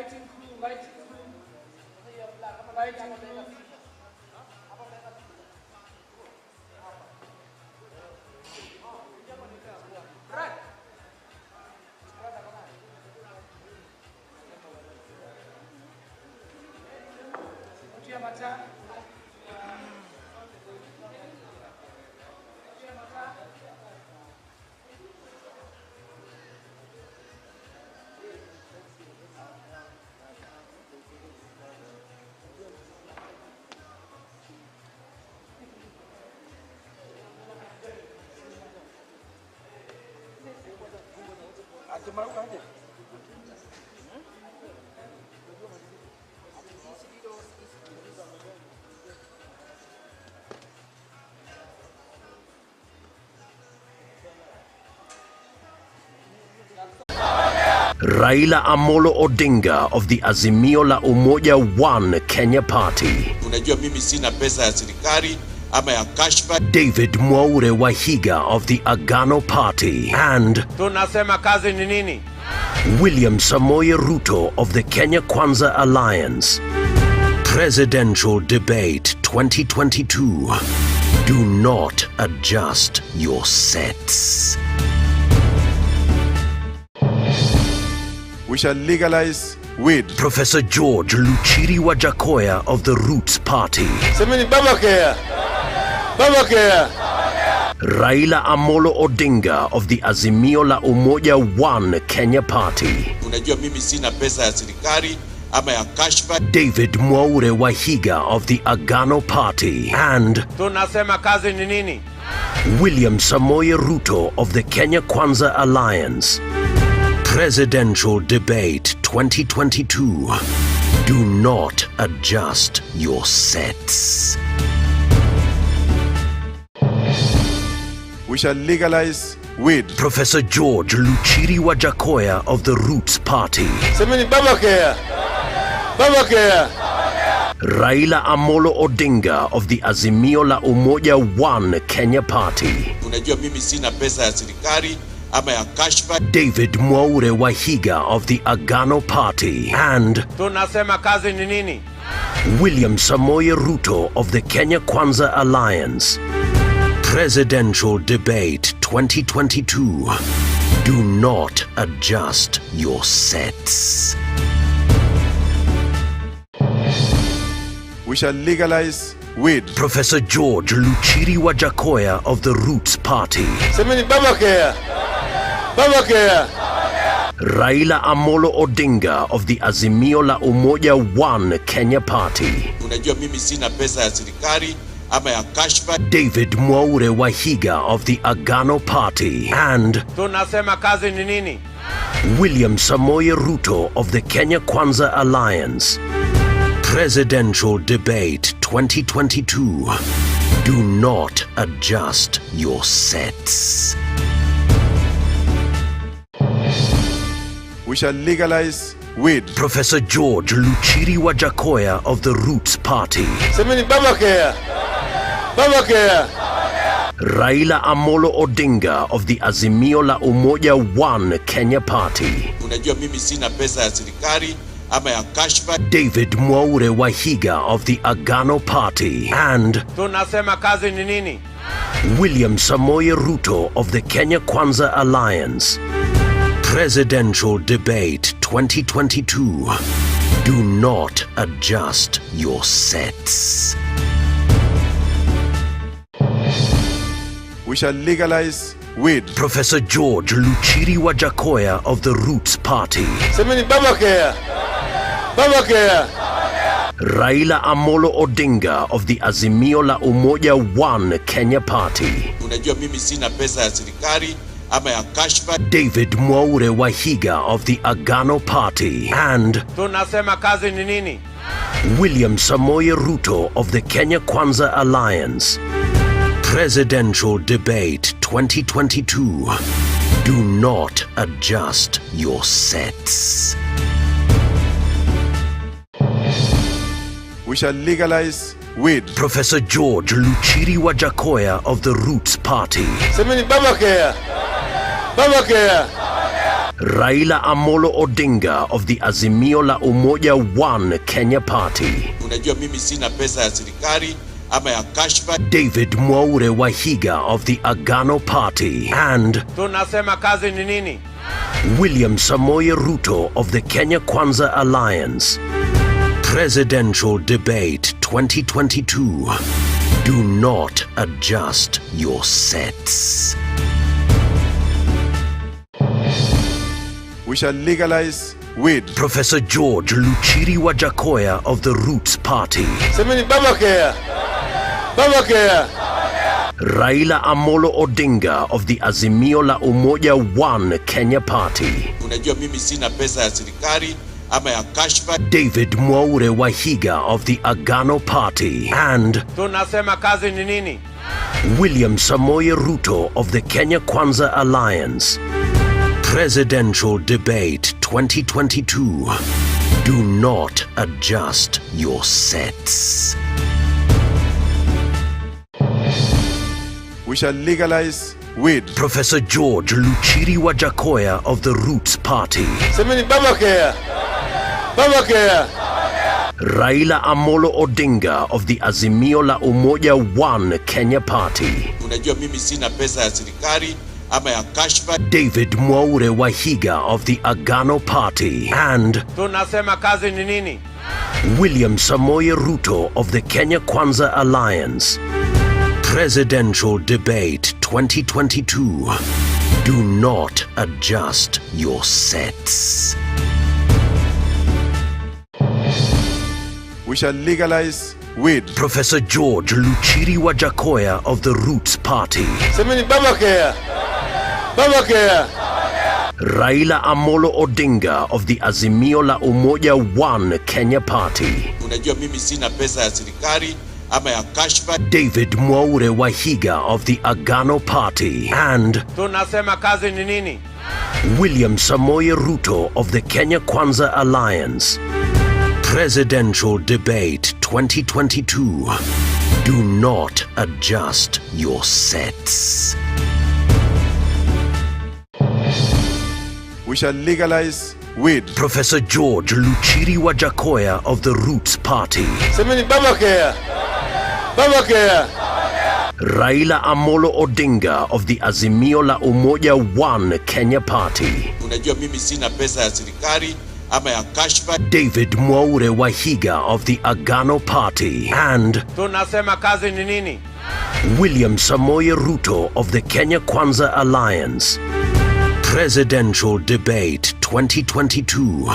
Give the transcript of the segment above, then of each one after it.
Lighting crew. Right. Raila Amolo Odinga of the Azimio la Umoja One Kenya Party. Unajua mimi sina pesa ya serikali ama ya kashfa. David Mwaure Wahiga of the Agano Party. And tunasema kazi ni nini? William Samoei Ruto of the Kenya Kwanza Alliance. Presidential Debate 2022. Do not adjust your sets. We shall legalize weed. Professor George Luchiri Wajakoya of the Roots Party. Semeni Babacare. Babacare. Raila Amolo Odinga of the Azimio la Umoja One Kenya Party. Unajua mimi sina pesa ya serikali ama ya kashfa. David Mwaure Wahiga of the Agano Party. And tunasema kazi ni nini? William Samoei Ruto of the Kenya Kwanza Alliance. Presidential Debate 2022. Do not adjust your sets. We shall legalize weed. Professor George Luchiri Wajakoya of the Roots Party. Semeni Babacare. Babacare. Raila Amolo Odinga of the Azimio la Umoja One Kenya Party. Unajua mimi sina pesa ya serikali ama ya kashfa. David Mwaure Wahiga of the Agano Party. And tunasema kazi ni nini? William Samoei Ruto of the Kenya Kwanza Alliance. Presidential Debate 2022. Do not adjust your sets. We shall legalize weed. Professor George Luchiri Wajakoya of the Roots Party. Semeni Babacare. Babacare. Raila Amolo Odinga of the Azimio la Umoja One Kenya Party. Unajua mimi sina pesa ya serikali ama ya kashfa. David Mwaure Wahiga of the Agano Party. And tunasema kazi ni nini? William Samoei Ruto of the Kenya Kwanza Alliance. Presidential Debate 2022. Do not adjust your sets. We shall legalize weed. Professor George Luchiri Wajakoya of the Roots Party. Semeni Babacare. Babacare. Raila Amolo Odinga of the Azimio la Umoja One Kenya Party. Unajua mimi sina pesa ya serikali ama ya kashfa. David Mwaure Wahiga of the Agano Party. And tunasema kazi ni nini? William Samoei Ruto of the Kenya Kwanza Alliance. Presidential Debate 2022. Do not adjust your sets. We shall legalize weed. Professor George Luchiri Wajakoya of the Roots Party. Semeni Babacare. Babacare. Raila Amolo Odinga of the Azimio la Umoja One Kenya Party. Unajua mimi sina pesa ya serikali ama ya kashfa. David Mwaure Wahiga of the Agano Party. And tunasema kazi ni nini? William Samoei Ruto of the Kenya Kwanza Alliance. Presidential Debate 2022. Do not adjust your sets. We shall legalize weed. Professor George Luchiri Wajakoya of the Roots Party. Semeni Babacare. Babacare. Raila Amolo Odinga of the Azimio la Umoja One Kenya Party. Unajua mimi sina pesa ya serikali ama ya kashfa. David Mwaure Wahiga of the Agano Party. And Tunasema kazi ni nini? William Samoei Ruto of the Kenya Kwanza Alliance. Presidential Debate 2022. Do not adjust your sets. We shall legalize weed. Professor George Luchiri Wajakoya of the Roots Party. Semeni Baba Kea. Baba Kea. Raila Amolo Odinga of the Azimio la Umoja One Kenya Party. Unajua mimi sina pesa ya serikali ama ya kashfa. David Mwaure Wahiga of the Agano Party. And Tunasema kazi ni nini? William Samoei Ruto of the Kenya Kwanza Alliance. Presidential Debate 2022. Do not adjust your sets. We shall legalize weed. Professor George Luchiri Wajakoya of the Roots Party. Semeni Baba Kea. Baba Kea. Raila Amolo Odinga of the Azimio la Umoja One Kenya Party. Unajua mimi sina pesa ya serikali ama ya kashfa. David Mwaure Wahiga of the Agano Party. And Tunasema kazi ni nini? William Samoei Ruto of the Kenya Kwanza Alliance. Presidential Debate 2022. Do not adjust your sets. We shall legalize weed. Professor George Luchiri Wajakoya of the Roots Party. Semeni Baba Kea. Baba Kea. Raila Amolo Odinga of the Azimio la Umoja One Kenya Party. Unajua mimi sina pesa ya serikali ama ya kashfa. David Mwaure Wahiga of the Agano Party. And Tunasema kazi ni nini? William Samoei Ruto of the Kenya Kwanza Alliance. Presidential Debate 2022. Do not adjust your sets. We shall legalize weed. Professor George Luchiri Wajakoya of the Roots Party. Semeni Baba Kea. Baba Kea. Raila Amolo Odinga of the Azimio la Umoja One Kenya Party. Unajua mimi sina pesa ya serikali ama ya kashfa. David Mwaure Wahiga of the Agano Party. And Tunasema kazi ni nini? William Samoei Ruto of the Kenya Kwanza Alliance. Presidential Debate 2022.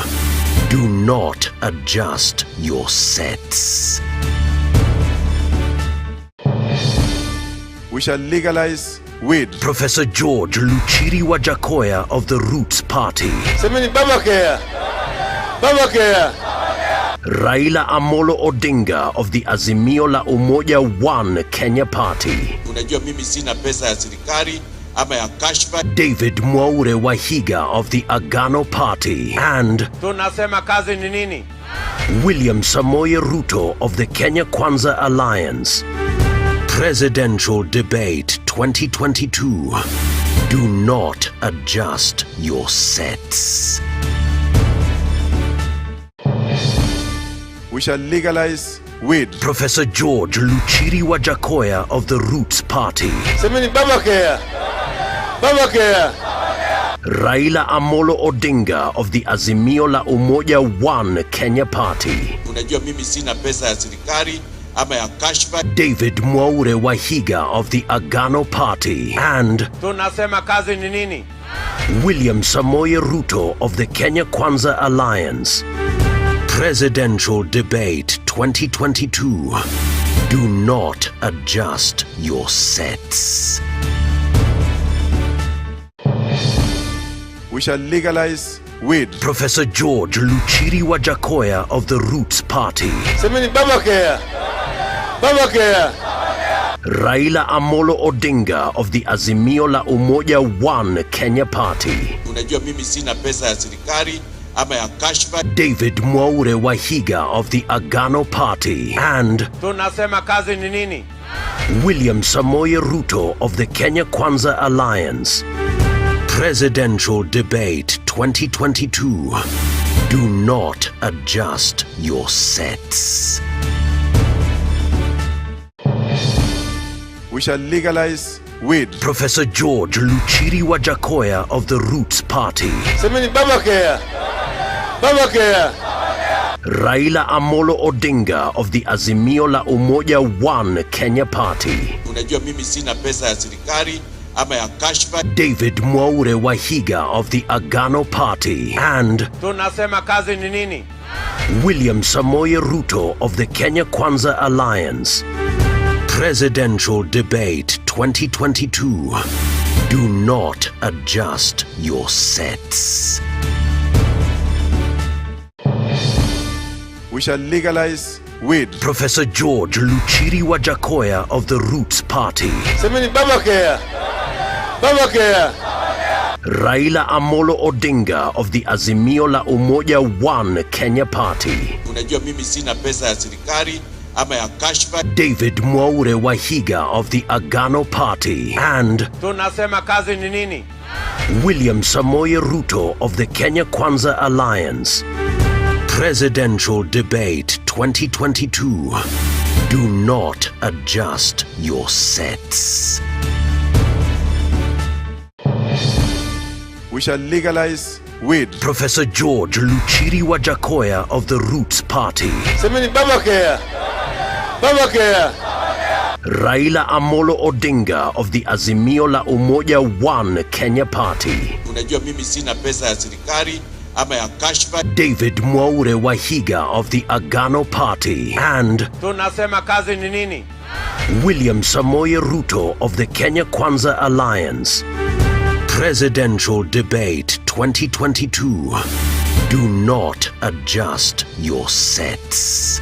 Do not adjust your sets. We shall legalize weed. Professor George Luchiri Wajakoya of the Roots Party. Semeni Baba Kea. Baba Kea. Raila Amolo Odinga of the Azimio la Umoja One Kenya Party. Unajua mimi sina pesa ya serikali ama ya kashfa. David Mwaure Wahiga of the Agano Party. And Tunasema kazi ni nini? William Samoei Ruto of the Kenya Kwanza Alliance. Presidential Debate 2022. Do not adjust your sets. We shall legalize weed. Professor George Luchiri Wajakoya of the Roots Party. Semeni Baba Kea. Baba Kea. Raila Amolo Odinga of the Azimio la Umoja One Kenya Party. Unajua mimi sina pesa ya serikali ama ya kashfa. David Mwaure Wahiga of the Agano Party. And Tunasema kazi ni nini? William Samoei Ruto of the Kenya Kwanza Alliance. Presidential Debate 2022. Do not adjust your sets. We shall legalize weed. Professor George Luchiri Wajakoya of the Roots Party. Semeni Baba Kea. Baba Kea. Raila Amolo Odinga of the Azimio la Umoja One Kenya Party. Unajua mimi sina pesa ya serikali ama ya kashfa. David Mwaure Wahiga of the Agano Party. And Tunasema kazi ni nini? William Samoei Ruto of the Kenya Kwanza Alliance. Presidential Debate 2022. Do not adjust your sets. We shall legalize weed. Professor George Luchiri Wajakoya of the Roots Party. Semeni baba care. Baba care. Raila Amolo Odinga of the Azimio la Umoja One Kenya Party. Unajua mimi sina pesa ya serikali ama ya kashfa. David Mwaure Wahiga of the Agano Party. And Tunasema kazi ni nini? William Samoei Ruto of the Kenya Kwanza Alliance. Presidential Debate 2022. Do not adjust your sets. We shall legalize weed. Professor George Luchiri Wajakoya of the Roots Party. Semeni baba care. Baba care. Raila Amolo Odinga of the Azimio la Umoja One Kenya Party. Unajua mimi sina pesa ya serikali ama ya kashfa. David Mwaure Wahiga of the Agano Party. And Tunasema kazi ni nini? William Samoei Ruto of the Kenya Kwanza Alliance. Presidential Debate 2022. Do not adjust your sets. We shall legalize weed. Professor George Luchiri Wajakoya of the Roots Party. Semeni baba care. Baba care. Raila Amolo Odinga of the Azimio la Umoja One Kenya Party. Unajua mimi sina pesa ya serikali ama ya kashfa. David Mwaure Wahiga of the Agano Party. And Tunasema kazi ni nini? William Samoei Ruto of the Kenya Kwanza Alliance. Presidential Debate 2022. Do not adjust your sets.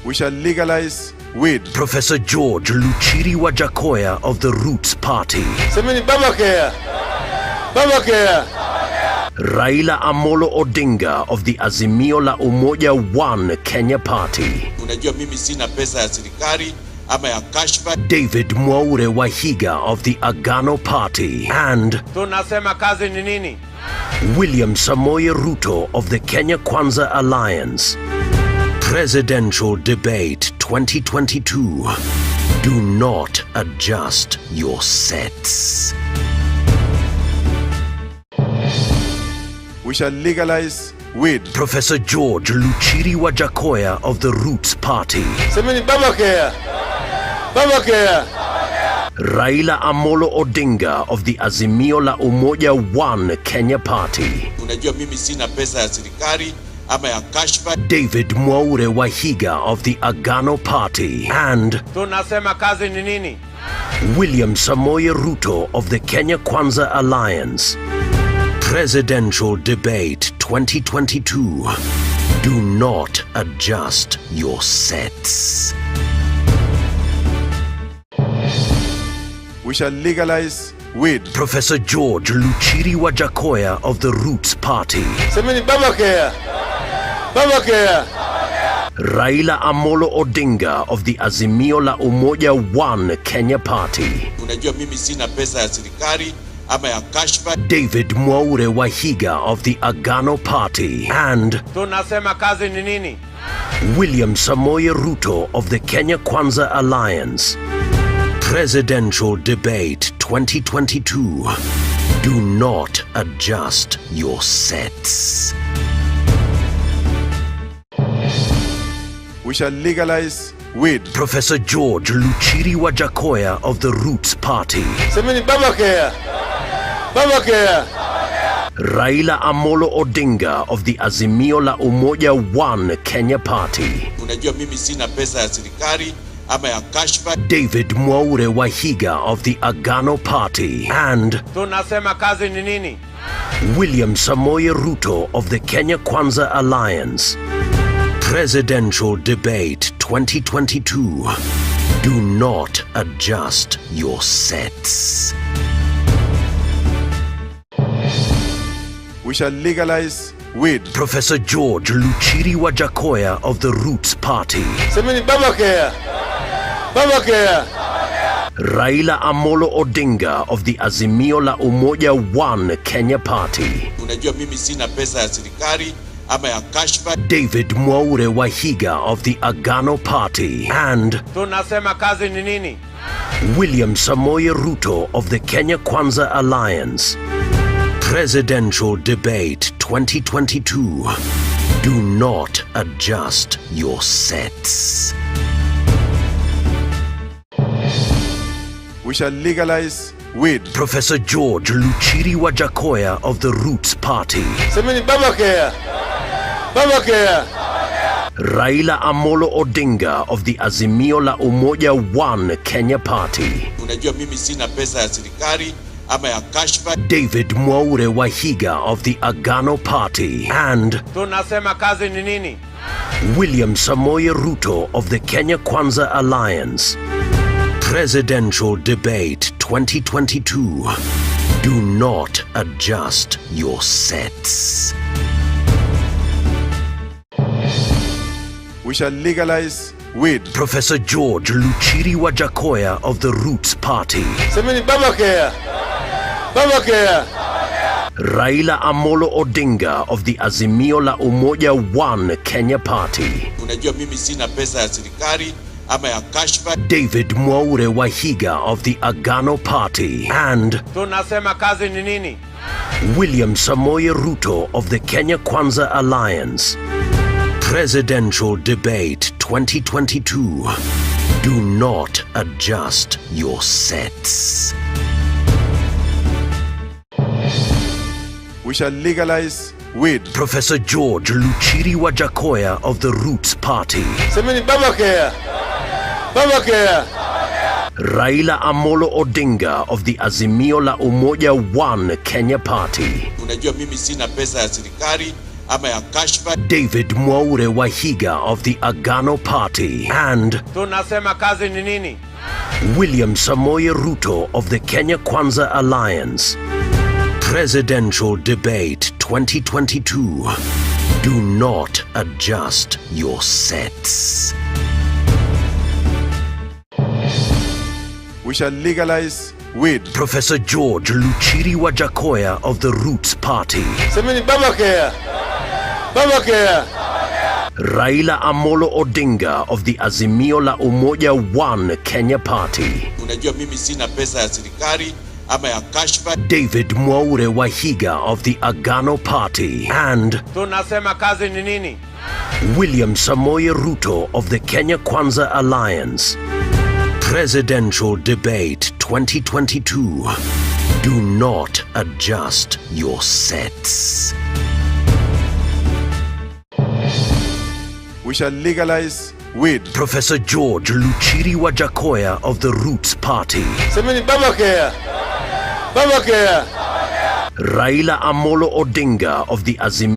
We shall legalize weed. Professor George Luchiri Wajakoya of the Roots Party. Semeni baba care. Baba care. Raila Amolo Odinga of the Azimio la Umoja One Kenya Party. Unajua mimi sina pesa ya serikali ama ya kashfa. David Mwaure Wahiga of the Agano Party. And Tunasema kazi ni nini? William Samoei Ruto of the Kenya Kwanza Alliance. Presidential Debate 2022. Do not adjust your sets. We shall legalize weed. Professor George Luchiri Wajakoya of the Roots Party. Semeni baba care. Baba care. Raila Amolo Odinga of the Azimio la Umoja One Kenya Party. Unajua mimi sina pesa ya serikali ama ya kashfa. David Mwaure Wahiga of the Agano Party. And Tunasema kazi ni nini? William Samoei Ruto of the Kenya Kwanza Alliance. Presidential Debate 2022. Do not adjust your sets. We shall legalize weed. Professor George Luchiri Wajakoya of the Roots Party. Semeni baba care. Baba care. Raila Amolo Odinga of the Azimio la Umoja One Kenya Party. Unajua mimi sina pesa ya serikali ama ya kashfa. David Mwaure Wahiga of the Agano Party. And Tunasema kazi ni nini? William Samoei Ruto of the Kenya Kwanza Alliance. Presidential Debate 2022. Do not adjust your sets. We shall legalize weed. Professor George Luchiri Wajakoya of the Roots Party. Semeni baba care. Baba care. Raila Amolo Odinga of the Azimio la Umoja One Kenya Party. Unajua mimi sina pesa ya serikali ama ya kashfa. David Mwaure Wahiga of the Agano Party. And Tunasema kazi ni nini? William Samoei Ruto of the Kenya Kwanza Alliance. Presidential Debate 2022. Do not adjust your sets. We shall legalize weed. Professor George Luchiri Wajakoya of the Roots Party. Semeni baba care. Baba care. Raila Amolo Odinga of the Azimio la Umoja One Kenya Party. Unajua mimi sina pesa ya serikali ama ya kashfa. David Mwaure Wahiga of the Agano Party. And Tunasema kazi ni nini? William Samoei Ruto of the Kenya Kwanza Alliance. Presidential Debate 2022. Do not adjust your sets. We shall legalize weed. Professor George Luchiri Wajakoya of the Roots Party. Semeni baba care. Baba care. Raila Amolo Odinga of the Azimio la Umoja One Kenya Party. Unajua mimi sina pesa ya serikali ama ya kashfa. David Mwaure Wahiga of the Agano Party. And Tunasema kazi ni nini? William Samoei Ruto of the Kenya Kwanza Alliance. Presidential Debate 2022. Do not adjust your sets. We shall legalize weed. Professor George Luchiri Wajakoya of the Roots Party. Semeni baba care. Baba care. Raila Amolo Odinga of the Azimio la Umoja One Kenya Party. Unajua mimi sina pesa ya serikali ama ya kashfa. David Mwaure Wahiga of the Agano Party. And Tunasema kazi ni nini? William Samoei Ruto of the Kenya Kwanza Alliance. Presidential Debate 2022. Do not adjust your sets. We shall legalize weed. Professor George Luchiri Wajakoya of the Roots Party. Semeni baba care. Baba care. Raila Amolo Odinga of the Azimio la Umoja One Kenya Party. Unajua mimi sina pesa ya serikali ama ya kashfa. David Mwaure Wahiga of the Agano Party. And Tunasema kazi ni nini? William Samoei Ruto of the Kenya Kwanza Alliance. Presidential Debate 2022. Do not adjust your sets. We shall legalize weed. Professor George Luchiri Wajakoya of the Roots Party. Semeni baba care. Baba care. Raila Amolo Odinga of the Azimio la Umoja One Kenya Party. Unajua mimi sina pesa ya serikali ama ya kashfa. David Mwaure Wahiga of the Agano Party. And Tunasema kazi ni nini? William Samoei Ruto of the Kenya Kwanza Alliance. Presidential Debate 2022. Do not adjust your sets. We shall legalize weed. Professor George Luchiri Wajakoya of the Roots Party. Semeni baba care. Baba care. Raila Amolo Odinga of the Azimio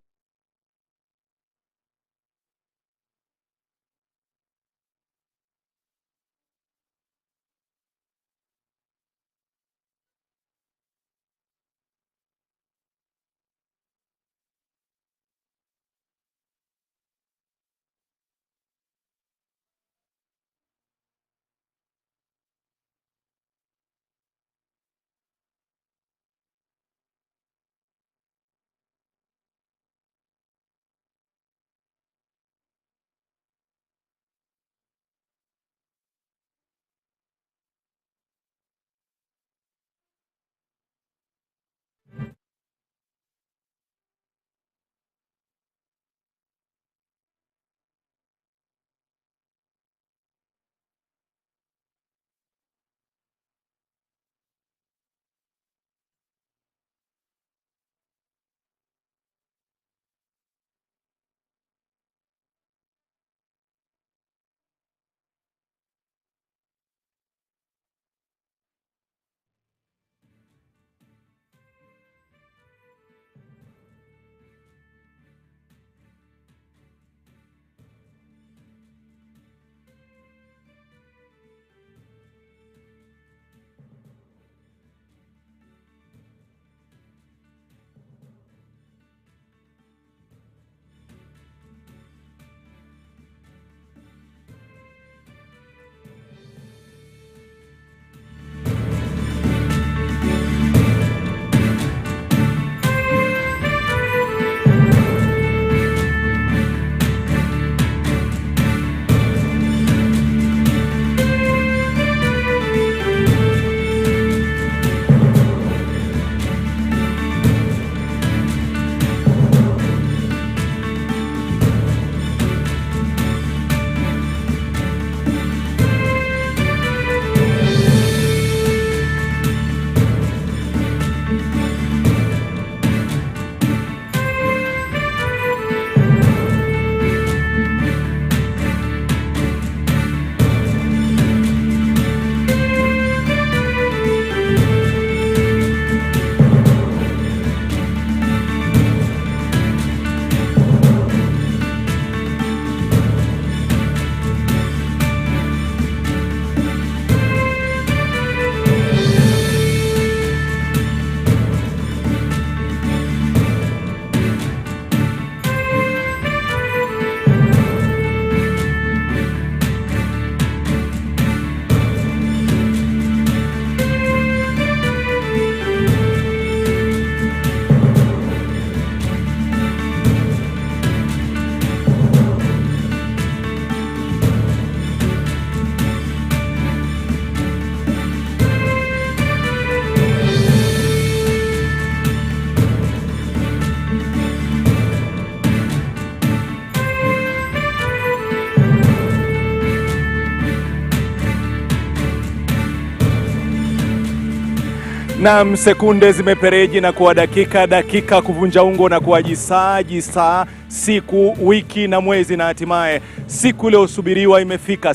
Na sekunde zimepereji na kuwa dakika kuvunja ungo na kuwa jisaa, siku, wiki na mwezi, na hatimaye siku ile usubiriwa imefika.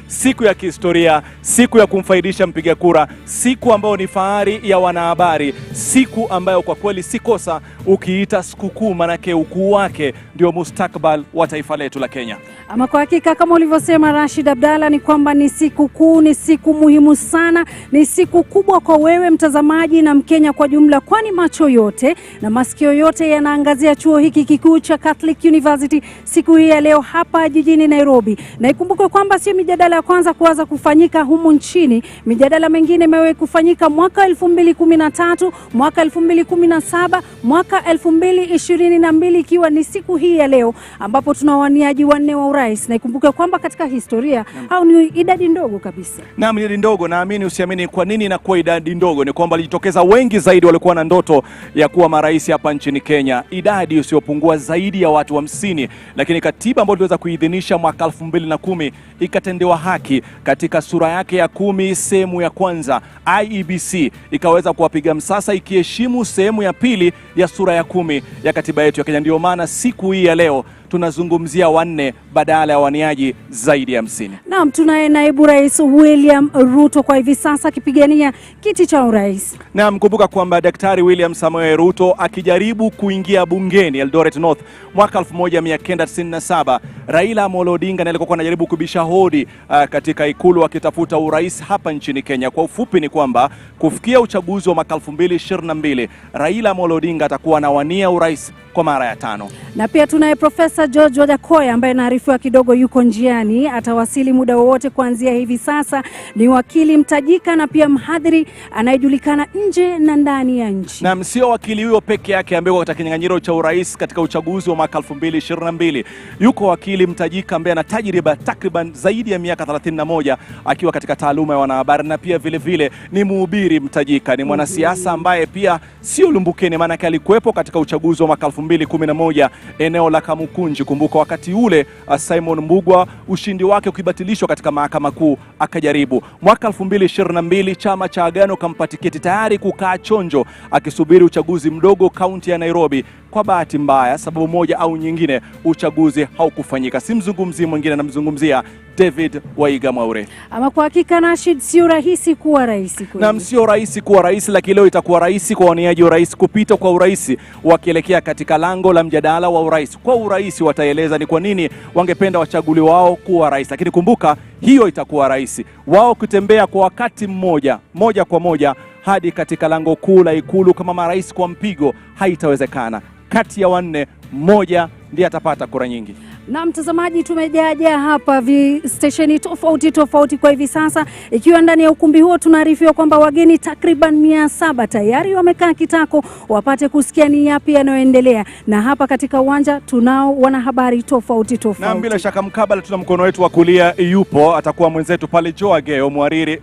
Siku ya kihistoria, siku ya kumfaidisha mpiga kura, siku ambayo ni fahari ya wanahabari, siku ambayo kwa kweli sikosa ukiita sikukuu, manake ukuu wake ndio mustakbal wa taifa letu la Kenya. Ama kwa hakika kama ulivyosema Rashid Abdalla, ni kwamba ni siku kuu, ni siku muhimu sana, ni siku kubwa kwa wewe mtazamaji na Mkenya kwa jumla, kwani macho yote na masikio yote yanaangazia chuo hiki kikuu cha Catholic University siku hii ya leo hapa jijini Nairobi. Na ikumbuke kwamba sio mijadala ya kwanza kuanza kufanyika humu nchini. Mijadala mengine imewahi kufanyika mwaka 2013, mwaka 2017, mwaka 2022, ikiwa ni siku hii ya leo ambapo tuna waniaji wanne wa urais. Na ikumbuke kwamba katika historia au ni idadi ndogo kabisa. Naam, idadi ndogo, naamini usiamini. Kwa nini inakuwa idadi ndogo? Ni kwamba walijitokeza wengi zaidi walikuwa na ndoto ya kuwa marais hapa nchini Kenya, idadi usiyopungua zaidi ya watu 50, lakini katiba ambayo tuliweza kuidhinisha mwaka 2010 ikatendewa haki katika sura yake ya 10 sehemu ya kwanza. IEBC ikaweza kuwapiga msasa ikiheshimu sehemu ya pili ya sura ya 10 ya katiba yetu ya Kenya. Ndio maana siku hii ya leo tunazungumzia wanne badala ya waniaji zaidi ya 50. Naam, tunaye naibu rais William Ruto kwa hivi sasa akipigania kiti cha urais. Naam, kumbuka kwamba Daktari William Samoei Ruto akijaribu kuingia bungeni Eldoret North mwaka 1997, Raila Amolo Odinga alikuwa anajaribu kubisha hodi katika ikulu akitafuta urais hapa nchini Kenya. Kwa ufupi ni kwamba kufikia uchaguzi wa mwaka 2022, Raila Amolo Odinga atakuwa anawania urais kwa mara ya 5. Na pia tunaye Profesa George Wajackoya ambaye naarifiwa kidogo yuko njiani, atawasili muda wowote kuanzia hivi sasa. Ni wakili mtajika na pia mhadhiri anayejulikana nje na ndani ya nchi. Na sio wakili huyo peke yake ambaye katika kinyang'anyiro cha urais katika uchaguzi wa mwaka 2022. Yuko wakili mtajika ambaye ana tajriba takriban zaidi ya miaka 31 akiwa katika taaluma ya wanahabari, na pia vile vile ni mhubiri mtajika. Ni mwanasiasa ambaye pia sio lumbukeni, maana alikuwepo katika uchaguzi wa mwaka 2011 eneo la Kamukunji. Kumbuka wakati ule Simon Mbugua ushindi wake ukibatilishwa katika mahakama kuu akajaribu. Mwaka 2022 chama cha Agano kampa tiketi, tayari kukaa chonjo akisubiri uchaguzi mdogo kaunti ya Nairobi. Kwa bahati mbaya, sababu moja au nyingine, uchaguzi haukufanyika. Simzungumzi mwingine, namzungumzia David Waiga Mwaure. Ama kwa hakika Rashid, sio rahisi kuwa rais kweli. Na sio rahisi kuwa rais, lakini leo itakuwa rahisi kwa waniaji wa rais kupita kwa urais wakielekea katika lango la mjadala wa urais. Kwa urais wataeleza ni kwa nini wangependa wachaguliwa wao kuwa rais, lakini kumbuka hiyo itakuwa rahisi wao kutembea kwa wakati moja kwa moja hadi katika lango kuu la ikulu kama marais kwa mpigo. Haitawezekana. Kati ya wanne, mmoja ndiye atapata kura nyingi. Na mtazamaji, tumejaja hapa stesheni tofauti kwa hivi sasa, ikiwa ndani ya ukumbi huo tunaarifiwa kwamba wageni takriban 700 tayari wamekaa kitako wapate kusikia ni yapi yanayoendelea. Na hapa katika uwanja tunao wanahabari tofauti. Na bila shaka mkabala tuna mkono wetu wa kulia yupo, atakuwa mwenzetu pale Joe Ageo, mwariri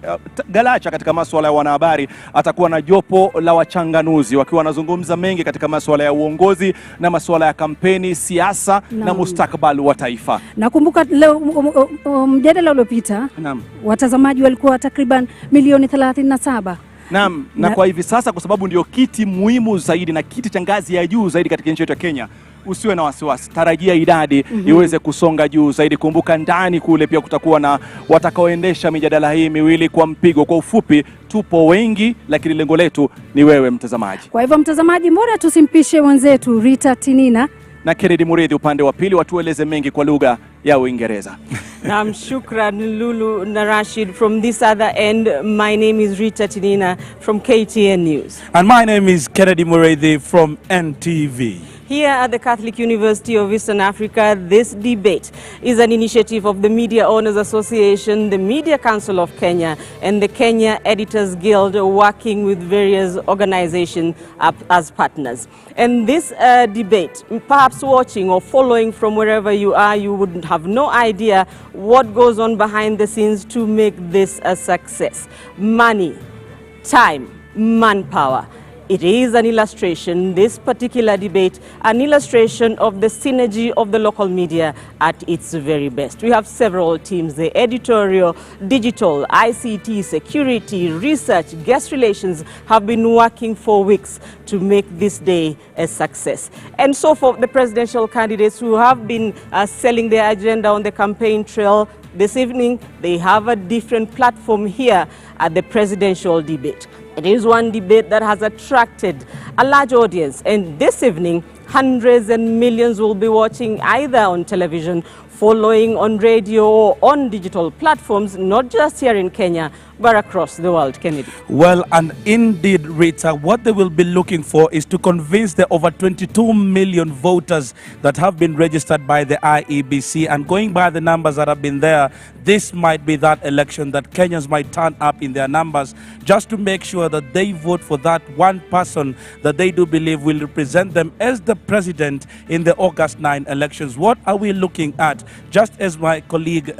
galacha katika masuala ya wanahabari. Atakuwa na jopo la wachanganuzi wakiwa wanazungumza mengi katika masuala ya uongozi na masuala ya kampeni, siasa na mustakabali wa taifa. Nakumbuka leo mjadala uliopita, watazamaji walikuwa takriban milioni 37. Naam, na kwa hivi sasa kwa sababu ndio kiti muhimu zaidi na kiti cha ngazi ya juu zaidi katika nchi yetu ya Kenya, usiwe na wasiwasi, tarajia idadi iweze kusonga juu zaidi. Kumbuka ndani kule pia kutakuwa na watakaoendesha mijadala hii miwili kwa mpigo. Kwa ufupi, tupo wengi, lakini lengo letu ni wewe mtazamaji. Kwa hivyo mtazamaji, mbona tusimpishe wenzetu Rita Tinina na Kennedy Muridhi upande wa pili watueleze mengi kwa lugha ya Uingereza. Naam, shukran Lulu na Rashid. From this other end, my name is Rita Tinina from KTN News. And my name is Kennedy Muridhi from NTV. Here at the Catholic University of Eastern Africa, this debate is an initiative of the Media Owners Association, the Media Council of Kenya, and the Kenya Editors Guild, working with various organizations as partners. And this debate, perhaps watching or following from wherever you are, you would have no idea what goes on behind the scenes to make this a success. Money, time, manpower. It is an illustration, this particular debate, an illustration of the synergy of the local media at its very best. We have several teams, the editorial, digital, ICT, security, research, guest relations have been working for weeks to make this day a success. And so for the presidential candidates who have been selling their agenda on the campaign trail, this evening they have a different platform here at the presidential debate. It is one debate that has attracted a large audience, and this evening hundreds and millions will be watching either on television, following on radio or on digital platforms, not just here in Kenya, but across the world. Kennedy. Well, and indeed, Rita, what they will be looking for is to convince the over 22 million voters that have been registered by the IEBC. And going by the numbers that have been there, this might be that election that Kenyans might turn up in their numbers just to make sure that they vote for that one person that they do believe will represent them as the president in the August 9 elections. What are we looking at? Just as my colleague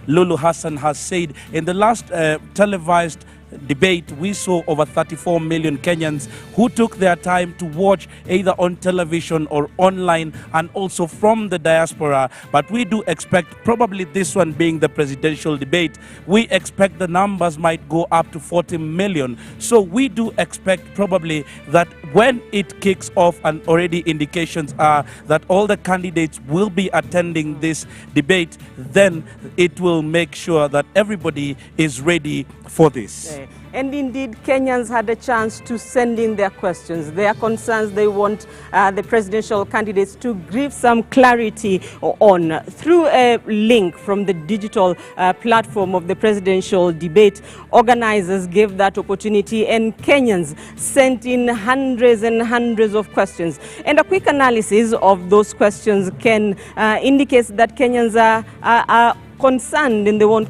Lulu Hassan has said, in the last televised debate, we saw over 34 million Kenyans who took their time to watch either on television or online, and also from the diaspora. But we do expect, probably this one being the presidential debate, we expect the numbers might go up to 40 million. So we do expect probably that when it kicks off, and already indications are that all the candidates will be attending this debate, then it will make sure that everybody is ready for this. And indeed, Kenyans had a chance to send in their questions, their concerns. They want the presidential candidates to give some clarity on through a link from the digital platform of the presidential debate. Organizers gave that opportunity, and Kenyans sent in hundreds and hundreds of questions. And a quick analysis of those questions can indicate that Kenyans are concerned, and they want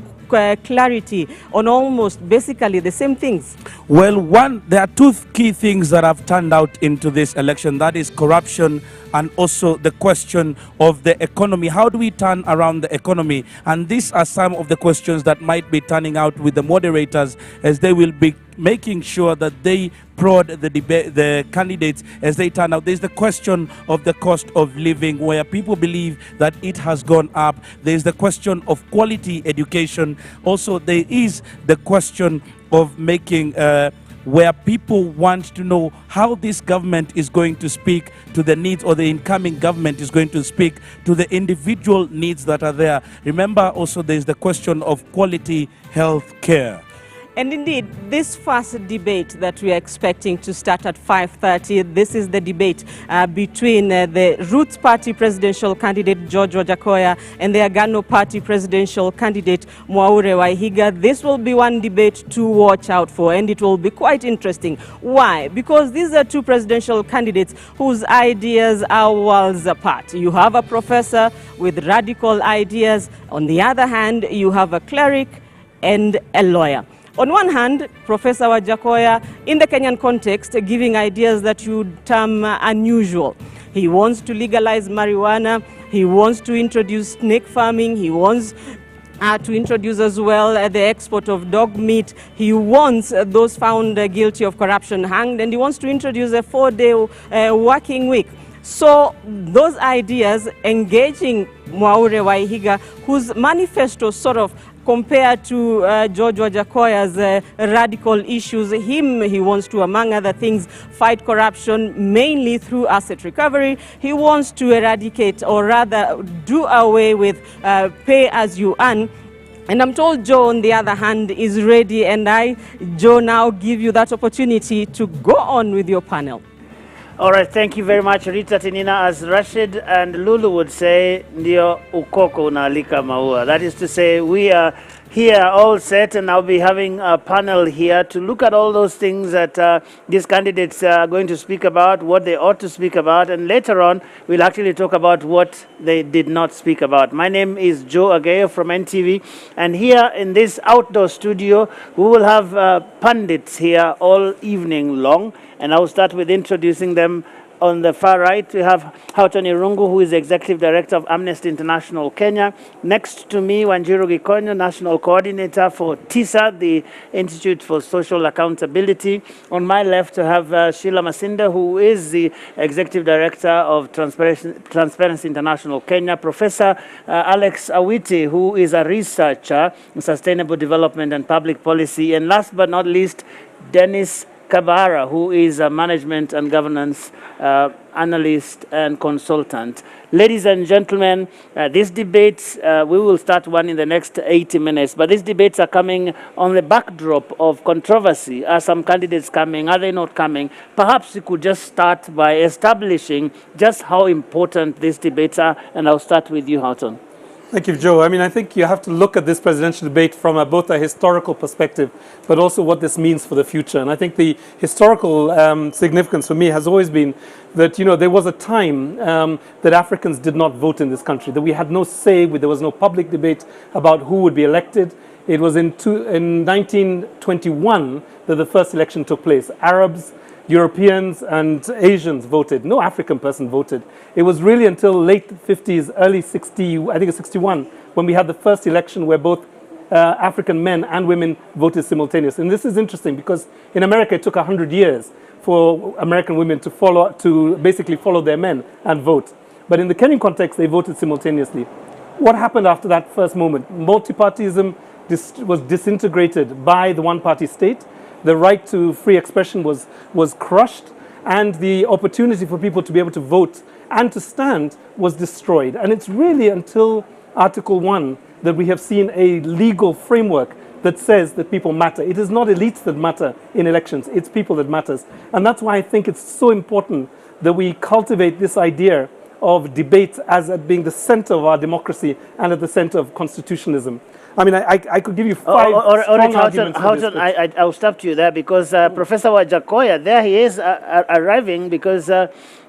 clarity on almost basically the same things. Well, there are two key things that have turned out into this election. That is corruption, and also the question of the economy. How do we turn around the economy? And these are some of the questions that might be turning out with the moderators, as they will be making sure that they prod the candidates as they turn out. There's the question of the cost of living, where people believe that it has gone up. There's the question of quality education. Also, there is the question of making where people want to know how this government is going to speak to the needs, or the incoming government is going to speak to the individual needs that are there. Remember, also there's the question of quality health care. And indeed, this first debate that we are expecting to start at 5:30, this is the debate between the Roots Party presidential candidate George Wajackoyah and the Agano Party presidential candidate Mwaure Wahiga. This will be one debate to watch out for, and it will be quite interesting. Why? Because these are two presidential candidates whose ideas are worlds apart. You have a professor with radical ideas. On the other hand, you have a cleric and a lawyer. On one hand, Professor Wajackoyah, in the Kenyan context, giving ideas that you term unusual. He wants to legalize marijuana. He wants to introduce snake farming. He wants to introduce as well the export of dog meat. He wants those found guilty of corruption hanged, and he wants to introduce a 4-day working week. So those ideas engaging Mwaure Wahiga, whose manifesto sort of compared to George Wajackoyah's radical issues. He wants to, among other things, fight corruption mainly through asset recovery. He wants to eradicate, or rather do away with pay as you earn. And I'm told Joe, on the other hand, is ready, and Joe, now give you that opportunity to go on with your panel. All right, thank you very much, Rita Tinina. As Rashid and Lulu would say, ndio ukoko unaalika maua. That is to say, we are here all set, and I'll be having a panel here to look at all those things that these candidates are going to speak about, what they ought to speak about, and later on, we'll actually talk about what they did not speak about. My name is Joe Agayo from NTV, and here in this outdoor studio, we will have pundits here all evening long. And I'll start with introducing them. On the far right, we have Houghton Irungu, who is the Executive Director of Amnesty International Kenya. Next to me, Wanjiru Gikonyo, National Coordinator for TISA, the Institute for Social Accountability. On my left, we have Sheila Masinda, who is the Executive Director of Transparency International Kenya. Professor Alex Awiti, who is a researcher in sustainable development and public policy. And last but not least, Dennis Kabara, who is a management and governance analyst and consultant. Ladies and gentlemen, these debates, we will start one in the next 80 minutes, but these debates are coming on the backdrop of controversy. Are some candidates coming? Are they not coming? Perhaps we could just start by establishing just how important these debates are, and I'll start with you, Houghton. Thank you, Joe. I mean, I think you have to look at this presidential debate from both a historical perspective, but also what this means for the future. And I think the historical significance for me has always been that, you know, there was a time that Africans did not vote in this country, that we had no say, there was no public debate about who would be elected. It was in 1921 that the first election took place. Arabs, Europeans and Asians voted. No African person voted. It was really until late 50s, early 60, I think it's 61, when we had the first election where both African men and women voted simultaneously. And this is interesting because in America it took 100 years for American women to basically follow their men and vote. But in the Kenyan context, they voted simultaneously. What happened after that first moment? Multipartyism was disintegrated by the one-party state. The right to free expression was crushed, and the opportunity for people to be able to vote and to stand was destroyed. And it's really until Article 1 that we have seen a legal framework that says that people matter. It is not elites that matter in elections, it's people that matters. And that's why I think it's so important that we cultivate this idea of debate as being the center of our democracy and at the center of constitutionalism. I mean, I could give you five strong arguments for this. I'll stop you there because Professor Wajakoya, there he is arriving because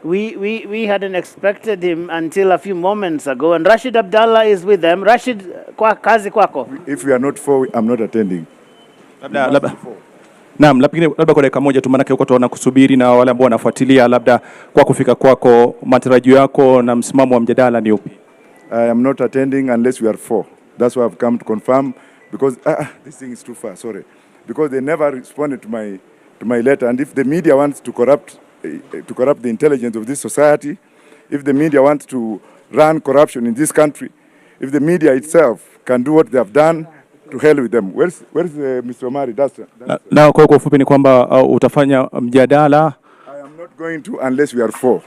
we hadn't expected him until a few moments ago. And Rashid Abdallah is with them. Rashid, kazi kwako. If we are not for, I'm not attending. Naam, labda kwa dakika moja tu, maana huko tunakusubiri na wale ambao wanafuatilia, labda kwa kufika kwako, matarajio yako na msimamo wa mjadala ni upi? I am not attending unless we are for. That's why I've come to confirm, because this thing is too far, sorry. Because they never responded to my letter. And if the media wants to corrupt the intelligence of this society, if the media wants to run corruption in this country, if the media itself can do what they have done, to hell with them. Where's Mr. Omari? Na kwa ufupi ni kwamba utafanya mjadala. I am not going to unless we are for.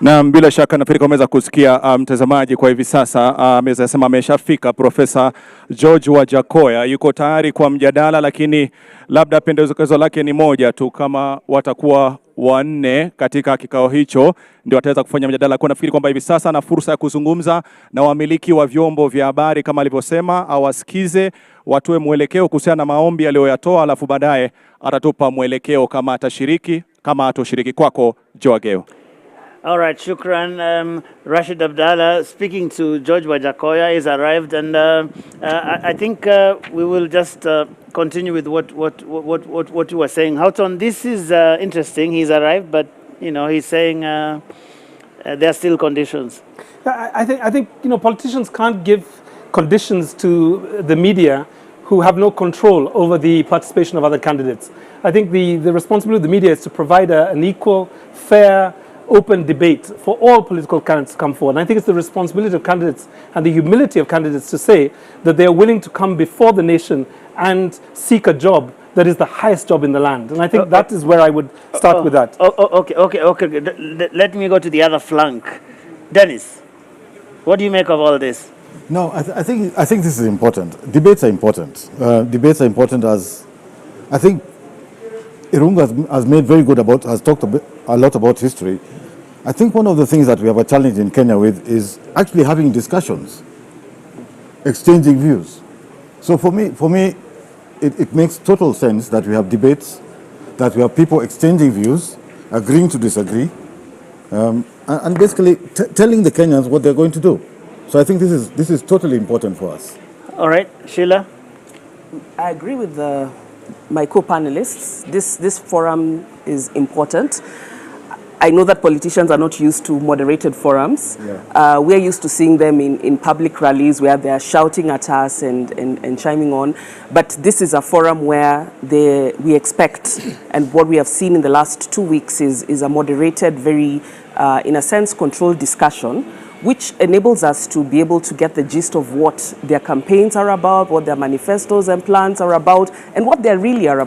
Na bila shaka nafikiri umeweza kusikia mtazamaji, kwa hivi sasa ameweza sema ameshafika Profesa George Wajakoya, yuko tayari kwa mjadala, lakini labda pendekezo lake ni moja tu, kama watakuwa wanne katika kikao hicho ndio wataweza kufanya mjadala. Kwa nafikiri kwamba hivi sasa na fursa ya kuzungumza na wamiliki wa vyombo vya habari kama alivyosema, awasikize, watoe mwelekeo kuhusiana na maombi aliyoyatoa, alafu baadaye atatupa mwelekeo kama atashiriki, kama atoshiriki. Kwako Joageo. All right, shukran. Rashid Abdallah speaking to George Wajakoya is arrived, and I think we will just continue with what you were saying. Houghton, this is interesting. He's arrived, but you know he's saying there are still conditions. I think you know politicians can't give conditions to the media who have no control over the participation of other candidates. I think the responsibility of the media is to provide an equal, fair, open debate for all political candidates to come forward. And I think it's the responsibility of candidates and the humility of candidates to say that they are willing to come before the nation and seek a job that is the highest job in the land. And I think that is where I would start with that. Okay. Let me go to the other flank. Dennis, what do you make of all this? No, I think this is important. Debates are important. Debates are important, as I think Irungu has made very good about, has talked a lot about history. I think one of the things that we have a challenge in Kenya with is actually having discussions, exchanging views. So for me, it makes total sense that we have debates, that we have people exchanging views, agreeing to disagree, and basically telling the Kenyans what they're going to do. So I think this is totally important for us. All right, Sheila? I agree with my co-panelists. This forum is important. I know that politicians are not used to moderated forums. We're used to seeing them in public rallies where they're shouting at us and chiming on. But this is a forum where we expect, and what we have seen in the last 2 weeks is a moderated, very, in a sense, controlled discussion, which enables us to be able to get the gist of what their campaigns are about, what their manifestos and plans are about, and what they really are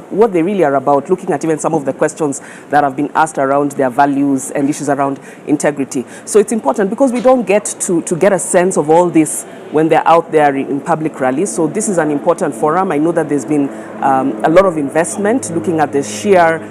about, looking at even some of the questions that have been asked around their values and issues around integrity. So it's important because we don't get to get a sense of all this when they're out there in public rallies. So this is an important forum. I know that there's been a lot of investment looking at the sheer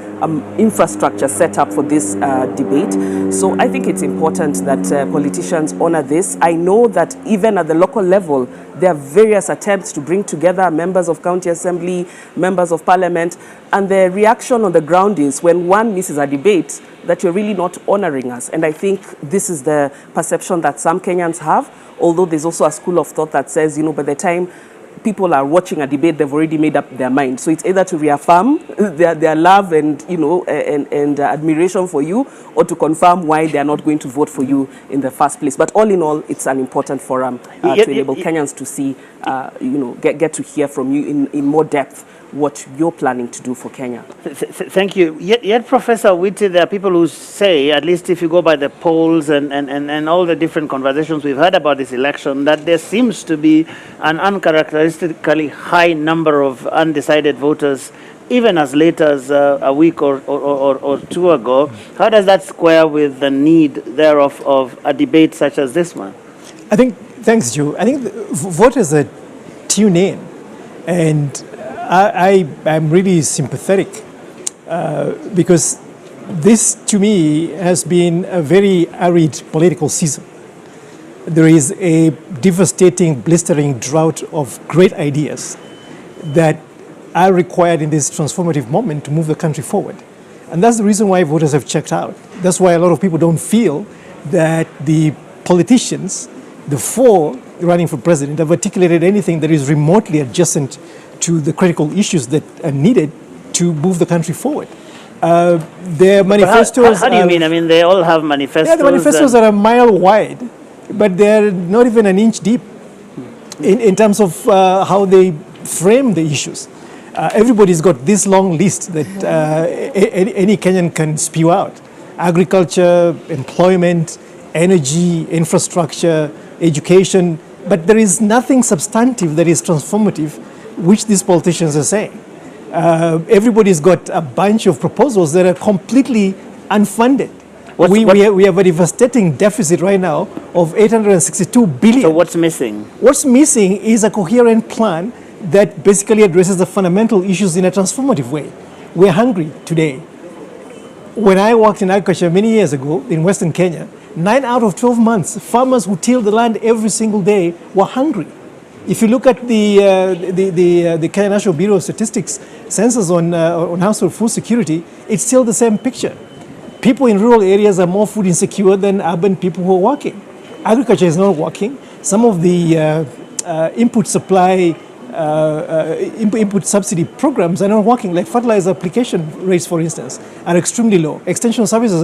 infrastructure set up for this debate. So I think it's important that politicians honor this. I know that even at the local level, there are various attempts to bring together members of county assembly, members of parliament, and the reaction on the ground is when one misses a debate that you're really not honoring us. And I think this is the perception that some Kenyans have, although there's also a school of thought that says, you know, by the time people are watching a debate, they've already made up their mind. So it's either to reaffirm their love and, you know, and admiration for you, or to confirm why they are not going to vote for you in the first place. But all in all, it's an important forum to enable Kenyans to see, you know, get to hear from you in more depth what you're planning to do for Kenya. Thank you. Yet, Professor Witi, there are people who say, at least if you go by the polls and all the different conversations we've had about this election, that there seems to be an uncharacteristically high number of undecided voters, even as late as a week or two ago. How does that square with the need thereof of a debate such as this one? I think, thanks, Joe. I think voters are tuned in, and I'm really sympathetic because this, to me, has been a very arid political season. There is a devastating, blistering drought of great ideas that are required in this transformative moment to move the country forward. And that's the reason why voters have checked out. That's why a lot of people don't feel that the politicians, the four running for president, have articulated anything that is remotely adjacent to the critical issues that are needed to move the country forward. Their manifestos. How do you mean? I mean, they all have manifestos. Yeah, the manifestos are a mile wide, but they're not even an inch deep in terms of how they frame the issues. Everybody's got this long list that any Kenyan can spew out: agriculture, employment, energy, infrastructure, education. But there is nothing substantive that is transformative, which these politicians are saying. Everybody's got a bunch of proposals that are completely unfunded. We have a devastating deficit right now of 862 billion. So what's missing? What's missing is a coherent plan that basically addresses the fundamental issues in a transformative way. We're hungry today. When I worked in agriculture many years ago in Western Kenya, 9 out of 12 months, farmers who tilled the land every single day were hungry. If you look at the Kenya National Bureau of Statistics census on household food security, it's still the same picture. People in rural areas are more food insecure than urban people who are working. Agriculture is not working. Some of the input supply, input subsidy programs are not working, like fertilizer application rates, for instance, are extremely low. Extension services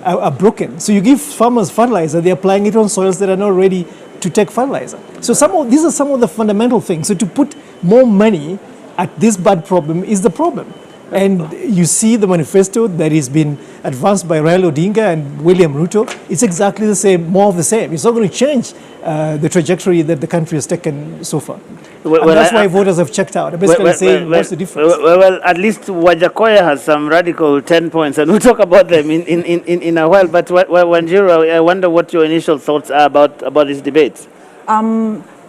are broken. So you give farmers fertilizer, they're applying it on soils that are not ready to take fertilizer. So these are some of the fundamental things. So to put more money at this bad problem is the problem. And you see the manifesto that has been advanced by Raila Odinga and William Ruto. It's exactly the same, more of the same. It's not going to change the trajectory that the country has taken so far. And that's why voters have checked out. Basically saying, what's the difference? Well, at least Wajakoya has some radical 10 points, and we'll talk about them in a while. But Wanjiru, I wonder what your initial thoughts are about this debate.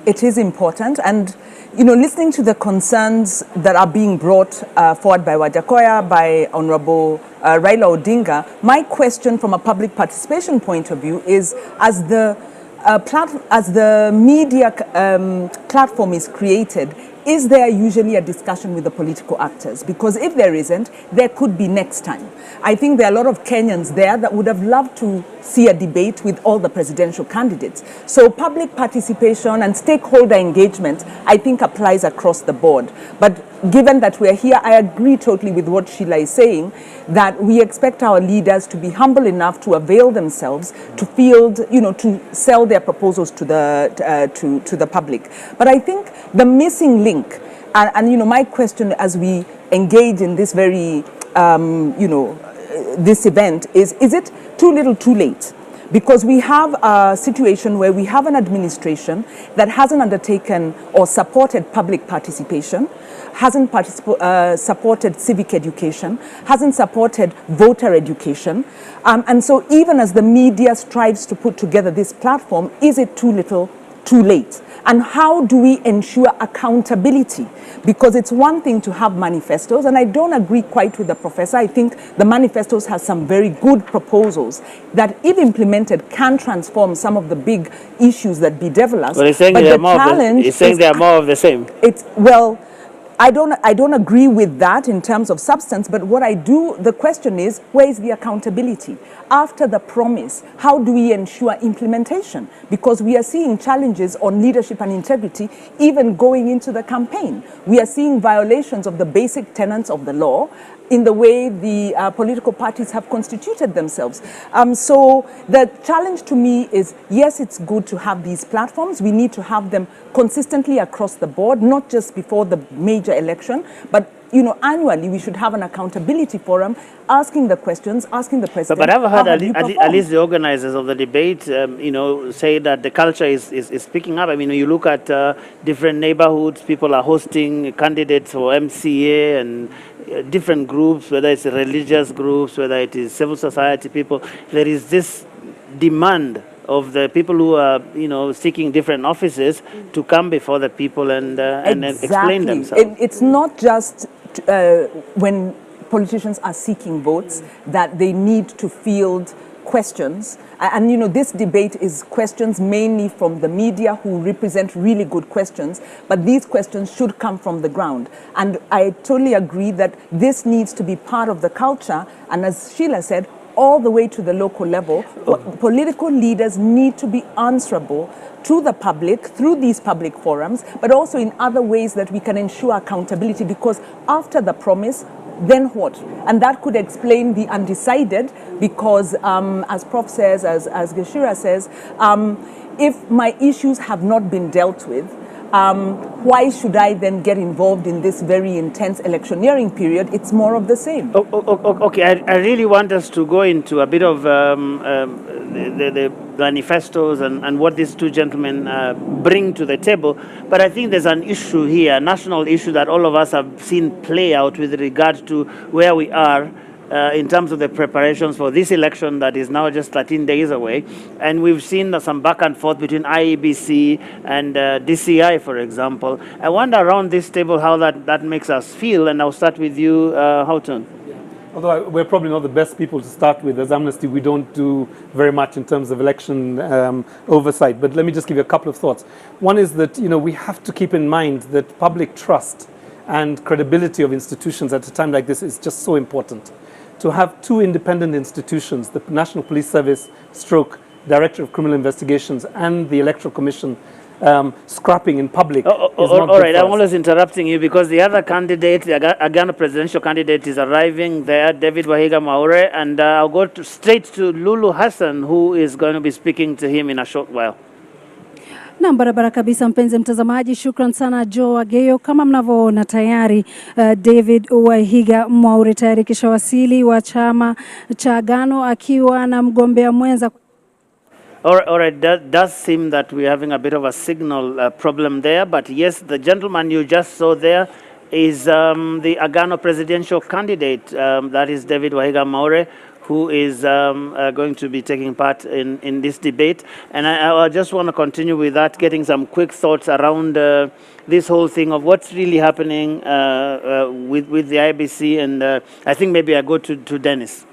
It is important, and you know, listening to the concerns that are being brought forward by Wajakoya, by Honorable Raila Odinga, my question from a public participation point of view is, as the media platform is created, is there usually a discussion with the political actors? Because if there isn't, there could be next time. I think there are a lot of Kenyans there that would have loved to see a debate with all the presidential candidates. So public participation and stakeholder engagement, I think, applies across the board. But given that we're here, I agree totally with what Sheila is saying, that we expect our leaders to be humble enough to avail themselves to field, to sell their proposals to the public. But I think the missing link, and my question as we engage in this very, this event is it too little too late? Because we have a situation where we have an administration that hasn't undertaken or supported public participation, hasn't supported civic education, hasn't supported voter education. And so even as the media strives to put together this platform, is it too little too late? And how do we ensure accountability? Because it's one thing to have manifestos, and I don't agree quite with the professor. I think the manifestos have some very good proposals that, if implemented, can transform some of the big issues that bedevil us. But he's saying they are more of the same. I don't agree with that in terms of substance, but what I do, the question is, where is the accountability? After the promise, how do we ensure implementation? Because we are seeing challenges on leadership and integrity even going into the campaign. We are seeing violations of the basic tenets of the law in the way the political parties have constituted themselves. So the challenge to me is, yes, it's good to have these platforms. We need to have them consistently across the board, not just before the major election, but annually we should have an accountability forum, asking the questions, asking the president. But I've heard at least the organizers of the debate, say that the culture is picking up. I mean, you look at different neighborhoods, people are hosting candidates for MCA and different groups, whether it's religious groups, whether it is civil society people. There is this demand of the people who are, seeking different offices to come before the people and explain themselves. It's not just when politicians are seeking votes that they need to field questions. And this debate is questions mainly from the media, who represent really good questions, but these questions should come from the ground. And I totally agree that this needs to be part of the culture. And as Sheila said, all the way to the local level, political leaders need to be answerable to the public through these public forums, but also in other ways that we can ensure accountability, because after the promise, then what? And that could explain the undecided, because as Prof says, as Gashira says, if my issues have not been dealt with, why should I then get involved in this very intense electioneering period? It's more of the same. Okay, I really want us to go into a bit of the manifestos and what these two gentlemen bring to the table. But I think there's an issue here, a national issue that all of us have seen play out with regard to where we are in terms of the preparations for this election that is now just 13 days away. And we've seen some back and forth between IEBC and DCI, for example. I wonder around this table how that makes us feel, and I'll start with you, Houghton. Although we're probably not the best people to start with. As Amnesty, we don't do very much in terms of election oversight. But let me just give you a couple of thoughts. One is that, we have to keep in mind that public trust and credibility of institutions at a time like this is just so important. To have two independent institutions, the National Police Service / Director of Criminal Investigations and the Electoral Commission, scrapping in public. All right, I'm always interrupting you because the other candidate, the Agano presidential candidate, is arriving there, David Wahiga Maure, and I'll go straight to Lulu Hassan, who is going to be speaking to him in a short while. Na barabara kabisa, mpenzi mtazamaji, shukran sana Joe Ageyo. Kama mnavyoona tayari David Wahiga Mwaure tayari kishawasili wa chama cha Agano akiwa na mgombea mwenza. All right, that does seem that we're having a bit of a signal problem there, but yes, the gentleman you just saw there is the Agano presidential candidate, that is David Wahiga Maure, who is going to be taking part in this debate. And I just want to continue with that, getting some quick thoughts around this whole thing of what's really happening with the IEBC. And I think maybe I go to Dennis.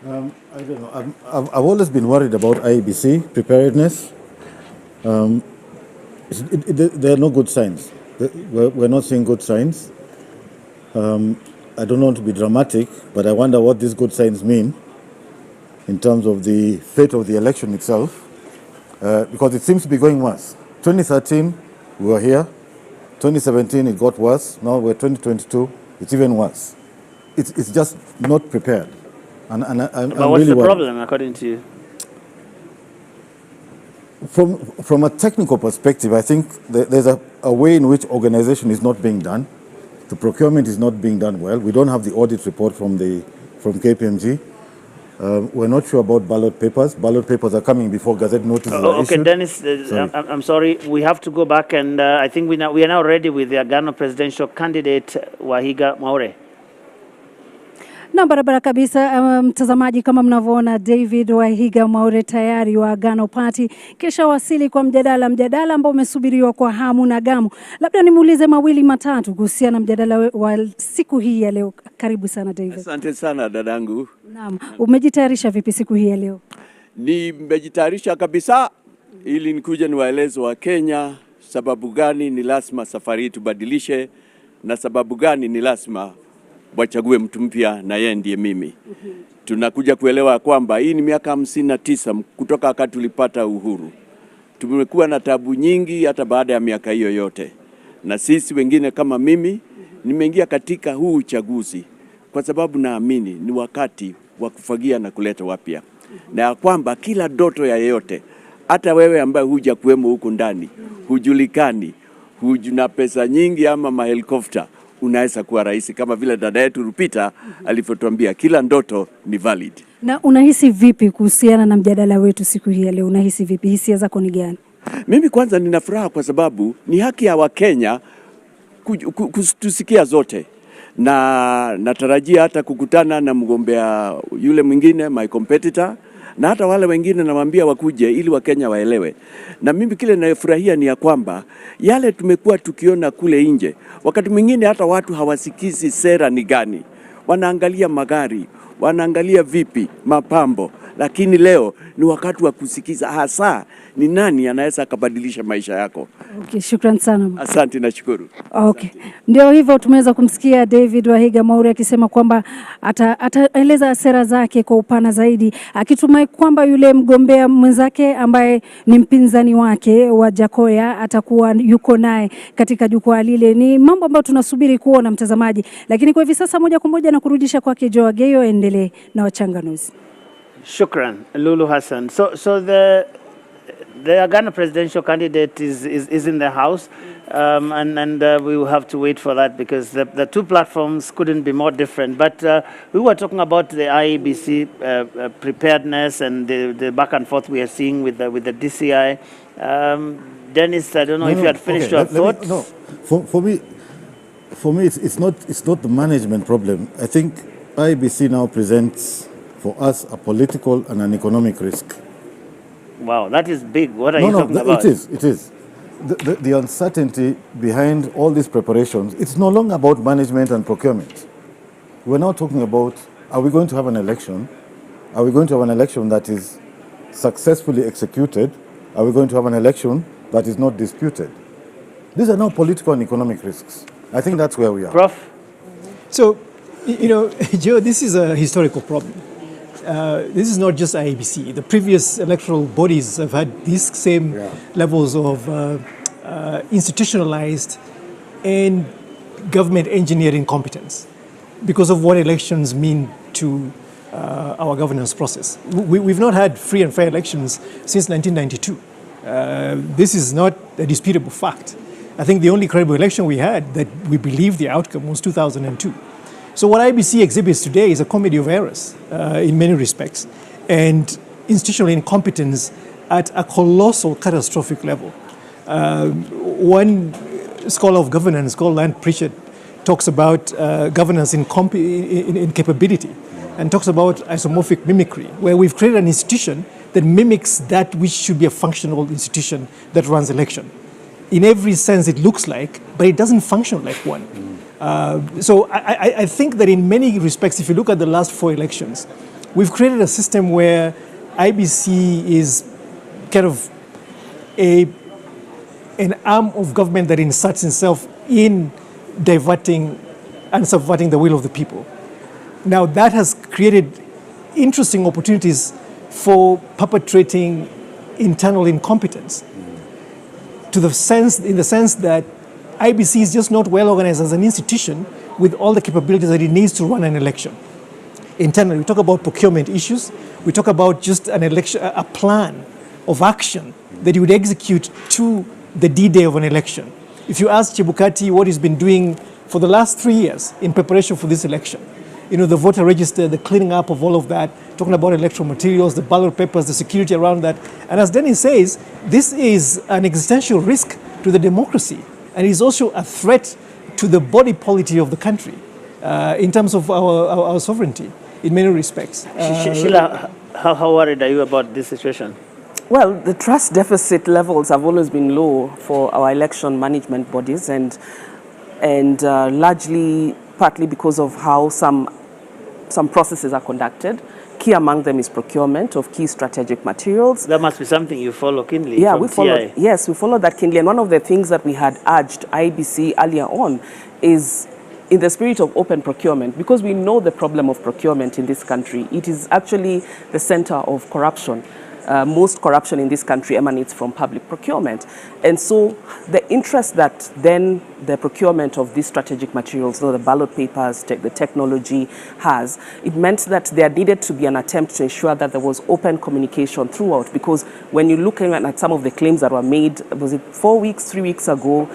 I don't know. I've always been worried about IEBC preparedness. There are no good signs. we're not seeing good signs. I don't want to be dramatic, but I wonder what these good signs mean in terms of the fate of the election itself, because it seems to be going worse. 2013, we were here. 2017, it got worse. Now we're 2022, it's even worse. It's just not prepared. And but I'm what's really the worried. problem, according to you? From a technical perspective, I think there's a way in which organization is not being done. The procurement is not being done well. We don't have the audit report from KPMG. We're not sure about ballot papers. Ballot papers are coming before Gazette notices are Okay, issued. Dennis, I'm sorry. We have to go back, and I think we are now ready with the Agano presidential candidate, Wahiga Mwaure. Na barabara kabisa, mtazamaji, kama mnavyoona David Wahiga Mwaure tayari wa Agano Party kisha wasili kwa mjadala ambao umesubiriwa kwa hamu na gamu. Labda nimuulize mawili matatu kuhusiana na mjadala wa siku hii ya leo. Karibu sana David. Asante sana dadangu. Naam, umejitayarisha vipi siku hii ya leo? Nimejitayarisha kabisa ili nikuje niwaeleze wa Kenya sababu gani ni lazima safari tubadilishe na sababu gani ni lazima wachague mtu mpya na yeye ndiye mimi. Tunakuja kuelewa kwamba hii ni miaka 59 kutoka wakati tulipata uhuru. Tumekuwa na tabu nyingi hata baada ya miaka hiyo yote. Na sisi wengine kama mimi nimeingia katika huu uchaguzi kwa sababu naamini ni wakati wa kufagia na kuleta wapya. Na ya kwamba kila ndoto ya yeyote, hata wewe ambaye huja kuwemo huko ndani, hujulikani, hujuna pesa nyingi ama mahelikopta, unaweza kuwa rais kama vile dada yetu Rupita alivyotuambia kila ndoto ni valid. Na unahisi vipi kuhusiana na mjadala wetu siku hii ya leo? Unahisi vipi? Hisia zako ni gani? Mimi kwanza nina furaha kwa sababu ni haki ya Wakenya kutusikia zote. Na natarajia hata kukutana na mgombea yule mwingine, my competitor, na hata wale wengine namwambia wakuje ili Wakenya waelewe. Na mimi kile nafurahia ni ya kwamba yale tumekuwa tukiona kule nje, wakati mwingine hata watu hawasikizi sera ni gani. Wanaangalia magari, wanaangalia vipi, mapambo, lakini leo ni wakati wa kusikiza hasa ni nani anaweza kubadilisha maisha yako. Okay, shukran sana. Asante na shukuru. Okay. Ndio hivyo tumeweza kumsikia David Wahiga Mwaure akisema kwamba ataeleza sera zake kwa upana zaidi, akitumai kwamba yule mgombea mwenzake ambaye ni mpinzani wake Wajakoya atakuwa yuko naye katika jukwaa lile. Ni mambo ambayo tunasubiri kuona mtazamaji, lakini kwa hivi sasa moja kwa moja na kurudisha kwake Joa Geyo endelee na wachanganuzi. Shukran, Lulu Hassan. So the Agano presidential candidate is in the house, and we will have to wait for that because the two platforms couldn't be more different. But we were talking about the IEBC preparedness and the back and forth we are seeing with the DCI. Dennis, I don't know if you had finished your thoughts. No, for me, it's not the management problem. I think IEBC now presents for us a political and an economic risk. Wow, that is big. What are you talking about? It is. The uncertainty behind all these preparations, it's no longer about management and procurement. We're now talking about, are we going to have an election? Are we going to have an election that is successfully executed? Are we going to have an election that is not disputed? These are now political and economic risks. I think that's where we are. Prof? So, Joe, this is a historical problem. This is not just IEBC. The previous electoral bodies have had these same levels of institutionalized and government engineering competence because of what elections mean to our governance process. We've not had free and fair elections since 1992. This is not a disputable fact. I think the only credible election we had that we believe the outcome was 2002. So what IEBC exhibits today is a comedy of errors in many respects and institutional incompetence at a colossal, catastrophic level. One scholar of governance called Land Pritchard talks about governance in capability and talks about isomorphic mimicry, where we've created an institution that mimics that which should be a functional institution that runs election. In every sense it looks like, but it doesn't function like one. So I think that in many respects, if you look at the last 4 elections, we've created a system where IEBC is kind of an arm of government that inserts itself in diverting and subverting the will of the people. Now that has created interesting opportunities for perpetrating internal incompetence in the sense that IBC is just not well organized as an institution with all the capabilities that it needs to run an election. Internally, we talk about procurement issues, we talk about just an election, a plan of action that you would execute to the D-Day of an election. If you ask Chebukati what he's been doing for the last 3 years in preparation for this election, you know, the voter register, the cleaning up of all of that, talking about electoral materials, the ballot papers, the security around that. And as Dennis says, this is an existential risk to the democracy. And it is also a threat to the body polity of the country in terms of our sovereignty in many respects. Sheila, how worried are you about this situation? Well, the trust deficit levels have always been low for our election management bodies, and largely partly because of how some processes are conducted. Key among them is procurement of key strategic materials. That must be something you follow keenly. Yeah, from we follow. TI. Yes, we follow that keenly. And one of the things that we had urged IBC earlier on is, in the spirit of open procurement, because we know the problem of procurement in this country, it is actually the center of corruption. Most corruption in this country emanates from public procurement. And so the interest that then the procurement of these strategic materials, the ballot papers, the technology has, it meant that there needed to be an attempt to ensure that there was open communication throughout, because when you're looking at some of the claims that were made, was it 3 weeks ago,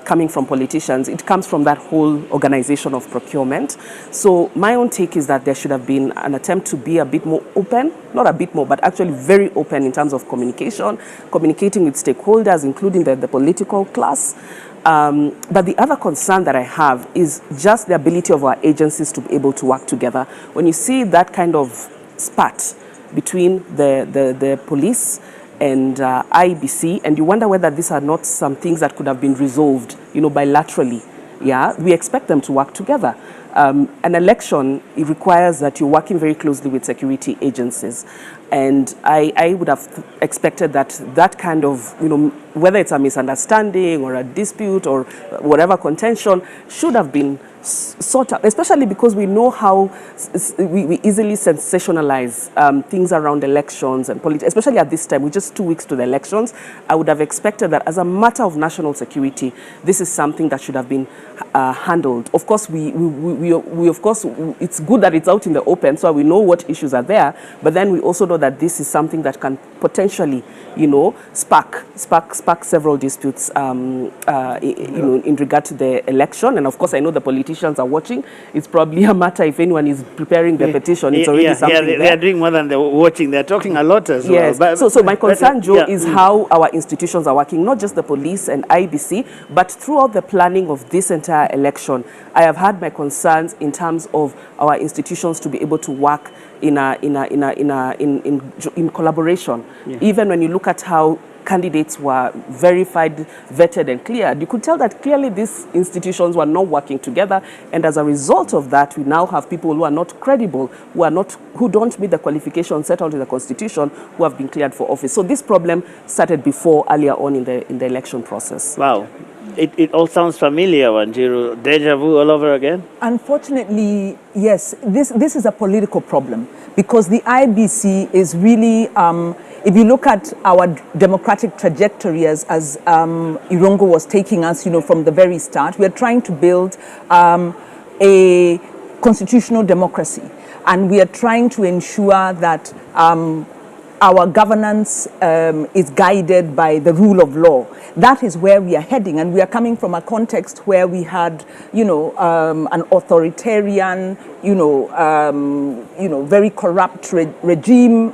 coming from politicians, it comes from that whole organization of procurement. So my own take is that there should have been an attempt to be a bit more open, not a bit more, but actually very open in terms of communication, communicating with stakeholders, including the political class. But the other concern that I have is just the ability of our agencies to be able to work together. When you see that kind of spat between the police and IBC, and you wonder whether these are not some things that could have been resolved, bilaterally. Yeah, we expect them to work together. An election, it requires that you're working very closely with security agencies. And I would have expected that kind of, whether it's a misunderstanding or a dispute or whatever contention, should have been sought out, especially because we know how we easily sensationalize things around elections and politics, especially at this time, with just 2 weeks to the elections. I would have expected that as a matter of national security, this is something that should have been handled. Of course, of course, it's good that it's out in the open, so we know what issues are there, but then we also know that this is something that can potentially, spark several disputes, in regard to the election. And of course, I know the politicians are watching. It's probably a matter, if anyone is preparing the petition, it's already something they are doing more than they're watching. They're talking a lot as well. Yes. So my concern, Joe, is how our institutions are working, not just the police and IBC, but throughout the planning of this entire election. I have had my concerns in terms of our institutions to be able to work in collaboration. Yeah. Even when you look at how candidates were verified, vetted, and cleared, you could tell that clearly these institutions were not working together. And as a result of that, we now have people who are not credible, who don't meet the qualifications set out in the Constitution, who have been cleared for office. So this problem started earlier on in the election process. Wow. It all sounds familiar, Wanjiru. Deja vu all over again? Unfortunately, yes. This is a political problem because the IBC is really, if you look at our democratic trajectory as Irungu was taking us, from the very start, we are trying to build a constitutional democracy. And we are trying to ensure that our governance is guided by the rule of law. That is where we are heading, and we are coming from a context where we had, an authoritarian, very corrupt regime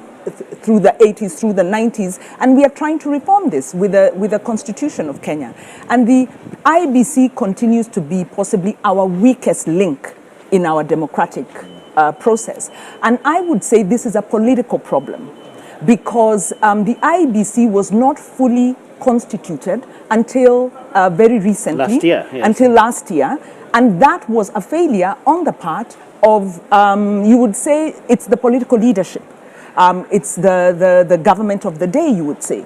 through the 80s, through the 90s, and we are trying to reform this with the Constitution of Kenya. And the IBC continues to be possibly our weakest link in our democratic process. And I would say this is a political problem, because the IBC was not fully constituted until very recently. Last year, yes. Until last year. And that was a failure on the part of, you would say, it's the political leadership. It's the government of the day, you would say,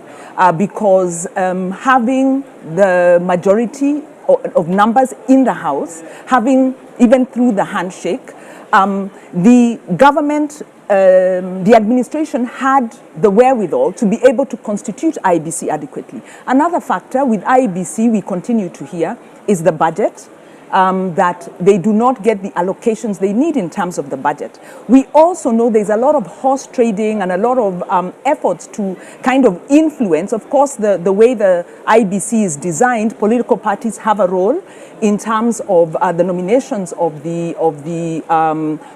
because having the majority of numbers in the House, having even through the handshake, the government, the administration had the wherewithal to be able to constitute IEBC adequately. Another factor with IEBC we continue to hear is the budget. That they do not get the allocations they need in terms of the budget. We also know there's a lot of horse trading and a lot of efforts to kind of influence. Of course, the way the IEBC is designed, political parties have a role in terms of the nominations of the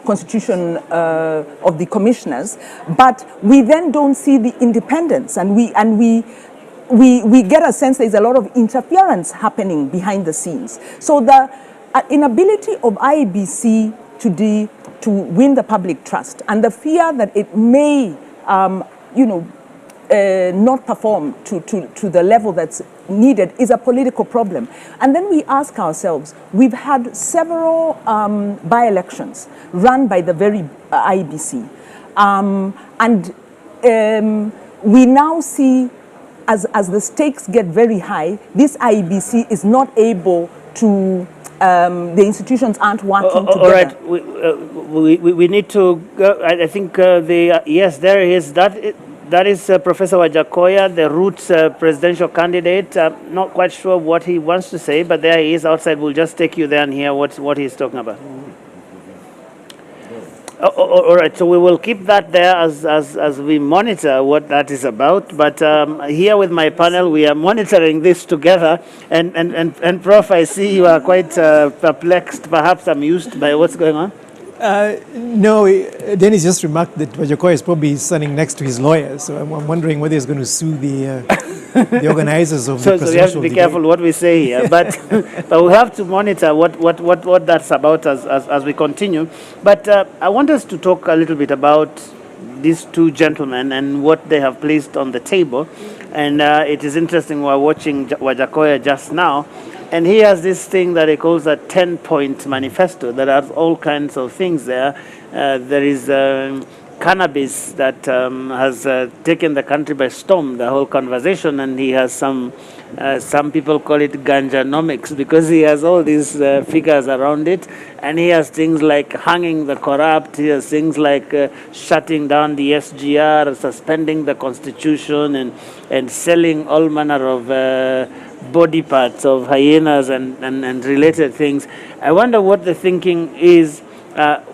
constitution of the commissioners, but we then don't see the independence, and we get a sense there's a lot of interference happening behind the scenes. So the inability of IEBC to win the public trust and the fear that it may, not perform to the level that's needed is a political problem. And then we ask ourselves, we've had several by-elections run by the very IEBC. We now see, as the stakes get very high, this IEBC is not able to, the institutions aren't working together. All right, we need to go. I think yes, there is. That is Professor Wajakoya, the Roots presidential candidate. I'm not quite sure what he wants to say, but there he is outside. We'll just take you there and hear what he's talking about. All right, so we will keep that there as we monitor what that is about. But here with my panel, we are monitoring this together. And Prof, I see you are quite perplexed, perhaps amused by what's going on. No, Dennis just remarked that Wajakoya is probably standing next to his lawyer, so I'm wondering whether he's going to sue the organizers of the presidential So we have to be careful what we say here, but we have to monitor what that's about as we continue. But I want us to talk a little bit about these two gentlemen and what they have placed on the table. And it is interesting, we're watching Wajakoya just now, and he has this thing that he calls a 10-point manifesto that has all kinds of things there. There is cannabis that has taken the country by storm, the whole conversation, and he has some people call it ganjanomics because he has all these figures around it, and he has things like hanging the corrupt, he has things like shutting down the SGR, suspending the constitution, and selling all manner of body parts of hyenas and related things. I wonder what the thinking is,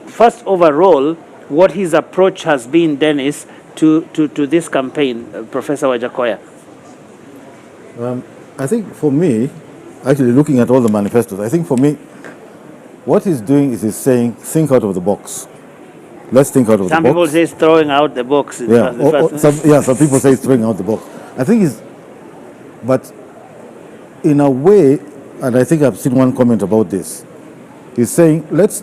first overall, what his approach has been, Dennis, to this campaign, Professor Wajakoya. I think for me, actually looking at all the manifestos, I think for me, what he's doing is he's saying, think out of the box. Let's think out of the box. Some people say it's throwing out the box. Some people say it's throwing out the box. I think but in a way, and I think I've seen one comment about this, he's saying, let's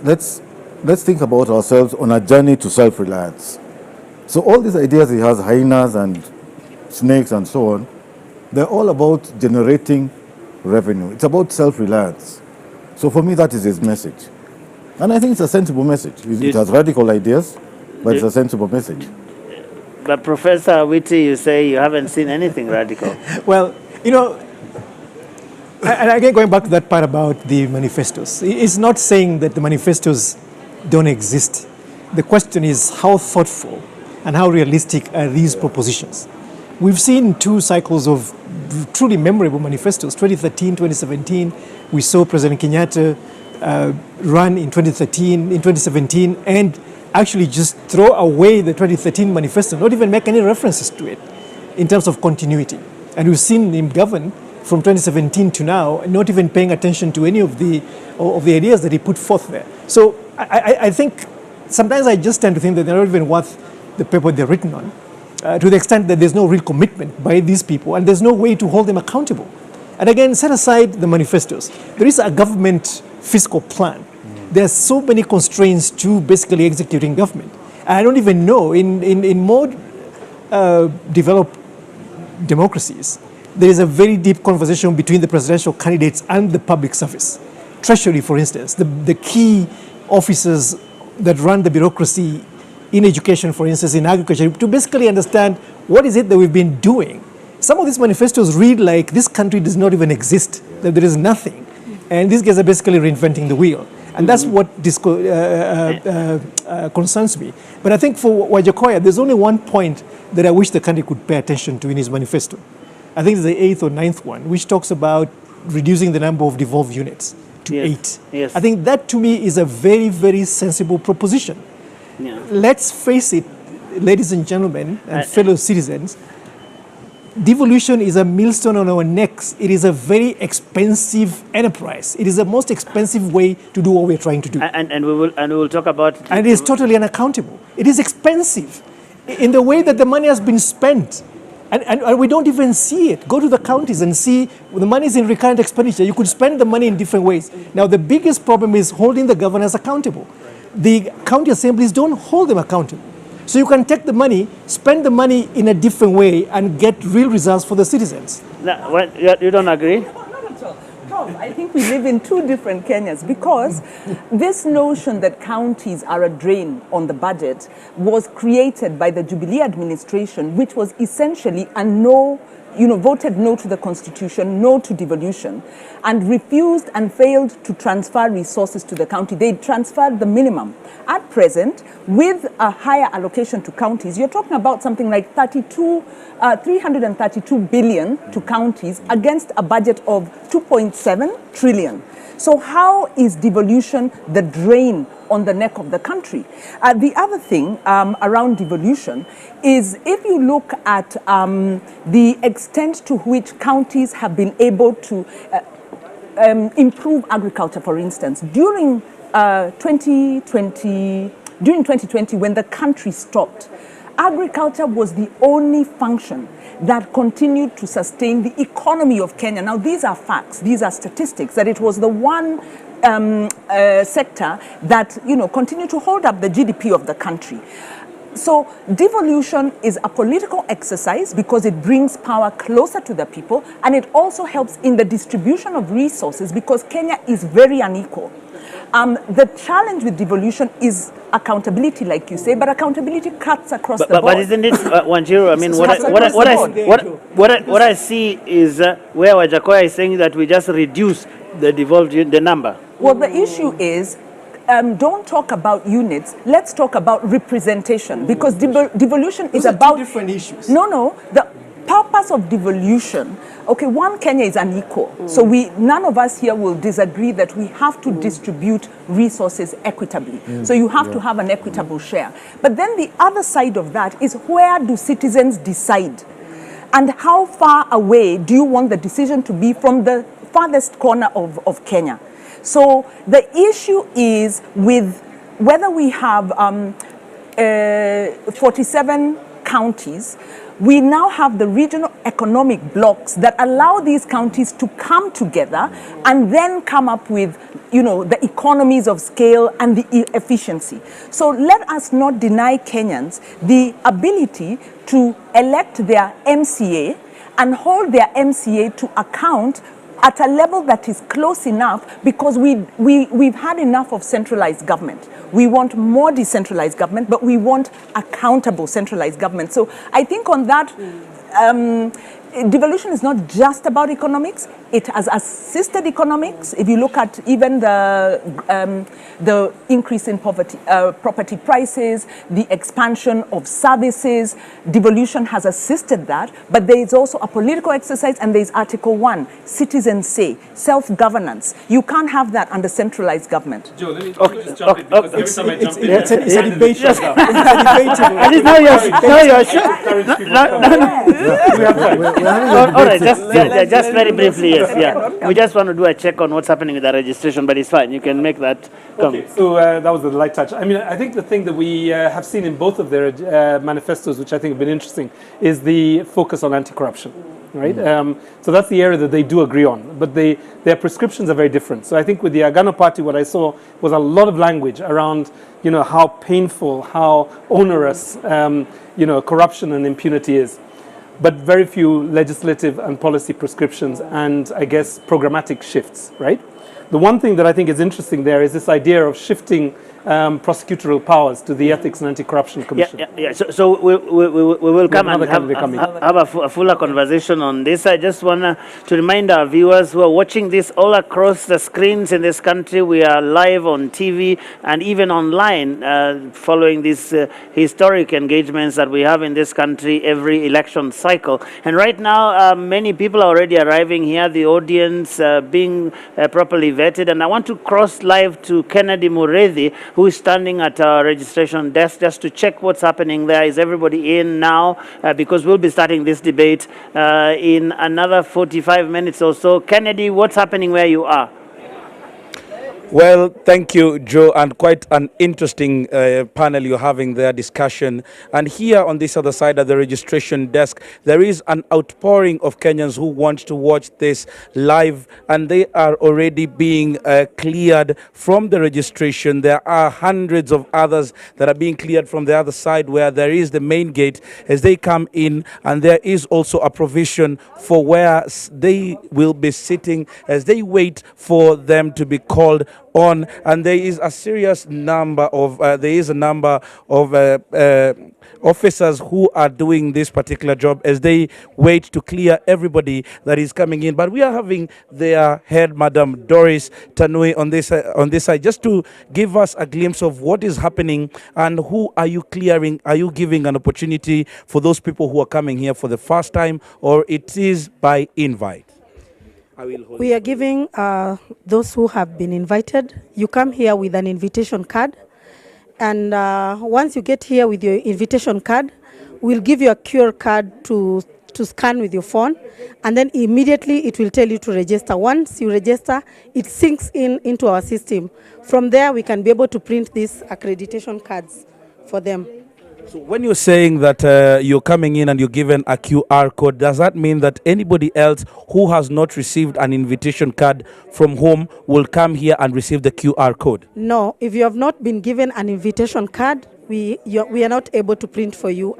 think about ourselves on a journey to self-reliance. So all these ideas he has, hyenas and snakes and so on, they're all about generating revenue. It's about self-reliance. So for me, that is his message. And I think it's a sensible message. It has radical ideas, but it's a sensible message. But Professor Awiti, you say you haven't seen anything radical. Well, and again, going back to that part about the manifestos, it's not saying that the manifestos don't exist. The question is how thoughtful and how realistic are these propositions? We've seen two cycles of truly memorable manifestos, 2013, 2017. We saw President Kenyatta run in 2017, and actually just throw away the 2013 manifesto, not even make any references to it in terms of continuity. And we've seen him govern from 2017 to now, not even paying attention to any of the ideas that he put forth there. So I think sometimes I just tend to think that they're not even worth the paper they're written on, to the extent that there's no real commitment by these people and there's no way to hold them accountable. And again, set aside the manifestos. There is a government fiscal plan. There are so many constraints to basically executing government. I don't even know, in more developed democracies, there is a very deep conversation between the presidential candidates and the public service. Treasury, for instance, the key officers that run the bureaucracy in education, for instance, in agriculture, to basically understand what is it that we've been doing. Some of these manifestos read like this country does not even exist, that there is nothing. And these guys are basically reinventing the wheel. And that's what concerns me. But I think for Wajakoya, there's only one point that I wish the country could pay attention to in his manifesto. I think it's the 8th or 9th one, which talks about reducing the number of devolved units to 8. Yes. I think that to me is a very, very sensible proposition. Yeah. Let's face it, ladies and gentlemen and fellow citizens, devolution is a millstone on our necks. It is a very expensive enterprise. It is the most expensive way to do what we're trying to do. And we will talk about it. And it is totally unaccountable. It is expensive in the way that the money has been spent. And we don't even see it. Go to the counties and see the money is in recurrent expenditure. You could spend the money in different ways. Now, the biggest problem is holding the governors accountable. The county assemblies don't hold them accountable. So you can take the money, spend the money in a different way, and get real results for the citizens. No, what, you don't agree? Tom, I think we live in two different Kenyas, because this notion that counties are a drain on the budget was created by the Jubilee administration, which was essentially a voted no to the constitution, no to devolution, and refused and failed to transfer resources to the county. They transferred the minimum. At present, with a higher allocation to counties, you're talking about something like 332 billion to counties against a budget of 2.7 trillion. So how is devolution the drain on the neck of the country? The other thing around devolution is, if you look at the extent to which counties have been able to improve agriculture, for instance, during 2020, when the country stopped, agriculture was the only function that continued to sustain the economy of Kenya. Now, these are facts, these are statistics, that it was the one sector that continued to hold up the GDP of the country. So devolution is a political exercise because it brings power closer to the people, and it also helps in the distribution of resources because Kenya is very unequal. The challenge with devolution is accountability, like you say, but accountability cuts across the board. But isn't it, Wanjiru? I mean, what I see is where Wajakoya is saying that we just reduce the number. Well, the issue is, don't talk about units. Let's talk about representation, because devolution is about two different issues. No. The purpose of devolution. Okay, one Kenya is unequal, so none of us here will disagree that we have to distribute resources equitably. So you have to have an equitable share. But then the other side of that is, where do citizens decide? And how far away do you want the decision to be from the farthest corner of Kenya? So the issue is with whether we have 47 counties. We now have the regional economic blocks that allow these counties to come together and then come up with, the economies of scale and the efficiency. So let us not deny Kenyans the ability to elect their MCA and hold their MCA to account at a level that is close enough, because we've had enough of centralized government. We want more decentralized government, but we want accountable centralized government. So I think on that, devolution is not just about economics. It has assisted economics. If you look at even the increase in property prices, the expansion of services, devolution has assisted that. But there is also a political exercise, and there is Article 1, citizens say, self-governance. You can't have that under centralized government. Joe, let me just jump in, because every time I jump in, it's a debate. It's a debate. All right, just very briefly, yes, yeah. We just want to do a check on what's happening with the registration, but it's fine. You can make that come. Okay, so that was the light touch. I mean, I think the thing that we have seen in both of their manifestos, which I think have been interesting, is the focus on anti-corruption, right? So that's the area that they do agree on, but their prescriptions are very different. So I think with the Agano Party, what I saw was a lot of language around, how painful, how onerous, corruption and impunity is, but very few legislative and policy prescriptions and, I guess, programmatic shifts, right? The one thing that I think is interesting there is this idea of shifting prosecutorial powers to the Ethics and Anti-Corruption Commission. So we will come and have a fuller conversation on this. I just want to remind our viewers who are watching this all across the screens in this country, we are live on TV and even online following these historic engagements that we have in this country every election cycle. And right now, many people are already arriving here, the audience being properly vetted. And I want to cross live to Kennedy Mureithi, who is standing at our registration desk just to check what's happening there. Is everybody in now? Because we'll be starting this debate in another 45 minutes or so. Kennedy, what's happening where you are? Well, thank you, Joe, and quite an interesting panel you're having there, discussion. And here on this other side of the registration desk, there is an outpouring of Kenyans who want to watch this live, and they are already being cleared from the registration. There are hundreds of others that are being cleared from the other side where there is the main gate as they come in, and there is also a provision for where they will be sitting as they wait for them to be called on. And there is a serious number of officers who are doing this particular job as they wait to clear everybody that is coming in. But we are having their head, Madam Doris Tanui, on this side, just to give us a glimpse of what is happening and who are you clearing. Are you giving an opportunity for those people who are coming here for the first time, or it is by invite? We are giving those who have been invited. You come here with an invitation card, and once you get here with your invitation card, we'll give you a QR card to scan with your phone, and then immediately it will tell you to register. Once you register, it syncs into our system. From there, we can be able to print these accreditation cards for them. So when you're saying that you're coming in and you're given a QR code, does that mean that anybody else who has not received an invitation card from home will come here and receive the QR code? No, if you have not been given an invitation card, we are not able to print for you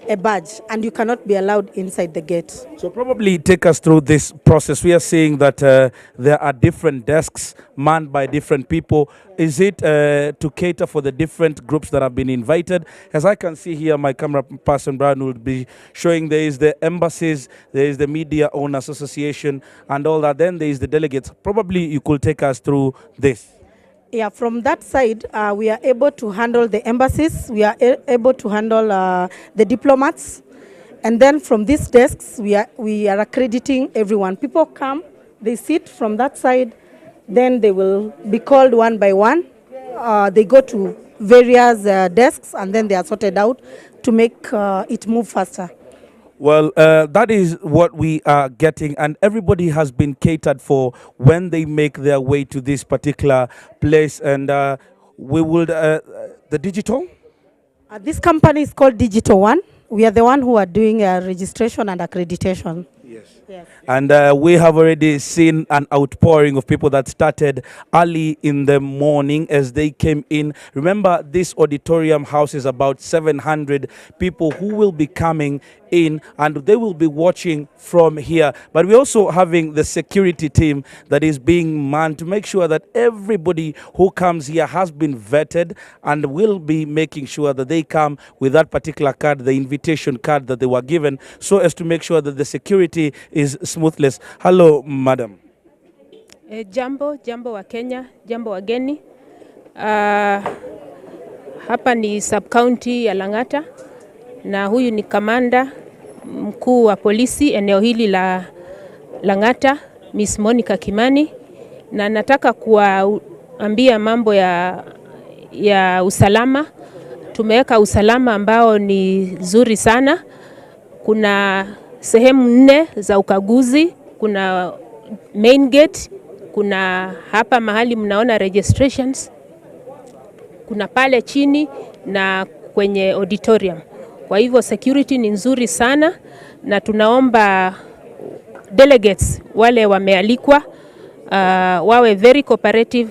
a badge, and you cannot be allowed inside the gate. So probably take us through this process. We are seeing that there are different desks manned by different people. Is it to cater for the different groups that have been invited? As I can see here, my camera person Brian will be showing there is the embassies, there is the Media Owners Association and all that. Then there is the delegates. Probably you could take us through this. Yeah, from that side, we are able to handle the embassies, we are able to handle the diplomats, and then from these desks, we are accrediting everyone. People come, they sit from that side, then they will be called one by one. They go to various desks, and then they are sorted out to make it move faster. Well, that is what we are getting, and everybody has been catered for when they make their way to this particular place. And we would, the digital? This company is called Digital One. We are the one who are doing registration and accreditation. Yes. And we have already seen an outpouring of people that started early in the morning as they came in. Remember, this auditorium houses about 700 people who will be coming in, and they will be watching from here. But we're also having the security team that is being manned to make sure that everybody who comes here has been vetted, and will be making sure that they come with that particular card, the invitation card that they were given, so as to make sure that the security is smoothless. Hello, madam. Jambo wa Kenya, jambo wageni. Hapa ni sub-county ya Lang'ata, na huyu ni kamanda mkuu wa polisi eneo hili la Lang'ata, Miss Monica Kimani, na nataka kuambia mambo ya usalama. Tumeweka usalama ambao ni nzuri sana. Kuna sehemu 4 za ukaguzi, kuna main gate, kuna hapa mahali mnaona registrations, kuna pale chini na kwenye auditorium. Kwa hivyo security ni nzuri sana, na tunaomba delegates wale wamealikwa wawe very cooperative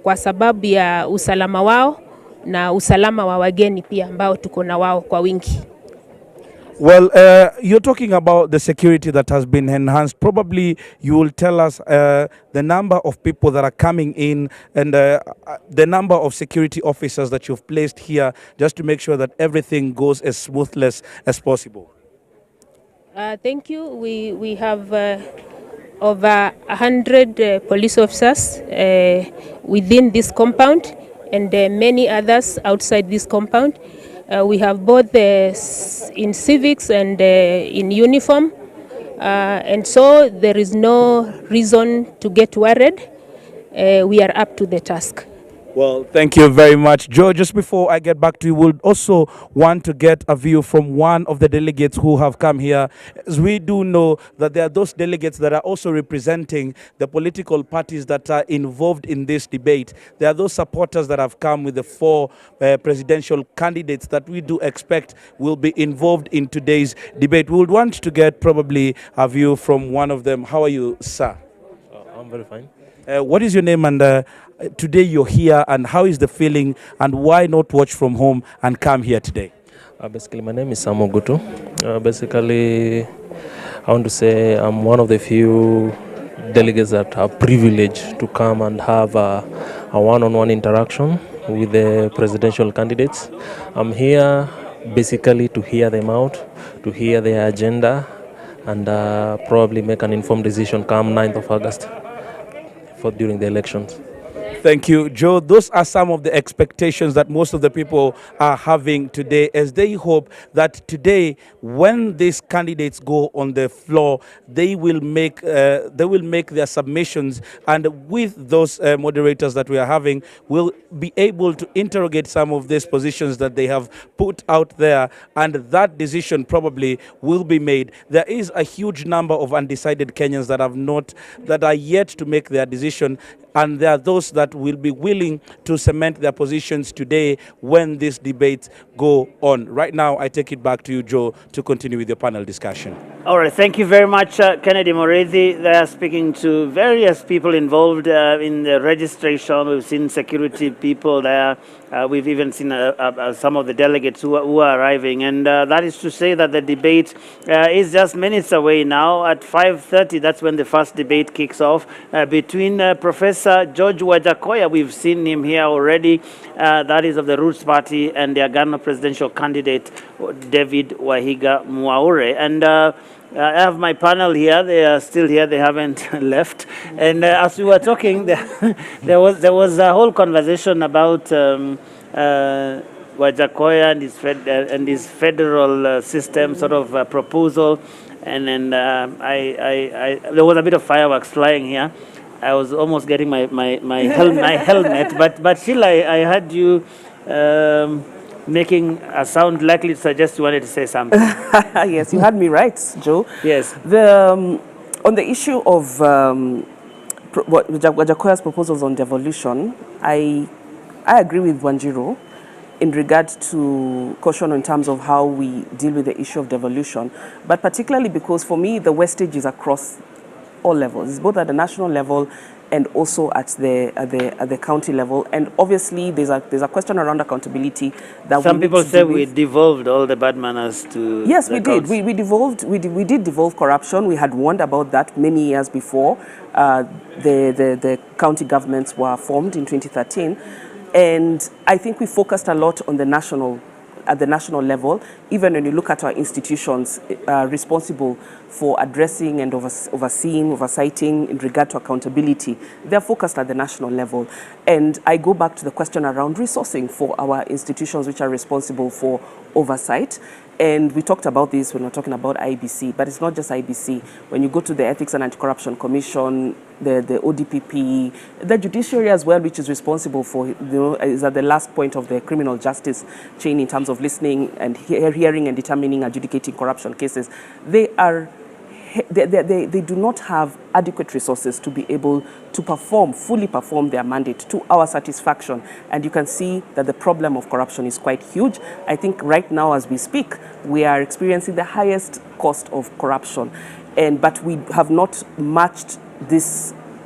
kwa sababu ya usalama wao na usalama wa wageni pia ambao tuko na wao kwa wingi. Well, you're talking about the security that has been enhanced. Probably you will tell us the number of people that are coming in and the number of security officers that you've placed here just to make sure that everything goes as smoothly as possible. Thank you. We have over 100 police officers within this compound and many others outside this compound. We have both in civics and in uniform, and so there is no reason to get worried. We are up to the task. Well, thank you very much, Joe. Just before I get back to you, we'll also want to get a view from one of the delegates who have come here. As we do know that there are those delegates that are also representing the political parties that are involved in this debate. There are those supporters that have come with the 4 presidential candidates that we do expect will be involved in today's debate. We would want to get probably a view from one of them. How are you, sir? I'm very fine. What is your name, and today you're here, and how is the feeling, and why not watch from home and come here today? Basically, my name is Samuel Gutu. Basically, I want to say I'm one of the few delegates that are privileged to come and have a one-on-one interaction with the presidential candidates. I'm here basically to hear them out, to hear their agenda, and probably make an informed decision come 9th of August during the elections. Thank you, Joe. Those are some of the expectations that most of the people are having today, as they hope that today, when these candidates go on the floor, they will make their submissions, and with those moderators that we are having, we'll be able to interrogate some of these positions that they have put out there, and that decision probably will be made. There is a huge number of undecided Kenyans that are yet to make their decision, and there are those that will be willing to cement their positions today when these debates go on. Right now, I take it back to you, Joe, to continue with your panel discussion. All right, thank you very much, Kennedy Morethi. They are speaking to various people involved in the registration. We've seen security people there. We've even seen some of the delegates who are arriving. And that is to say that the debate is just minutes away now. At 5:30, that's when the first debate kicks off between Professor George Wajakoya. We've seen him here already. That is of the Roots Party, and the Agano presidential candidate, David Wahiga Mwaure. And I have my panel here. They are still here. They haven't left. And as we were talking, there was a whole conversation about Wajakoya and his federal system sort of proposal. And then there was a bit of fireworks flying here. I was almost getting my helmet, but still I had you making a sound likely to suggest you wanted to say something. Yes, you had me right, Joe. Yes. On the issue of Wajakoya's proposals on devolution, I agree with Wanjiru in regard to caution in terms of how we deal with the issue of devolution, but particularly because for me the wastage is across all levels. It's both at the national level and also at the county level. And obviously there's a question around accountability that some people say we devolved all the bad manners to. Yes, we did. We did devolve corruption. We had warned about that many years before the county governments were formed in 2013. And I think we focused a lot on at the national level, even when you look at our institutions responsible for addressing and oversighting in regard to accountability, they're focused at the national level. And I go back to the question around resourcing for our institutions which are responsible for oversight. And we talked about this when we were talking about IBC, but it's not just IBC. When you go to the Ethics and Anti-Corruption Commission, the ODPP, the judiciary as well, which is responsible for, is at the last point of the criminal justice chain in terms of listening and hearing and determining, adjudicating corruption cases, they do not have adequate resources to be able to fully perform their mandate to our satisfaction. And you can see that the problem of corruption is quite huge. I think right now as we speak, we are experiencing the highest cost of corruption. But we have not matched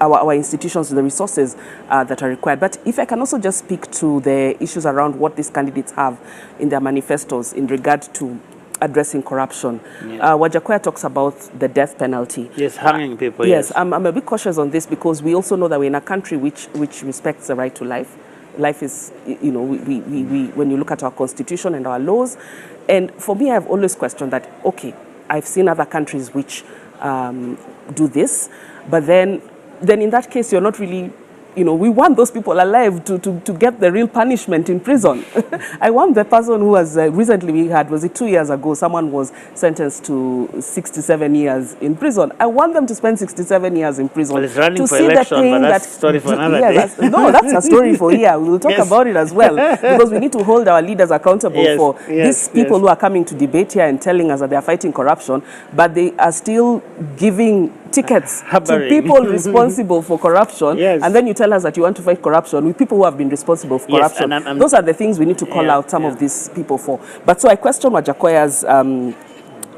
our institutions with the resources that are required. But if I can also just speak to the issues around what these candidates have in their manifestos in regard to addressing corruption. Yeah. Wajakoya talks about the death penalty. Yes, hanging people. Yes, I'm a bit cautious on this because we also know that we're in a country which respects the right to life. Life is, you know, when you look at our constitution and our laws, and for me, I've always questioned that. Okay, I've seen other countries which do this, but then in that case, you're not really, you know, we want those people alive to get the real punishment in prison. I want the person who was recently, we had, was it 2 years ago, someone was sentenced to 67 years in prison. I want them to spend 67 years in prison. Well, it's running to for see election, the thing but that's a story for another day. That's a story for here. We will talk about it as well, because we need to hold our leaders accountable for these people who are coming to debate here and telling us that they are fighting corruption, but they are still giving tickets to people responsible for corruption, and then you tell us that you want to fight corruption with people who have been responsible for corruption. Those are the things we need to call out some of these people for. But so I question Wajakoya's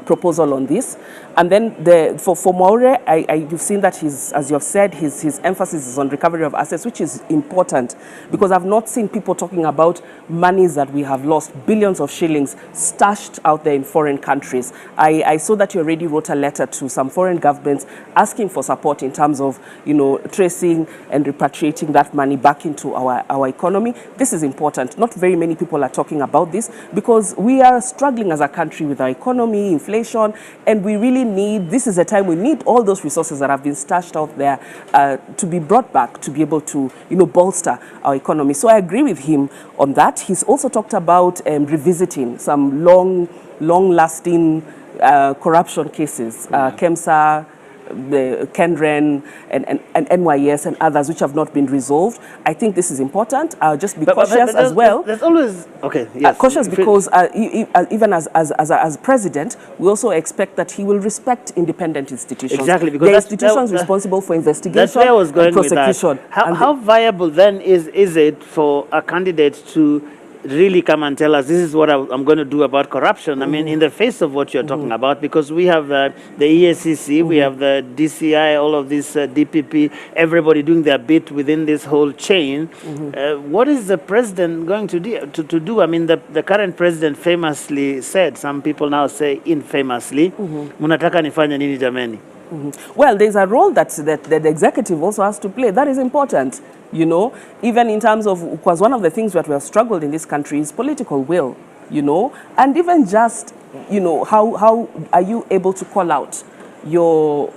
proposal on this. And then for Mwaure, you've seen that as you have said, his emphasis is on recovery of assets, which is important, because I've not seen people talking about monies that we have lost, billions of shillings stashed out there in foreign countries. I saw that you already wrote a letter to some foreign governments asking for support in terms of, you know, tracing and repatriating that money back into our economy. This is important. Not very many people are talking about this because we are struggling as a country with our economy, inflation, and we really need, this is a time we need all those resources that have been stashed out there to be brought back to be able to, you know, bolster our economy. So I agree with him on that. He's also talked about revisiting some long-lasting corruption cases, KEMSA, the KENREN and NYS and others which have not been resolved. I think this is important. I'll just be cautious as well. There's always, cautious because even as president, we also expect that he will respect independent institutions. Exactly, because the institutions responsible for investigation that's where I was going and prosecution. With that. How viable then is it for a candidate to really come and tell us this is what I'm going to do about corruption? I mean, in the face of what you're talking about, because we have the EACC, we have the DCI, all of this DPP, everybody doing their bit within this whole chain. What is the president going to do? I mean, the current president famously said, some people now say infamously, munataka nifanye nini jameni? Well, there's a role that the executive also has to play. That is important, you know, even in terms of, because one of the things that we have struggled in this country is political will, you know, and even just, you know, how are you able to call out your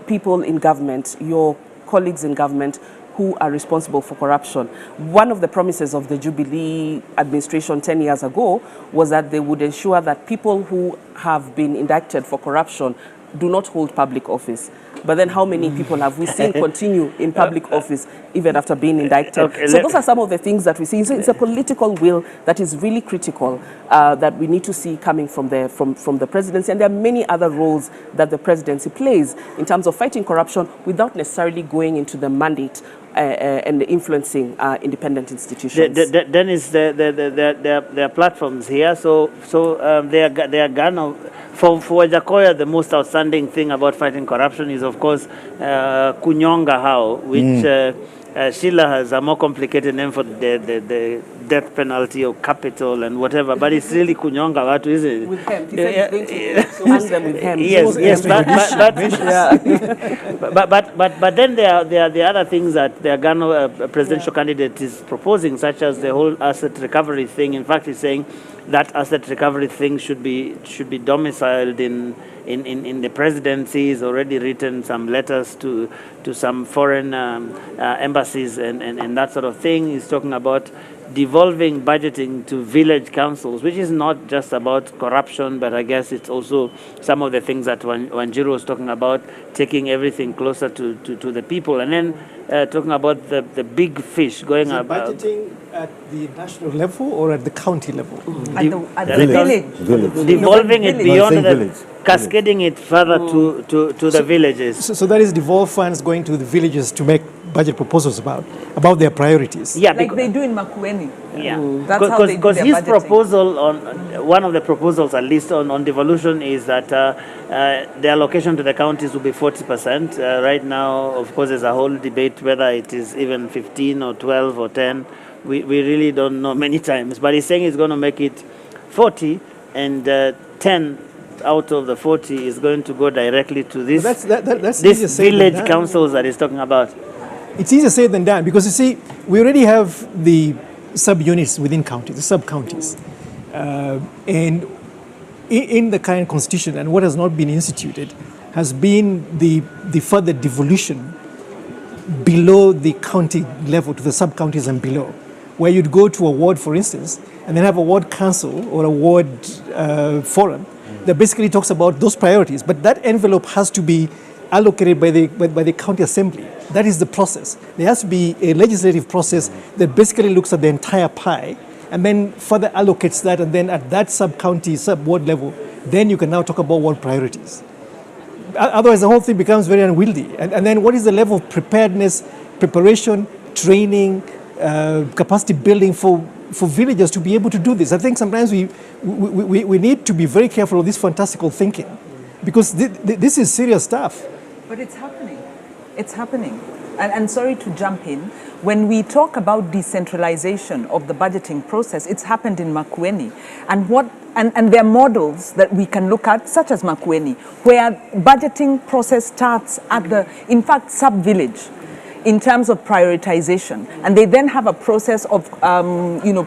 people in government, your colleagues in government who are responsible for corruption? One of the promises of the Jubilee administration 10 years ago was that they would ensure that people who have been indicted for corruption do not hold public office. But then how many people have we seen continue in public office even after being indicted? So those are some of the things that we see. So it's a political will that is really critical that we need to see coming from the presidency. And there are many other roles that the presidency plays in terms of fighting corruption without necessarily going into the mandate and influencing independent institutions. Dennis, there are platforms here. So they are gonna. For Wajakoya, the most outstanding thing about fighting corruption is, of course, kunyonga hao, which Sheila has a more complicated name for the death penalty or capital and whatever, but it's really kunyonga watu, isn't it? With him. He said he's going to hang them with him. Yes, but then there are the other things that the Ghana presidential candidate is proposing, such as the whole asset recovery thing. In fact, he's saying that asset recovery thing should be domiciled in the presidency. He's already written some letters to some foreign embassies and that sort of thing. He's talking about devolving budgeting to village councils, which is not just about corruption, but I guess it's also some of the things that Wanjiru was talking about, taking everything closer to the people. And then talking about the big fish going up. Budgeting at the national level or at the county level? At the village. Devolving it beyond cascading it further to the villages. So that is devolve funds going to the villages to make budget proposals about their priorities. Yeah, like they do in Makueni. Yeah, that's how they do their his budgeting. proposal one of the proposals at least on devolution is that the allocation to the counties will be 40%. Right now, of course, there's a whole debate whether it is even 15 or 12 or 10. We really don't know many times, but he's saying he's going to make it 40. and 10 out of the 40 is going to go directly to this, that's this easier said than village done. councils that he's talking about. It's easier said than done because you see, we already have the sub-units within counties, the sub-counties. And in the current constitution, and what has not been instituted, has been the further devolution below the county level to the sub-counties and below, where you'd go to a ward, for instance, and then have a ward council or a ward forum that basically talks about those priorities. But that envelope has to be allocated by the county assembly. That is the process. There has to be a legislative process that basically looks at the entire pie and then further allocates that, and then at that sub-county, sub-ward level, then you can now talk about ward priorities. Otherwise, the whole thing becomes very unwieldy. And then what is the level of preparedness, preparation, training, capacity building for villagers to be able to do this? I think sometimes we need to be very careful of this fantastical thinking, because this is serious stuff. But it's happening. It's happening. And sorry to jump in. When we talk about decentralization of the budgeting process, it's happened in Makueni. And there are models that we can look at, such as Makueni, where budgeting process starts at the, in fact, sub-village in terms of prioritization. And they then have a process of,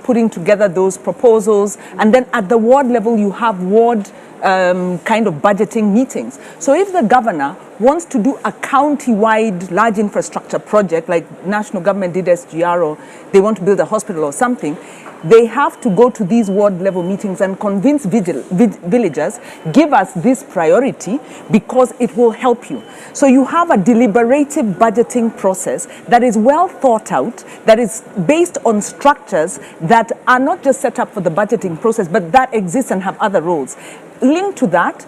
putting together those proposals. And then at the ward level, you have ward kind of budgeting meetings. So if the governor wants to do a county-wide large infrastructure project, like national government did SGR, or they want to build a hospital or something, they have to go to these ward level meetings and convince villagers, give us this priority because it will help you. So you have a deliberative budgeting process that is well thought out, that is based on structures that are not just set up for the budgeting process, but that exist and have other roles. Linked to that,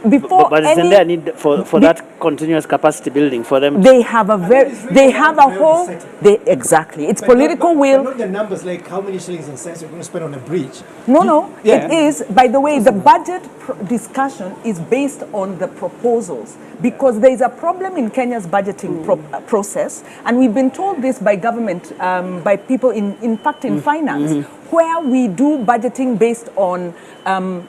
before but isn't there a need for that continuous capacity building for them? They have a whole, exactly. It's political will. Not the numbers like how many shillings and cents you're going to spend on a bridge. No, Yeah. It is. By the way, the budget discussion is based on the proposals, because there is a problem in Kenya's budgeting process, and we've been told this by government, by people in fact in finance, where we do budgeting based on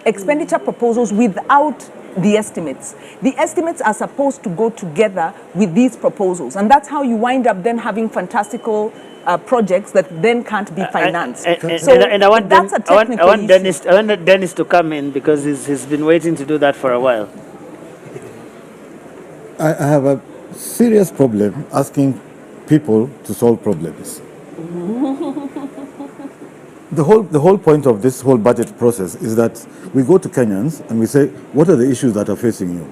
expenditure proposals without the estimates. The estimates are supposed to go together with these proposals, and that's how you wind up then having fantastical projects that then can't be financed. And I want that's a technical I want issue. Dennis to come in, because he's been waiting to do that for a while. I have a serious problem asking people to solve problems. The whole point of this whole budget process is that we go to Kenyans and we say, what are the issues that are facing you?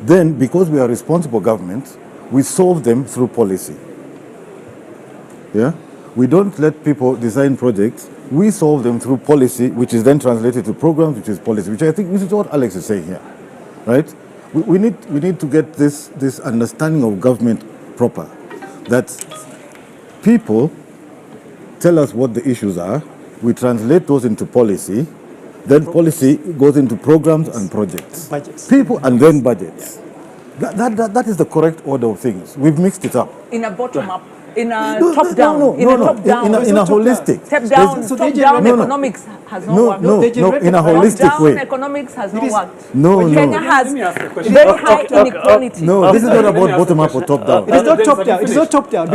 Then, because we are responsible government, we solve them through policy. Yeah? We don't let people design projects. We solve them through policy, which is then translated to programs, which is policy, which I think this is what Alex is saying here, right? We need to get this understanding of government proper, that people tell us what the issues are, we translate those into policy, then policy goes into programs and projects. Budgets. People and then budgets. That is the correct order of things. We've mixed it up. In a bottom-up, in a top-down, in a top-down. In a holistic. Top-down economics has not worked. No, in a holistic way. Top-down economics has not worked. No. Kenya has very high inequality. No, this is not about bottom-up or top-down. It is not top-down. It is not top-down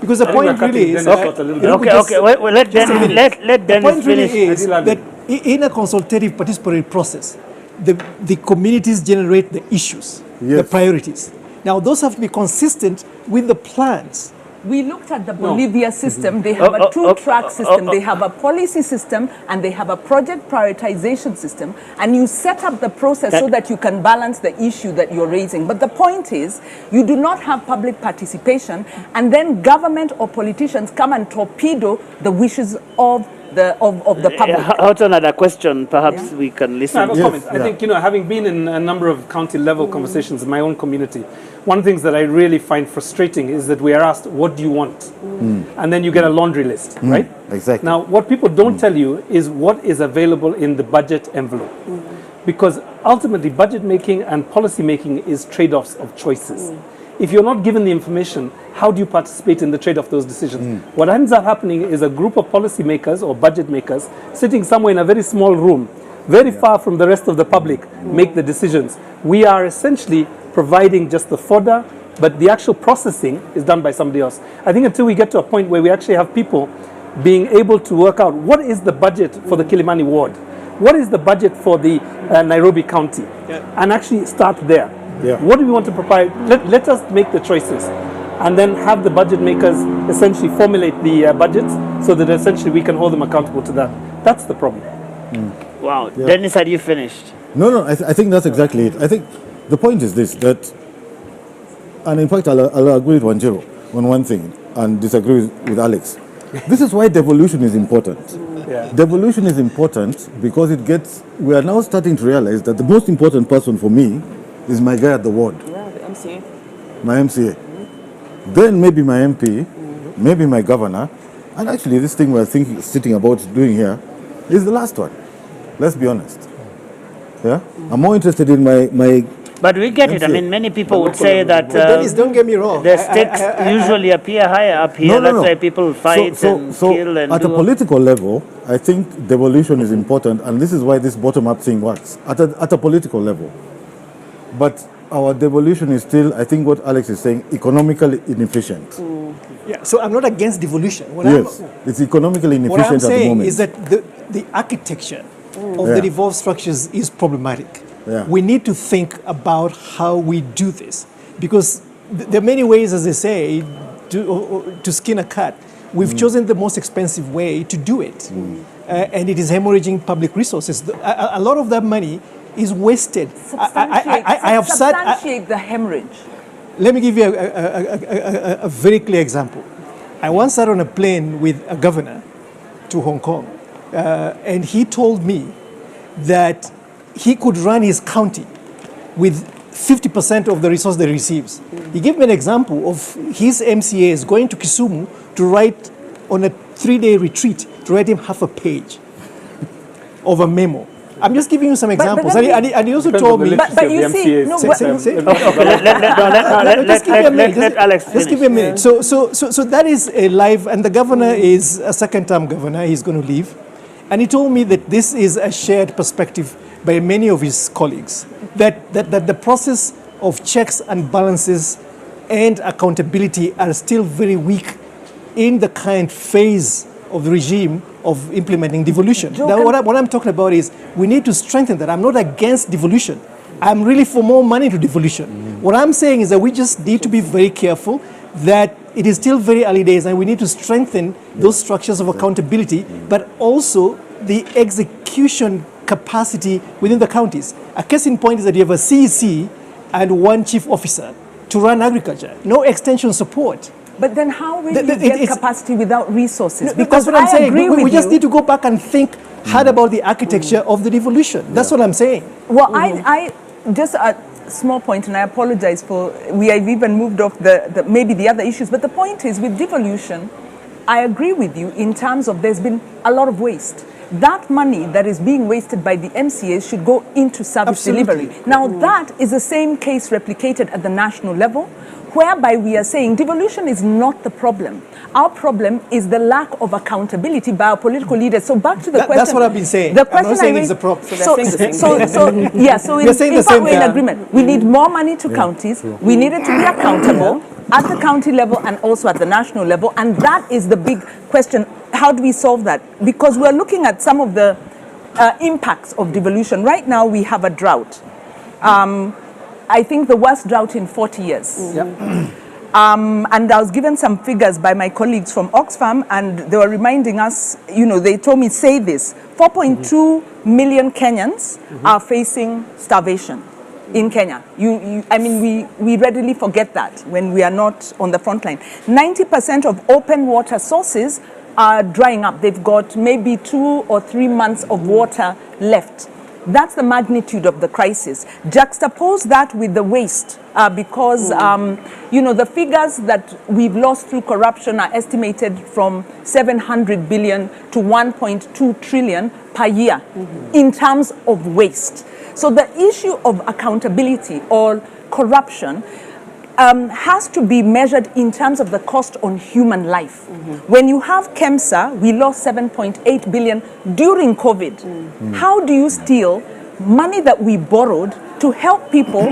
because the point really is. Let Dennis finish. The point really is that in a consultative participatory process, the communities generate the issues, the priorities. Now, those have to be consistent with the plans. We looked at the Bolivia system. They have a two-track system. They have a policy system and they have a project prioritization system. And you set up the process so that you can balance the issue that you're raising. But the point is, you do not have public participation, and then government or politicians come and torpedo the wishes of the public. Houghton had a question. Perhaps we can listen. I have a comment. I think, having been in a number of county level conversations in my own community, one of the things that I really find frustrating is that we are asked, what do you want? And then you get a laundry list, right? Exactly. Now, what people don't tell you is what is available in the budget envelope. Because ultimately, budget making and policy making is trade-offs of choices. If you're not given the information, how do you participate in the trade-off of those decisions? What ends up happening is a group of policy makers or budget makers sitting somewhere in a very small room very far from the rest of the public, make the decisions. We are essentially providing just the fodder, but the actual processing is done by somebody else. I think until we get to a point where we actually have people being able to work out what is the budget for the Kilimani ward, what is the budget for the Nairobi County, and actually start there. What do we want to provide? Let us make the choices, and then have the budget makers essentially formulate the budgets so that essentially we can hold them accountable to that. That's the problem. Wow. Dennis, had you finished? No, I think that's exactly it. I think the point is this, that, and in fact, I'll agree with Wanjiru on one thing and disagree with Alex. This is why devolution is important. Devolution is important because we are now starting to realize that the most important person for me is my guy at the ward. Yeah, the MCA. My MCA. Then maybe my MP, maybe my governor, and actually this thing we're sitting about doing here is the last one. Let's be honest. Yeah? I'm more interested in my But we get MCA. it. I mean, many people would say that Dennis, don't get me wrong. the stakes usually appear higher up here. That's why people fight and kill and at do. a political level, I think devolution is important, and this is why this bottom-up thing works at a political level. But our devolution is still, I think what Alex is saying, economically inefficient. Yeah, so I'm not against devolution. It's economically What I'm inefficient at the saying moment. is that the architecture of the devolved structures is problematic. Yeah. We need to think about how we do this, because there are many ways, as they say, to skin a cat. We've chosen the most expensive way to do it, and it is hemorrhaging public resources. A lot of that money is wasted. I have substantiate the hemorrhage. Let me give you a very clear example. I once sat on a plane with a governor to Hong Kong, and he told me that he could run his county with 50% of the resource that he receives. He gave me an example of his MCAs going to Kisumu to write on a 3-day retreat, to write him half a page of a memo. I'm just giving you some examples. And he also told me... But you see... No, let Alex finish. Just give me a minute. So that is a live... And the governor is a second-term governor. He's going to leave. And he told me that this is a shared perspective by many of his colleagues, that the process of checks and balances and accountability are still very weak in the current phase of the regime of implementing devolution. Now, what I'm talking about is we need to strengthen that. I'm not against devolution. I'm really for more money to devolution. What I'm saying is that we just need to be very careful that it is still very early days and we need to strengthen those structures of accountability, but also the execution capacity within the counties. A case in point is that you have a CEC and one chief officer to run agriculture, no extension support. But then how will you get capacity without resources? No, because that's what I'm saying. We just need to go back and think hard about the architecture of the devolution. That's what I'm saying. Well, I just a small point, and I apologize for, we have even moved off maybe the other issues, but the point is with devolution, I agree with you in terms of there's been a lot of waste. That money that is being wasted by the MCAs should go into service delivery. Now that is the same case replicated at the national level, whereby we are saying devolution is not the problem. Our problem is the lack of accountability by our political leaders. So back to the question. That's what I've been saying. The question I'm not saying it's a problem. So in fact we're in agreement. We need more money to counties. We need it to be accountable at the county level and also at the national level. And that is the big question. How do we solve that? Because we're looking at some of the impacts of devolution. Right now we have a drought. I think the worst drought in 40 years. And I was given some figures by my colleagues from Oxfam, and they were reminding us, they told me, say this, 4.2 million Kenyans are facing starvation in Kenya. We readily forget that when we are not on the front line. 90% of open water sources are drying up. They've got maybe 2 or 3 months of water left. That's the magnitude of the crisis. Juxtapose that with the waste, because the figures that we've lost through corruption are estimated from 700 billion to 1.2 trillion per year in terms of waste. So the issue of accountability or corruption, has to be measured in terms of the cost on human life. When you have KEMSA, we lost 7.8 billion during COVID. How do you steal money that we borrowed to help people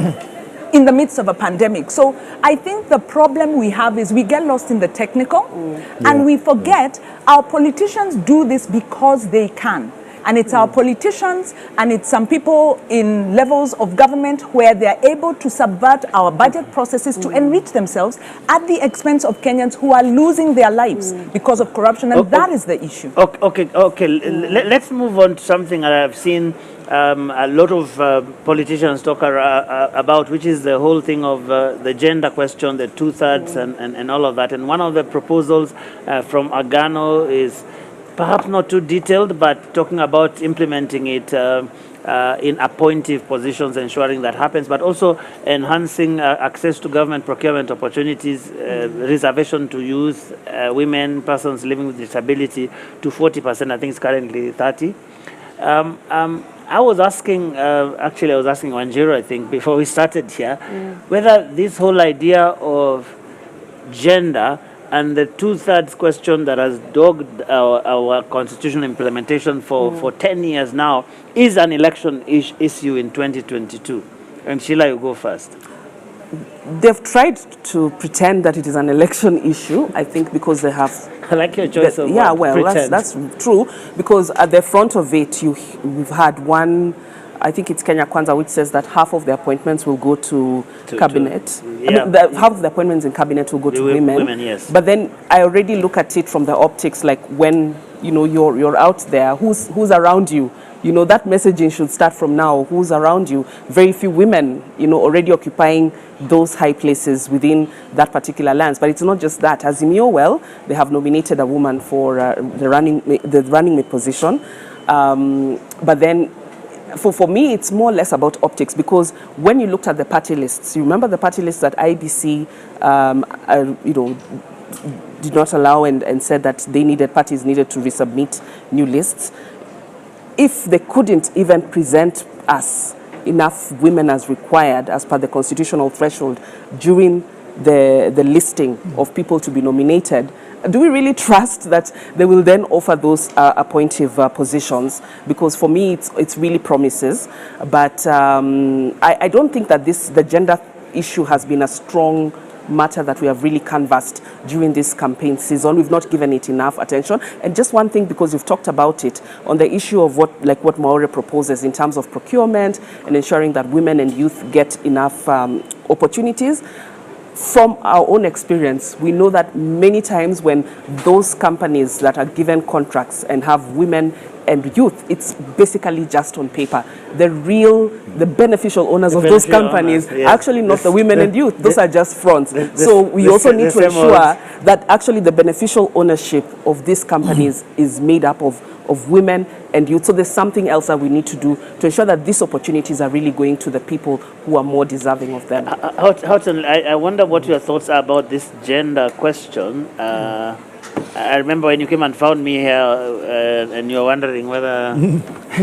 in the midst of a pandemic? So I think the problem we have is we get lost in the technical and we forget our politicians do this because they can. And it's our politicians and it's some people in levels of government where they're able to subvert our budget processes to enrich themselves at the expense of Kenyans who are losing their lives because of corruption, and that is the issue. Okay. Let's move on to something that I've seen a lot of politicians talk about, which is the whole thing of the gender question, the two-thirds and all of that. And one of the proposals from Agano is perhaps not too detailed, but talking about implementing it in appointive positions, ensuring that happens, but also enhancing access to government procurement opportunities, reservation to youth, women, persons living with disability to 40%. I think it's currently 30%. I was asking Wanjiru, I think, before we started here, whether this whole idea of gender and the two-thirds question that has dogged our constitutional implementation for 10 years now is an election issue in 2022. And Sheila, you go first. They've tried to pretend that it is an election issue, I think, because they have... I like your choice of yeah, word, well, that's true, because at the front of it, we've had one... I think it's Kenya Kwanza, which says that half of the appointments will go to cabinet. Yeah. I mean, half of the appointments in cabinet will go to women. Women, yes. But then I already look at it from the optics, like when you're out there, who's around you. That messaging should start from now. Who's around you? Very few women, already occupying those high places within that particular lands. But it's not just that. Azimio, well, they have nominated a woman for the running mate position. But then, for me, it's more or less about optics, because when you looked at the party lists, you remember the party lists that IBC, did not allow and said that parties needed to resubmit new lists. If they couldn't even present us enough women as required, as per the constitutional threshold, during the listing of people to be nominated, do we really trust that they will then offer those appointive positions? Because for me, it's really promises. But I don't think that the gender issue has been a strong matter that we have really canvassed during this campaign season. We've not given it enough attention. And just one thing, because you've talked about it, on the issue of what Maure proposes in terms of procurement and ensuring that women and youth get enough opportunities. From our own experience, we know that many times when those companies that are given contracts and have women and youth, it's basically just on paper. The beneficial owners of those companies are actually not the women and youth. Those are just fronts. So we also need to ensure that actually the beneficial ownership of these companies is made up of women and youth. So there's something else that we need to do to ensure that these opportunities are really going to the people who are more deserving of them. Houghton, I wonder what your thoughts are about this gender question. I remember when you came and found me here, and you were wondering whether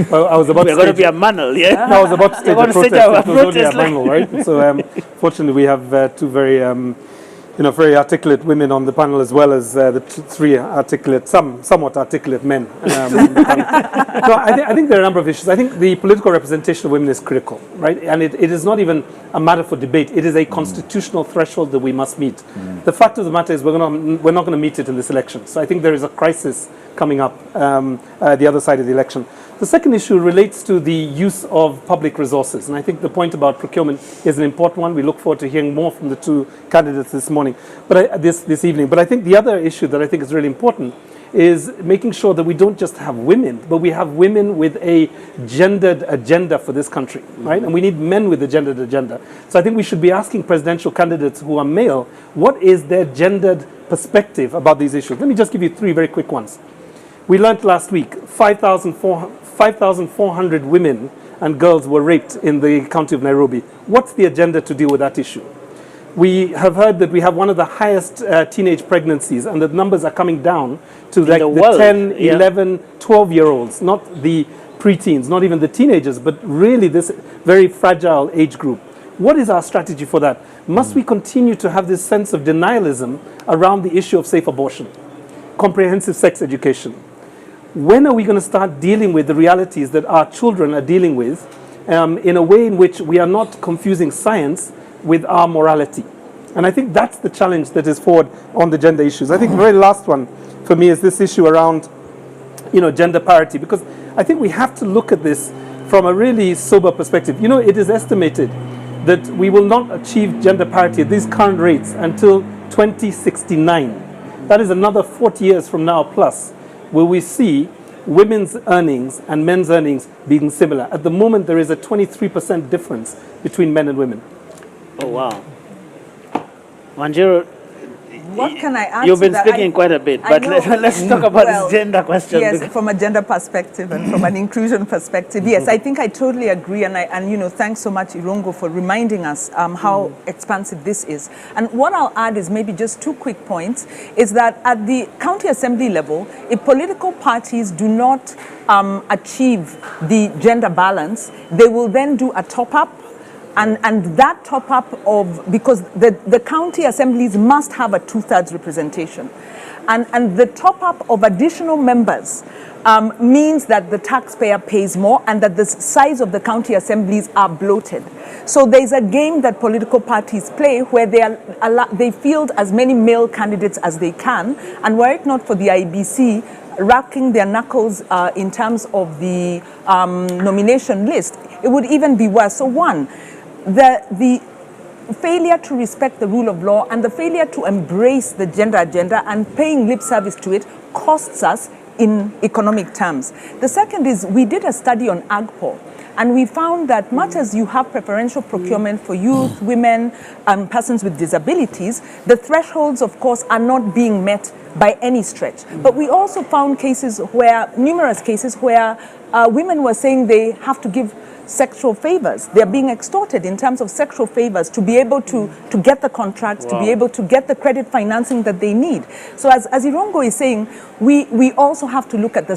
well, I was about we're going to be a manel, yeah? No, I was about to stage a protest. It was only a manel, right? So, fortunately, we have two very, very articulate women on the panel, as well as the three articulate, somewhat articulate men. So I think there are a number of issues. I think the political representation of women is critical, right? And it is not even a matter for debate. It is a constitutional threshold that we must meet. The fact of the matter is we're not going to meet it in this election. So I think there is a crisis coming up the other side of the election. The second issue relates to the use of public resources. And I think the point about procurement is an important one. We look forward to hearing more from the two candidates this morning, this evening. But I think the other issue that I think is really important is making sure that we don't just have women, but we have women with a gendered agenda for this country, right? And we need men with a gendered agenda. So I think we should be asking presidential candidates who are male, what is their gendered perspective about these issues? Let me just give you three very quick ones. We learned last week 5,400 women and girls were raped in the county of Nairobi. What's the agenda to deal with that issue? We have heard that we have one of the highest teenage pregnancies, and the numbers are coming down to like the 10, 11, 12-year-olds, not the preteens, not even the teenagers, but really this very fragile age group. What is our strategy for that? Must we continue to have this sense of denialism around the issue of safe abortion, comprehensive sex education? When are we going to start dealing with the realities that our children are dealing with in a way in which we are not confusing science with our morality? And I think that's the challenge that is forward on the gender issues. I think the very last one for me is this issue around, gender parity, because I think we have to look at this from a really sober perspective. It is estimated that we will not achieve gender parity at these current rates until 2069. That is another 40 years from now plus, will we see women's earnings and men's earnings being similar. At the moment, there is a 23% difference between men and women. Oh, wow. Wanjiru, what can I add you've to been that? speaking quite a bit, but let's talk about this gender question. Yes, from a gender perspective and from an inclusion perspective. Yes, I think I totally agree. And thanks so much, Irungu, for reminding us how expansive this is. And what I'll add is maybe just 2 quick points, is that at the county assembly level, if political parties do not achieve the gender balance, they will then do a top-up. And that top-up because the county assemblies must have a 2/3 representation. And the top-up of additional members means that the taxpayer pays more and that the size of the county assemblies are bloated. So there's a game that political parties play where they field as many male candidates as they can. And were it not for the IEBC racking their knuckles in terms of the nomination list, it would even be worse. So the failure to respect the rule of law and the failure to embrace the gender agenda and paying lip service to it costs us in economic terms. The second is we did a study on AGPO, and we found that much as you have preferential procurement for youth, women, and persons with disabilities, the thresholds, of course, are not being met by any stretch. But we also found numerous cases where women were saying they have to give sexual favors. They're being extorted in terms of sexual favors to be able to get the contracts, to be able to get the credit financing that they need. So as Irungu is saying, we also have to look at the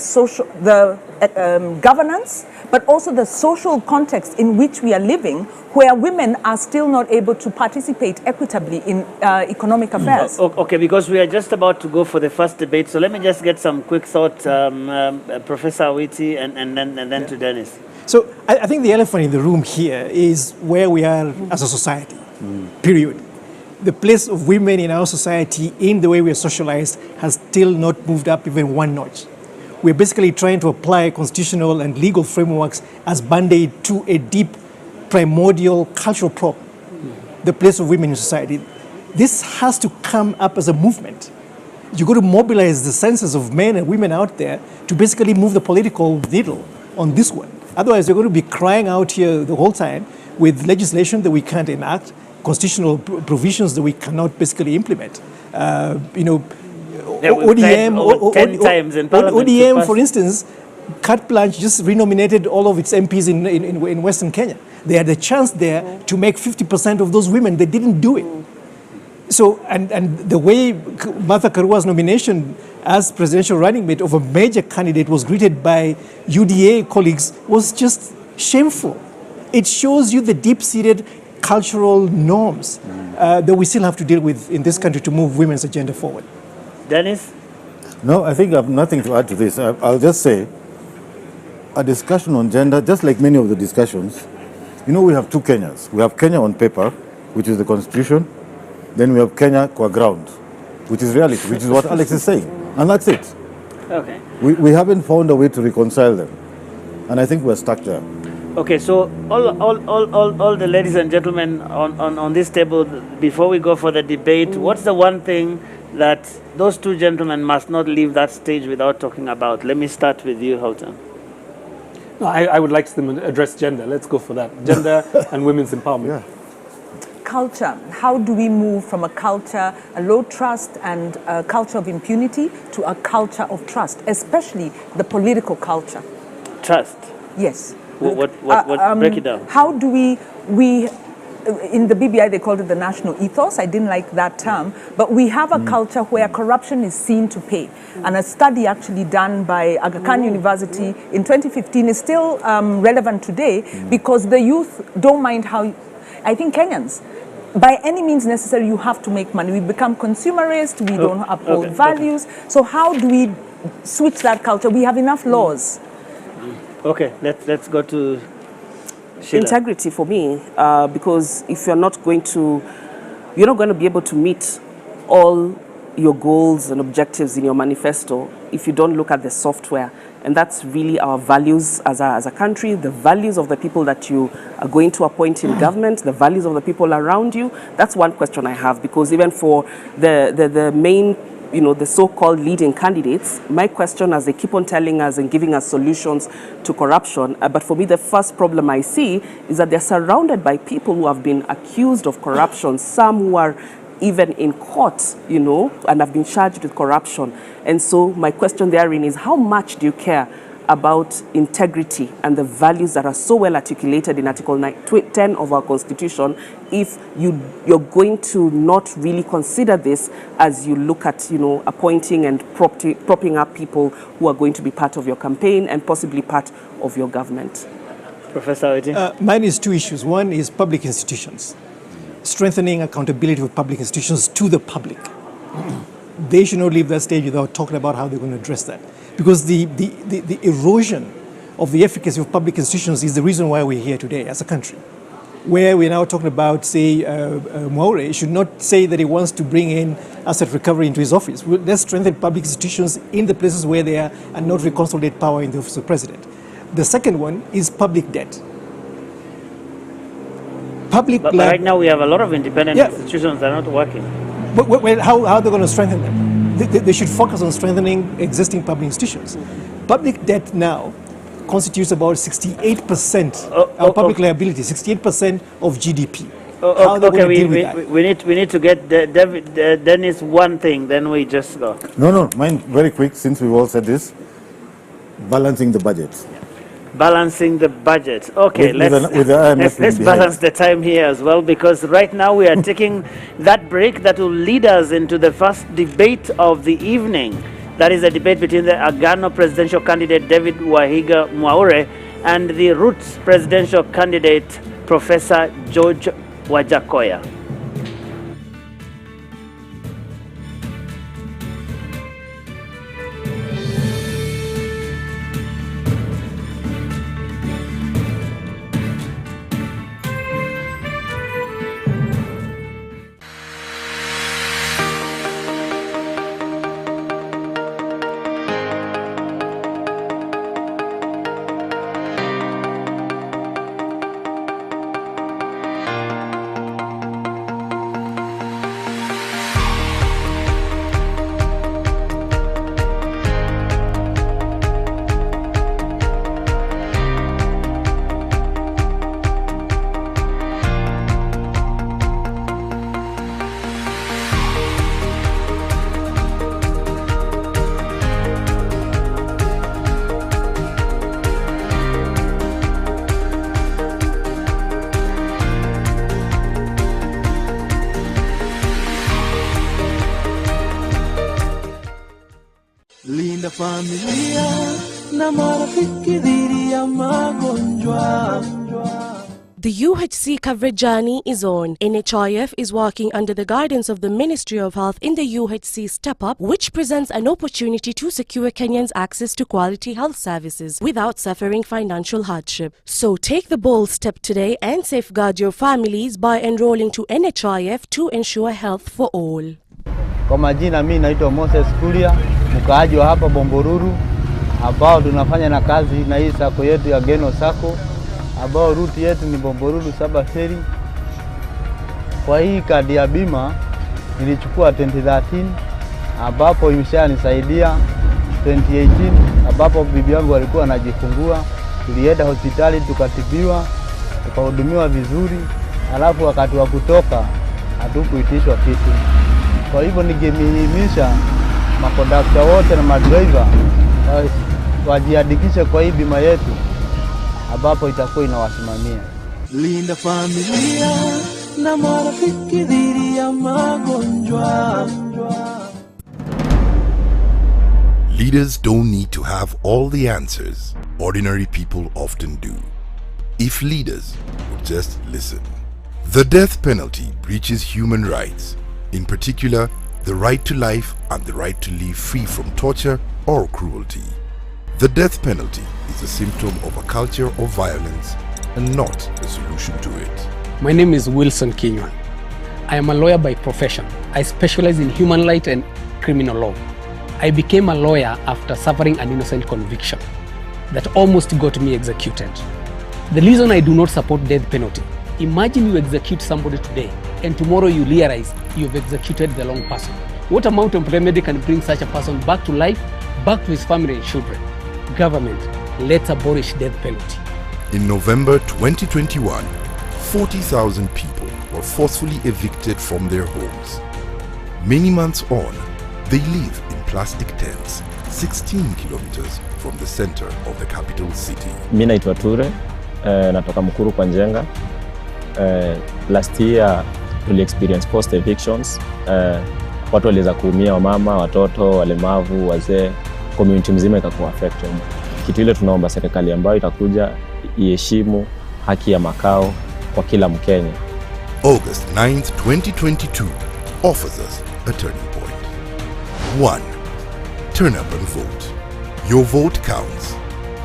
governance, but also the social context in which we are living, where women are still not able to participate equitably in economic affairs. Okay, because we are just about to go for the first debate, so let me just get some quick thoughts, Professor Awiti, and then to Dennis. So I think the elephant in the room here is where we are as a society, period. The place of women in our society, in the way we are socialized, has still not moved up even one notch. We're basically trying to apply constitutional and legal frameworks as band-aid to a deep, primordial cultural problem, the place of women in society. This has to come up as a movement. You've got to mobilize the senses of men and women out there to basically move the political needle on this one. Otherwise, we're going to be crying out here the whole time with legislation that we can't enact, constitutional provisions that we cannot basically implement. ODM, for instance, carte blanche just renominated all of its MPs in Western Kenya. They had a chance there to make 50% of those women. They didn't do it. So, and the way Martha Karua's nomination as presidential running mate of a major candidate was greeted by UDA colleagues was just shameful. It shows you the deep-seated cultural norms that we still have to deal with in this country to move women's agenda forward. Dennis? No, I think I have nothing to add to this. I'll just say a discussion on gender, just like many of the discussions, we have two Kenyas. We have Kenya on paper, which is the constitution. Then we have Kenya qua ground, which is reality, which is what Alex is saying. And that's it. Okay. We haven't found a way to reconcile them. And I think we're stuck there. Okay, so all the ladies and gentlemen on this table, before we go for the debate, what's the one thing that those two gentlemen must not leave that stage without talking about? Let me start with you, Houghton. No, I would like to address gender. Let's go for that. Gender and women's empowerment. Yeah. Culture. How do we move from a low trust and a culture of impunity to a culture of trust, especially the political culture? Trust? Yes. What break it down. How do we in the BBI they called it the national ethos. I didn't like that term, but we have a culture where corruption is seen to pay. And a study actually done by Aga Khan University in 2015 is still relevant today because the youth don't mind how I think Kenyans, by any means necessary, you have to make money. We become consumerist, we don't uphold values. So how do we switch that culture? We have enough laws. Okay, let's go to Sheila. Integrity for me, because if you're not going to be able to meet all your goals and objectives in your manifesto if you don't look at the software. And that's really our values as a country, the values of the people that you are going to appoint in government, the values of the people around you. That's one question I have, because even for the main, the so-called leading candidates, my question, as they keep on telling us and giving us solutions to corruption, but for me the first problem I see is that they're surrounded by people who have been accused of corruption, some who are even in court, and have been charged with corruption. And so my question therein is, how much do you care about integrity and the values that are so well articulated in Article 10 of our Constitution if you're going to not really consider this as you look at, appointing and propping up people who are going to be part of your campaign and possibly part of your government? Professor Awiti? Mine is two issues. One is public institutions. Strengthening accountability of public institutions to the public. They should not leave that stage without talking about how they're going to address that. Because the erosion of the efficacy of public institutions is the reason why we're here today as a country. Where we're now talking about, say, Mwaure should not say that he wants to bring in asset recovery into his office. Let's strengthen public institutions in the places where they are and not reconsolidate power in the office of president. The second one is public debt. But right now we have a lot of independent institutions that are not working. But how are they going to strengthen them? They should focus on strengthening existing public institutions. Public debt now constitutes about 68% of public liability, 68% of GDP. How are they going to deal with that? We need to get Dennis one thing, then we just go. No, mine very quick, since we've all said this. Balancing the budget. Balancing the budget. Okay, let's balance the time here as well, because right now we are taking that break that will lead us into the first debate of the evening. That is a debate between the Agano presidential candidate David Wahiga Mwaure and the Roots presidential candidate Professor George Wajakoya. Linda familia na marafiki dhidi ya magonjwa. The UHC coverage journey is on. NHIF is working under the guidance of the Ministry of Health in the UHC Step Up, which presents an opportunity to secure Kenyans access to quality health services without suffering financial hardship. So take the bold step today and safeguard your families by enrolling to NHIF to ensure health for all. Kwa majina mimi naitwa Moses Kuria, mkaaji wa hapa Bomboruru, ambao tunafanya na kazi na hii sako yetu ya Geno Sako, ambao ruti yetu ni Bomboruru Saba Feri. Kwa hii kadi ya bima nilichukua 2013, ambapo imeshanisaidia 2018, ambapo bibi yangu alikuwa anajifungua. Tulienda hospitali tukatibiwa, tukahudumiwa vizuri, alafu wakati wa kutoka hatukuitishwa kitu. Kwa hivyo ningemhimiza makondakta wote na madriver wajiandikishe kwa hii bima yetu, ambapo itakuwa inawasimamia. Linda familia na marafiki dhidi ya magonjwa. Leaders don't need to have all the answers. Ordinary people often do. If leaders would just listen. The death penalty breaches human rights, in particular, the right to life and the right to live free from torture or cruelty. The death penalty is a symptom of a culture of violence and not a solution to it. My name is Wilson Kinywan. I am a lawyer by profession. I specialize in human rights and criminal law. I became a lawyer after suffering an innocent conviction that almost got me executed. The reason I do not support death penalty, imagine you execute somebody today and tomorrow you realize you've executed the wrong person. What amount of remedy can bring such a person back to life, back to his family and children? Government, let's abolish death penalty. In November 2021, 40,000 people were forcefully evicted from their homes. Many months on, they live in plastic tents 16 kilometers from the center of the capital city. Mimi naitwa Ture, natoka Mukuru kwa Njenga. Last year tuli experience post evictions. Watu waliweza kuumia, wamama, watoto, walemavu, wazee, community mzima ikakuwa affected. Kitu ile tunaomba serikali ambayo itakuja iheshimu haki ya makao kwa kila Mkenya. August 9th, 2022 offers us a turning point. 1. Turn up and vote. Your vote counts.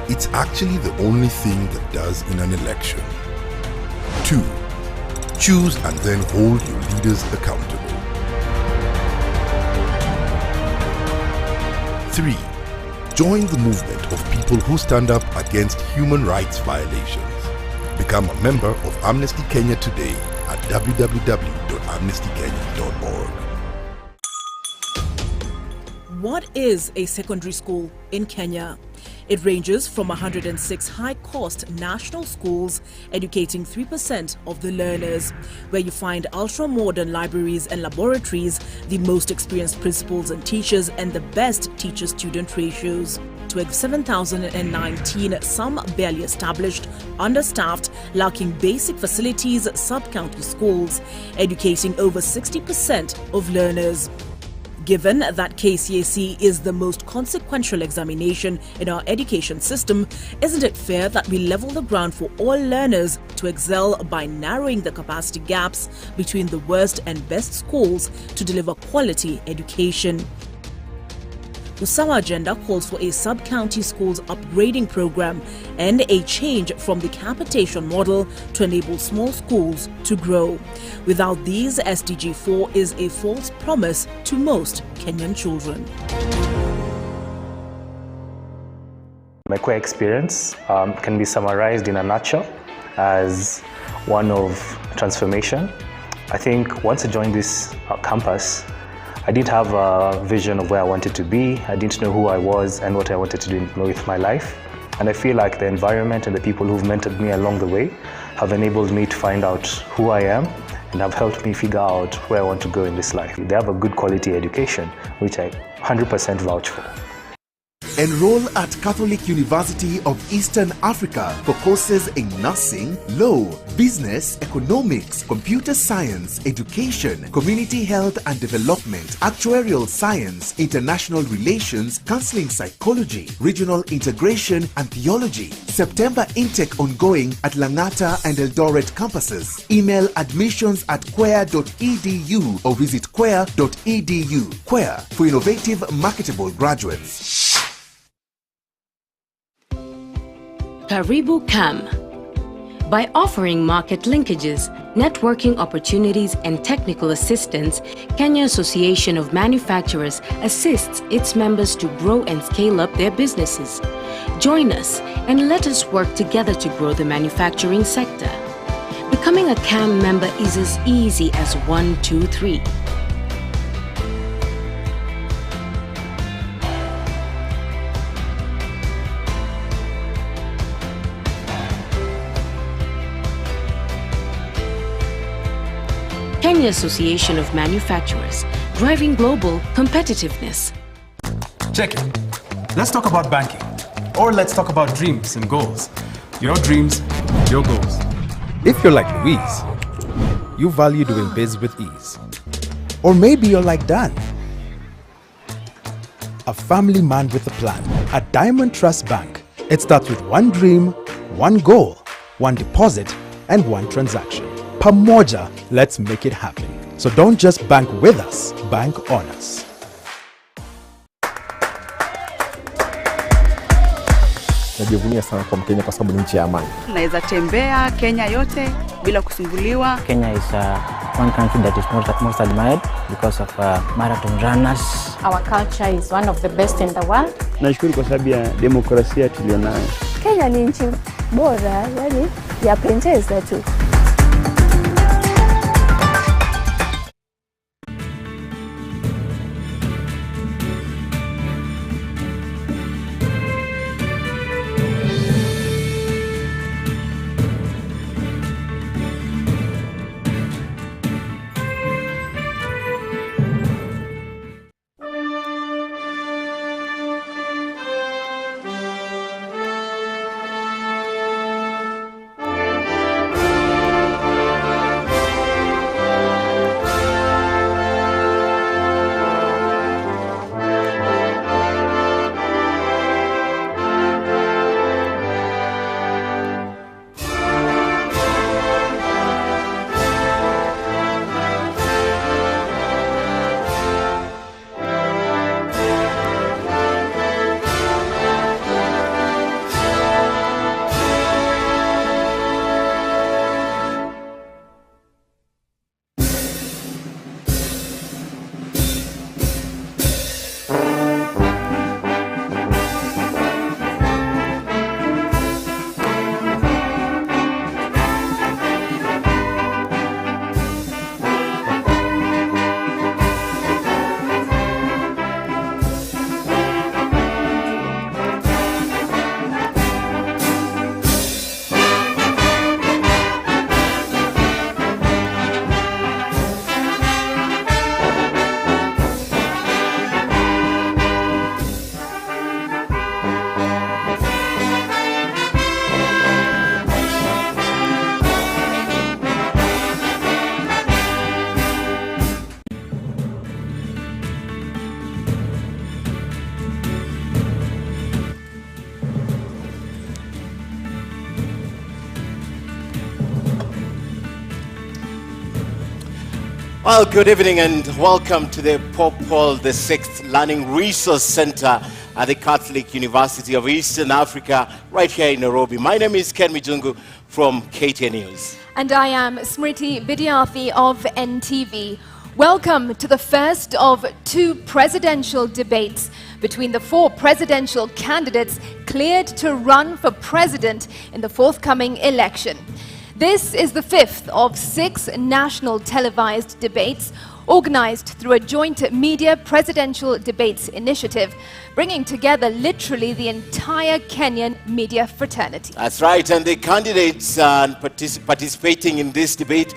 It's actually the only thing that does in an election. 2. Choose and then hold your leaders accountable. 3. Join the movement of people who stand up against human rights violations. Become a member of Amnesty Kenya today at www.amnestykenya.org. What is a secondary school in Kenya? It ranges from 106 high-cost national schools educating 3% of the learners, where you find ultra-modern libraries and laboratories, the most experienced principals and teachers, and the best teacher-student ratios. To 7,019, some barely established, understaffed, lacking basic facilities, sub-county schools, educating over 60% of learners. Given that KCSE is the most consequential examination in our education system, isn't it fair that we level the ground for all learners to excel by narrowing the capacity gaps between the worst and best schools to deliver quality education? Usawa Agenda calls for a sub-county schools upgrading program and a change from the capitation model to enable small schools to grow. Without these, SDG 4 is a false promise to most Kenyan children. My core experience can be summarized in a nutshell as one of transformation. I think once I joined this campus, I didn't have a vision of where I wanted to be. I didn't know who I was and what I wanted to do with my life. And I feel like the environment and the people who've mentored me along the way have enabled me to find out who I am and have helped me figure out where I want to go in this life. They have a good quality education, which I 100% vouch for. Enroll at Catholic University of Eastern Africa for courses in nursing, law, business, economics, computer science, education, community health and development, actuarial science, international relations, counseling psychology, regional integration and theology. September intake ongoing at Langata and Eldoret campuses. Email admissions@quer.edu or visit quer.edu. Quer for innovative, marketable graduates. Karibu Cam. By offering market linkages, networking opportunities, and technical assistance, Kenya Association of Manufacturers assists its members to grow and scale up their businesses. Join us and let us work together to grow the manufacturing sector. Becoming a CAM member is as easy as 1, 2, 3. Kenya Association of Manufacturers, driving global competitiveness. Check it. Let's talk about banking. Or let's talk about dreams and goals. Your dreams, your goals. If you're like Louise, you value doing biz with ease. Or maybe you're like Dan, a family man with a plan. At Diamond Trust Bank, it starts with one dream, one goal, one deposit, and one transaction. Pamoja, let's make it happen. So don't just bank with us, bank on us. Najivunia sana kwa Mkenya kwa sababu ni nchi ya amani. Naweza tembea Kenya yote bila kusumbuliwa. Kenya is one country that is most admired because of marathon runners. Our culture is one of the best in the world. Nashukuru kwa sababu ya demokrasia tulionayo. Kenya ni nchi bora, yani yapendeza tu. Well, good evening and welcome to the Pope Paul VI Learning Resource Center at the Catholic University of Eastern Africa, right here in Nairobi. My name is Ken Mijungu from KTN News. And I am Smriti Vidyarthi of NTV. Welcome to the first of two presidential debates between the four presidential candidates cleared to run for president in the forthcoming election. This is the fifth of 6 national televised debates organized through a joint media presidential debates initiative, bringing together literally the entire Kenyan media fraternity. That's right, and the candidates participating in this debate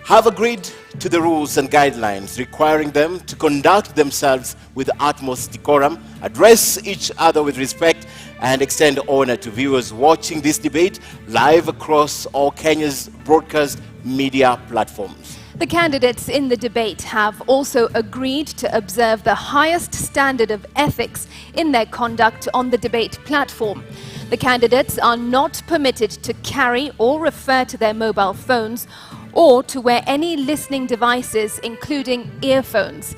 have agreed to the rules and guidelines requiring them to conduct themselves with utmost decorum, address each other with respect, and extend honor to viewers watching this debate live across all Kenya's broadcast media platforms. The candidates in the debate have also agreed to observe the highest standard of ethics in their conduct on the debate platform. The candidates are not permitted to carry or refer to their mobile phones or to wear any listening devices, including earphones.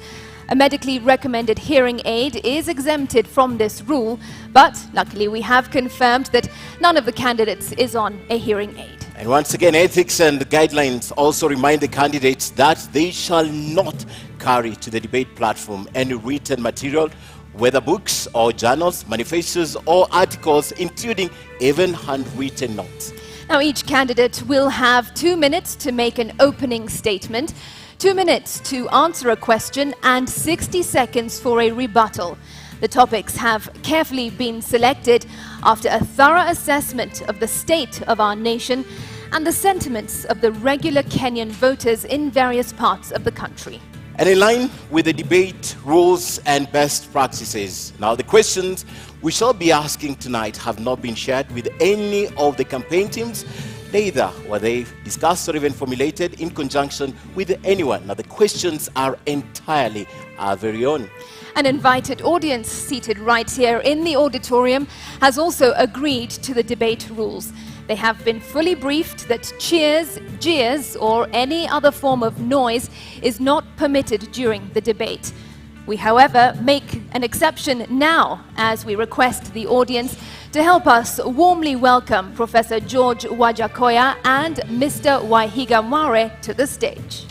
A medically recommended hearing aid is exempted from this rule, but luckily we have confirmed that none of the candidates is on a hearing aid. And once again, ethics and guidelines also remind the candidates that they shall not carry to the debate platform any written material, whether books or journals, manifestos or articles, including even handwritten notes. Now, each candidate will have 2 minutes to make an opening statement, 2 minutes to answer a question, and 60 seconds for a rebuttal. The topics have carefully been selected after a thorough assessment of the state of our nation and the sentiments of the regular Kenyan voters in various parts of the country. And in line with the debate rules and best practices, now the questions we shall be asking tonight have not been shared with any of the campaign teams. Neither were they discussed or even formulated in conjunction with anyone. Now the questions are entirely our very own. An invited audience seated right here in the auditorium has also agreed to the debate rules. They have been fully briefed that cheers, jeers, or any other form of noise is not permitted during the debate. We, however, make an exception now as we request the audience to help us warmly welcome Professor George Wajackoyah and Mr. Waihiga Mware to the stage.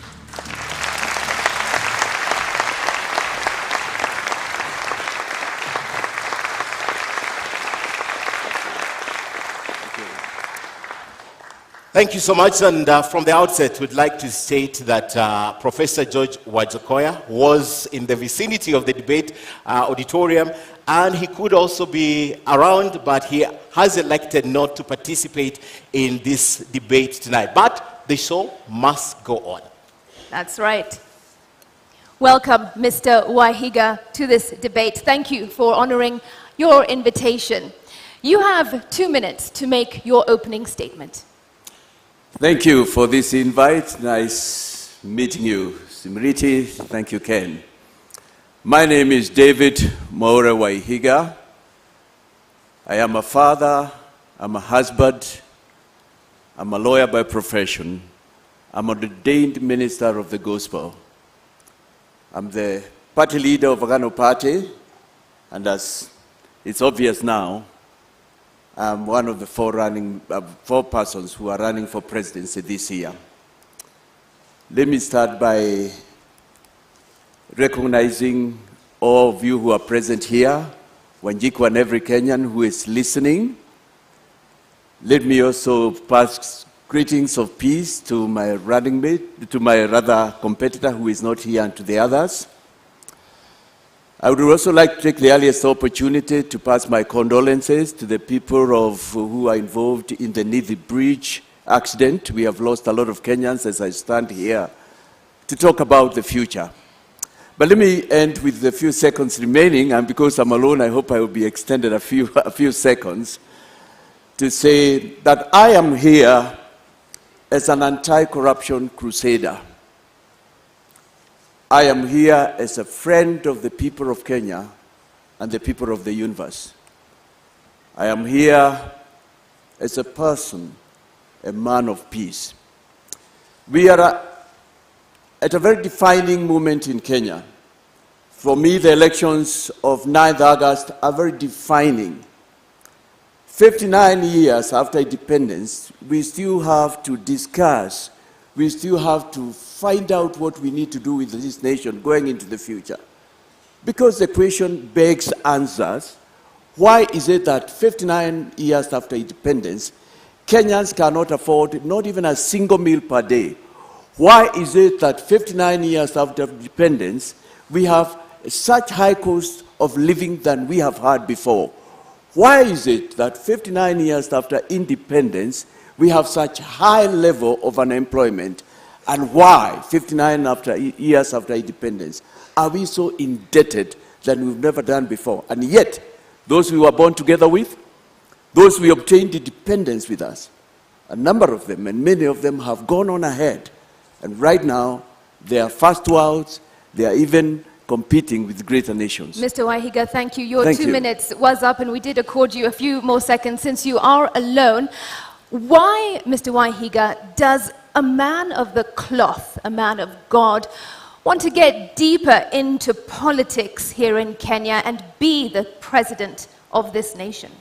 Thank you so much, and from the outset, we'd like to state that Professor George Wajackoyah was in the vicinity of the debate auditorium, and he could also be around, but he has elected not to participate in this debate tonight. But the show must go on. That's right. Welcome, Mr. Waihiga, to this debate. Thank you for honoring your invitation. You have 2 minutes to make your opening statement. Thank you for this invite. Nice meeting you, Simriti. Thank you, Ken. My name is David Mwaure Waihiga. I am a father, I'm a husband, I'm a lawyer by profession, I'm an ordained minister of the gospel. I'm the party leader of Agano Party, and as it's obvious now, I'm one of the four persons who are running for presidency this year. Let me start by recognizing all of you who are present here, Wanjiku and every Kenyan who is listening. Let me also pass greetings of peace to my running mate, to my competitor who is not here, and to the others. I would also like to take the earliest opportunity to pass my condolences to the people who are involved in the Nithi Bridge accident. We have lost a lot of Kenyans as I stand here to talk about the future. But let me end with the few seconds remaining, and because I'm alone, I hope I will be extended a few seconds, to say that I am here as an anti-corruption crusader. I am here as a friend of the people of Kenya and the people of the universe. I am here as a person, a man of peace. We are at a very defining moment in Kenya. For me, the elections of 9th August are very defining. 59 years after independence, we still have to discuss, we still have to find out what we need to do with this nation going into the future. Because the question begs answers. Why is it that 59 years after independence, Kenyans cannot afford not even a single meal per day? Why is it that 59 years after independence, we have such high cost of living than we have had before? Why is it that 59 years after independence, we have such high level of unemployment? And why, 59 years after independence, are we so indebted than we've never done before? And yet, those we were born together with, those we obtained independence with us, a number of them, and many of them have gone on ahead. And right now, they are first worlds, they are even competing with greater nations. Mr. Waihiga, thank you. Your 2 minutes was up, and we did accord you a few more seconds since you are alone. Why, Mr. Waihiga, does a man of the cloth, a man of God, want to get deeper into politics here in Kenya and be the president of this nation?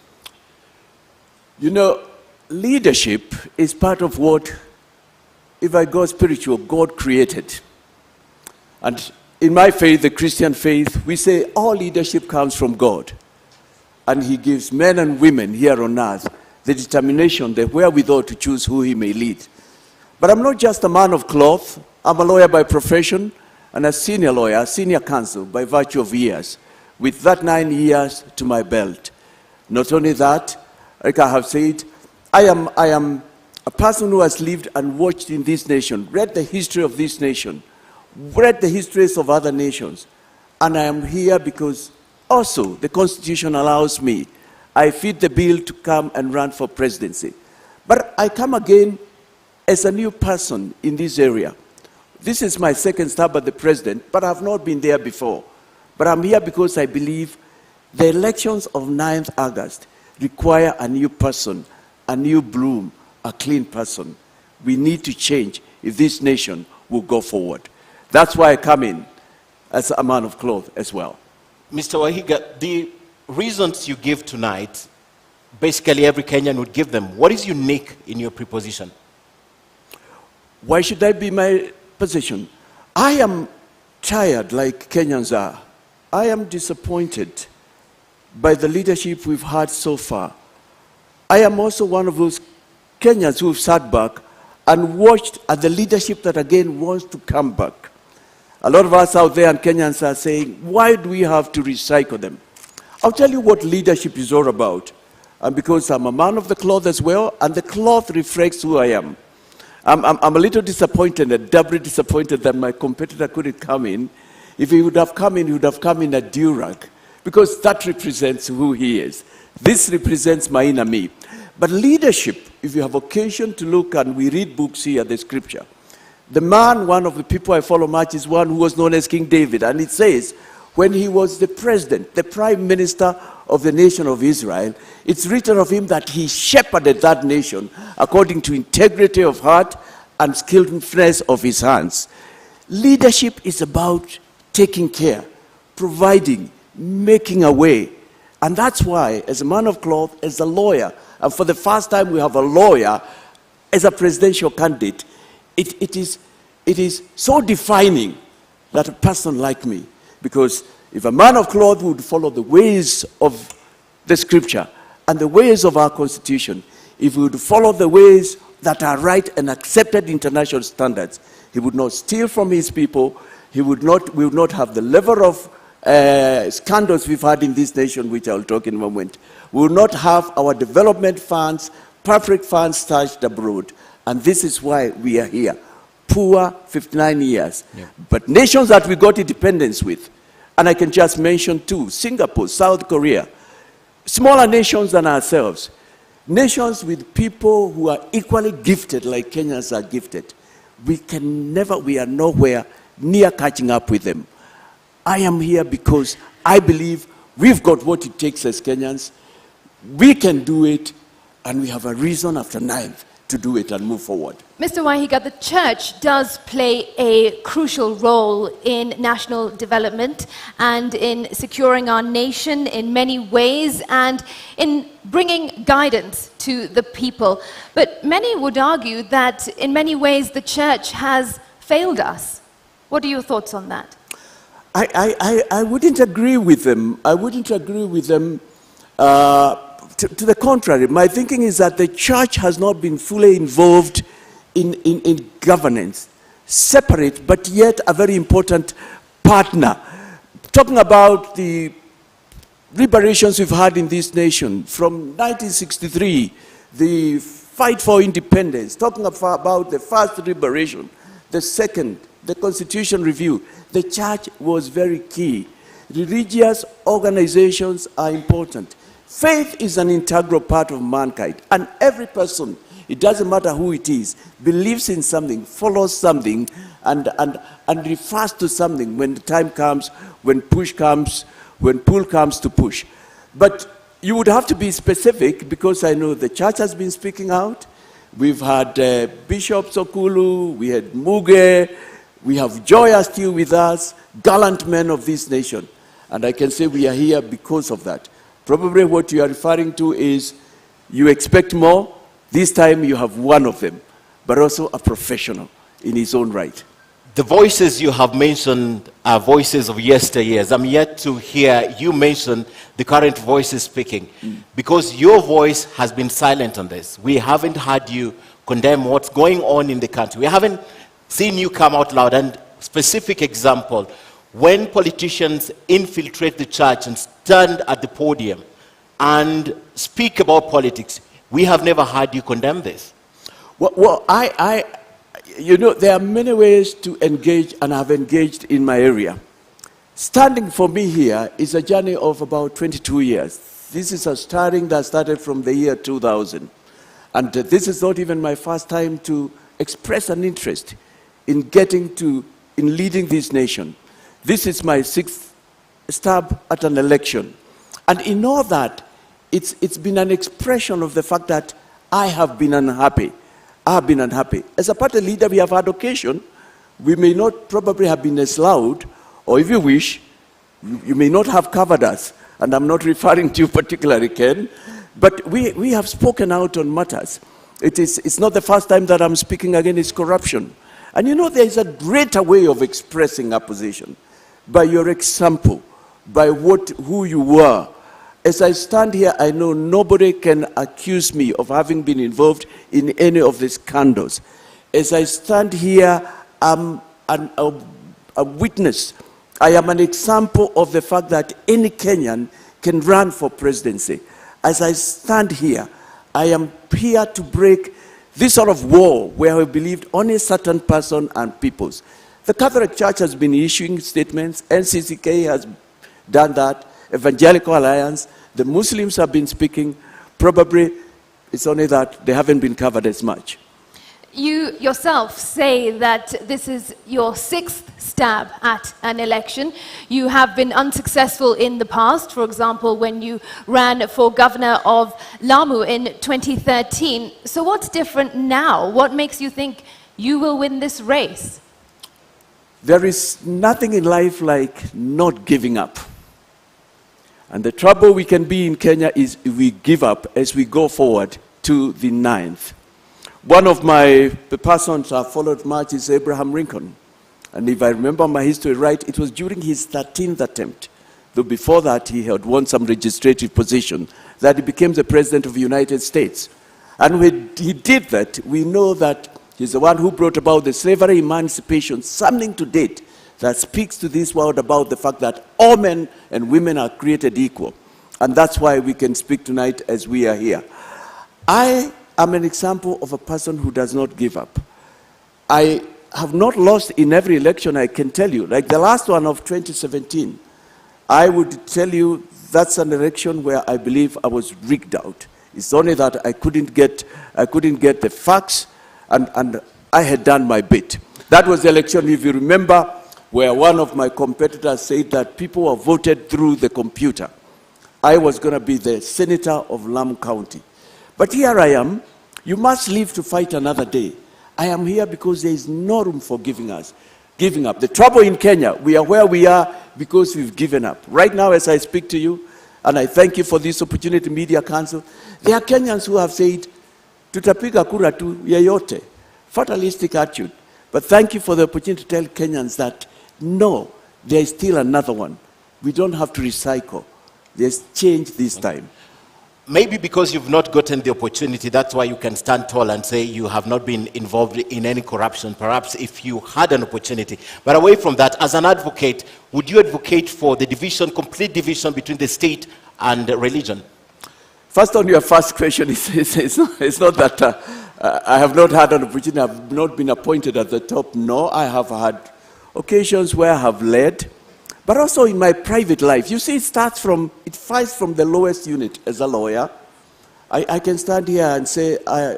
You know, leadership is part of what, if I go spiritual, God created. And in my faith, the Christian faith, we say all leadership comes from God. And He gives men and women here on earth the determination, the wherewithal to choose who He may lead. But I'm not just a man of cloth. I'm a lawyer by profession and a senior lawyer, senior counsel by virtue of years, with that 9 years to my belt. Not only that, like I have said, I am a person who has lived and watched in this nation, read the history of this nation, read the histories of other nations. And I am here because also the Constitution allows me, I fit the bill to come and run for presidency. But I come again as a new person in this area. This is my second stab at the president, but I've not been there before. But I'm here because I believe the elections of 9th August require a new person, a new bloom, a clean person. We need to change if this nation will go forward. That's why I come in as a man of cloth as well. Mr. Wahiga, the reasons you give tonight, basically every Kenyan would give them. What is unique in your proposition? Why should that be my position? I am tired, like Kenyans are. I am disappointed by the leadership we've had so far. I am also one of those Kenyans who've sat back and watched at the leadership that again wants to come back. A lot of us out there and Kenyans are saying, why do we have to recycle them? I'll tell you what leadership is all about. And because I'm a man of the cloth as well, and the cloth reflects who I am. I'm a little disappointed, and doubly disappointed that my competitor couldn't come in. If he would have come in, he would have come in a durag, because that represents who he is. This represents my inner me. But leadership, if you have occasion to look, and we read books here, the scripture, the man, one of the people I follow much, is one who was known as King David. And it says, when he was the president, the prime minister of the nation of Israel, it's written of him that he shepherded that nation according to integrity of heart and skillfulness of his hands. Leadership is about taking care, providing, making a way. And that's why, as a man of cloth, as a lawyer, and for the first time we have a lawyer as a presidential candidate, it is so defining that a person like me, because if a man of cloth would follow the ways of the scripture and the ways of our constitution, if he would follow the ways that are right and accepted international standards, he would not steal from his people, we would not have the level of scandals we've had in this nation, which I'll talk in a moment. We will not have our development funds, public funds stashed abroad. And this is why we are here. Poor 59 years. Yeah. But nations that we got independence with, and I can just mention two, Singapore, South Korea, smaller nations than ourselves, nations with people who are equally gifted like Kenyans are gifted. We are nowhere near catching up with them. I am here because I believe we've got what it takes as Kenyans. We can do it, and we have a reason after 9th to do it and move forward. Mr. Wahiga, the church does play a crucial role in national development and in securing our nation in many ways and in bringing guidance to the people. But many would argue that in many ways the church has failed us. What are your thoughts on that? I wouldn't agree with them. I wouldn't agree with them. To the contrary, my thinking is that the church has not been fully involved in governance, separate but yet a very important partner. Talking about the liberations we've had in this nation from 1963, the fight for independence, talking about the first liberation, the second, the Constitution review, the church was very key. Religious organizations are important. Faith is an integral part of mankind, and every person, it doesn't matter who it is, believes in something, follows something, and refers to something when the time comes, when push comes, when pull comes to push. But you would have to be specific, because I know the church has been speaking out. We've had Bishop Sokulu, we had Muge, we have Joya still with us, gallant men of this nation. And I can say we are here because of that. Probably what you are referring to is you expect more. This time you have one of them, but also a professional in his own right. The voices you have mentioned are voices of yesteryears. I'm yet to hear you mention the current voices speaking, because your voice has been silent on this. We haven't heard you condemn what's going on in the country. We haven't seen you come out loud. And specific example, when politicians infiltrate the church and stand at the podium and speak about politics, we have never heard you condemn this. Well, you know, there are many ways to engage, and I've engaged in my area. Standing for me here is a journey of about 22 years. This is a starting that started from the year 2000. And this is not even my first time to express an interest in leading this nation. This is my 6th stab at an election. And in all that, it's been an expression of the fact that I have been unhappy. I have been unhappy. As a party leader, we have had occasion. We may not probably have been as loud, or if you wish, you may not have covered us. And I'm not referring to you particularly, Ken, but we have spoken out on matters. It's not the first time that I'm speaking against corruption. And you know, there is a greater way of expressing opposition, by your example, by who you were. As I stand here, I know nobody can accuse me of having been involved in any of these scandals. As I stand here, I'm a witness. I am an example of the fact that any Kenyan can run for presidency. As I stand here, I am here to break this sort of wall where we believed only a certain person and peoples. The Catholic Church has been issuing statements, NCCK has done that, Evangelical Alliance, the Muslims have been speaking. Probably it's only that they haven't been covered as much. You yourself say that this is your 6th stab at an election. You have been unsuccessful in the past, for example, when you ran for governor of Lamu in 2013. So what's different now? What makes you think you will win this race? There is nothing in life like not giving up. And the trouble we can be in Kenya is if we give up as we go forward to the 9th. One of the persons I followed much is Abraham Lincoln. And if I remember my history right, it was during his 13th attempt, though before that he had won some legislative position, that he became the President of the United States. And when he did that, we know that he's the one who brought about the slavery emancipation, something to date that speaks to this world about the fact that all men and women are created equal. And that's why we can speak tonight as we are here. I am an example of a person who does not give up. I have not lost in every election, I can tell you. Like the last one of 2017, I would tell you that's an election where I believe I was rigged out. It's only that I couldn't get the facts, and I had done my bit. That was the election, if you remember, where one of my competitors said that people were voted through the computer. I was going to be the senator of Lamu County. But here I am. You must live to fight another day. I am here because there is no room for giving up. The trouble in Kenya, we are where we are because we've given up. Right now, as I speak to you, and I thank you for this opportunity, Media Council, there are Kenyans who have said, tutapiga kura tu yeyote, fatalistic attitude. But thank you for the opportunity to tell Kenyans that, no, there is still another one. We don't have to recycle. There's change this time. Maybe because you've not gotten the opportunity, that's why you can stand tall and say you have not been involved in any corruption, perhaps if you had an opportunity. But away from that, as an advocate, would you advocate for the division, complete division between the state and religion? First, on your first question, it's not that I have not had an opportunity, I have not been appointed at the top. No, I have had occasions where I have led, but also in my private life. You see, it fights from the lowest unit as a lawyer. I can stand here and say, I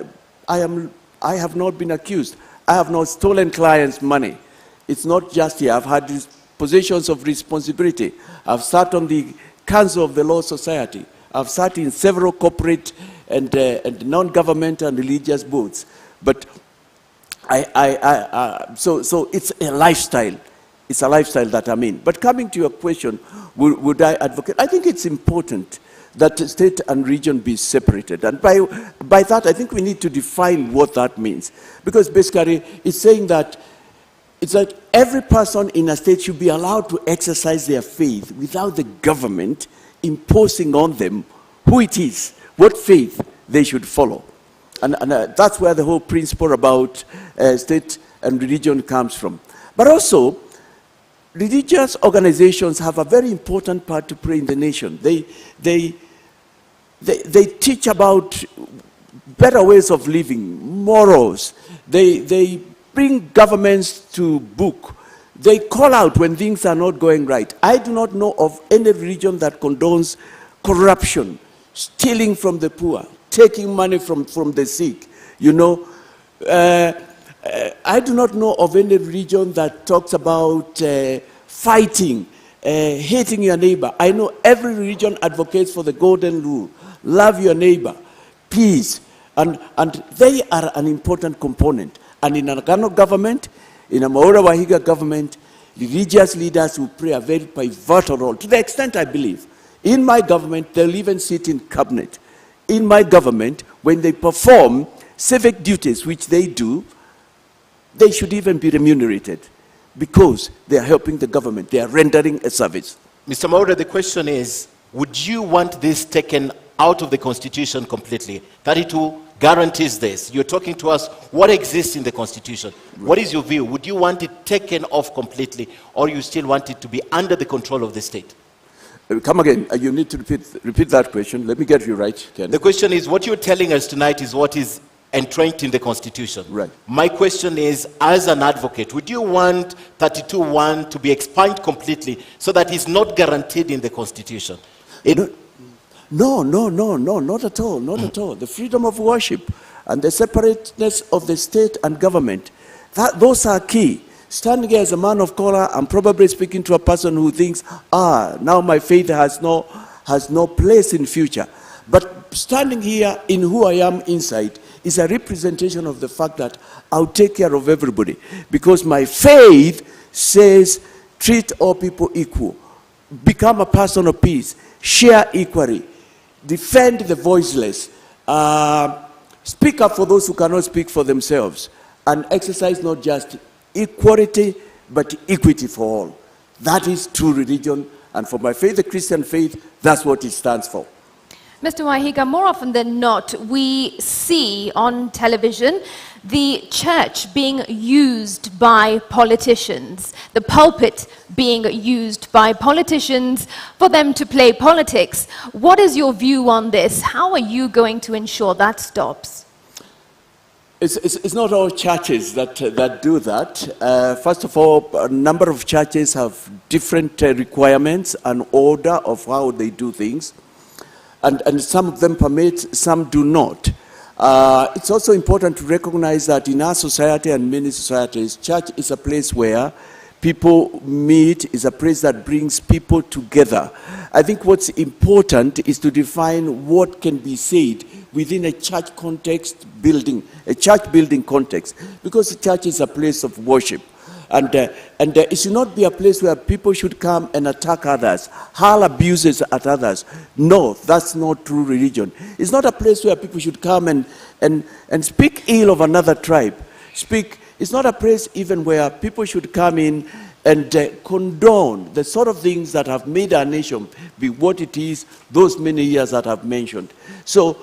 have not been accused. I have not stolen clients' money. It's not just here. I've had positions of responsibility. I've sat on the Council of the Law Society. I've sat in several corporate and non-government and religious boards. But so it's a lifestyle. It's a lifestyle that I'm in. But coming to your question, would I advocate? I think it's important that state and region be separated. And by that, I think we need to define what that means. Because basically, it's saying that every person in a state should be allowed to exercise their faith without the government imposing on them who it is, what faith they should follow. And that's where the whole principle about state and religion comes from. But also, religious organizations have a very important part to play in the nation. They teach about better ways of living, morals. They bring governments to book. They call out when things are not going right. I do not know of any religion that condones corruption, stealing from the poor, taking money from the sick. You know, I do not know of any religion that talks about fighting, hating your neighbor. I know every religion advocates for the golden rule. Love your neighbor, peace, And they are an important component. And in an Agano government, in a Mwaura Wahiga government, religious leaders will play a very pivotal role, to the extent I believe. In my government, they'll even sit in cabinet. In my government, when they perform civic duties, which they do, they should even be remunerated because they are helping the government. They are rendering a service. Mr. Mwaura, the question is, would you want this taken out of the Constitution completely? 32 guarantees this. You're talking to us what exists in the Constitution. What is your view? Would you want it taken off completely, or you still want it to be under the control of the state? Come again. You need to repeat that question. Let me get you right, Ken. The question is, what you're telling us tonight is what is entrenched in the Constitution. Right. My question is, as an advocate, would you want 32(1) to be expunged completely so that it's not guaranteed in the Constitution? No, not at all, not at all. The freedom of worship and the separateness of the state and government, those are key. Standing here as a man of color, I'm probably speaking to a person who thinks, now my faith has no place in future. But standing here in who I am inside is a representation of the fact that I'll take care of everybody. Because my faith says, treat all people equal. Become a person of peace. Share equally. Defend the voiceless. Speak up for those who cannot speak for themselves. And exercise not just equality, but equity for all. That is true religion. And for my faith, the Christian faith, that's what it stands for. Mr. Wahiga, more often than not, we see on television the church being used by politicians, the pulpit being used by politicians for them to play politics. What is your view on this? How are you going to ensure that stops? It's not all churches that do that. First of all, a number of churches have different requirements and order of how they do things. And some of them permit, some do not. It's also important to recognize that in our society and many societies, church is a place where people meet, is a place that brings people together. I think what's important is to define what can be said within a church context building, a church building context, because the church is a place of worship. And it should not be a place where people should come and attack others, hurl abuses at others. No, that's not true religion. It's not a place where people should come and speak ill of another tribe. It's not a place even where people should come in and condone the sort of things that have made our nation be what it is those many years that I've mentioned. So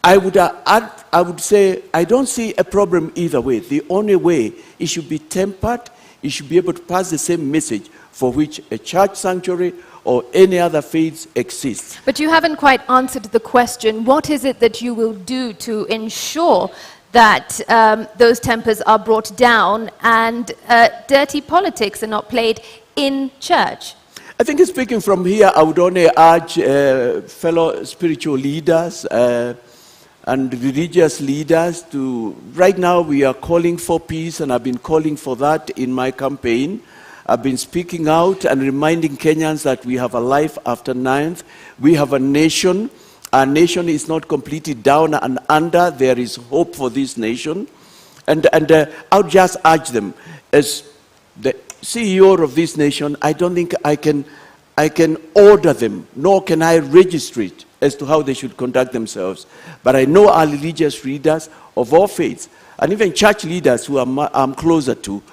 I would say I don't see a problem either way. The only way, it should be tempered. It should be able to pass the same message for which a church sanctuary or any other faiths exists. But you haven't quite answered the question. What is it that you will do to ensure that those tempers are brought down and dirty politics are not played in church? I think speaking from here, I would only urge fellow spiritual leaders and religious leaders to, right now we are calling for peace, and I've been calling for that in my campaign. I've been speaking out and reminding Kenyans that we have a life after 9th. We have a nation. Our nation is not completely down and under. There is hope for this nation. And I would just urge them, as the CEO of this nation, I don't think I can order them, nor can I register it as to how they should conduct themselves. But I know our religious leaders of all faiths, and even church leaders who I'm closer to,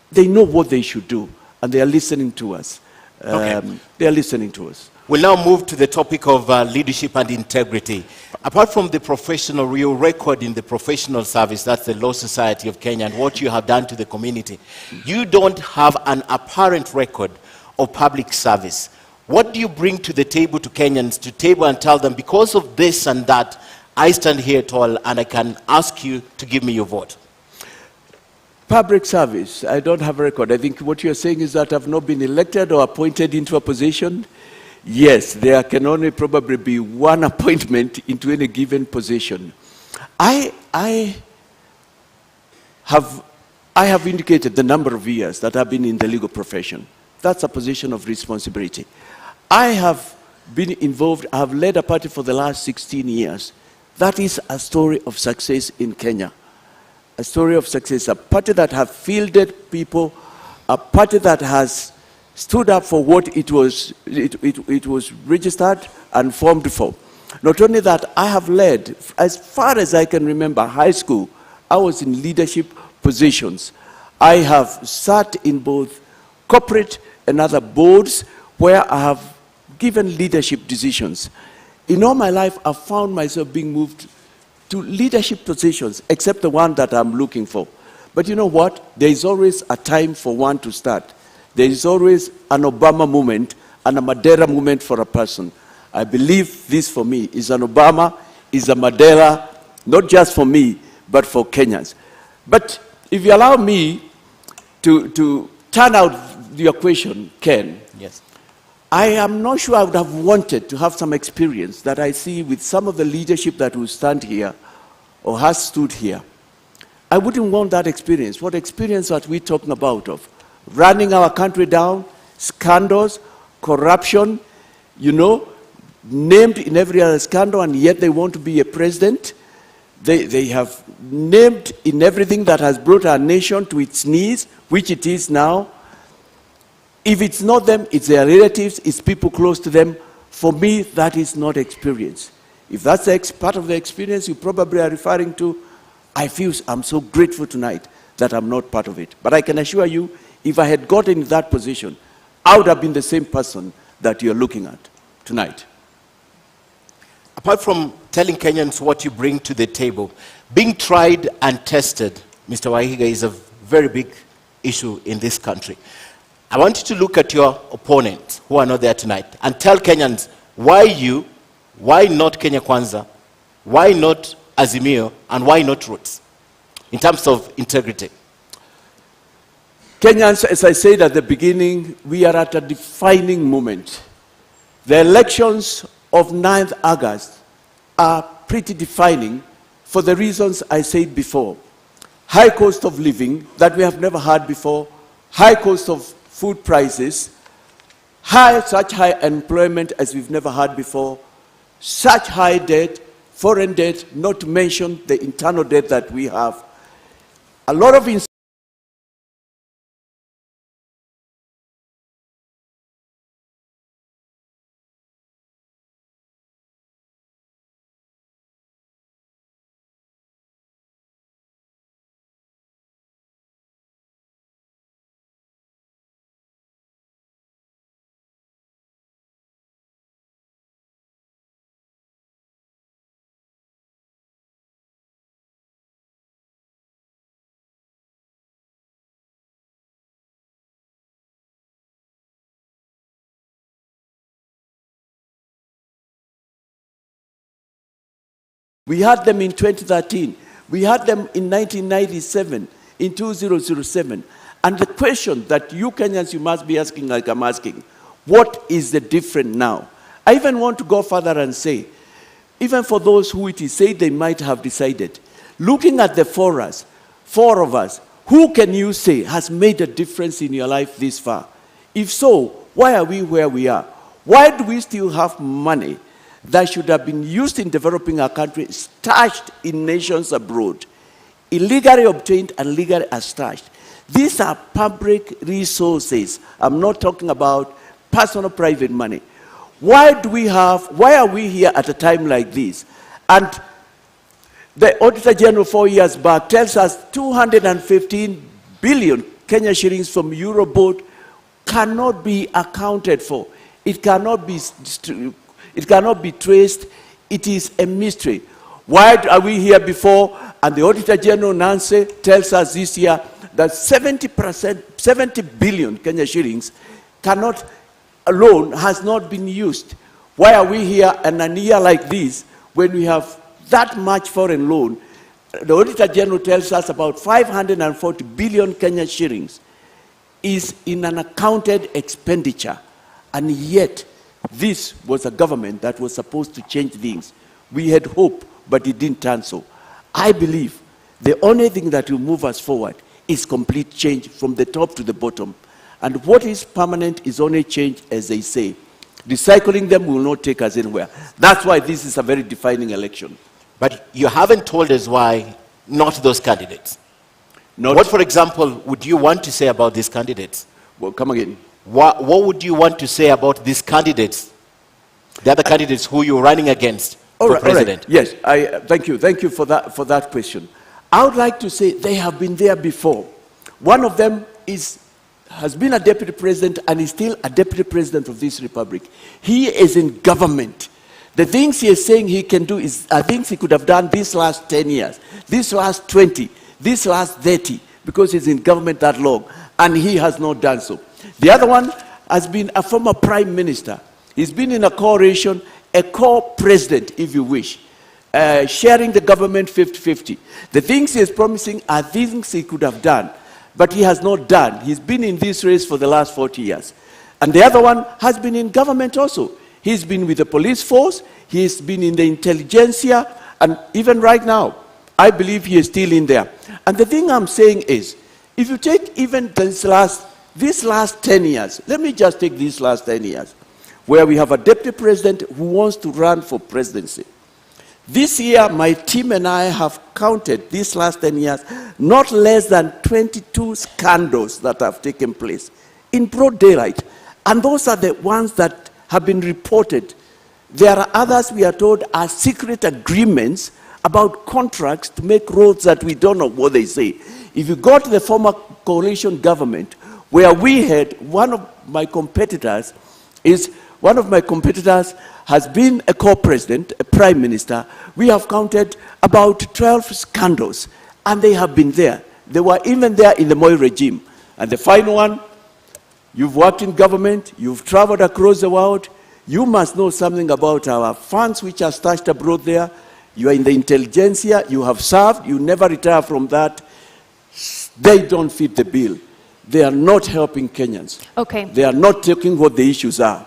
they know what they should do, and they are listening to us. They are listening to us. We'll now move to the topic of leadership and integrity. Apart from the professional, real record in the professional service, that's the Law Society of Kenya, and what you have done to the community, you don't have an apparent record of public service. What do you bring to the table to Kenyans, to table and tell them, because of this and that, I stand here tall and I can ask you to give me your vote? Public service, I don't have a record. I think what you're saying is that I've not been elected or appointed into a position. Yes, there can only probably be one appointment into any given position. I have indicated the number of years that I've been in the legal profession. That's a position of responsibility. I have been involved, I have led a party for the last 16 years. That is a story of success in Kenya. A story of success, a party that has fielded people, a party that has stood up for what it was registered and formed for. Not only that, I have led, as far as I can remember, high school, I was in leadership positions. I have sat in both corporate and other boards where I have given leadership decisions. In all my life, I've found myself being moved to leadership positions, except the one that I'm looking for. But you know what? There is always a time for one to start. There is always an Obama moment and a Mandela moment for a person. I believe this for me is an Obama, is a Mandela, not just for me, but for Kenyans. But if you allow me to turn out your question, Ken. Yes. I am not sure I would have wanted to have some experience that I see with some of the leadership that will stand here or has stood here. I wouldn't want that experience. What experience are we talking about of? Running our country down, scandals, corruption, you know, named in every other scandal, and yet they want to be a president. They have named in everything that has brought our nation to its knees, which it is now. If it's not them, it's their relatives, it's people close to them. For me, that is not experience. If that's part of the experience you probably are referring to, I feel I'm so grateful tonight that I'm not part of it. But I can assure you, if I had gotten in that position, I would have been the same person that you're looking at tonight. Apart from telling Kenyans what you bring to the table, being tried and tested, Mr. Wahiga, is a very big issue in this country. I want you to look at your opponents who are not there tonight and tell Kenyans why you, why not Kenya Kwanza, why not Azimio, and why not Roots, in terms of integrity. Kenyans, as I said at the beginning, we are at a defining moment. The elections of 9th August are pretty defining for the reasons I said before. High cost of living that we have never had before, high cost of food prices, such high unemployment as we've never had before, such high debt, foreign debt, not to mention the internal debt that we have. A lot of we had them in 2013. We had them in 1997, in 2007. And the question that you Kenyans, you must be asking, like I'm asking, what is the difference now? I even want to go further and say, even for those who it is said they might have decided, looking at the four of us, who can you say has made a difference in your life this far? If so, why are we where we are? Why do we still have money that should have been used in developing our country, stashed in nations abroad, illegally obtained and legally stashed? These are public resources. I'm not talking about personal private money. Why are we here at a time like this? And the Auditor General 4 years back tells us 215 billion Kenya shillings from Euroboard cannot be accounted for. It cannot be traced. It is a mystery. Why are we here before? And the Auditor General Nancy tells us this year that 70 billion Kenya shillings alone has not been used. Why are we here in a year like this when we have that much foreign loan? The Auditor General tells us about 540 billion Kenya shillings is in an accounted expenditure. And yet, this was a government that was supposed to change things. We had hope, but it didn't turn so. I believe the only thing that will move us forward is complete change from the top to the bottom. And what is permanent is only change, as they say. Recycling them will not take us anywhere. That's why this is a very defining election. But you haven't told us why not those candidates. What, for example, would you want to say about these candidates? Well, come again. What would you want to say about these candidates, the other candidates who you're running against for president? All right. Yes, thank you. Thank you for that question. I would like to say they have been there before. One of them has been a deputy president and is still a deputy president of this republic. He is in government. The things he is saying he can do are things he could have done these last 10 years, these last 20, these last 30, because he's in government that long, and he has not done so. The other one has been a former prime minister. He's been in a coalition, a co-president, if you wish, sharing the government 50-50. The things he is promising are things he could have done, but he has not done. He's been in this race for the last 40 years. And the other one has been in government also. He's been with the police force, he's been in the intelligentsia, and even right now, I believe he is still in there. And the thing I'm saying is, if you take even these last 10 years, let me just take these last 10 years, where we have a deputy president who wants to run for presidency. This year, my team and I have counted these last 10 years, not less than 22 scandals that have taken place in broad daylight. And those are the ones that have been reported. There are others, we are told, are secret agreements about contracts to make roads that we don't know what they say. If you go to the former coalition government, where we had one of my competitors has been a co-president, a prime minister. We have counted about 12 scandals, and they have been there. They were even there in the Moi regime. And the final one, you've worked in government, you've traveled across the world, you must know something about our funds which are stashed abroad there. You are in the intelligentsia, you have served, you never retire from that. They don't fit the bill. They are not helping Kenyans. Okay. They are not taking what the issues are.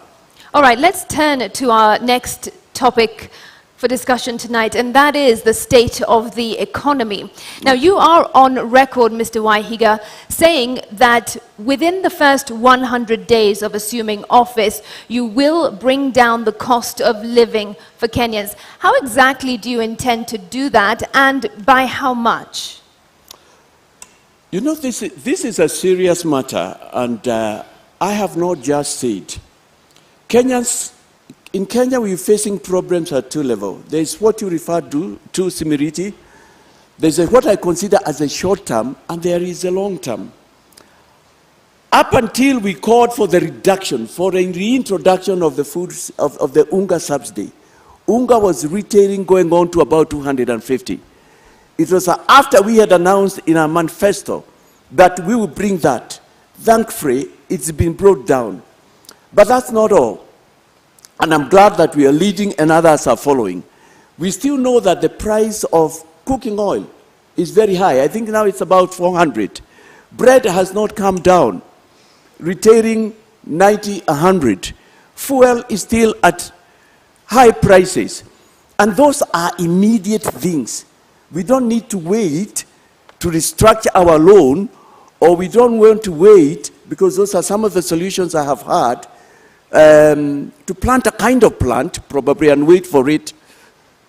All right, let's turn to our next topic for discussion tonight, and that is the state of the economy. Now, you are on record, Mr. Waihiga, saying that within the first 100 days of assuming office, you will bring down the cost of living for Kenyans. How exactly do you intend to do that, and by how much? You know, this is a serious matter, and I have not just said. In Kenya, we're facing problems at two levels. There's what you refer to Simiriti. There's what I consider as a short term, and there is a long term. Up until we called for the reduction, for a reintroduction of the foods, of the Unga subsidy, Unga was retailing going on to about 250. It was after we had announced in our manifesto that we will bring that. Thankfully, it's been brought down. But that's not all. And I'm glad that we are leading and others are following. We still know that the price of cooking oil is very high. I think now it's about 400. Bread has not come down, retailing 90, 100. Fuel is still at high prices. And those are immediate things. We don't need to wait to restructure our loan, or we don't want to wait, because those are some of the solutions I have had, to plant a kind of plant, probably, and wait for it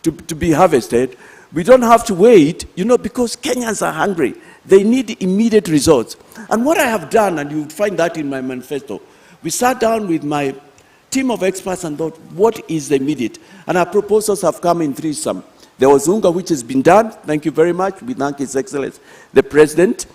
to be harvested. We don't have to wait, you know, because Kenyans are hungry. They need immediate results. And what I have done, and you find that in my manifesto, we sat down with my team of experts and thought, what is the immediate? And our proposals have come in threesome. There was Unga, which has been done. Thank you very much. We thank His Excellency, the President.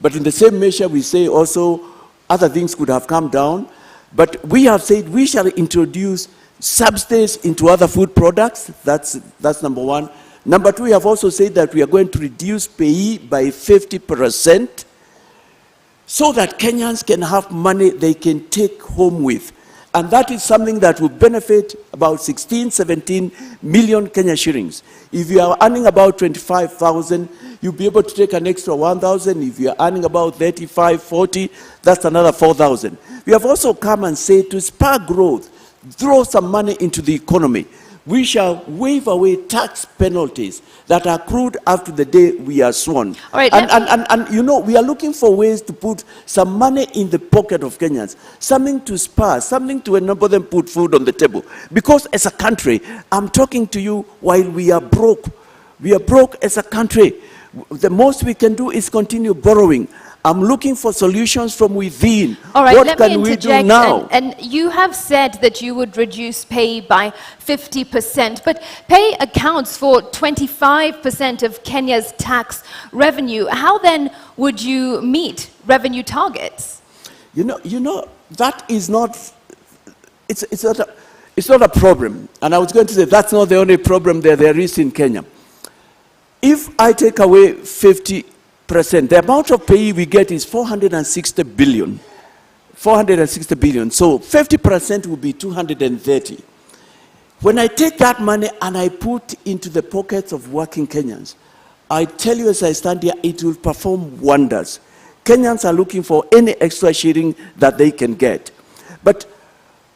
But in the same measure, we say also other things could have come down. But we have said we shall introduce subsidies into other food products. That's number one. Number two, we have also said that we are going to reduce pay by 50% so that Kenyans can have money they can take home with. And that is something that will benefit about 16, 17 million Kenya shillings. If you are earning about 25,000, you'll be able to take an extra 1,000. If you are earning about 35, 40, that's another 4,000. We have also come and said to spur growth, throw some money into the economy. We shall waive away tax penalties that are accrued after the day we are sworn. All right, and you know, we are looking for ways to put some money in the pocket of Kenyans, something to spur, something to enable them put food on the table. Because as a country, I'm talking to you while we are broke. We are broke as a country. The most we can do is continue borrowing. I'm looking for solutions from within. All right, what let can me we do interject. now? And you have said that you would reduce pay by 50%, but pay accounts for 25% of Kenya's tax revenue. How then would you meet revenue targets? You know, that is not, it's not a problem. And I was going to say that's not the only problem there is in Kenya. If I take away 50%, the amount of pay we get is 460 billion. 460 billion. So 50% would be 230. When I take that money and I put into the pockets of working Kenyans, I tell you as I stand here, it will perform wonders. Kenyans are looking for any extra shilling that they can get. But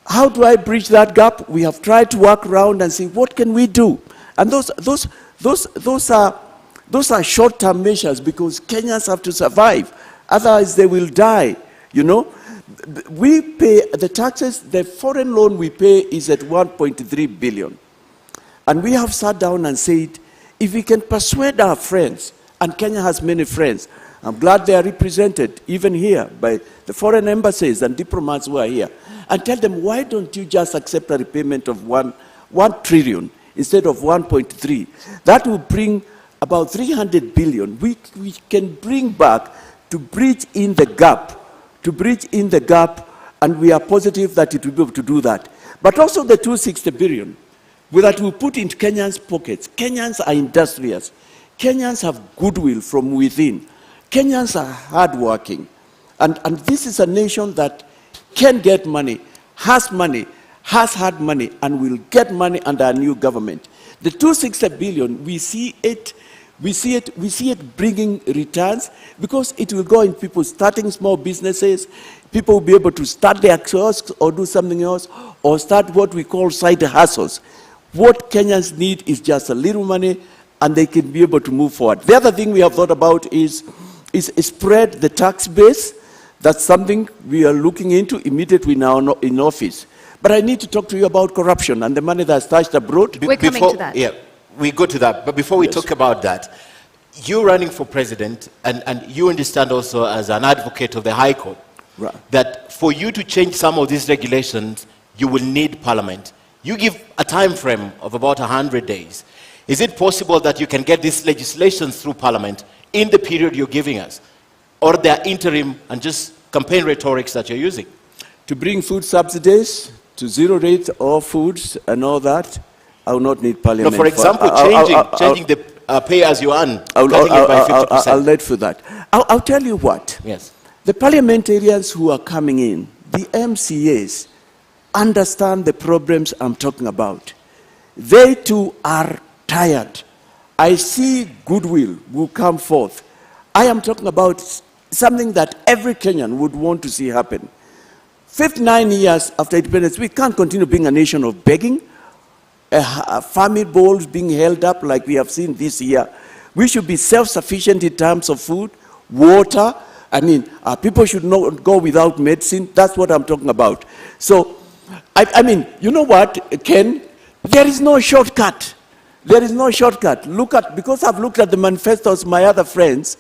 how do I bridge that gap? We have tried to work around and see what can we do. And those are short-term measures because Kenyans have to survive. Otherwise, they will die, you know. We pay the taxes, the foreign loan we pay is at 1.3 billion. And we have sat down and said, if we can persuade our friends, and Kenya has many friends, I'm glad they are represented, even here, by the foreign embassies and diplomats who are here, and tell them, why don't you just accept a repayment of 1 trillion instead of 1.3? That will bring about 300 billion. We can bring back to bridge in the gap, and we are positive that it will be able to do that. But also the 260 billion, that we put into Kenyans' pockets. Kenyans are industrious. Kenyans have goodwill from within. Kenyans are hardworking. And this is a nation that can get money, has had money, and will get money under a new government. The 260 billion, we see it bringing returns because it will go in people starting small businesses. People will be able to start their kiosks or do something else or start what we call side hustles. What Kenyans need is just a little money and they can be able to move forward. The other thing we have thought about is spread the tax base. That's something we are looking into immediately now in office. But I need to talk to you about corruption and the money that's stashed abroad. We're coming to that. Yeah, we go to that. But before we talk about that, you running for president, and you understand also as an advocate of the High Court, right, that for you to change some of these regulations, you will need Parliament. You give a time frame of about 100 days. Is it possible that you can get these legislations through Parliament in the period you're giving us? Or they're interim and just campaign rhetorics that you're using? To bring food subsidies to zero rate of foods and all that, I will not need Parliament. No, for example, changing the pay as you earn, cutting it by 50%. I'll let for that. I'll tell you what. Yes. The parliamentarians who are coming in, the MCAs, understand the problems I'm talking about. They too are tired. I see goodwill will come forth. I am talking about something that every Kenyan would want to see happen. 59 years after independence, we can't continue being a nation of begging, famine bowls being held up like we have seen this year. We should be self-sufficient in terms of food, water. I mean, people should not go without medicine. That's what I'm talking about. So, I mean, you know what, Ken? There is no shortcut. There is no shortcut. Because I've looked at the manifestos of my other friends,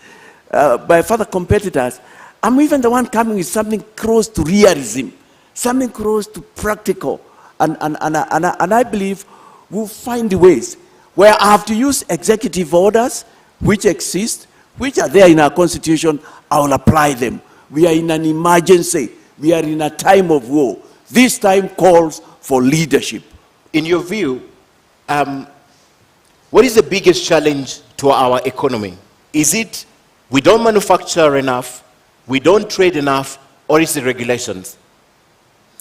my other competitors, I'm even the one coming with something close to realism, something close to practical. And I believe we'll find ways where I have to use executive orders, which exist, which are there in our constitution. I will apply them. We are in an emergency. We are in a time of war. This time calls for leadership. In your view, what is the biggest challenge to our economy? Is it we don't manufacture enough, we don't trade enough, or is it regulations?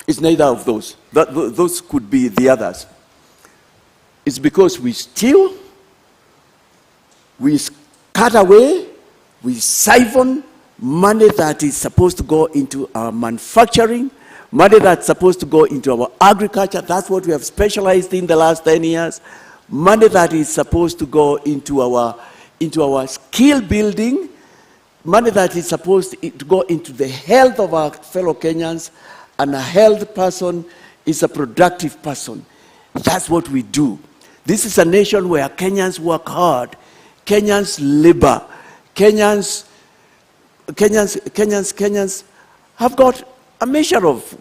It's neither of those. Those could be the others. It's because we steal, we cut away, we siphon money that is supposed to go into our manufacturing, money that's supposed to go into our agriculture. That's what we have specialized in the last 10 years. Money that is supposed to go into our skill building, money that is supposed to go into the health of our fellow Kenyans, and a healthy person is a productive person. That's what we do. This is a nation where Kenyans work hard, Kenyans labor, Kenyans have got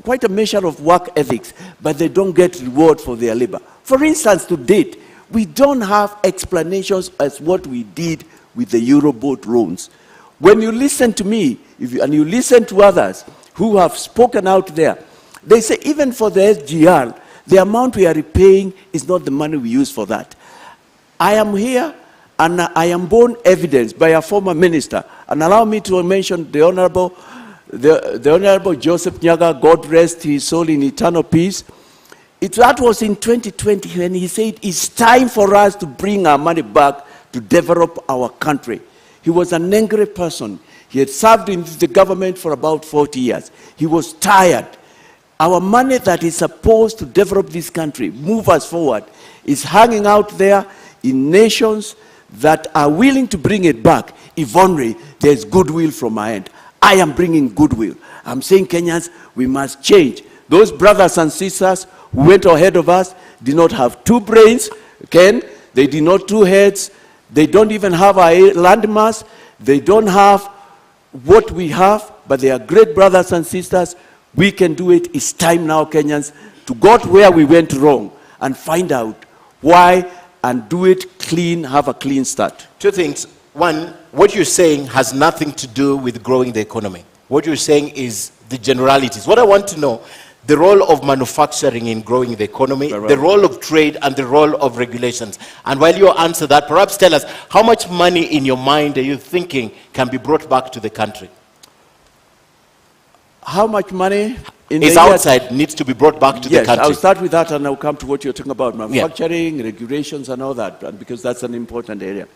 quite a measure of work ethics, but they don't get reward for their labor. For instance, to date, we don't have explanations as what we did with the Euroboat loans. When you listen to me, and you listen to others who have spoken out there, they say even for the SGR, the amount we are repaying is not the money we use for that. I am here, and I am borne evidence by a former minister, and allow me to mention the Honorable Joseph Nyaga, God rest his soul in eternal peace. That was in 2020 when he said it's time for us to bring our money back to develop our country. He was an angry person. He had served in the government for about 40 years. He was tired. Our money that is supposed to develop this country, move us forward, is hanging out there in nations that are willing to bring it back if only there's goodwill from my end. I am bringing goodwill. I'm saying, Kenyans, we must change. Those brothers and sisters who went ahead of us did not have two brains, Ken. They did not two heads. They don't even have a landmass. They don't have what we have, but they are great brothers and sisters. We can do it. It's time now, Kenyans, to go to where we went wrong and find out why and do it clean, have a clean start. Two things. One, what you're saying has nothing to do with growing the economy. What you're saying is the generalities. What I want to know, the role of manufacturing in growing the economy, the role of trade, and the role of regulations. And while you answer that, perhaps tell us, how much money in your mind are you thinking can be brought back to the country? How much money is outside needs to be brought back to the country? Yes, I'll start with that and I'll come to what you're talking about, manufacturing, regulations and all that, because that's an important area.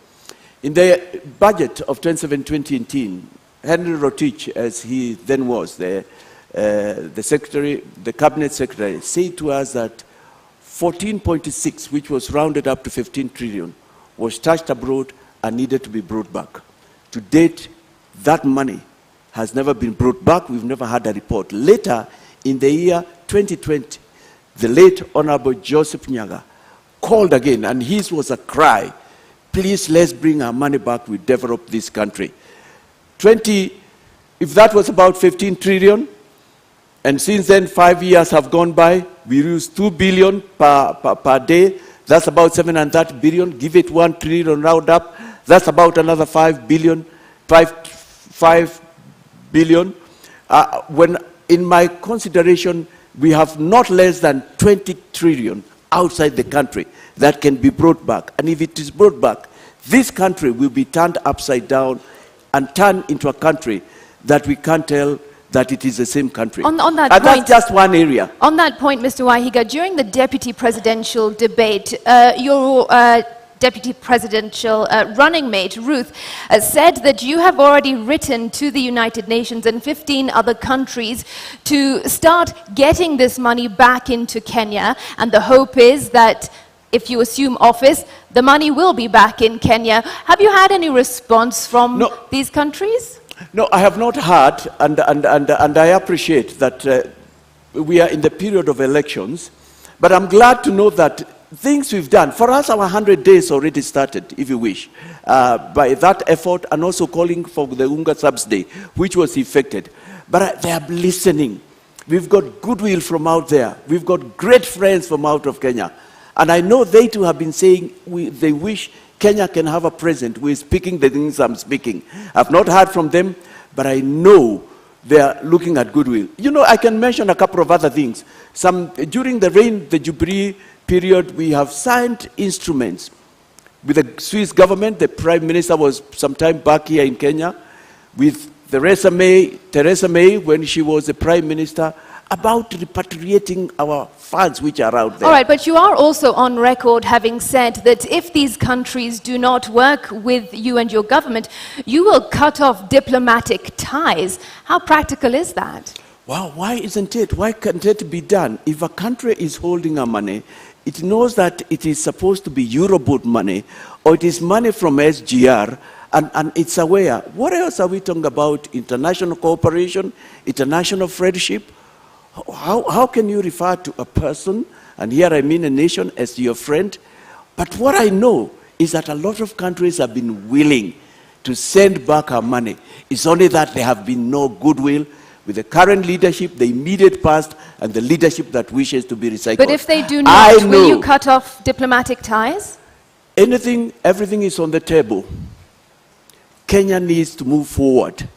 In the budget of 2017-2018, Henry Rotich, as he then was, the cabinet secretary, said to us that 14.6, which was rounded up to 15 trillion, was stashed abroad and needed to be brought back. To date, that money has never been brought back. We've never had a report. Later, in the year 2020, the late Honorable Joseph Nyaga called again, and his was a cry, please, let's bring our money back, we develop this country. If that was about 15 trillion, and since then 5 years have gone by, we use 2 billion per day, that's about 730 billion, give it 1 trillion round up, that's about another 5 billion, 5 billion. When in my consideration, we have not less than 20 trillion outside the country that can be brought back. And if it is brought back, this country will be turned upside down and turned into a country that we can't tell that it is the same country. On that and point, that's just one area. On that point, Mr. Wahiga, during the deputy presidential debate, your deputy presidential running mate, Ruth, said that you have already written to the United Nations and 15 other countries to start getting this money back into Kenya, and the hope is that if you assume office, the money will be back in Kenya. Have you had any response from these countries? No, I have not heard, and I appreciate that we are in the period of elections, but I'm glad to know that things we've done, for us our 100 days already started, if you wish, by that effort, and also calling for the Unga Subsidy, which was effected. But they are listening. We've got goodwill from out there. We've got great friends from out of Kenya. And I know they too have been saying they wish Kenya can have a president who is speaking the things I'm speaking. I've not heard from them, but I know they are looking at goodwill. You know, I can mention a couple of other things. During the Jubilee period, we have signed instruments with the Swiss government. The Prime Minister was sometime back here in Kenya with Theresa May, when she was the Prime Minister, about repatriating our funds which are out there. All right, but you are also on record having said that if these countries do not work with you and your government, you will cut off diplomatic ties. How practical is that? Well, why isn't it? Why can't it be done? If a country is holding our money, it knows that it is supposed to be Euroboat money, or it is money from SGR, and it's aware. What else are we talking about? International cooperation, international friendship? How can you refer to a person, and here I mean a nation, as your friend, But what I know is that a lot of countries have been willing to send back our money. It's only that there have been no goodwill with the current leadership, the immediate past, and the leadership that wishes to be recycled. But if they do not, will you cut off diplomatic ties? Everything is on the table. Kenya needs to move forward.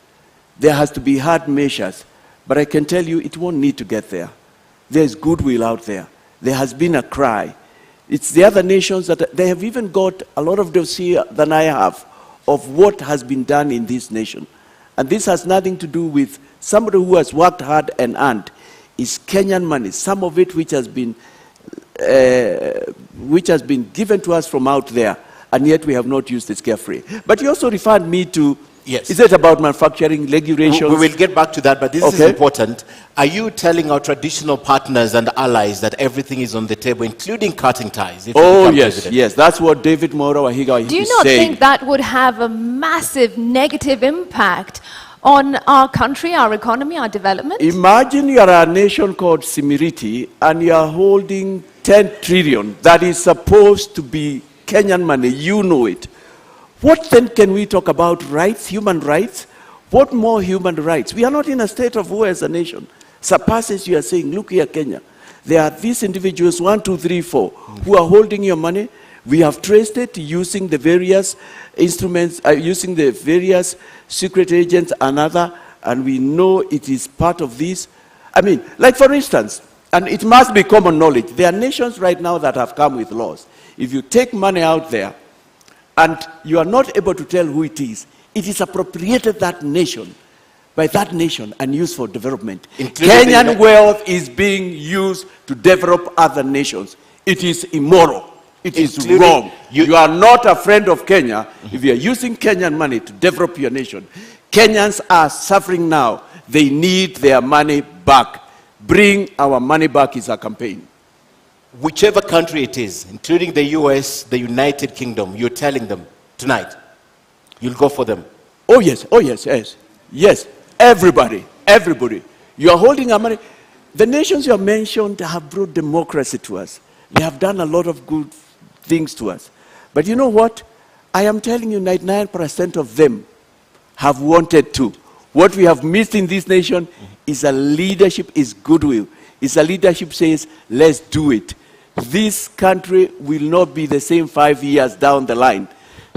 There has to be hard measures. But I can tell you, it won't need to get there. There's goodwill out there. There has been a cry. It's the other nations that they have even got a lot of dossier than I have of what has been done in this nation. And this has nothing to do with somebody who has worked hard and earned. It's Kenyan money, some of it which has been given to us from out there, and yet we have not used it carefully. But you also referred me to, yes. Is it about manufacturing regulations? We will get back to that, but this is important. Are you telling our traditional partners and allies that everything is on the table, including cutting ties? Oh, yes, yes. That's what David Moro Wahiga is saying. Do you not think that would have a massive negative impact on our country, our economy, our development? Imagine you are a nation called Simiriti and you are holding 10 trillion that is supposed to be Kenyan money. You know it. What then can we talk about rights, human rights? What more human rights? We are not in a state of war as a nation. Surpasses you are saying, look here, Kenya. There are these individuals, 1, 2, 3, 4, who are holding your money. We have traced it using the various instruments, using the various secret agents and other, and we know it is part of this. I mean, like for instance, and it must be common knowledge, there are nations right now that have come with laws. If you take money out there, and you are not able to tell who it is appropriated that nation, by that nation, and used for development. Kenyan wealth is being used to develop other nations. It is immoral. It is wrong. You are not a friend of Kenya if you are using Kenyan money to develop your nation. Kenyans are suffering now. They need their money back. Bring our money back is our campaign. Whichever country it is, including the US, the United Kingdom, you're telling them tonight, you'll go for them. Oh yes, yes. Yes, everybody. You are holding our money. The nations you have mentioned have brought democracy to us. They have done a lot of good things to us. But you know what? I am telling you, 99% of them have wanted to. What we have missed in this nation is a leadership, is goodwill. It's a leadership says, let's do it. This country will not be the same 5 years down the line.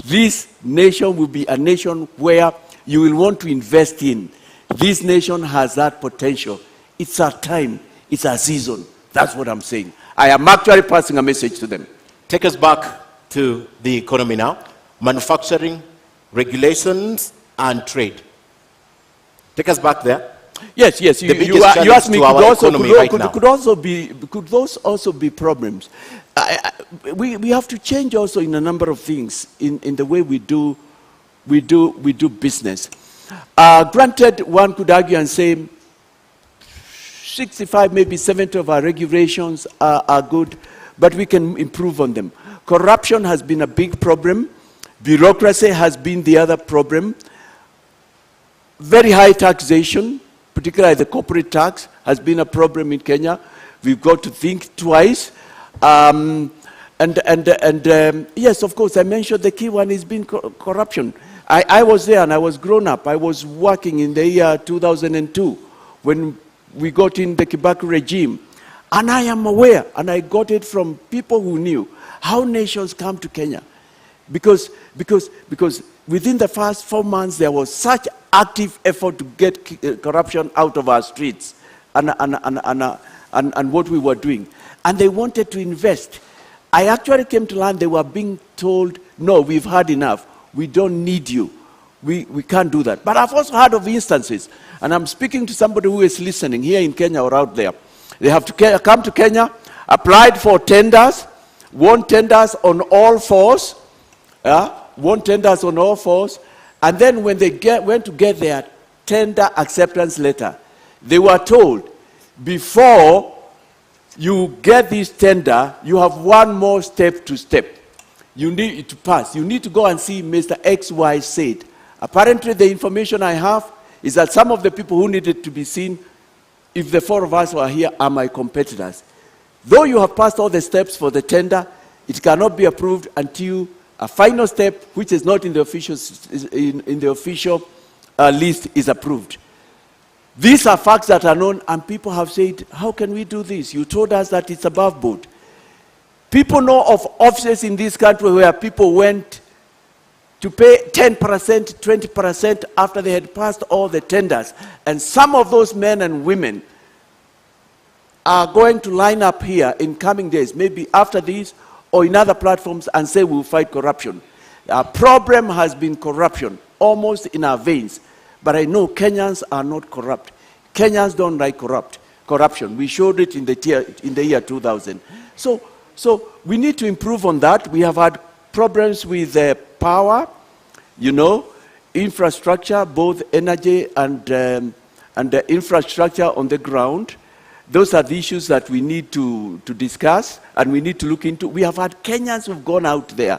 This nation will be a nation where you will want to invest in. This nation has that potential. It's our time. It's our season. That's what I'm saying. I am actually passing a message to them. Take us back to the economy now. Manufacturing, regulations, and trade. Take us back there. Yes. You asked me, could those also be problems? We have to change also in a number of things in the way we do business. Granted, one could argue and say 65, maybe 70 of our regulations are good, but we can improve on them. Corruption has been a big problem. Bureaucracy has been the other problem. Very high taxation, particularly the corporate tax, has been a problem in Kenya. We've got to think twice. Yes, of course, I mentioned the key one has been corruption. I was there and I was grown up. I was working in the year 2002 when we got in the Kibaki regime. And I am aware, and I got it from people who knew, how nations come to Kenya. Because within the first 4 months, there was such active effort to get corruption out of our streets and what we were doing. And they wanted to invest. I actually came to learn they were being told, no, we've had enough. We don't need you. We can't do that. But I've also heard of instances, and I'm speaking to somebody who is listening here in Kenya or out there. They have to come to Kenya, applied for tenders, won tenders on all fours, and then when they went to get their tender acceptance letter, they were told, before you get this tender, you have one more step to step. You need to pass. You need to go and see Mr. XY said. Apparently, the information I have is that some of the people who needed to be seen, if the four of us were here, are my competitors. Though you have passed all the steps for the tender, It cannot be approved until a final step, which is not in the official, list, is approved. These are facts that are known, and people have said, how can we do this? You told us that it's above board. People know of offices in this country where people went to pay 10%, 20% after they had passed all the tenders. And some of those men and women are going to line up here in coming days, maybe after this or in other platforms, and say we'll fight corruption. Our problem has been corruption, almost in our veins. But I know Kenyans are not corrupt. Kenyans don't like corruption. We showed it in the year 2000. So we need to improve on that. We have had problems with power, infrastructure, both energy and the infrastructure on the ground. Those are the issues that we need to discuss and we need to look into. We have had Kenyans who've gone out there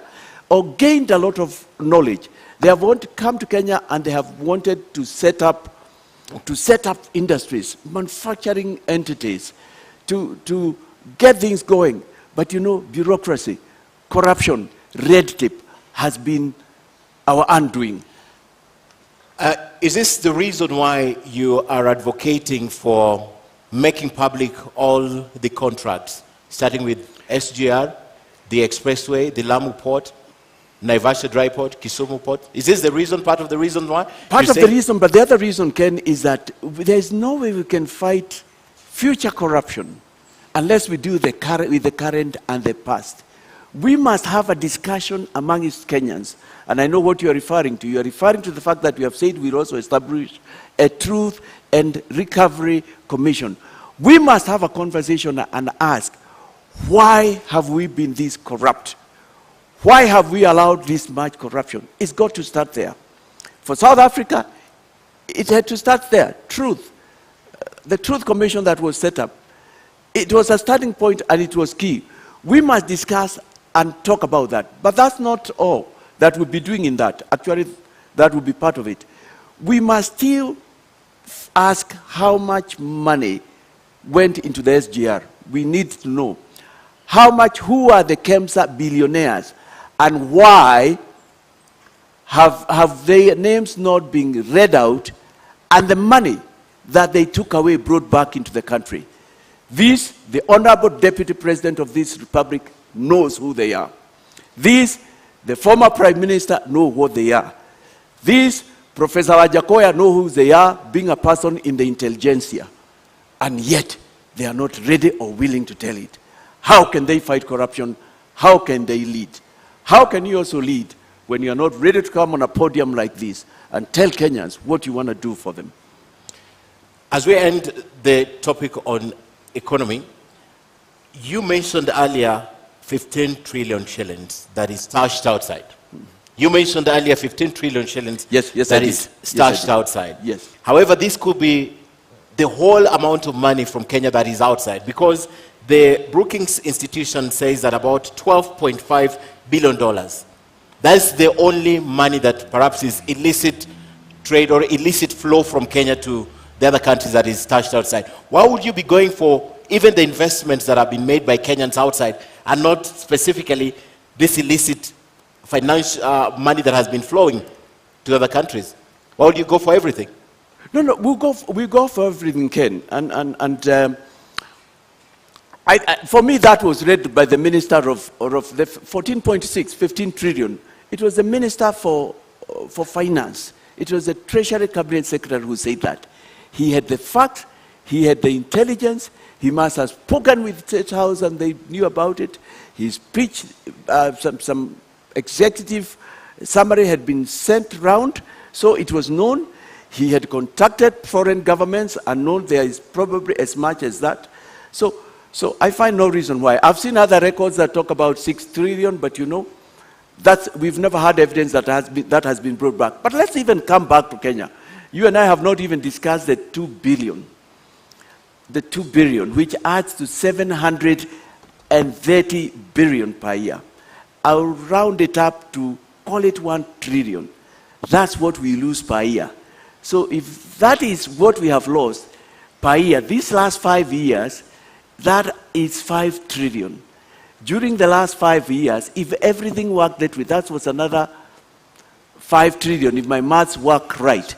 or gained a lot of knowledge. They have wanted to come to Kenya and they have wanted to set up industries, manufacturing entities, to get things going. But bureaucracy, corruption, red tape has been our undoing. Is this the reason why you are advocating for making public all the contracts, starting with SGR, the Expressway, the Lamu Port, Naivasha Dry Port, Kisumu Port? Is this the reason, part of the reason why? Part of the reason, but the other reason, Ken, is that there is no way we can fight future corruption unless we do with the current and the past. We must have a discussion among Kenyans. And I know what you are referring to. You are referring to the fact that we have said we'll also establish a Truth and Recovery Commission. We must have a conversation and ask, why have we been this corrupt? Why have we allowed this much corruption? It's got to start there. For South Africa, it had to start there. Truth. The Truth Commission that was set up, it was a starting point and it was key. We must discuss and talk about that. But that's not all that we'll be doing in that. Actually, that will be part of it. We must still ask how much money went into the SGR. We need to know how much, who are the KEMSA billionaires, and why have their names not been read out, and the money that they took away brought back into the country. This, the Honorable Deputy President of this Republic knows who they are. This, the former Prime Minister know what they are. This, Professor Wajakoya know who they are, being a person in the intelligentsia. And yet, they are not ready or willing to tell it. How can they fight corruption? How can they lead? How can you also lead when you are not ready to come on a podium like this and tell Kenyans what you want to do for them? As we end the topic on economy, you mentioned earlier 15 trillion shillings that is stashed outside. You mentioned earlier 15 trillion shillings that is stashed outside. Yes. However, this could be the whole amount of money from Kenya that is outside, because the Brookings Institution says that about $12.5 billion. That's the only money that perhaps is illicit trade or illicit flow from Kenya to the other countries that is stashed outside. Why would you be going for even the investments that have been made by Kenyans outside and not specifically this illicit financial money that has been flowing to other countries? Why would you go for everything? No, we go for everything, Ken. For me, that was read by the Minister of the 14.6, 15 trillion. It was the Minister for Finance. It was the Treasury Cabinet Secretary who said that. He had the fact, he had the intelligence, he must have spoken with State House and they knew about it. His speech, some executive summary had been sent round, so it was known. He had contacted foreign governments and known there is probably as much as that. So I find no reason why. I've seen other records that talk about 6 trillion, but we've never had evidence that has been brought back. But let's even come back to Kenya. You and I have not even discussed the 2 billion. The 2 billion, which adds to 730 billion per year. I'll round it up to call it 1 trillion. That's what we lose per year. So if that is what we have lost per year, these last 5 years, that is 5 trillion. During the last 5 years, if everything worked that way, that was another 5 trillion, if my maths work right.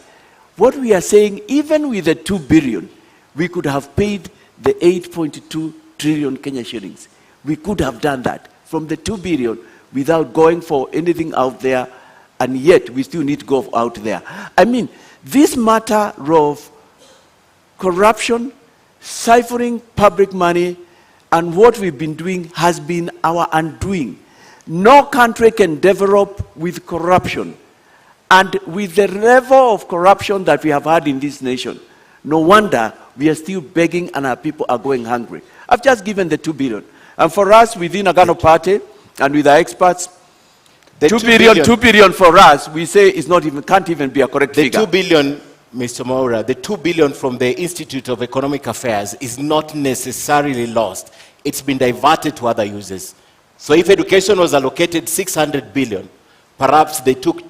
What we are saying, even with the 2 billion, we could have paid the 8.2 trillion Kenya shillings. We could have done that from the 2 billion without going for anything out there, and yet we still need to go out there. I mean, this matter of corruption, siphoning public money, and what we've been doing has been our undoing. No country can develop with corruption. And with the level of corruption that we have had in this nation, no wonder we are still begging and our people are going hungry. I've just given the 2 billion. And for us within Agano Party and with our experts, the 2 billion for us, we say is not even, can't even be a correct figure. The 2 billion, Mr. Mwaura, the 2 billion from the Institute of Economic Affairs is not necessarily lost. It's been diverted to other uses. So if education was allocated 600 billion, perhaps they took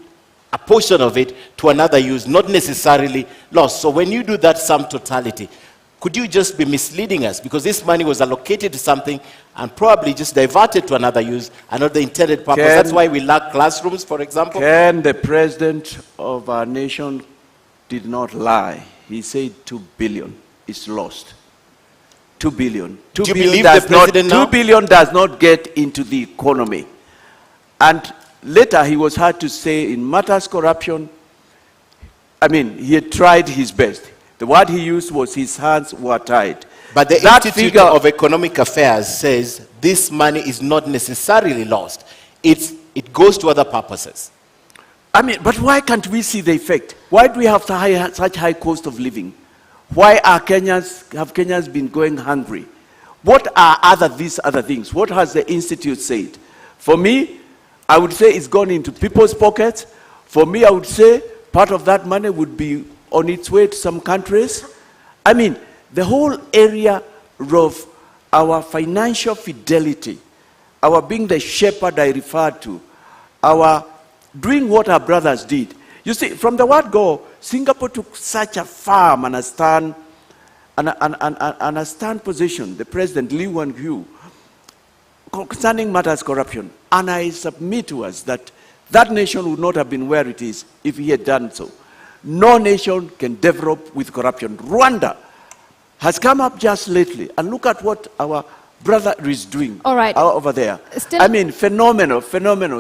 a portion of it to another use, not necessarily lost. So when you do that sum totality, could you just be misleading us? Because this money was allocated to something and probably just diverted to another use and not the intended purpose. That's why we lack classrooms, for example. Ken, the president of our nation, did not lie. He said 2 billion is lost. 2 billion. 2 Do you billion believe does the president not, now? 2 billion does not get into the economy. And later he was heard to say in matters corruption, I mean, he had tried his best. The word he used was his hands were tied. But the Institute of Economic Affairs says this money is not necessarily lost. It goes to other purposes. I mean, but why can't we see the effect? Why do we have such high cost of living? Why have Kenyans been going hungry? What are these other things? What has the Institute said? For me, I would say it's gone into people's pockets. For me, I would say part of that money would be on its way to some countries. I mean, the whole area of our financial fidelity, our being the shepherd I referred to, our doing what our brothers did. You see, from the word go, Singapore took such a firm and a stern position, the President Lee Kuan Yew, concerning matters corruption. And I submit to us that that nation would not have been where it is if he had done so. No nation can develop with corruption. Rwanda has come up just lately, and look at what our brother is doing over there. I mean, phenomenal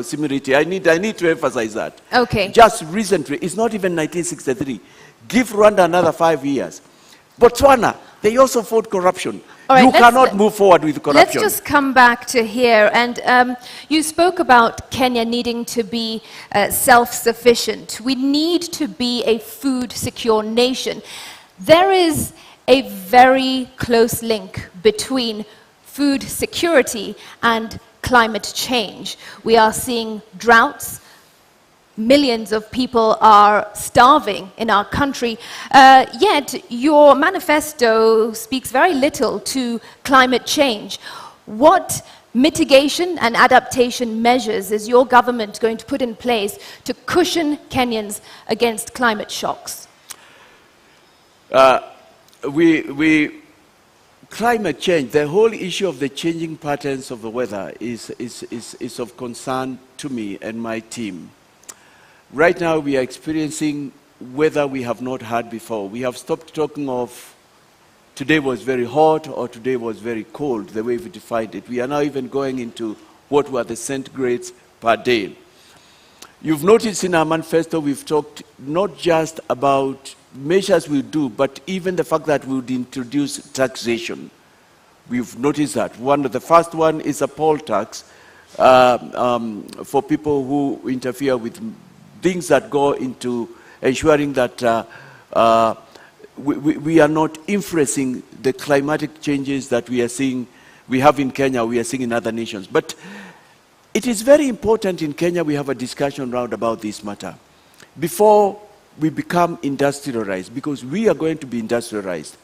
similarity. I need to emphasize that. Okay. Just recently, it's not even 1963. Give Rwanda another 5 years. Botswana, they also fought corruption. You cannot move forward with corruption. Let's just come back to here. And you spoke about Kenya needing to be self-sufficient. We need to be a food-secure nation. There is a very close link between food security and climate change. We are seeing droughts. Millions of people are starving in our country, yet your manifesto speaks very little to climate change. What mitigation and adaptation measures is your government going to put in place to cushion Kenyans against climate shocks? Climate change, the whole issue of the changing patterns of the weather is of concern to me and my team. Right now we are experiencing weather we have not had before. We have stopped talking of today was very hot or today was very cold, the way we defined it. We are now even going into what were the centigrades per day. You've noticed in our manifesto we've talked not just about measures we'll do, but even the fact that we would introduce taxation. We've noticed that. The first one is a poll tax for people who interfere with things that go into ensuring that we are not influencing the climatic changes that we are seeing, we have in Kenya, we are seeing in other nations. But it is very important in Kenya we have a discussion round about this matter before we become industrialized, because we are going to be industrialized.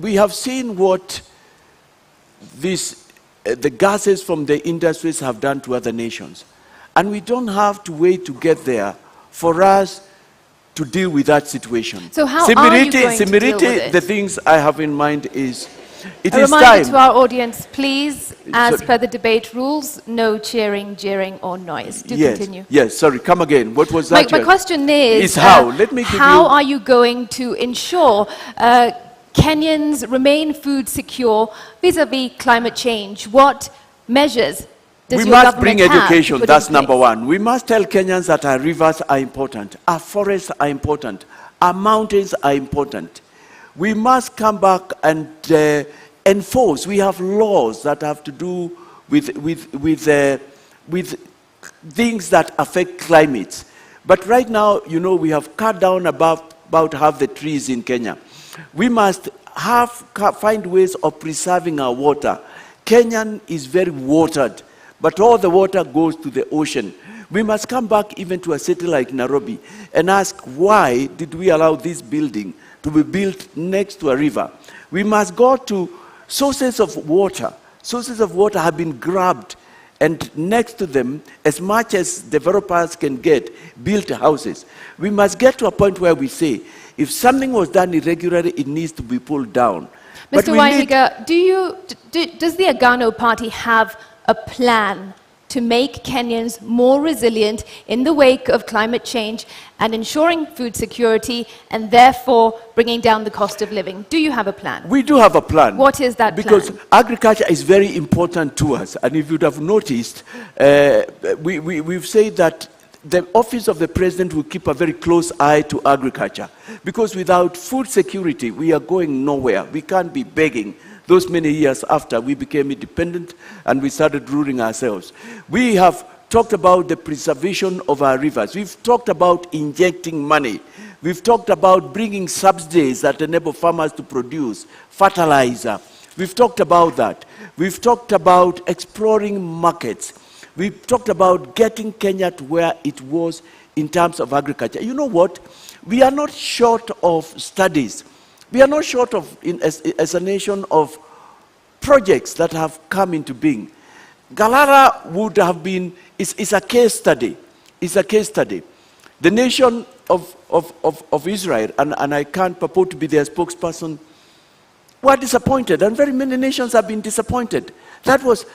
We have seen what the gases from the industries have done to other nations. And we don't have to wait to get there for us to deal with that situation. So how are you going to deal with it? The things I have in mind is It A is reminder time. to our audience, please, as Sorry. per the debate rules, no cheering, jeering, or noise. Do Yes, continue. yes, sorry, come again. What was My that? question is, how? Let me give how you... are you going to ensure Kenyans remain food secure vis-a-vis climate change? What measures does We your must government bring have education, to put that's in number place? one. We must tell Kenyans that our rivers are important, our forests are important, our mountains are important. We must come back and enforce. We have laws that have to do with things that affect climate. But right now, you know, we have cut down about half the trees in Kenya. We must find ways of preserving our water. Kenya is very watered, but all the water goes to the ocean. We must come back even to a city like Nairobi and ask, why did we allow this building to be built next to a river? We must go to sources of water. Sources of water have been grabbed, and next to them, as much as developers can get, built houses. We must get to a point where we say, if something was done irregularly, it needs to be pulled down. But Mr. Wahiga, does the Agano Party have a plan to make Kenyans more resilient in the wake of climate change and ensuring food security and therefore bringing down the cost of living? Do you have a plan? We do have a plan. What is that because plan? Agriculture is very important to us. And if you'd have noticed, we've said that the office of the president will keep a very close eye to agriculture. Because without food security, we are going nowhere. We can't be begging. Those many years after we became independent and we started ruling ourselves. We have talked about the preservation of our rivers. We've talked about injecting money. We've talked about bringing subsidies that enable farmers to produce fertilizer. We've talked about that. We've talked about exploring markets. We've talked about getting Kenya to where it was in terms of agriculture. You know what? We are not short of studies. We are not short of, as a nation, of projects that have come into being. Galara would have been, it's a case study. It's a case study. The nation of Israel, and I can't purport to be their spokesperson, were disappointed, and very many nations have been disappointed. That was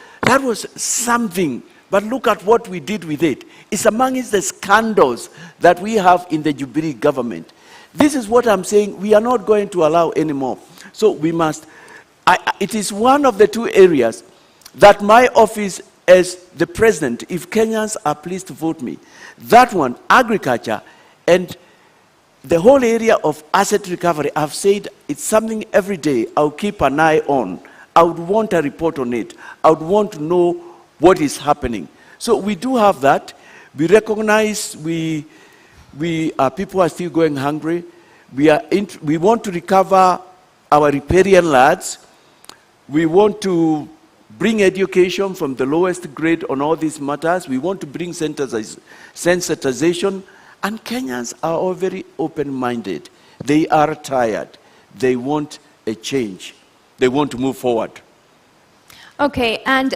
something, but look at what we did with it. It's amongst the scandals that we have in the Jubilee government. This is what I'm saying, we are not going to allow anymore. So we must, it is one of the two areas that my office as the president, if Kenyans are pleased to vote me, that one, agriculture, and the whole area of asset recovery, I've said it's something every day I'll keep an eye on. I would want a report on it. I would want to know what is happening. So we do have that. We recognize people are still going hungry. We want to recover our riparian lands. We want to bring education from the lowest grade on all these matters. We want to bring sensitization. And Kenyans are all very open-minded. They are tired. They want a change. They want to move forward. Okay, and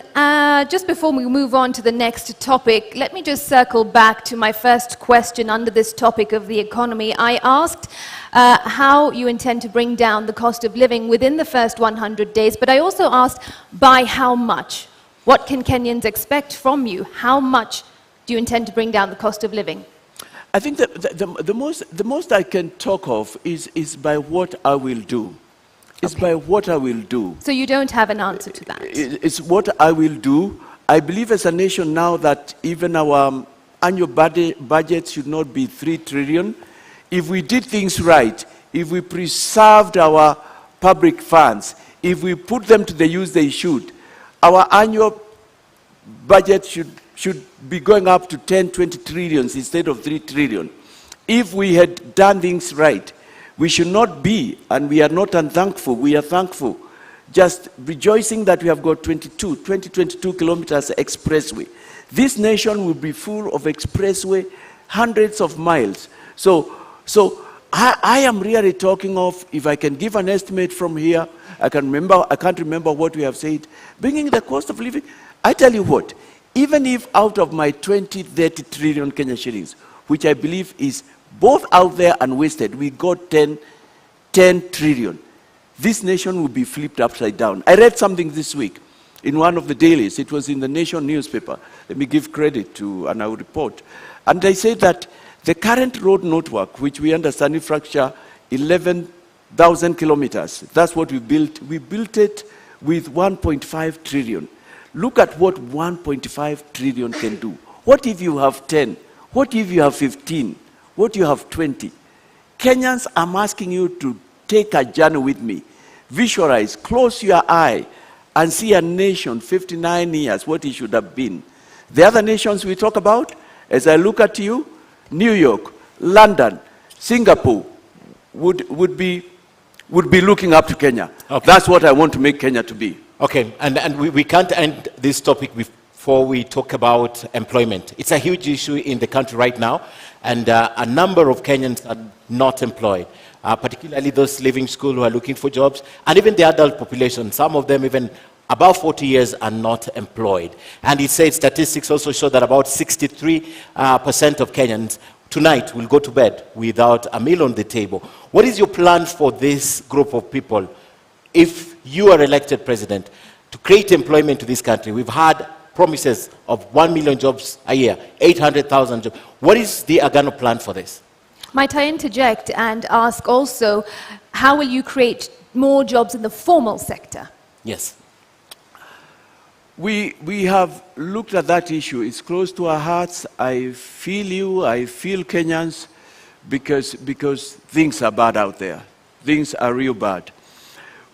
just before we move on to the next topic, let me just circle back to my first question under this topic of the economy. I asked how you intend to bring down the cost of living within the first 100 days, but I also asked by how much? What can Kenyans expect from you? How much do you intend to bring down the cost of living? I think that the most I can talk of is by what I will do. It's by what I will do. So you don't have an answer to that? It's what I will do. I believe as a nation now that even our annual budget should not be 3 trillion. If we did things right, if we preserved our public funds, if we put them to the use they should, our annual budget should be going up to 10, 20 trillions instead of 3 trillion. If we had done things right, we should not be, and we are not unthankful, we are thankful, just rejoicing that we have got 22 kilometers expressway. This nation will be full of expressway, hundreds of miles. So I am really talking of, if I can give an estimate from here, I can't remember what we have said, bringing the cost of living. I tell you what, even if out of my 20, 30 trillion Kenya shillings, which I believe is both out there and wasted, we got 10 trillion. this nation will be flipped upside down. I read something this week in one of the dailies. It was in the Nation newspaper. Let me give credit to an our report. And they said that the current road network, which we understand infrastructure, 11,000 kilometers, that's what we built. We built it with 1.5 trillion. Look at what 1.5 trillion can do. What if you have 10? What if you have 15? What if you have 20? Kenyans, I'm asking you to take a journey with me. Visualize, close your eye, and see a nation 59 years, what it should have been. The other nations we talk about, as I look at you, New York, London, Singapore would be looking up to Kenya. Okay. That's what I want to make Kenya to be. Okay, and we can't end this topic before we talk about employment. It's a huge issue in the country right now, and a number of Kenyans are not employed, particularly those leaving school who are looking for jobs, and even the adult population. Some of them even above 40 years are not employed. And it says statistics also show that about 63% of Kenyans tonight will go to bed without a meal on the table. What is your plan for this group of people if you are elected president to create employment to this country? We've had promises of 1 million jobs a year, 800,000 jobs. What is the Agano plan for this? Might I interject and ask also, how will you create more jobs in the formal sector? Yes. We have looked at that issue. It's close to our hearts. I feel you, I feel Kenyans, because things are bad out there. Things are real bad.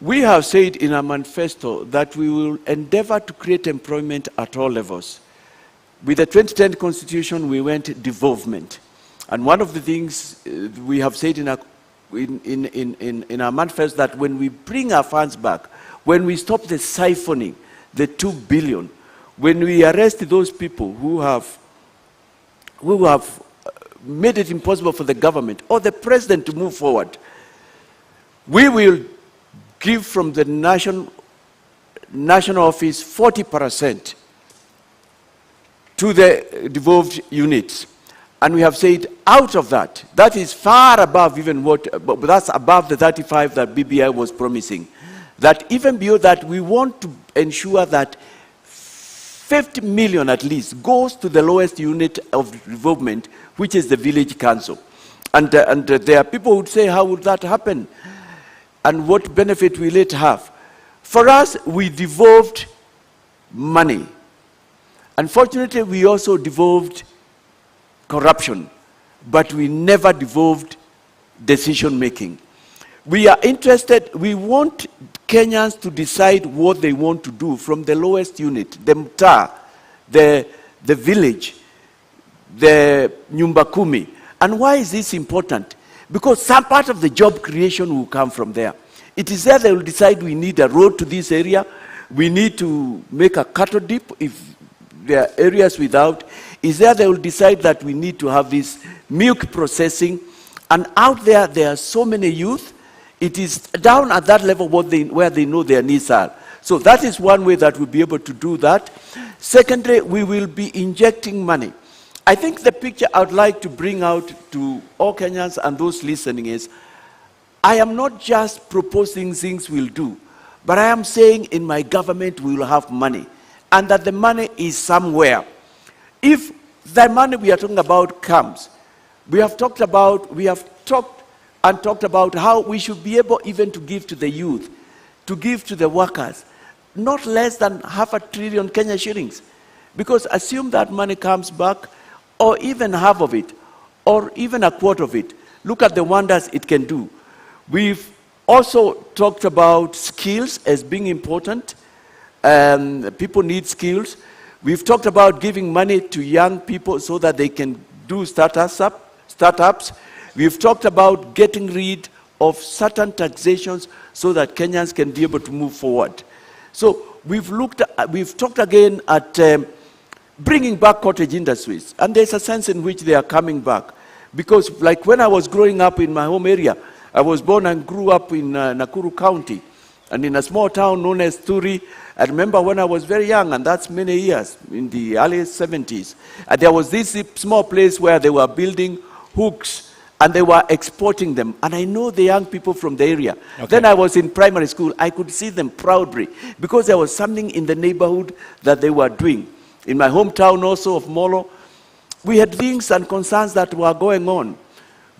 We have said in our manifesto that we will endeavor to create employment at all levels. With the 2010 Constitution, we went devolvement. And one of the things we have said in our manifesto that when we bring our funds back, when we stop the siphoning, the 2 billion, when we arrest those people who have made it impossible for the government or the president to move forward, we will give from the national office 40% to the devolved units. And we have said out of that, that is far above even what, but that's above the 35 that BBI was promising. That even beyond that, we want to ensure that 50 million at least goes to the lowest unit of development, which is the village council. And there are people who would say, how would that happen? And what benefit will it have? For us, we devolved money. Unfortunately, we also devolved corruption, but we never devolved decision making. We are interested, we want Kenyans to decide what they want to do from the lowest unit, the mtaa, the village, the nyumba kumi. And why is this important? Because some part of the job creation will come from there. It is there they will decide we need a road to this area, we need to make a cattle dip if there are areas without. Is there they will decide that we need to have this milk processing. And out there, there are so many youth. It is down at that level where they know their needs are. So that is one way that we'll be able to do that. Secondly, we will be injecting money. I think the picture I would like to bring out to all Kenyans and those listening is, I am not just proposing things we'll do, but I am saying in my government we will have money, and that the money is somewhere. If the money we are talking about comes, we have talked about how we should be able even to give to the youth, to give to the workers, not less than 500 billion Kenya shillings. Because assume that money comes back, or even half of it, or even a quarter of it. Look at the wonders it can do. We've also talked about skills as being important. People need skills. We've talked about giving money to young people so that they can do startups. We've talked about getting rid of certain taxations so that Kenyans can be able to move forward. So we've talked again at bringing back cottage industries. And there's a sense in which they are coming back. Because like when I was growing up in my home area, I was born and grew up in Nakuru County, and in a small town known as Turi. I remember when I was very young, and that's many years, in the early 70s, there was this small place where they were building hooks and they were exporting them. And I know the young people from the area. Okay. Then I was in primary school. I could see them proudly because there was something in the neighborhood that they were doing. In my hometown also of Molo, we had things and concerns that were going on.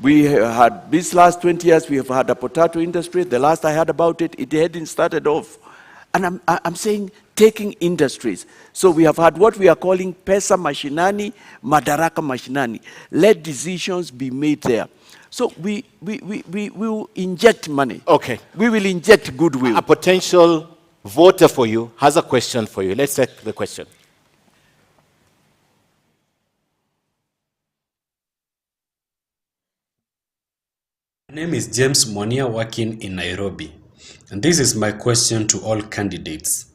We had, these last 20 years, we have had a potato industry. The last I heard about it, it hadn't started off. And I'm saying taking industries. So we have had what we are calling Pesa Mashinani, Madaraka Mashinani. Let decisions be made there. So we will inject money. Okay. We will inject goodwill. A potential voter for you has a question for you. Let's take the question. My name is James Monia, working in Nairobi. And this is my question to all candidates.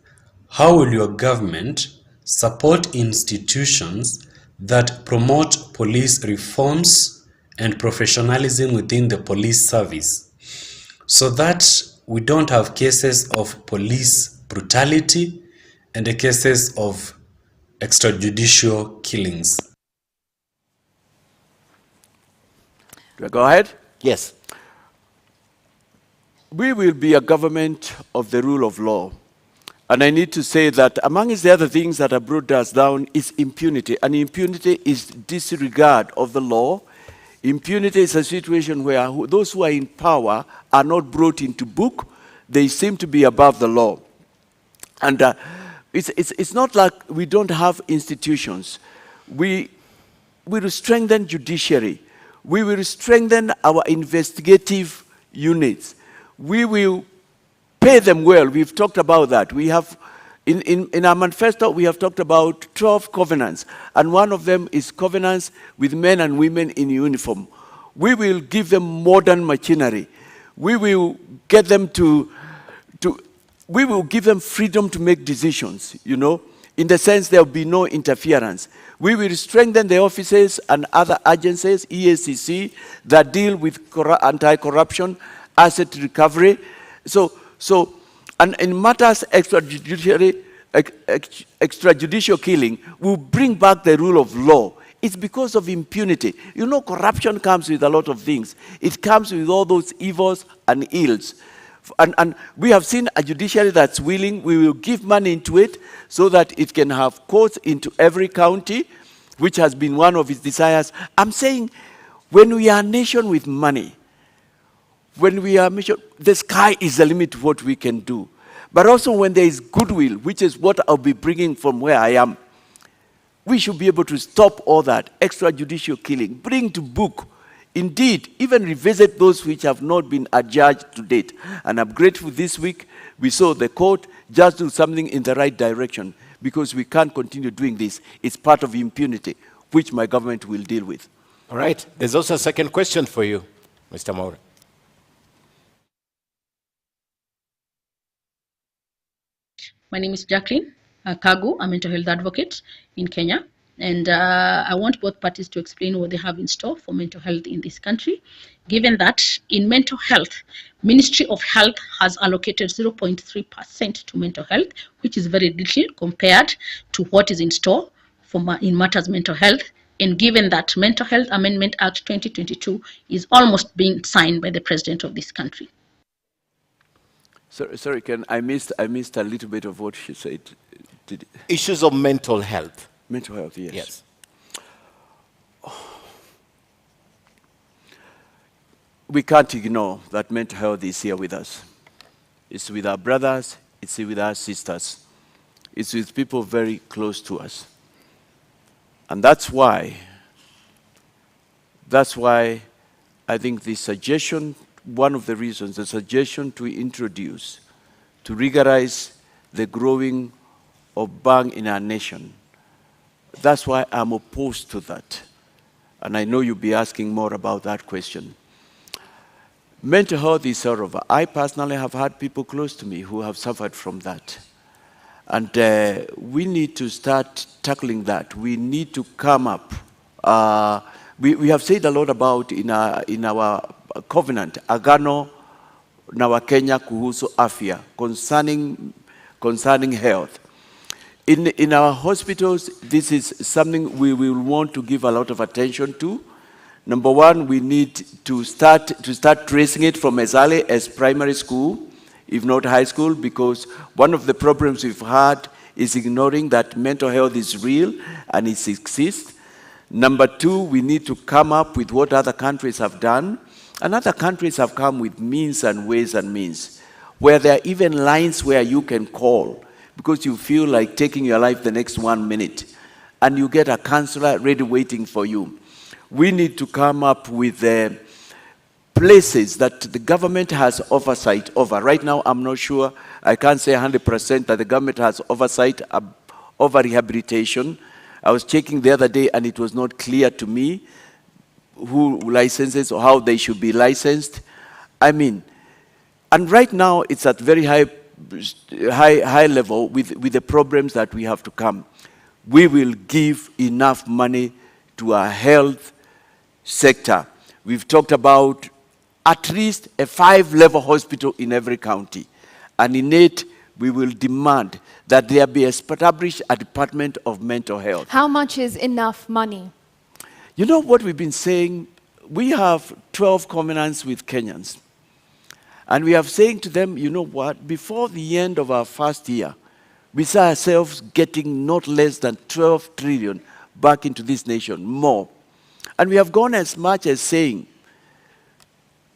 How will your government support institutions that promote police reforms and professionalism within the police service so that we don't have cases of police brutality and the cases of extrajudicial killings? Do I go ahead? Yes. We will be a government of the rule of law. And I need to say that amongst the other things that have brought us down is impunity. And impunity is disregard of the law. Impunity is a situation where those who are in power are not brought into book. They seem to be above the law. And it's not like we don't have institutions. We will strengthen judiciary. We will strengthen our investigative units. We will pay them well. We've talked about that. We have, in our manifesto, we have talked about 12 covenants, and one of them is covenants with men and women in uniform. We will give them modern machinery. We will get them we will give them freedom to make decisions, you know, in the sense there will be no interference. We will strengthen the offices and other agencies, EACC, that deal with anti-corruption, asset recovery. And in matters extrajudicial killing, we'll bring back the rule of law. It's because of impunity. You know, corruption comes with a lot of things. It comes with all those evils and ills. And we have seen a judiciary that's willing. We will give money into it so that it can have courts into every county, which has been one of its desires. I'm saying, when we are a nation with money, when we are the sky is the limit to what we can do. But also when there is goodwill, which is what I'll be bringing from where I am, we should be able to stop all that extrajudicial killing, bring to book, indeed, even revisit those which have not been adjudged to date. And I'm grateful this week we saw the court just do something in the right direction, because we can't continue doing this. It's part of impunity, which my government will deal with. All right. There's also a second question for you, Mr. Mwaura. My name is Jacqueline Kagu. I'm a mental health advocate in Kenya. And I want both parties to explain what they have in store for mental health in this country, given that in mental health, Ministry of Health has allocated 0.3% to mental health, which is very little compared to what is in store for in matters mental health. And given that Mental Health Amendment Act 2022 is almost being signed by the President of this country. Sorry, I missed a little bit of what she said. Issues of mental health. Mental health, yes. Yes. We can't ignore that mental health is here with us. It's with our brothers, it's with our sisters. It's with people very close to us. And that's why I think the suggestion, one of the reasons, the suggestion to introduce, to regularize the growing of bang in our nation, that's why I'm opposed to that. And I know you'll be asking more about that question. Mental health is sort of, I personally have had people close to me who have suffered from that. And we need to start tackling that. We need to come up. We have said a lot about in our covenant, Agano na Kenya kuhusu afya, concerning health. In our hospitals, this is something we will want to give a lot of attention to. Number one, we need to start tracing it from as early as primary school, if not high school, because one of the problems we've had is ignoring that mental health is real and it exists. Number two, we need to come up with what other countries have done. And other countries have come with means and ways and means, where there are even lines where you can call because you feel like taking your life the next 1 minute, and you get a counselor ready waiting for you. We need to come up with places that the government has oversight over. Right now, I'm not sure, I can't say 100% that the government has oversight over rehabilitation. I was checking the other day and it was not clear to me who licenses or how they should be licensed. I mean, and right now it's at very high level with the problems that we have to come. We will give enough money to our health sector. We've talked about at least a 5-level hospital in every county. And in it, we will demand that there be established a Department of Mental Health. How much is enough money? You know what we've been saying? We have 12 covenants with Kenyans. And we are saying to them, you know what, before the end of our first year, we saw ourselves getting not less than 12 trillion back into this nation, more. And we have gone as much as saying,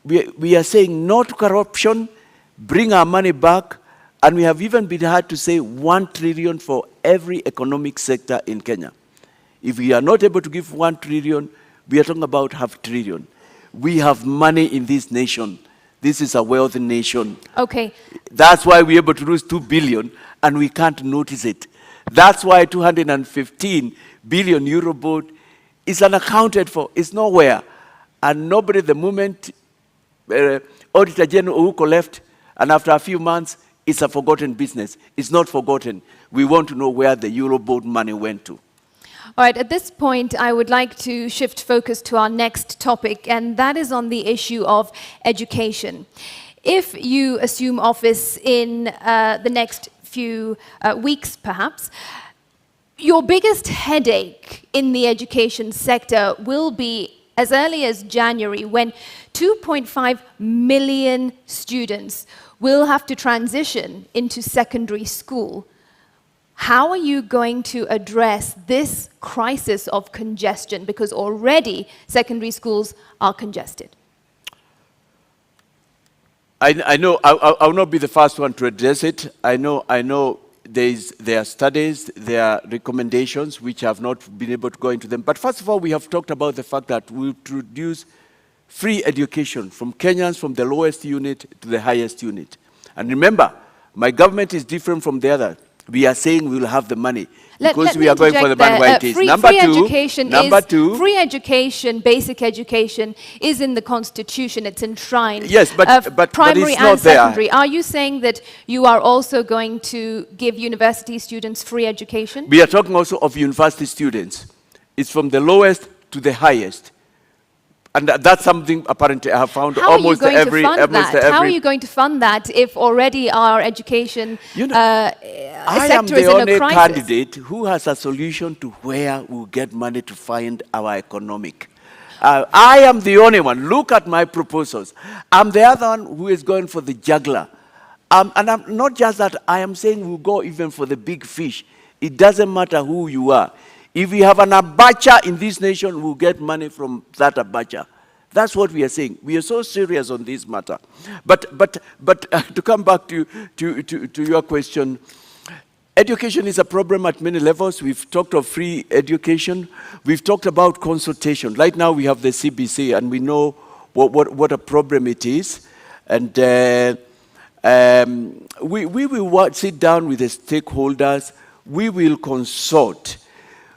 we are saying no to corruption, bring our money back, and we have even been had to say 1 trillion for every economic sector in Kenya. If we are not able to give 1 trillion, we are talking about half trillion. We have money in this nation. This is a wealthy nation. Okay. That's why we're able to lose 2 billion and we can't notice it. That's why 215 billion Eurobond is unaccounted for. It's nowhere. And nobody, the moment Auditor General Ouko left, and after a few months, it's a forgotten business. It's not forgotten. We want to know where the Eurobond money went to. All right, at this point, I would like to shift focus to our next topic, and that is on the issue of education. If you assume office in the next few weeks, perhaps, your biggest headache in the education sector will be as early as January, when 2.5 million students will have to transition into secondary school. How are you going to address this crisis of congestion? Because already secondary schools are congested. I know, I'll not be the first one to address it. I know there are studies, there are recommendations which have not been able to go into them. But first of all, we have talked about the fact that we introduce free education from Kenyans from the lowest unit to the highest unit. And remember, my government is different from the other. We are saying we will have the money because we are going for the money where it is. Free education, basic education, is in the Constitution. It's enshrined. Yes, but primary it's and not secondary. there. Are you saying that you are also going to give university students free education? We are talking also of university students. It's from the lowest to the highest. And that's something apparently I have found almost every. How are you going to fund that if already our education I am the only candidate who has a solution to where we'll get money to find our economic. I am the only one. Look at my proposals. I'm the other one who is going for the juggler. And I'm not just that, I am saying we'll go even for the big fish. It doesn't matter who you are. If we have an abacha in this nation, we'll get money from that abacha. That's what we are saying. We are so serious on this matter. But to come back to your question, education is a problem at many levels. We've talked of free education. We've talked about consultation. Right now we have the CBC, and we know what a problem it is. And we will sit down with the stakeholders. We will consult.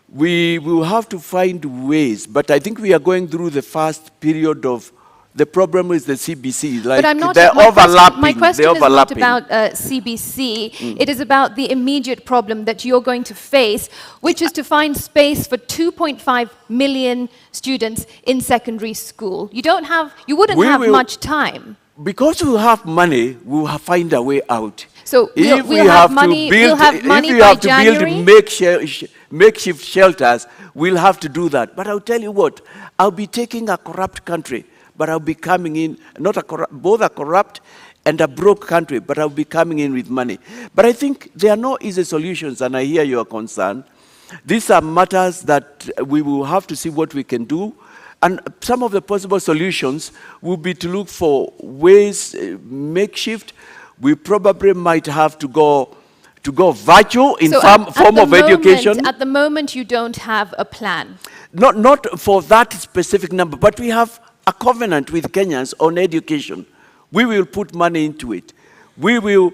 We will have to find ways, but I think we are going through the first period of the problem with the CBC. Like, but I'm not, they're overlapping. My question is not about CBC. It is about the immediate problem that you're going to face, which is to find space for 2.5 million students in secondary school. You wouldn't have much time. Because we have money, we will find a way out. So we'll have money by January? Build makeshift shelters, we'll have to do that. But I'll tell you what, I'll be taking a corrupt country, but I'll be coming in, not a corrupt, both a corrupt and a broke country, but I'll be coming in with money. But I think there are no easy solutions, and I hear your concern. These are matters that we will have to see what we can do. And some of the possible solutions will be to look for ways, makeshift. We probably might have to go virtual in form of education. At the moment, you don't have a plan. Not for that specific number, but we have a covenant with Kenyans on education. We will put money into it. We will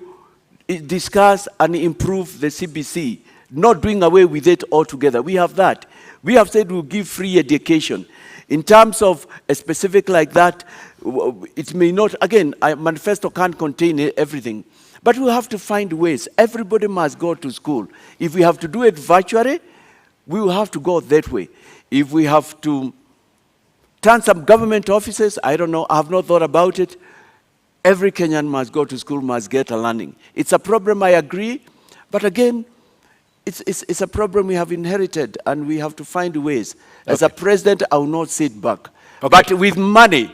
discuss and improve the CBC, not doing away with it altogether. We have that. We have said we'll give free education. In terms of a specific like that, it may not, again, a manifesto can't contain everything. But we have to find ways. Everybody must go to school. If we have to do it virtually, we will have to go that way. If we have to turn some government offices, I don't know, I have not thought about it. Every Kenyan must go to school, must get a learning. It's a problem, I agree, but again, it's a problem we have inherited, and we have to find ways. As a president, I will not sit back. But with money,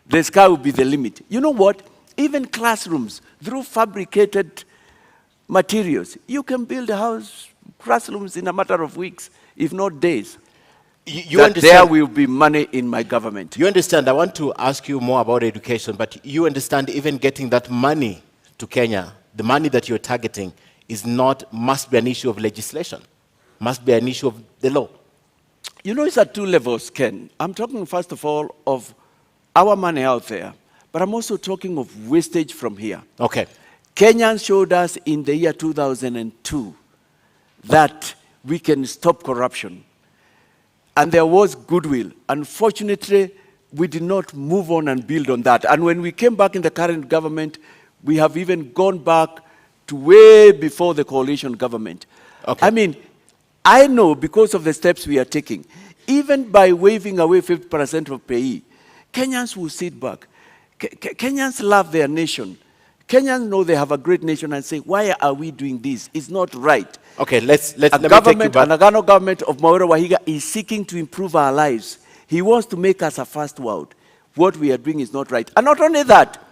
the sky will be the limit. You know what? Even classrooms, through fabricated materials, you can build classrooms in a matter of weeks, if not days. You understand, there will be money in my government. You understand, I want to ask you more about education, but you understand even getting that money to Kenya, the money that you're targeting, must be an issue of legislation, must be an issue of the law. You know, it's at two levels, Ken. I'm talking, first of all, of our money out there, but I'm also talking of wastage from here. Okay. Kenyans showed us in the year 2002 that we can stop corruption. And there was goodwill. Unfortunately, we did not move on and build on that. And when we came back in the current government, we have even gone back to way before the coalition government. Okay. I mean, I know because of the steps we are taking, even by waiving away 50% of pay, Kenyans will sit back. Kenyans love their nation. Kenyans know they have a great nation and say, why are we doing this? It's not right. Okay, let me take you back. The government of Mwaura Wahiga is seeking to improve our lives. He wants to make us a first world. What we are doing is not right. And not only that,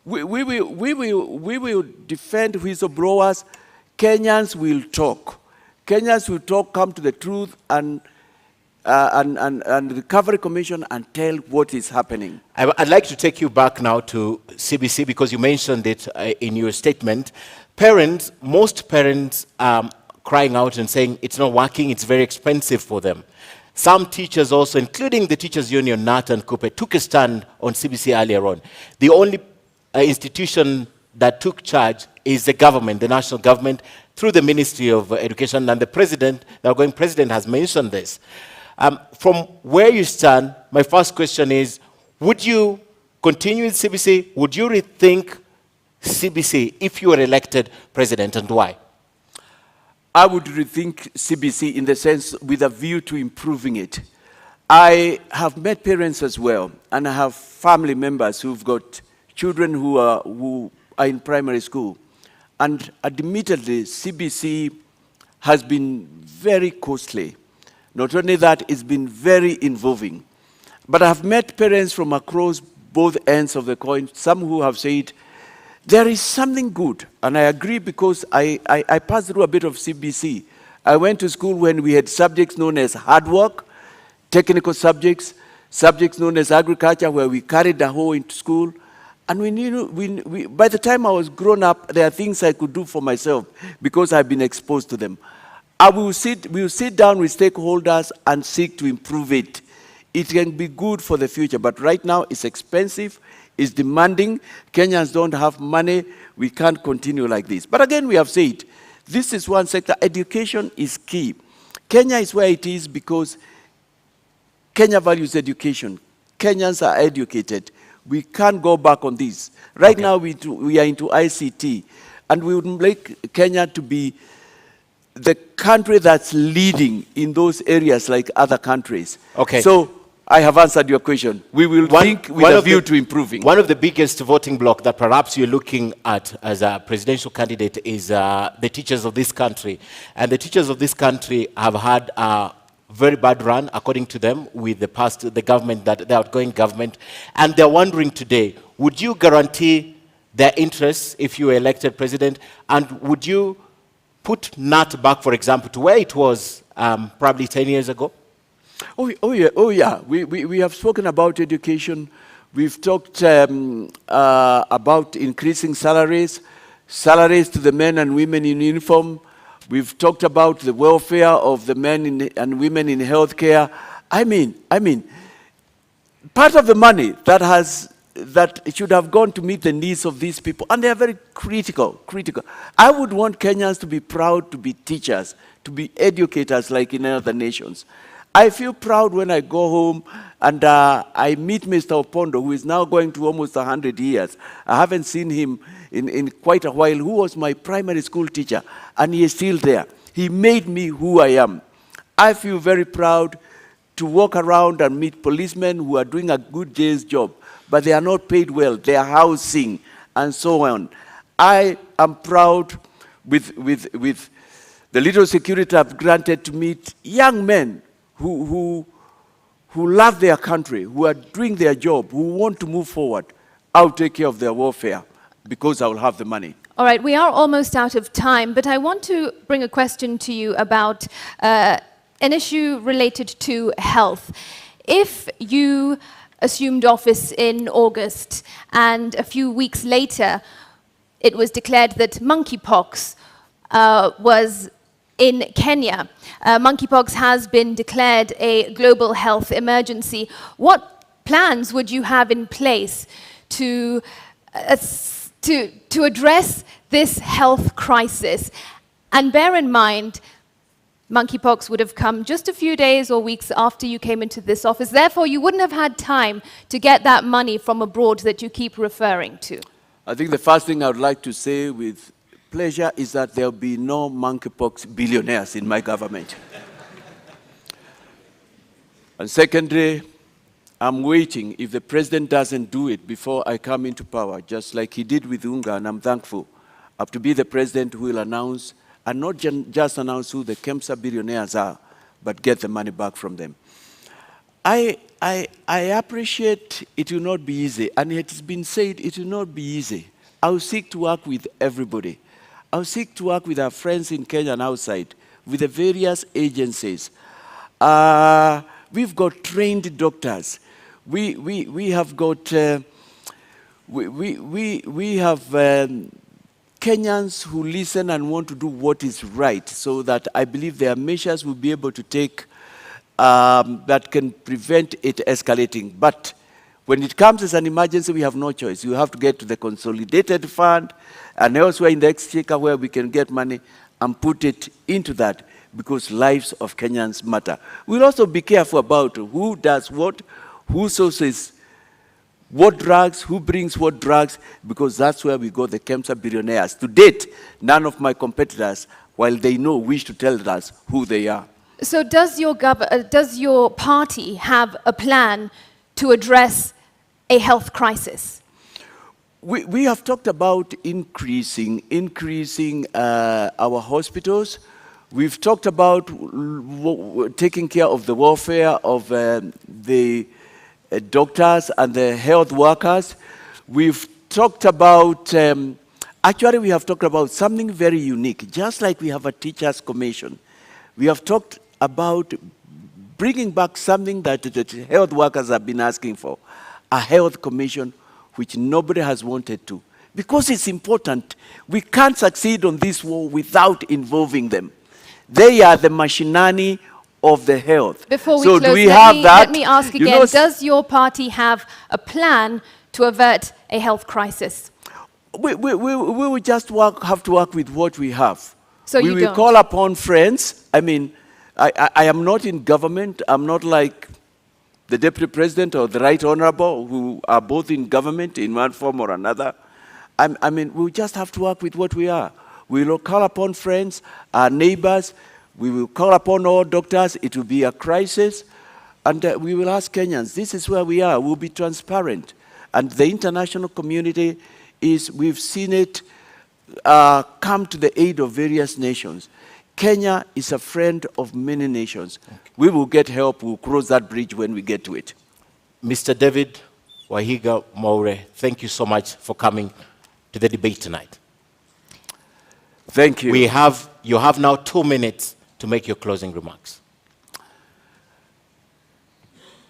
we will defend whistleblowers. Kenyans will talk. Kenyans will talk, come to the truth, and the Recovery Commission and tell what is happening. I'd like to take you back now to CBC because you mentioned it in your statement. Most parents are crying out and saying it's not working, it's very expensive for them. Some teachers also, including the Teachers Union, NAT and Kupe, took a stand on CBC earlier on. The only institution that took charge is the government, the national government, through the Ministry of Education, and the president, the outgoing president, has mentioned this. From where you stand, my first question is, would you continue with CBC? Would you rethink CBC if you were elected president, and why? I would rethink CBC in the sense with a view to improving it. I have met parents as well, and I have family members who've got children who are in primary school. And admittedly, CBC has been very costly. Not only that, it's been very involving. But I have met parents from across both ends of the coin, some who have said, there is something good. And I agree because I passed through a bit of CBC. I went to school when we had subjects known as hard work, technical subjects, subjects known as agriculture, where we carried the hoe into school. And by the time I was grown up, there are things I could do for myself because I've been exposed to them. We will sit down with stakeholders and seek to improve it. It can be good for the future, but right now it's expensive, it's demanding. Kenyans don't have money. We can't continue like this. But again, we have said, this is one sector. Education is key. Kenya is where it is because Kenya values education. Kenyans are educated. We can't go back on this. Right now, we are into ICT, and we would like Kenya to be the country that's leading in those areas like other countries. Okay. So I have answered your question. We will think with a view to improving. One of the biggest voting bloc that perhaps you're looking at as a presidential candidate is the teachers of this country. And the teachers of this country have had very bad run, according to them, with the government, the outgoing government. And they're wondering today, would you guarantee their interests if you were elected president? And would you put NAT back, for example, to where it was probably 10 years ago? Oh yeah. We have spoken about education. We've talked about increasing salaries to the men and women in uniform. We've talked about the welfare of the men and women in healthcare. I mean, part of the money that should have gone to meet the needs of these people, and they are very critical. I would want Kenyans to be proud to be teachers, to be educators like in other nations. I feel proud when I go home and I meet Mr. Opondo, who is now going to almost 100 years. I haven't seen him in quite a while, who was my primary school teacher, and he is still there. He made me who I am. I feel very proud to walk around and meet policemen who are doing a good day's job, but they are not paid well, they are housing, and so on. I am proud with the little security I've granted to meet young men who love their country, who are doing their job, who want to move forward. I'll take care of their welfare because I will have the money. All right, we are almost out of time, but I want to bring a question to you about an issue related to health. If you assumed office in August and a few weeks later it was declared that monkeypox was in Kenya. Monkeypox has been declared a global health emergency. What plans would you have in place to address this health crisis? And bear in mind, monkeypox would have come just a few days or weeks after you came into this office. Therefore, you wouldn't have had time to get that money from abroad that you keep referring to. I think the first thing I would like to say with pleasure is that there will be no monkeypox billionaires in my government. And secondly, I'm waiting if the president doesn't do it before I come into power, just like he did with UNGA, and I'm thankful. I have to be the president who will announce, and not just announce who the KEMSA billionaires are, but get the money back from them. I appreciate it will not be easy, and it has been said it will not be easy. I will seek to work with everybody. I will seek to work with our friends in Kenya and outside, with the various agencies. We've got trained doctors. We have got we have Kenyans who listen and want to do what is right, so that I believe there are measures we'll be able to take that can prevent it escalating. But when it comes as an emergency, we have no choice. You have to get to the consolidated fund and elsewhere in the exchequer where we can get money and put it into that, because lives of Kenyans matter. We'll also be careful about who does what, who sources what drugs, who brings what drugs, because that's where we got the KEMSA billionaires. To date, none of my competitors, while they know, wish to tell us who they are. So does your party have a plan to address a health crisis? We have talked about increasing our hospitals. We've talked about taking care of the welfare of the doctors and the health workers. We've talked about, actually we have talked about something very unique. Just like we have a teachers' commission, we have talked about bringing back something that the health workers have been asking for, a health commission, which nobody has wanted to. Because it's important. We can't succeed on this war without involving them. They are the machinani of the health. Before we so close, let me ask again, does your party have a plan to avert a health crisis? We will just have to work with what we have. So we will call upon friends. I mean, I am not in government. I'm not like the Deputy President or the Right Honorable, who are both in government in one form or another. I mean, we'll just have to work with what we are. We will call upon friends, our neighbors. We will call upon all doctors. It will be a crisis. And we will ask Kenyans, this is where we are. We'll be transparent. And the international community we've seen it come to the aid of various nations. Kenya is a friend of many nations. We will get help. We'll cross that bridge when we get to it. Mr. David Wahiga Mwaure, thank you so much for coming to the debate tonight. Thank you. You have now 2 minutes to make your closing remarks.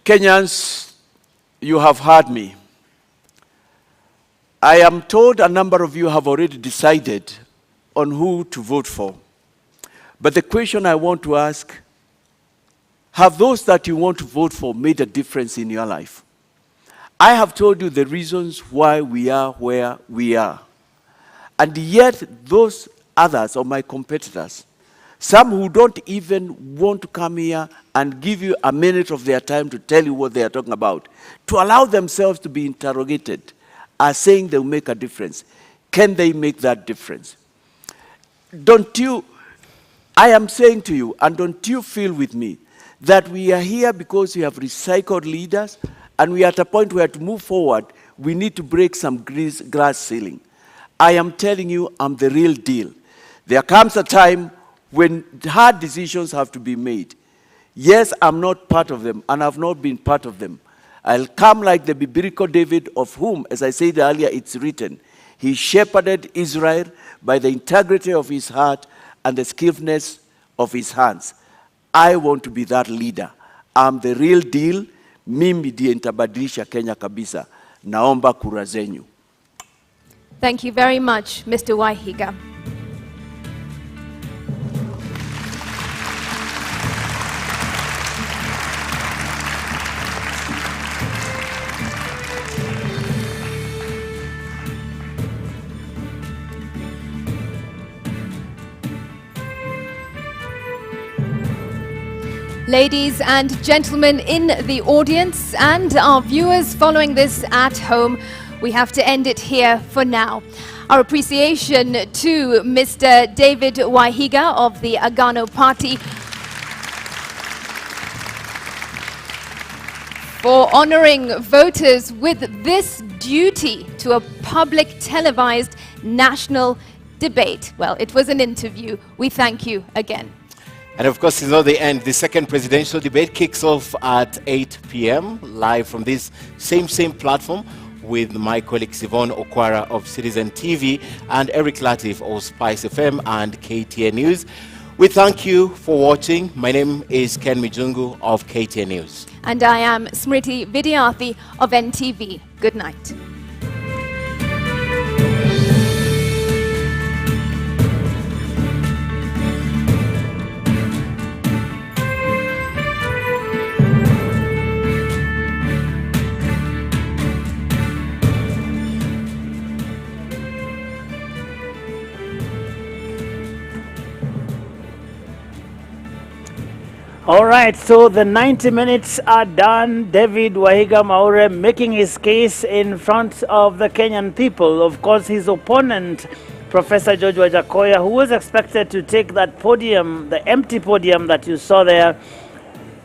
Kenyans, you have heard me. I am told a number of you have already decided on who to vote for. But the question I want to ask, have those that you want to vote for made a difference in your life? I have told you the reasons why we are where we are. And yet those others, or my competitors, some who don't even want to come here and give you a minute of their time to tell you what they are talking about, to allow themselves to be interrogated, are saying they'll make a difference. Can they make that difference? Don't you, I am saying to you, and don't you feel with me, that we are here because we have recycled leaders, and we are at a point where to move forward, we need to break some glass ceiling. I am telling you, I'm the real deal. There comes a time when hard decisions have to be made. Yes, I'm not part of them, and I've not been part of them. I'll come like the biblical David, of whom, as I said earlier, it's written, he shepherded Israel by the integrity of his heart and the skillfulness of his hands. I want to be that leader. I'm the real deal. Mimi ndiye nitabadilisha Kenya kabisa. Naomba kura zenyu. Thank you very much, Mr. Wahiga. Ladies and gentlemen in the audience and our viewers following this at home, we have to end it here for now. Our appreciation to Mr. David Wahiga of the Agano Party for honoring voters with this duty to a public televised national debate. Well, it was an interview. We thank you again. And of course, it's not the end. The second presidential debate kicks off at 8 p.m. live from this same platform with my colleague Yvonne Okwara of Citizen TV and Eric Latif of Spice FM and KTN News. We thank you for watching. My name is Ken Mijungu of KTN News. And I am Smriti Vidyarthi of NTV. Good night. All right, so the 90 minutes are done. David Wahiga Mwaure making his case in front of the Kenyan people. Of course, his opponent, Professor George Wajackoyah, who was expected to take that podium, the empty podium that you saw there,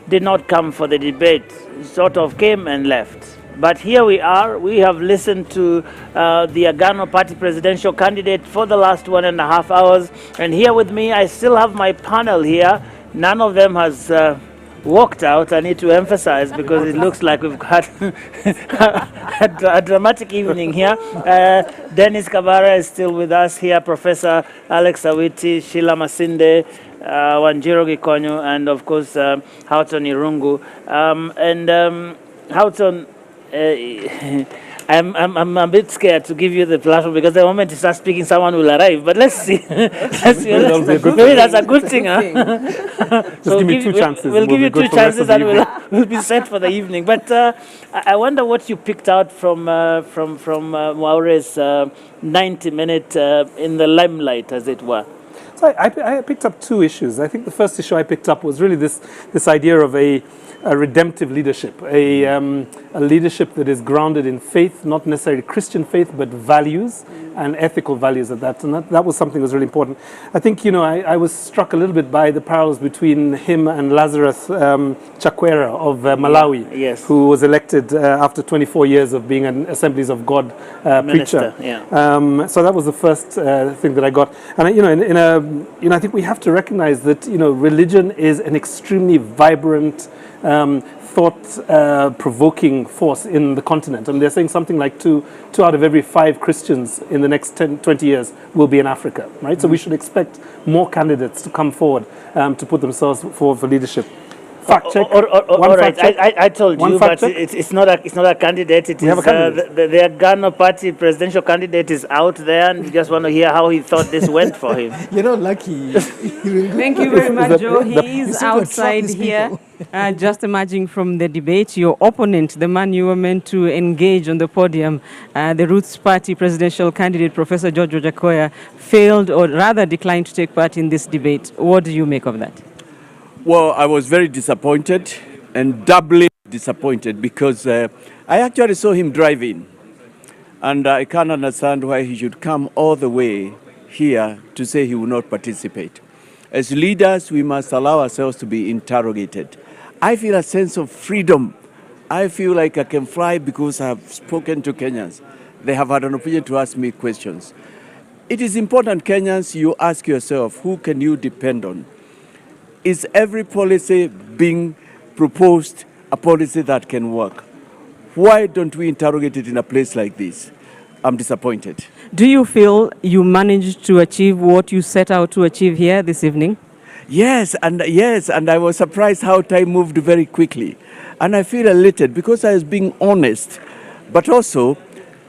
did not come for the debate. He sort of came and left. But here we are. We have listened to the Agano Party presidential candidate for the last 1.5 hours. And here with me, I still have my panel here. None of them has walked out. I need to emphasize because it looks like we've had a dramatic evening here. Dennis Kabara is still with us here, Professor Alex Awiti, Sheila Masinde, Wanjiro Gikonyo, and of course Houghton Irungu. Houghton, I'm a bit scared to give you the platform because the moment you start speaking, someone will arrive. But let's see. Maybe that's a good thing, huh? So give me 2 chances. We'll give you 2 chances and we'll be set for the evening. But I wonder what you picked out from Mwaure's 90-minute in the limelight, as it were. So I picked up 2 issues. I think the first issue I picked up was really this idea of a redemptive leadership, a leadership that is grounded in faith, not necessarily Christian faith, but values and ethical values at that. And that was something that was really important. I think, I was struck a little bit by the parallels between him and Lazarus Chakwera of Malawi, yes, who was elected after 24 years of being an Assemblies of God Minister, preacher. So that was the first thing that I got. And I think we have to recognize that religion is an extremely vibrant, thought-provoking force in the continent. And they're saying something like two out of every 5 Christians in the next 10, 20 years will be in Africa, right? So we should expect more candidates to come forward to put themselves forward for leadership. Fact check. All right, I told you, but it's not a candidate. It is the Ghana Party presidential candidate is out there, and we just want to hear how he thought this went for him. You're not lucky. Thank you very much, Joe. He is outside here, just emerging from the debate. Your opponent, the man you were meant to engage on the podium, the Roots Party presidential candidate, Professor George Wajackoyah, failed or rather declined to take part in this debate. What do you make of that? Well, I was very disappointed and doubly disappointed because I actually saw him driving, and I can't understand why he should come all the way here to say he will not participate. As leaders, we must allow ourselves to be interrogated. I feel a sense of freedom. I feel like I can fly because I have spoken to Kenyans. They have had an opportunity to ask me questions. It is important, Kenyans, you ask yourself, who can you depend on? Is every policy being proposed a policy that can work? Why don't we interrogate it in a place like this? I'm disappointed. Do you feel you managed to achieve what you set out to achieve here this evening? Yes, and I was surprised how time moved very quickly. And I feel elated because I was being honest. But also,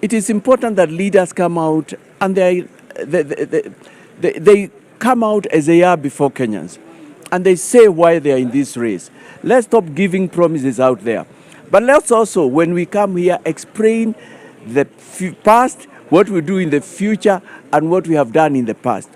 it is important that leaders come out and they come out as they are before Kenyans. And they say why they are in this race. Let's stop giving promises out there. But let's also, when we come here, explain the past, what we do in the future, and what we have done in the past.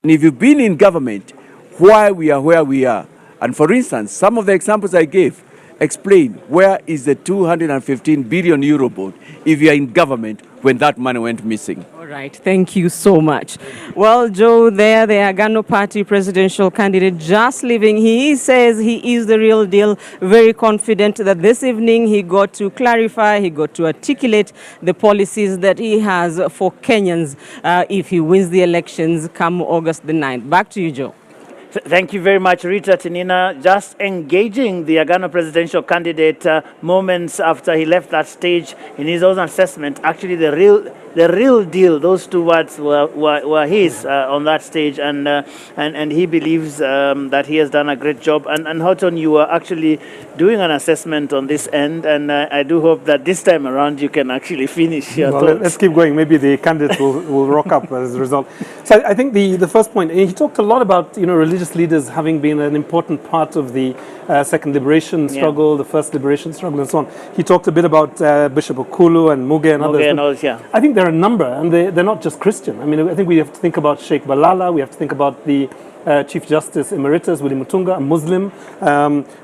And if you've been in government, why we are where we are. And for instance, some of the examples I gave explain where is the 215 billion euro board if you are in government when that money went missing. All right, thank you so much. Well, Joe, the Agano Party presidential candidate just leaving. He says he is the real deal, very confident that this evening he got to clarify, he got to articulate the policies that he has for Kenyans if he wins the elections come August the 9th. Back to you, Joe. Thank you very much, Rita Tinina. Just engaging the Agano presidential candidate moments after he left that stage in his own assessment. Actually, the real deal, those two words were his on that stage, and he believes that he has done a great job. And Houghton, you were actually doing an assessment on this end, and I do hope that this time around you can actually finish your thoughts. Let's keep going. Maybe the candidates will rock up as a result. So I think the first point, he talked a lot about religious leaders having been an important part of the second liberation struggle, the first liberation struggle, and so on. He talked a bit about Bishop Okulu and Muge and others. I think there are a number, and they're not just Christian. I mean, I think we have to think about Sheikh Balala. We have to think about the Chief Justice Emeritus Willie Mutunga, a Muslim.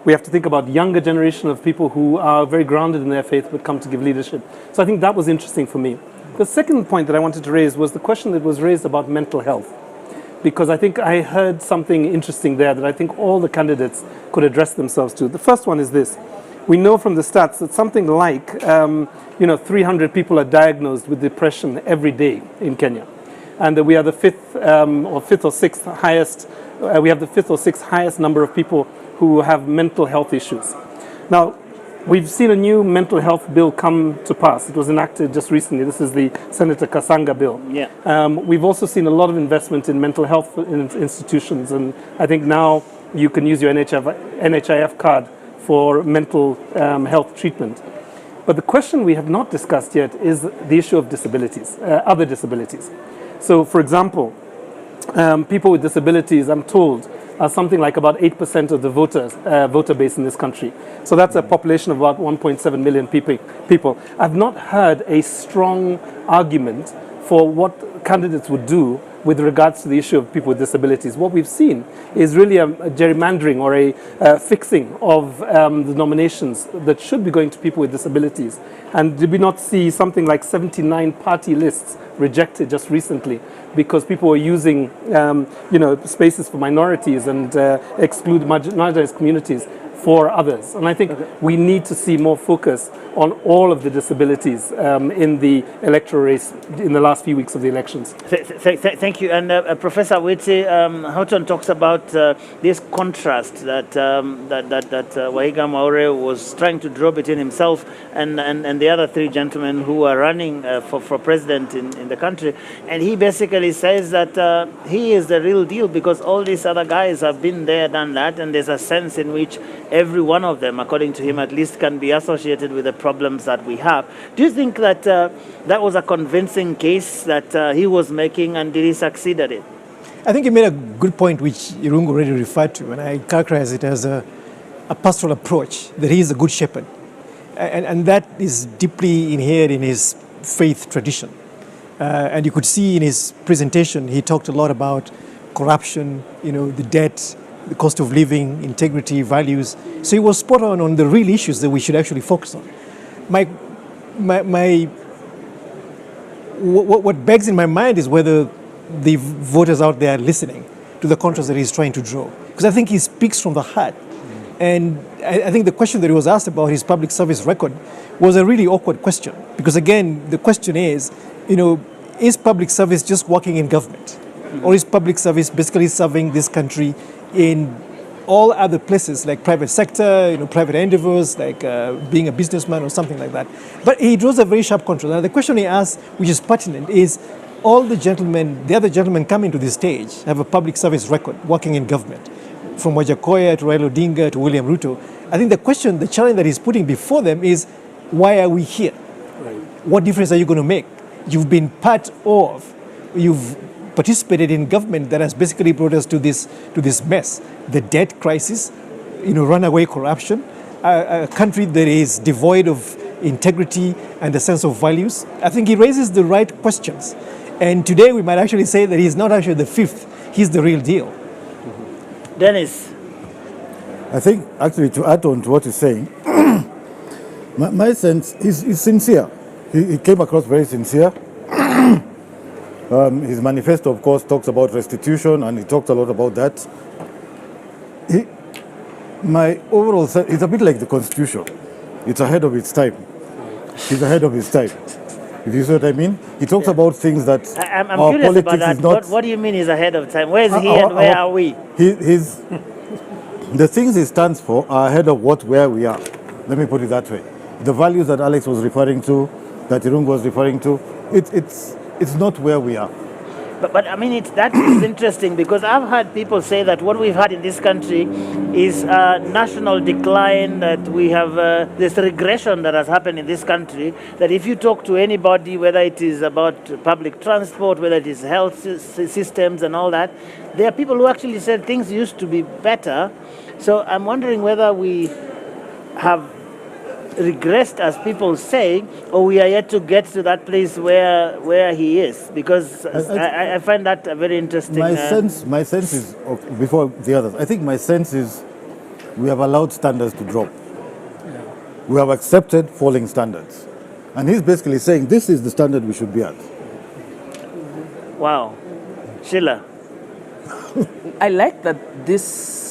We have to think about younger generation of people who are very grounded in their faith but come to give leadership. So I think that was interesting for me. The second point that I wanted to raise was the question that was raised about mental health, because I think I heard something interesting there that I think all the candidates could address themselves to. The first one is this. We know from the stats that something like 300 people are diagnosed with depression every day in Kenya. And we are the fifth or sixth highest number of people who have mental health issues. Now, we've seen a new mental health bill come to pass. It was enacted just recently. This is the Senator Kasanga bill. Yeah. We've also seen a lot of investment in mental health institutions, and I think now you can use your NHIF card for mental health treatment. But the question we have not discussed yet is the issue of disabilities, other disabilities. So, for example, people with disabilities, I'm told, are something like about 8% of the voter base in this country. So that's a population of about 1.7 million people. I've not heard a strong argument for what candidates would do with regards to the issue of people with disabilities. What we've seen is really a gerrymandering or a fixing of the nominations that should be going to people with disabilities. And did we not see something like 79 party lists rejected just recently because people were using spaces for minorities and exclude marginalized communities for others? And I think we need to see more focus on all of the disabilities in the electoral race in the last few weeks of the elections. Thank you. And Professor Witi, Houghton talks about this contrast that Wahiga Maure was trying to draw between himself and the other three gentlemen who are running for president in the country. And he basically says that he is the real deal because all these other guys have been there, done that, and there's a sense in which every one of them, according to him at least, can be associated with the problems that we have. Do you think that that was a convincing case that he was making, and did he succeed at it? I think he made a good point, which Irungu already referred to, and I characterize it as a pastoral approach, that he is a good shepherd. And that is deeply inherent in his faith tradition. And you could see in his presentation, he talked a lot about corruption, the debt, the cost of living, integrity, values. So he was spot on the real issues that we should actually focus on. What begs in my mind is whether the voters out there are listening to the contrast that he's trying to draw. Because I think he speaks from the heart. And I think the question that he was asked about his public service record was a really awkward question. Because again, the question is public service just working in government? Or is public service basically serving this country in all other places like private sector, private endeavors, like being a businessman or something like that? But he draws a very sharp contrast. Now the question he asks, which is pertinent, is all the other gentlemen coming to this stage have a public service record working in government, from Wajakoya to Raila Odinga to William Ruto. I think the challenge that he's putting before them is, why are we here? Right. What difference are you going to make? You've been you've participated in government that has basically brought us to this mess. The debt crisis, runaway corruption, a country that is devoid of integrity and a sense of values. I think he raises the right questions. And today we might actually say that he's not actually the fifth, he's the real deal. Dennis. I think actually to add on to what he's saying, my sense is sincere. He came across very sincere. His manifesto, of course, talks about restitution, and he talked a lot about that. My overall sense, it's a bit like the Constitution. It's ahead of its time. He's ahead of his time. If you see what I mean? He talks about things that I'm curious about that. What do you mean he's ahead of time? Where is he and where are we? The things he stands for are ahead of where we are. Let me put it that way. The values that Alex was referring to, that Irungu was referring to, it's not where we are. But I mean, that is interesting because I've heard people say that what we've had in this country is a national decline, that we have this regression that has happened in this country, that if you talk to anybody, whether it is about public transport, whether it is health systems and all that, there are people who actually said things used to be better. So I'm wondering whether we have regressed, as people say, or we are yet to get to that place where he is, because I find that a very interesting. My sense is, before the others, I think my sense is we have allowed standards to drop. Yeah. We have accepted falling standards, and he's basically saying this is the standard we should be at. Wow, Sheila. I like that this.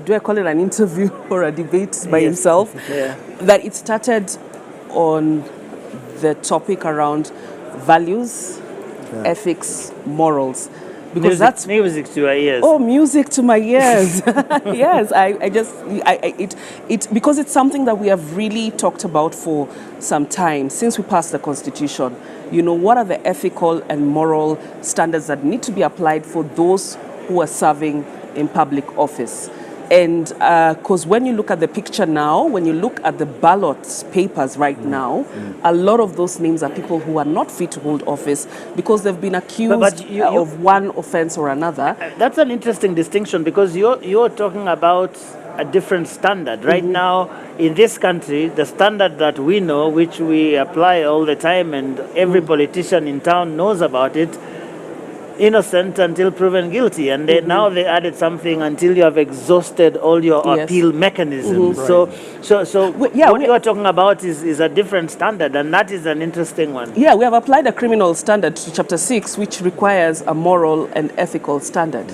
Do I call it an interview or a debate by himself? Yeah. That it started on the topic around values, ethics, morals. Because that's music to your ears. Oh, music to my ears. Yes, because it's something that we have really talked about for some time since we passed the Constitution. What are the ethical and moral standards that need to be applied for those who are serving in public office? And because when you look at the picture now, when you look at the ballot papers right now, a lot of those names are people who are not fit to hold office because they've been accused of one offense or another. That's an interesting distinction because you're talking about a different standard. Right now, in this country, the standard that we know, which we apply all the time and every politician in town knows about it, innocent until proven guilty, and then now they added something until you have exhausted all your appeal mechanisms. So what you are talking about is a different standard, and that is an interesting one. Yeah, we have applied a criminal standard to Chapter 6, which requires a moral and ethical standard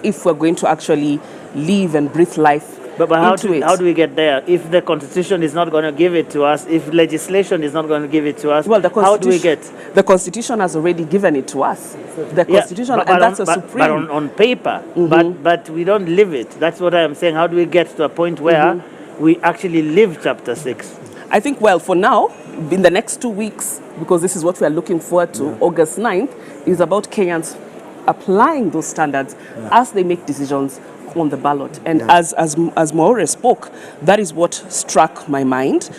if we're going to actually live and breathe life. But how do we get there? If the Constitution is not going to give it to us, if legislation is not going to give it to us, how do we get? The Constitution has already given it to us. The Constitution, and that's a supreme. But on paper, but we don't live it. That's what I am saying. How do we get to a point where we actually live Chapter 6? I think, well, for now, in the next 2 weeks, because this is what we are looking forward to, August 9th, is about Kenyans applying those standards as they make decisions on the ballot. And as Maure spoke, that is what struck my mind,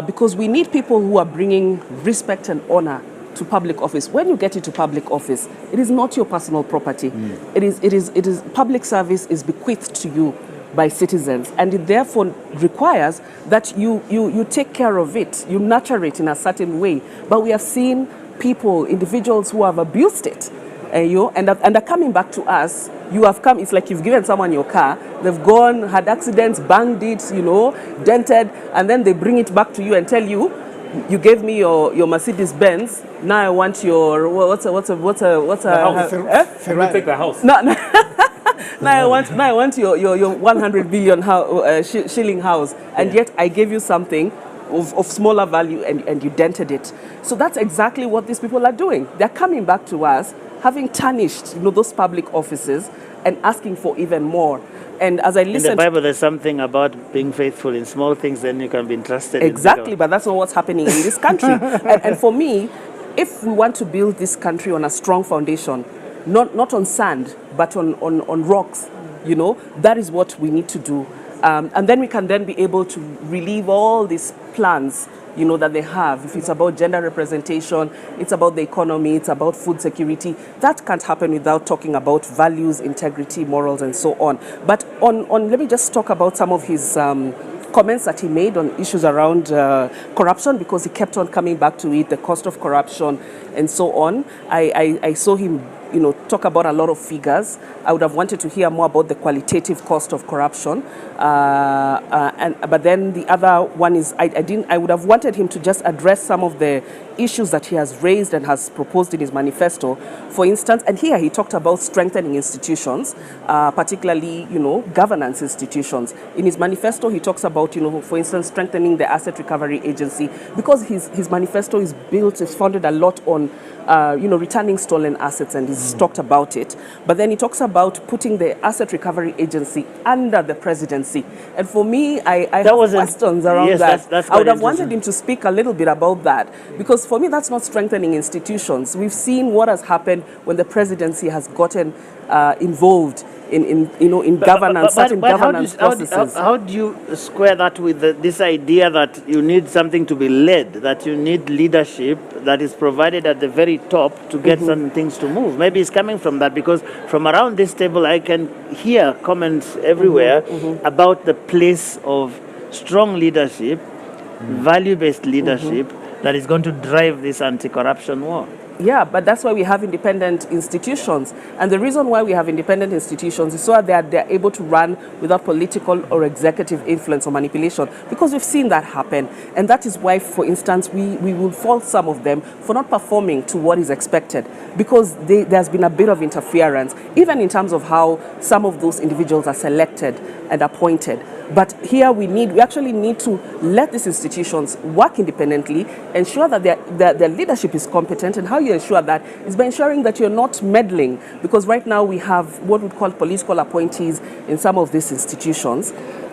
because we need people who are bringing respect and honor to public office. When you get into public office, it is not your personal property. It is public service is bequeathed to you by citizens, and it therefore requires that you take care of it, you nurture it in a certain way. But we have seen people, individuals who have abused it, and are coming back to us. You have come, it's like you've given someone your car, they've gone, had accidents, banged it, dented, and then they bring it back to you and tell you, you gave me your Mercedes Benz, now I want your, what's a Ferrari. Take the house. No. Now I want your 100 billion shilling house, and yet I gave you something of smaller value and you dented it. So that's exactly what these people are doing. They're coming back to us, having tarnished those public offices and asking for even more. And as I listen, in the Bible, there's something about being faithful in small things, then you can be entrusted. Exactly, but that's not what's happening in this country. and for me, if we want to build this country on a strong foundation, not on sand, but on rocks, that is what we need to do. And then we can then be able to relieve all these plans that they have. If it's about gender representation, it's about the economy, it's about food security. That can't happen without talking about values, integrity, morals, and so on. But let me just talk about some of his comments that he made on issues around corruption, because he kept on coming back to it, the cost of corruption, and so on. I saw him talk about a lot of figures. I would have wanted to hear more about the qualitative cost of corruption. But then the other one is, I would have wanted him to just address some of the issues that he has raised and has proposed in his manifesto. For instance, and here he talked about strengthening institutions, particularly, governance institutions. In his manifesto, he talks about, for instance, strengthening the Asset Recovery Agency, because his manifesto is founded a lot on returning stolen assets, and he's talked about it. But then he talks about putting the Asset Recovery Agency under the presidency. And for me, I have questions around that. I would have wanted him to speak a little bit about that, because for me, that's not strengthening institutions. We've seen what has happened when the presidency has gotten involved in governance, certain governance processes. How do you square that with this idea that you need something to be led, that you need leadership that is provided at the very top to get certain things to move? Maybe it's coming from that, because from around this table I can hear comments everywhere about the place of strong leadership, value-based leadership that is going to drive this anti-corruption war. Yeah, but that's why we have independent institutions. And the reason why we have independent institutions is so that they're able to run without political or executive influence or manipulation, because we've seen that happen. And that is why, for instance, we will fault some of them for not performing to what is expected, because there's been a bit of interference, even in terms of how some of those individuals are selected and appointed. But here we actually need to let these institutions work independently, ensure that their leadership is competent. And how you ensure that is by ensuring that you're not meddling, because right now we have what we call political appointees in some of these institutions.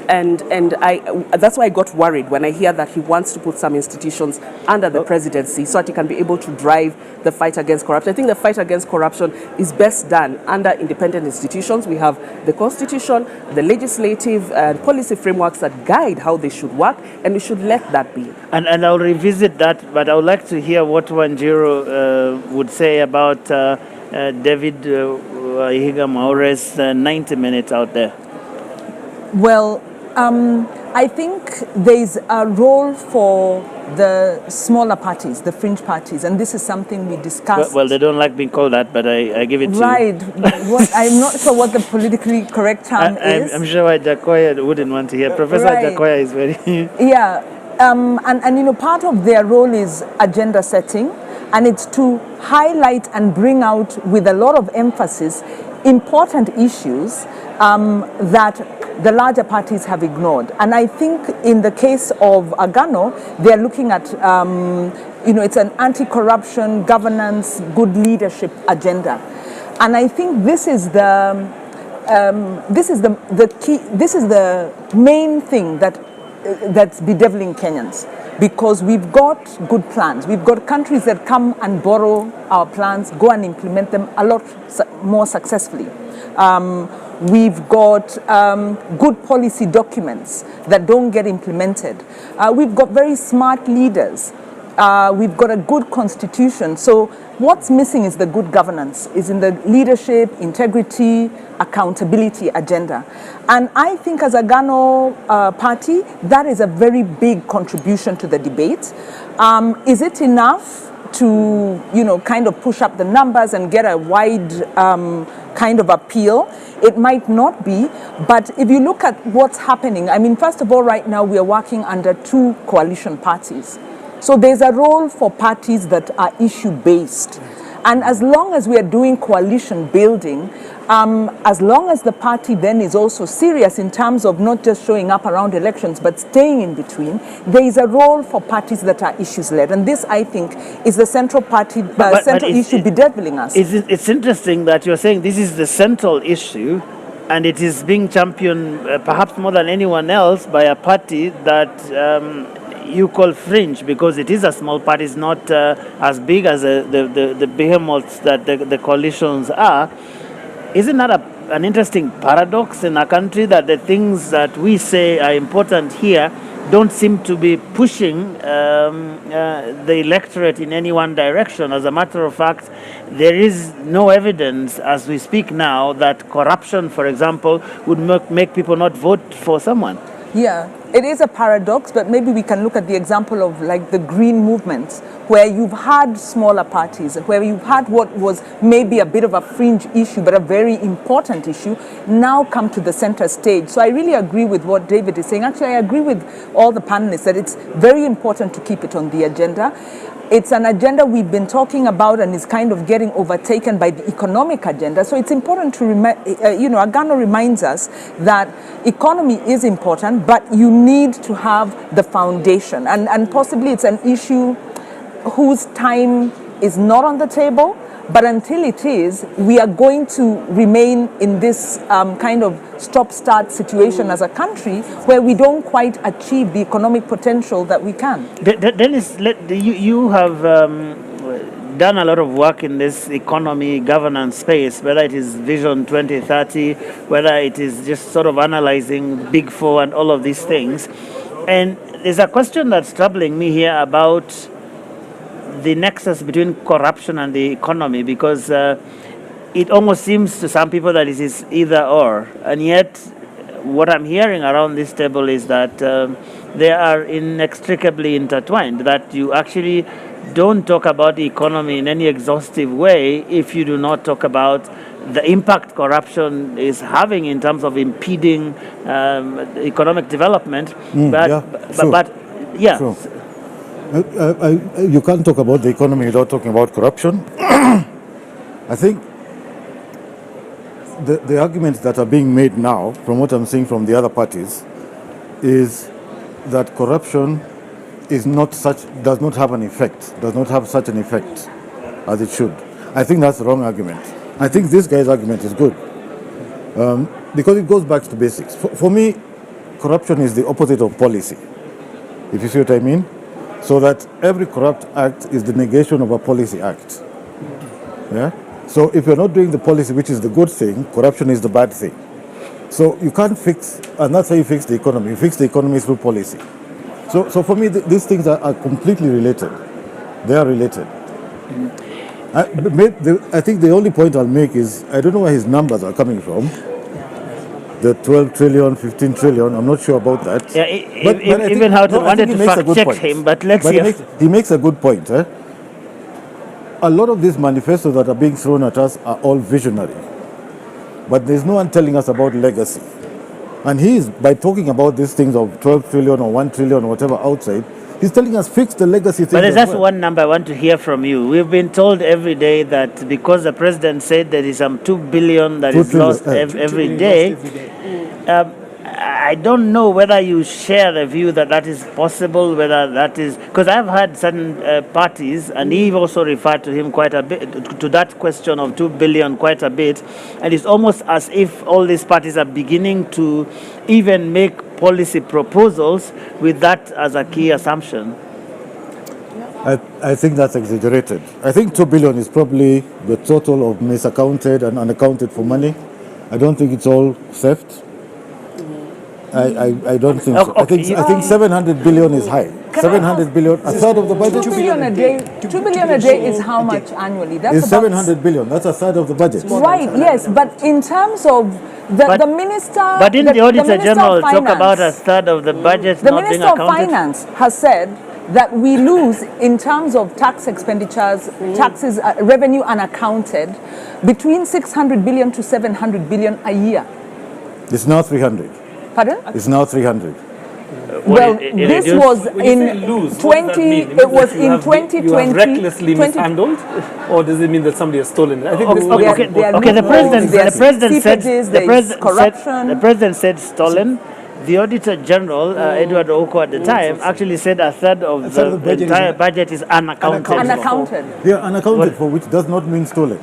And that's why I got worried when I hear that he wants to put some institutions under the presidency so that he can be able to drive the fight against corruption. I think the fight against corruption is best done under independent institutions. We have the Constitution, the legislative and policy frameworks that guide how they should work, and we should let that be. And I'll revisit that, but I would like to hear what Wanjiru would say about David Wahiga Maure's 90 minutes out there. Well, I think there is a role for the smaller parties, the fringe parties, and this is something we discussed. Well, they don't like being called that, but I give it to you. Right. I'm not sure what the politically correct term is. I'm sure Jakoya wouldn't want to hear. Professor Jakoya is very... Yeah. And part of their role is agenda setting, and it's to highlight and bring out with a lot of emphasis important issues that the larger parties have ignored. And I think in the case of Agano, they're looking at, it's an anti-corruption, governance, good leadership agenda. And I think this is the key, this is the main thing that's bedeviling Kenyans. Because we've got good plans. We've got countries that come and borrow our plans, go and implement them a lot more successfully. We've got good policy documents that don't get implemented. We've got very smart leaders. We've got a good constitution. So what's missing is the good governance, is in the leadership, integrity, accountability agenda. And I think as a Agano party, that is a very big contribution to the debate. Is it enough to, kind of push up the numbers and get a wide kind of appeal? It might not be, but if you look at what's happening, first of all, right now we are working under 2 coalition parties. So there's a role for parties that are issue-based. And as long as we are doing coalition building, as long as the party then is also serious in terms of not just showing up around elections, but staying in between, there is a role for parties that are issues-led. And this, I think, is the central party, central issue bedeviling us. It's interesting that you're saying this is the central issue, and it is being championed perhaps more than anyone else by a party that you call fringe, because it is a small party. It's not as big as the behemoths that the coalitions are. Isn't that an interesting paradox in a country that the things that we say are important here don't seem to be pushing the electorate in any one direction? As a matter of fact, there is no evidence as we speak now that corruption, for example, would make people not vote for someone. Yeah, it is a paradox, but maybe we can look at the example of like the green movements, where you've had smaller parties, where you've had what was maybe a bit of a fringe issue, but a very important issue, now come to the center stage. So I really agree with what David is saying. Actually, I agree with all the panelists that it's very important to keep it on the agenda. It's an agenda we've been talking about and is kind of getting overtaken by the economic agenda. So it's important to Agano reminds us that economy is important, but you need to have the foundation. And possibly it's an issue whose time is not on the table, but until it is, we are going to remain in this kind of stop-start situation as a country where we don't quite achieve the economic potential that we can. Dennis, you have done a lot of work in this economy governance space, whether it is Vision 2030, whether it is just sort of analyzing Big Four and all of these things. And there's a question that's troubling me here about the nexus between corruption and the economy, because it almost seems to some people that it is either or. And yet, what I'm hearing around this table is that they are inextricably intertwined, that you actually don't talk about the economy in any exhaustive way if you do not talk about the impact corruption is having in terms of impeding economic development. Sure. You can't talk about the economy without talking about corruption. I think the arguments that are being made now, from what I'm seeing from the other parties, is that corruption does not have an effect, does not have such an effect as it should. I think that's the wrong argument. I think this guy's argument is good because it goes back to basics. For me, corruption is the opposite of policy, if you see what I mean. So that every corrupt act is the negation of a policy act. Yeah? So if you're not doing the policy, which is the good thing, corruption is the bad thing. So you can't fix, and that's how you fix the economy. You fix the economy through policy. So for me, these things are completely related. They are related. I think the only point I'll make is, I don't know where his numbers are coming from, the 12 trillion, 15 trillion. I'm not sure about that. Yeah, even Houghton wanted to fact check him, but let's see. He makes a good point. Eh? A lot of these manifestos that are being thrown at us are all visionary. But there's no one telling us about legacy. And by talking about these things of 12 trillion or 1 trillion or whatever outside, he's telling us fix the legacy thing. But there's just one number I want to hear from you. We've been told every day that because the president said there is some 2 billion that is lost every day. I don't know whether you share the view that that is possible, whether that is, because I've had certain parties, and he also referred to him quite a bit, to that question of 2 billion quite a bit, and it's almost as if all these parties are beginning to even make policy proposals with that as a key assumption. I think that's exaggerated. I think 2 billion is probably the total of misaccounted and unaccounted for money. I don't think it's all theft. I don't think so. Okay. I think 700 billion is high. 700 billion, a third of the budget. 2 billion a day. 2 billion a day is how much annually? That's it's 700 billion. That's a third of the budget. Right. Yes, but in terms of the minister, but didn't the Auditor General Finance, talk about a third of the budget the not being Minister of accounted? Finance has said that we lose in terms of tax expenditures, taxes, revenue unaccounted, between 600 billion to 700 billion a year. It's now 300. Pardon? It's now 300. Well, this was in 20. It was in 2020. You have recklessly mishandled, or does it mean that somebody has stolen it? I think The president said stolen. The Auditor General, Edward Oko at the time, actually said a third of the entire budget is unaccounted. Unaccounted. Yeah, unaccounted for, which does not mean stolen.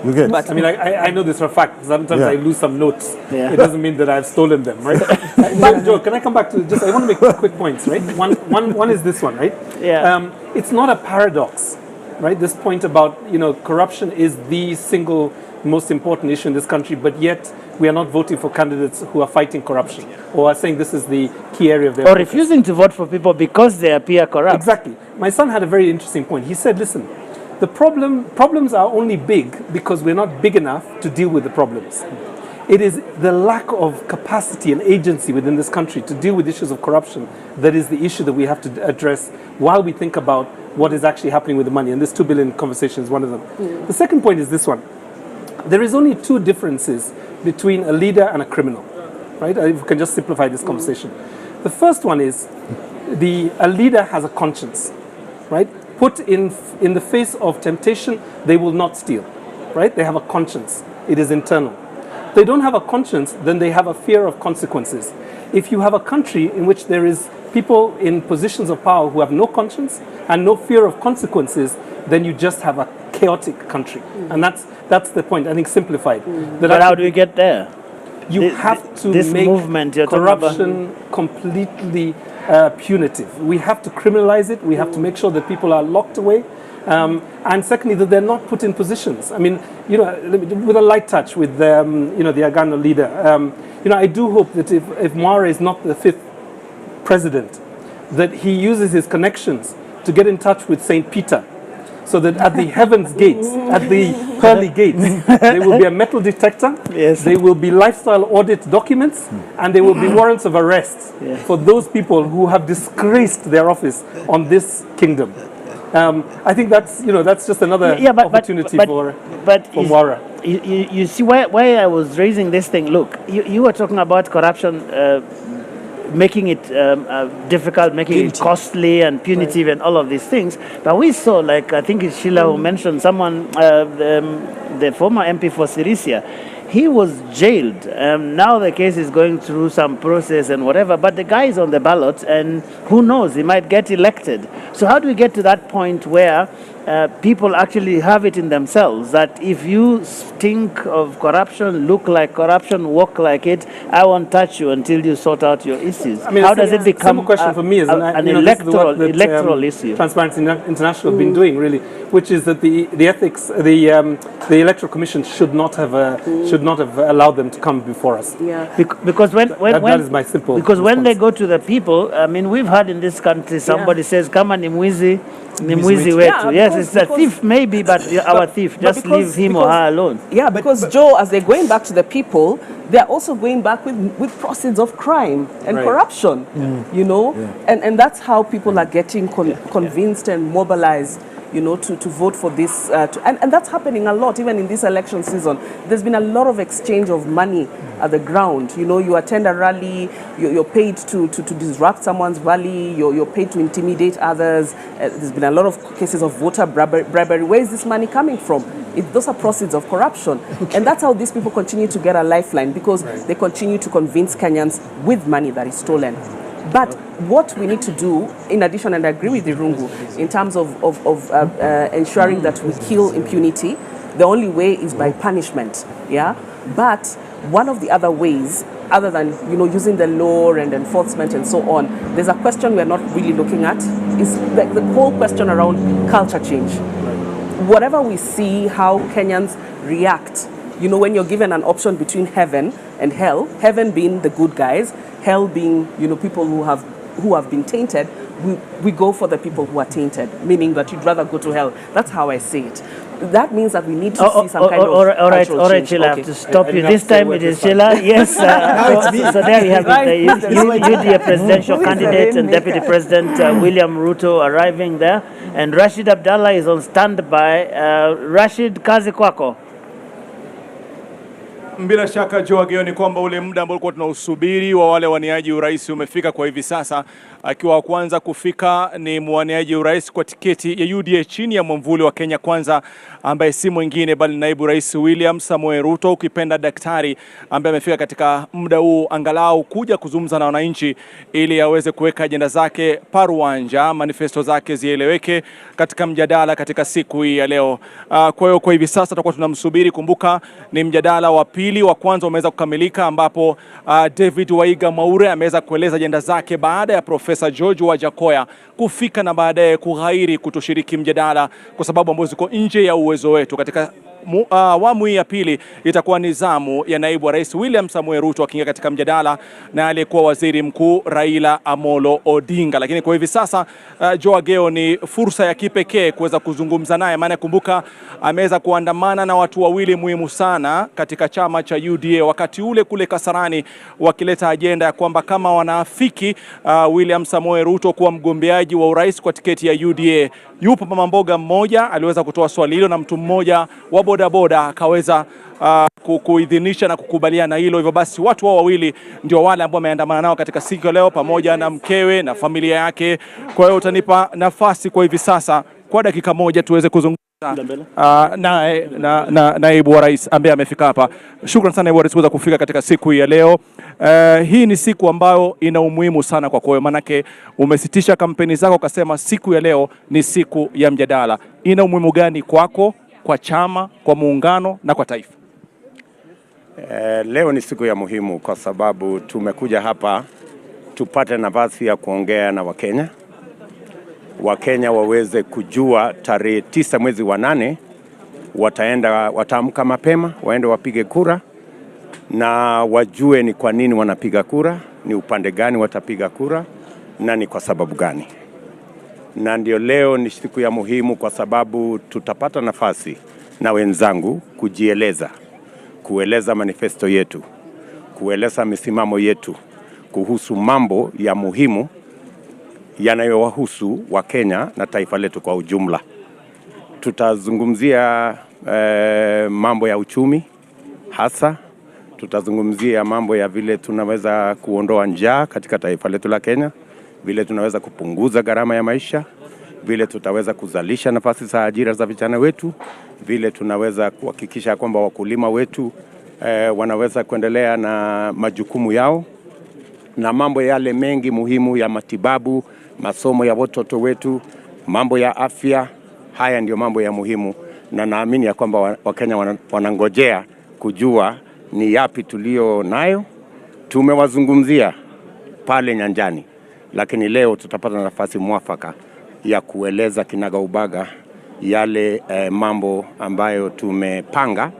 You get. But I mean, I know this for a fact. Sometimes I lose some notes. Yeah. It doesn't mean that I've stolen them, right? But Joe, can I come back to just? I want to make quick points, right? One is this one, right? Yeah. It's not a paradox, right? This point about corruption is the single most important issue in this country, but yet we are not voting for candidates who are fighting corruption or are saying this is the key area of their focus. Refusing to vote for people because they appear corrupt. Exactly. My son had a very interesting point. He said, listen, the problems are only big because we're not big enough to deal with the problems. It is the lack of capacity and agency within this country to deal with issues of corruption that is the issue that we have to address while we think about what is actually happening with the money. And this 2 billion conversation is one of them. The second point is this one. There is only two differences between a leader and a criminal, right? If we can just simplify this conversation. The first one is a leader has a conscience, right? Put in the face of temptation, they will not steal, right? They have a conscience. It is internal. If they don't have a conscience, then they have a fear of consequences. If you have a country in which there is people in positions of power who have no conscience and no fear of consequences, then you just have a chaotic country. And that's the point, I think, simplified. But how do we get there? You have to make corruption completely punitive. We have to criminalize it. We have to make sure that people are locked away. And secondly, that they're not put in positions. I mean, with a light touch with the Agano leader, I do hope that if Mwara is not the 5th president, that he uses his connections to get in touch with St. Peter, so that at the heavens gates, at the pearly gates, there will be a metal detector, there will be lifestyle audit documents, and there will be warrants of arrest for those people who have disgraced their office on this kingdom. I think that's just another opportunity for Mwara. You see why I was raising this thing. Look, you were talking about corruption, making it difficult, making it costly and punitive and all of these things. But we saw, like I think it's Sheila who mentioned someone, the former MP for Sirisia, he was jailed. Now the case is going through some process and whatever, but the guy is on the ballot and who knows, he might get elected. So how do we get to that point where people actually have it in themselves that if you stink of corruption, look like corruption, walk like it, I won't touch you until you sort out your issues? I mean, how does it become question for me is an electoral issue? Transparency International have been doing, really, which is that the ethics, the Electoral Commission should not have allowed them to come before us. Yeah. Because that is my simple response. When they go to the people, I mean, we've heard in this country somebody says, "Kama ni mwizi wetu." Yes, it's a thief maybe, but our thief. Just leave him or her alone. Yeah, because Joe, as they're going back to the people, they're also going back with proceeds of crime and corruption, you know? And that's how people are getting convinced and mobilized, you know, to vote for this. And that's happening a lot, even in this election season. There's been a lot of exchange of money at the ground. You know, you attend a rally, you're paid to disrupt someone's rally, you're paid to intimidate others. There's been a lot of cases of voter bribery. Where is this money coming from? Those are proceeds of corruption. And that's how these people continue to get a lifeline, because they continue to convince Kenyans with money that is stolen. But what we need to do, in addition, and I agree with Irungu, in terms of ensuring that we kill impunity, the only way is by punishment, yeah? But one of the other ways, other than, you know, using the law and enforcement and so on, there's a question we're not really looking at, is the whole question around culture change. Whatever we see, how Kenyans react, you know, when you're given an option between heaven and hell, heaven being the good guys, hell being, you know, people who have been tainted, we go for the people who are tainted, meaning that you'd rather go to hell. That's how I see it. That means that we need to see some kind of all right, change. Sheila, I have to stop you. This time it is Sheila. Yes. So there you have it. The presidential candidate and Deputy President William Ruto arriving there. And Rashid Abdallah is on standby. Rashid, kazi kwako. Bila shaka Joe Ageo, ni kwamba ule muda ambao tulikuwa tunausubiri wa wale waniaji urais umefika kwa hivi sasa. Akiwa wa kwanza kufika ni mwaniaji urais kwa tiketi ya UDA chini ya mwamvuli wa Kenya Kwanza, ambaye si mwingine bali naibu rais William Samoei Ruto, ukipenda daktari, ambaye amefika katika muda huu angalau kuja kuzungumza na wananchi ili aweze kuweka ajenda zake paruanja, manifesto zake zieleweke katika mjadala katika siku hii ya leo. Kwa hiyo kwa hivi sasa tutakuwa tunamsubiri. Kumbuka ni mjadala wa pili, wa kwanza umeweza kukamilika, ambapo David Waiga Maure ameweza kueleza ajenda zake baada ya Profesa George Wajackoya kufika na baadaye kughairi kutoshiriki mjadala kwa sababu ambazo ziko nje ya uwezo wetu. Katika awamu hii ya pili itakuwa ni zamu ya naibu wa rais William Samoei Ruto akiingia katika mjadala na aliyekuwa waziri mkuu Raila Amolo Odinga. Lakini kwa hivi sasa Joe Ageo, ni fursa ya kipekee kuweza kuzungumza naye, maana kumbuka ameweza kuandamana na watu wawili muhimu sana katika chama cha UDA wakati ule kule Kasarani, wakileta ajenda ya kwamba kama wanaafiki William Samoei Ruto kuwa mgombeaji wa urais kwa tiketi ya UDA. Yupo mama mboga mmoja aliweza kutoa swali hilo na mtu mmoja wa bodaboda akaweza kuidhinisha na kukubaliana hilo. Hivyo basi watu wao wawili ndio wale ambao wameandamana nao katika siku ya leo, pamoja na mkewe na familia yake. Kwa hiyo utanipa nafasi kwa hivi sasa kwa dakika moja tuweze kuzungumza na naibu wa rais ambaye amefika hapa. Shukrani sana naibu wa rais kuweza kufika katika siku hii ya leo. Hii ni siku ambayo ina umuhimu sana kwa kwako, manake umesitisha kampeni zako ukasema siku ya leo ni siku ya mjadala. Ina umuhimu gani kwako, kwa chama, kwa muungano na kwa taifa? Leo ni siku ya muhimu kwa sababu tumekuja hapa tupate nafasi ya kuongea na Wakenya. Wakenya waweze kujua tarehe 9 mwezi wa 8 wataamka mapema, waende wapige kura na wajue ni kwa nini wanapiga kura, ni upande gani watapiga kura na ni kwa sababu gani. Na ndio leo ni siku ya muhimu kwa sababu tutapata nafasi na wenzangu kujieleza, kueleza manifesto yetu, kueleza misimamo yetu kuhusu mambo ya muhimu yanayowahusu wa Kenya na taifa letu kwa ujumla. Tutazungumzia mambo ya uchumi hasa, tutazungumzia mambo ya vile tunaweza kuondoa njaa katika taifa letu la Kenya, vile tunaweza kupunguza gharama ya maisha, vile tutaweza kuzalisha nafasi za ajira za vijana wetu, vile tunaweza kuhakikisha kwamba wakulima wetu wanaweza kuendelea na majukumu yao, na mambo yale mengi muhimu ya matibabu, masomo ya watoto wetu, mambo ya afya. Haya ndio mambo ya muhimu, na naamini ya kwamba Wakenya wanangojea kujua ni yapi tulio nayo. Tumewazungumzia pale nyanjani, lakini leo tutapata nafasi mwafaka ya kueleza kinagaubaga yale mambo ambayo tumepanga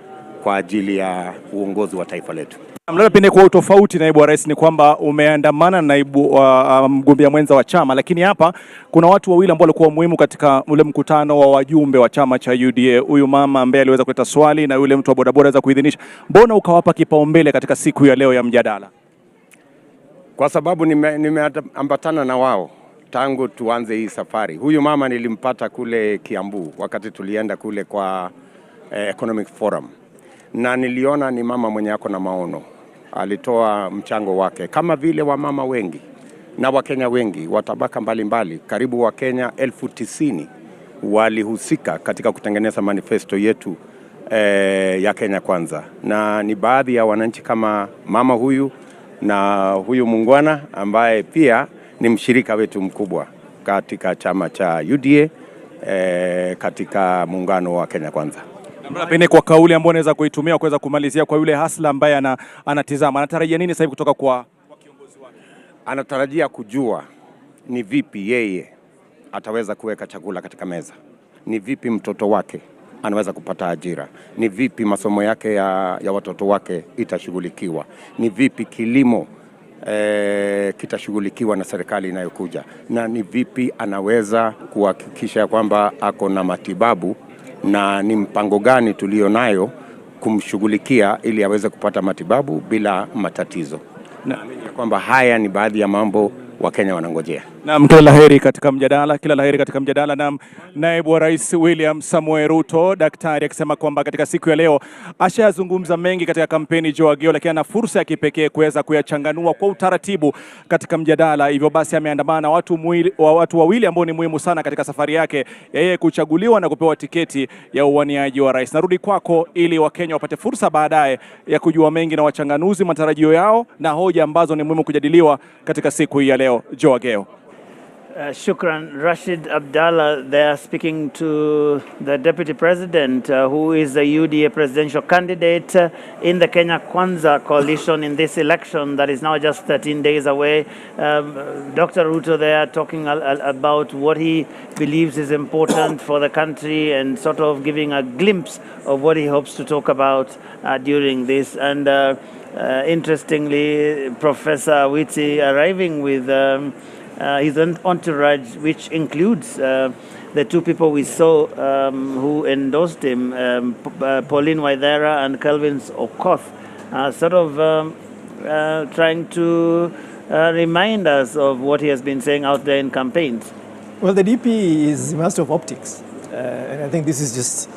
kwa ajili ya uongozi wa taifa letu. Labda pengine kwa utofauti, naibu wa rais, ni kwamba umeandamana na naibu mgombea mwenza wa chama, lakini hapa kuna watu wawili ambao walikuwa muhimu katika ule mkutano wa wajumbe wa chama cha UDA. Huyu mama ambaye aliweza kuleta swali na yule mtu wa bodaboda aweza kuidhinisha. Mbona ukawapa kipaumbele katika siku ya leo ya mjadala? Kwa sababu nimeambatana na wao tangu tuanze hii safari. Huyu mama nilimpata kule Kiambu wakati tulienda kule kwa Economic Forum, na niliona ni mama mwenye ako na maono. Alitoa mchango wake kama vile wamama wengi na Wakenya wengi wa tabaka mbalimbali. Karibu Wakenya 90,000 walihusika katika kutengeneza manifesto yetu ya Kenya Kwanza, na ni baadhi ya wananchi kama mama huyu na huyu mungwana ambaye pia ni mshirika wetu mkubwa katika chama cha UDA katika muungano wa Kenya Kwanza. Pengine kwa kauli ambayo unaweza kuitumia kuweza kumalizia kwa yule hasla ambaye anatizama, anatarajia nini sasa hivi kutoka kwa kiongozi wake? Anatarajia kujua ni vipi yeye ataweza kuweka chakula katika meza, ni vipi mtoto wake anaweza kupata ajira, ni vipi masomo yake ya watoto wake itashughulikiwa, ni vipi kilimo kitashughulikiwa na serikali inayokuja, na ni vipi anaweza kuhakikisha kwamba ako na matibabu, na ni mpango gani tulio nayo kumshughulikia ili aweze kupata matibabu bila matatizo. Naamini kwamba haya ni baadhi ya mambo Wakenya wanangojea. Naam, kila laheri katika mjadala, kila laheri katika mjadala. Naam, naibu wa rais William Samoei Ruto, daktari, akisema kwamba katika siku ya leo ashayazungumza mengi katika kampeni Joe Ageo, lakini ana fursa ya kipekee kuweza kuyachanganua kwa utaratibu katika mjadala. Hivyo basi ameandamana na watu wawili ambao ni muhimu sana katika safari yake yeye kuchaguliwa na kupewa tiketi ya uwaniaji wa rais. Narudi kwako ili Wakenya wapate fursa baadaye ya kujua mengi na wachanganuzi matarajio yao na hoja ambazo ni muhimu kujadiliwa katika siku hii ya leo. Joe Ageo. Shukran. Rashid Abdallah there speaking to the Deputy President who is the UDA presidential candidate in the Kenya Kwanza coalition in this election that is now just 13 days away. Dr. Ruto there talking about what he believes is important for the country and sort of giving a glimpse of what he hopes to talk about during this. And interestingly, Professor Witi arriving with his entourage, which includes the two people we saw who endorsed him, Pauline Waithera and Kelvin Okoth, sort of trying to remind us of what he has been saying out there in campaigns. Well, the DP is a master of optics, and I think this is just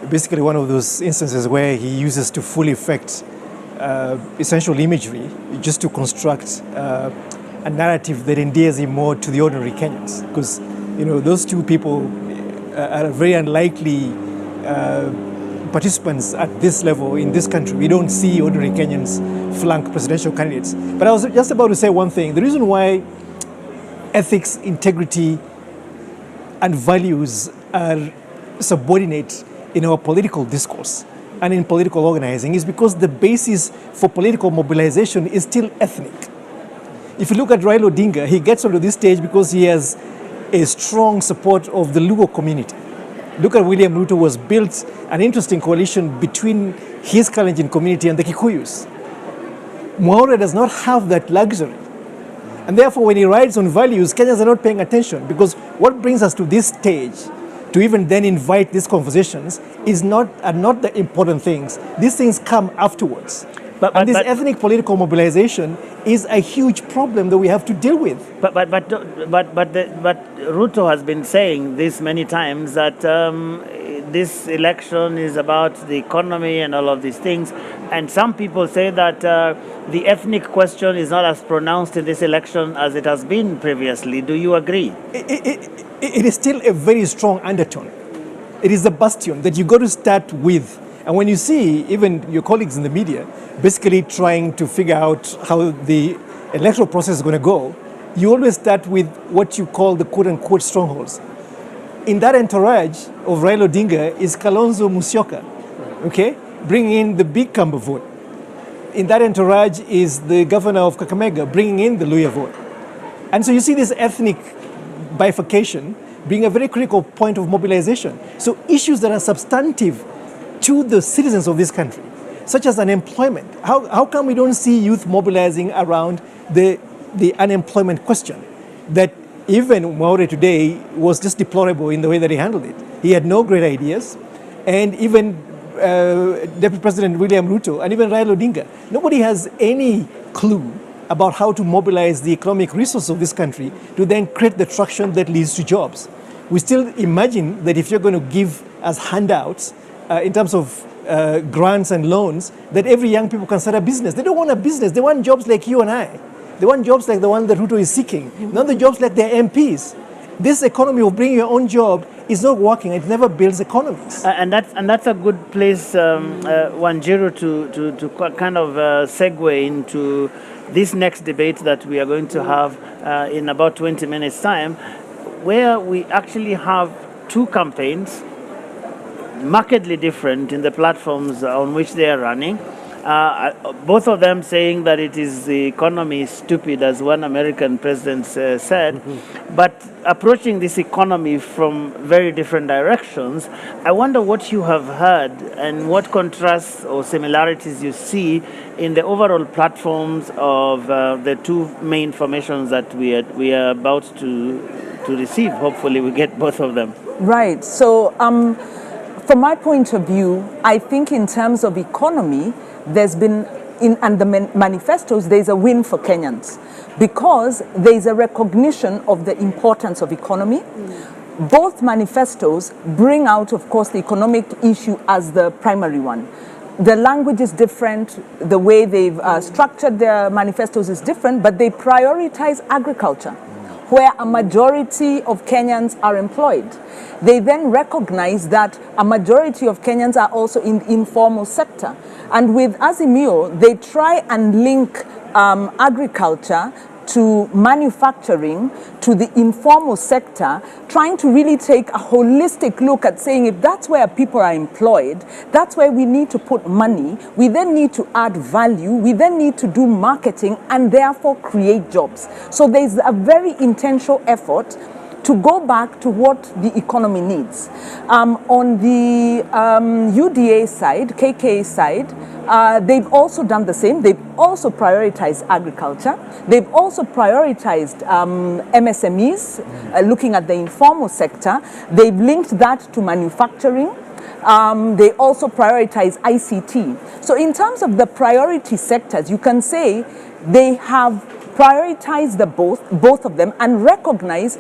basically one of those instances where he uses to full effect essential imagery just to construct a narrative that endears him more to the ordinary Kenyans, because those two people are very unlikely participants at this level in this country. We don't see ordinary Kenyans flank presidential candidates. But I was just about to say one thing. The reason why ethics, integrity, and values are subordinate in our political discourse and in political organizing is because the basis for political mobilization is still ethnic. If you look at Raila Odinga, he gets onto this stage because he has a strong support of the Luo community. Look at William Ruto, was built an interesting coalition between his Kalenjin community and the Kikuyus. Mwaura does not have that luxury. And therefore, when he rides on values, Kenyans are not paying attention, because what brings us to this stage to even then invite these conversations are not the important things. These things come afterwards. And this ethnic political mobilization is a huge problem that we have to deal with. But Ruto has been saying this many times that this election is about the economy and all of these things. And some people say that the ethnic question is not as pronounced in this election as it has been previously. Do you agree? It is still a very strong undertone. It is the bastion that you got to start with. And when you see even your colleagues in the media basically trying to figure out how the electoral process is going to go, you always start with what you call the quote-unquote strongholds. In that entourage of Raila Odinga is Kalonzo Musyoka, okay, bringing in the big Kamba vote. In that entourage is the governor of Kakamega, bringing in the Luhya vote. And so you see this ethnic bifurcation being a very critical point of mobilization. So issues that are substantive to the citizens of this country, such as unemployment. How come we don't see youth mobilizing around the unemployment question? That even Maure today was just deplorable in the way that he handled it. He had no great ideas, and even Deputy President William Ruto and even Raila Odinga, nobody has any clue about how to mobilize the economic resources of this country to then create the traction that leads to jobs. We still imagine that if you're going to give us handouts in terms of grants and loans, that every young people can start a business. They don't want a business. They want jobs like you and I. They want jobs like the one that Ruto is seeking, not the jobs like their MPs. This economy of bringing your own job is not working. It never builds economies. And that's a good place, Wanjiru, to kind of segue into this next debate that we are going to have in about 20 minutes' time, where we actually have two campaigns, markedly different in the platforms on which they are running. Both of them saying that it is the economy is stupid, as one American president said, but approaching this economy from very different directions. I wonder what you have heard and what contrasts or similarities you see in the overall platforms of the two main formations that we are about to receive. Hopefully we get both of them. Right. So from my point of view, I think in terms of economy, there's been, and the manifestos, there's a win for Kenyans because there's a recognition of the importance of economy. Both manifestos bring out, of course, the economic issue as the primary one. The language is different, the way they've structured their manifestos is different, but they prioritize agriculture, where a majority of Kenyans are employed. They then recognize that a majority of Kenyans are also in the informal sector. And with Azimio, they try and link agriculture to manufacturing, to the informal sector, trying to really take a holistic look at saying if that's where people are employed, that's where we need to put money, we then need to add value, we then need to do marketing and therefore create jobs. So there's a very intentional effort to go back to what the economy needs. On the UDA side, KK side, they've also done the same. They've also prioritized agriculture. They've also prioritized MSMEs, looking at the informal sector. They've linked that to manufacturing. They also prioritize ICT. So in terms of the priority sectors, you can say they have prioritized both of them and recognize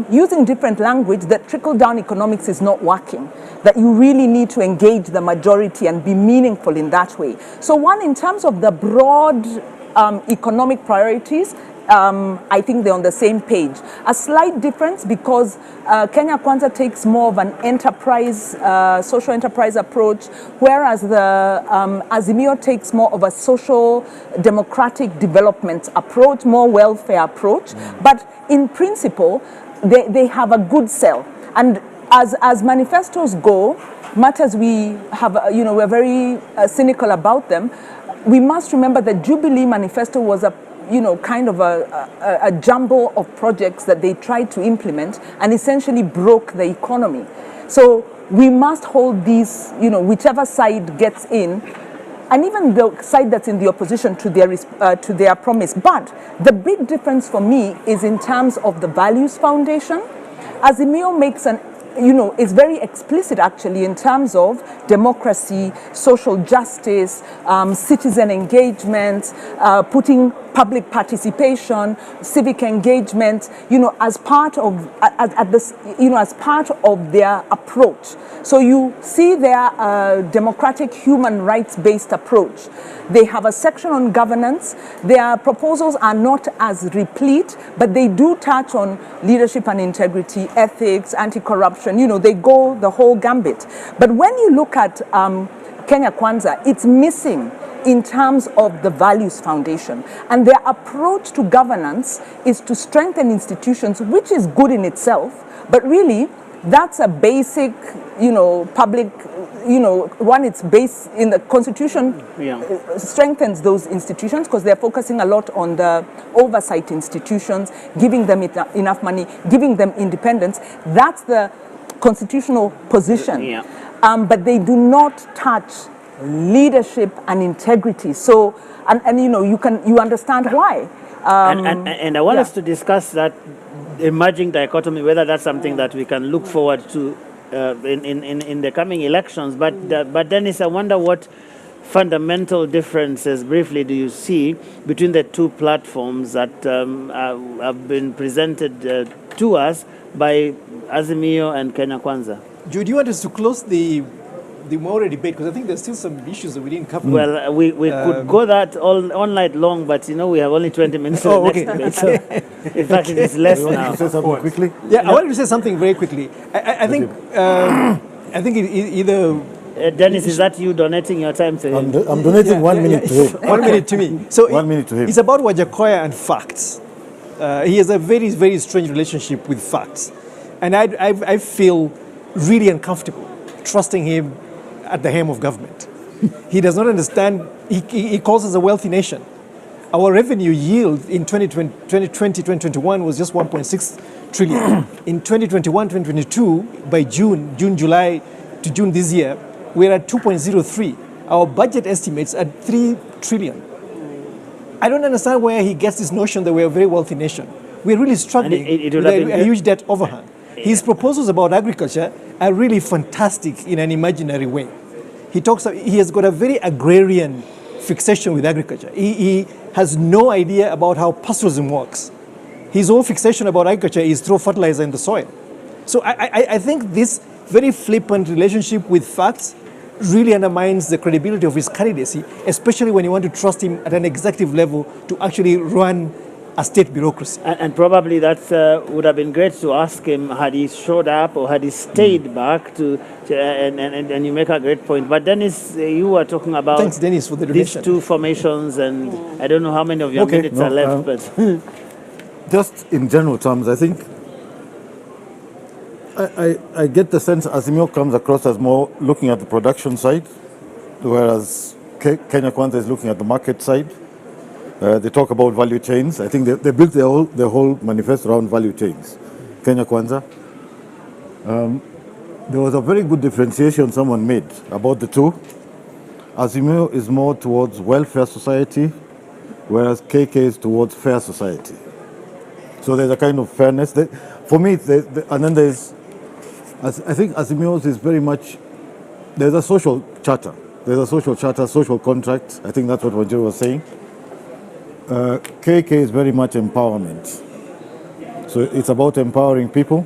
using different language that trickle-down economics is not working, that you really need to engage the majority and be meaningful in that way. So one, in terms of the broad economic priorities, I think they're on the same page. A slight difference because Kenya Kwanza takes more of an enterprise, social enterprise approach, whereas the Azimio takes more of a social democratic development approach, more welfare approach. But in principle, they have a good sell. And as manifestos go, matters we have, we're very cynical about them. We must remember that Jubilee Manifesto was a kind of a jumble of projects that they tried to implement and essentially broke the economy. So we must hold these, whichever side gets in, and even the side that's in the opposition to their promise. But the big difference for me is in terms of the values foundation. Azimio makes is very explicit actually in terms of democracy, social justice, citizen engagement, putting public participation, civic engagement, as part of as part of their approach. So you see their democratic human rights-based approach. They have a section on governance. Their proposals are not as replete, but they do touch on leadership and integrity, ethics, anti-corruption. They go the whole gambit. But when you look at Kenya Kwanza, it's missing in terms of the values foundation. And their approach to governance is to strengthen institutions, which is good in itself, but really that's a basic, public, one, it's based in the constitution, strengthens those institutions because they're focusing a lot on the oversight institutions, giving them enough money, giving them independence. That's the constitutional position. But they do not touch leadership and integrity. So, and you know, you understand why. And I want us to discuss that emerging dichotomy, whether that's something that we can look forward to in the coming elections. But Dennis, I wonder what fundamental differences, briefly, do you see between the two platforms that have been presented to us by Azimio and Kenya Kwanza? Do you want us to close the Maure debate? Because I think there's still some issues that we didn't cover. Well, we could go that all night long, but you know we have only 20 minutes for the next debate. So in fact, it is less now. Say something quickly? Yeah, I wanted to say something very quickly. I think either... Dennis, is that you donating your time to him? I'm donating 1 minute to him. 1 minute to me. So 1 minute to him. It's about Wajakoya and facts. He has a very, very strange relationship with facts. And I feel really uncomfortable trusting him at the helm of government. He does not understand. He calls us a wealthy nation. Our revenue yield in 2020-2021 was just 1.6 trillion. In 2021-2022, by June, July to June this year, we're at 2.03. Our budget estimates at 3 trillion. I don't understand where he gets this notion that we're a very wealthy nation. We're really struggling with a huge debt overhang. His proposals about agriculture are really fantastic in an imaginary way. He has got a very agrarian fixation with agriculture. He has no idea about how pastoralism works. His whole fixation about agriculture is throw fertilizer in the soil. So I think this very flippant relationship with facts really undermines the credibility of his candidacy, especially when you want to trust him at an executive level to actually run a state bureaucracy. And probably that would have been great to ask him had he showed up or had he stayed back and you make a great point. But Dennis, you were talking about Thanks, Dennis, for the donation. These two formations, and I don't know how many of your minutes are left, but just in general terms, I think I get the sense Azimio comes across as more looking at the production side, whereas Kenya Kwanza is looking at the market side. They talk about value chains. I think they built their whole manifesto around value chains. Kenya Kwanza. There was a very good differentiation someone made about the two. Azimio is more towards welfare society, whereas KK is towards fair society. So there's a kind of fairness. For me, and then there's, I think Azimio's is very much, there's a social charter. There's a social charter, social contract. I think that's what Wanjiru was saying. KK is very much empowerment. So it's about empowering people.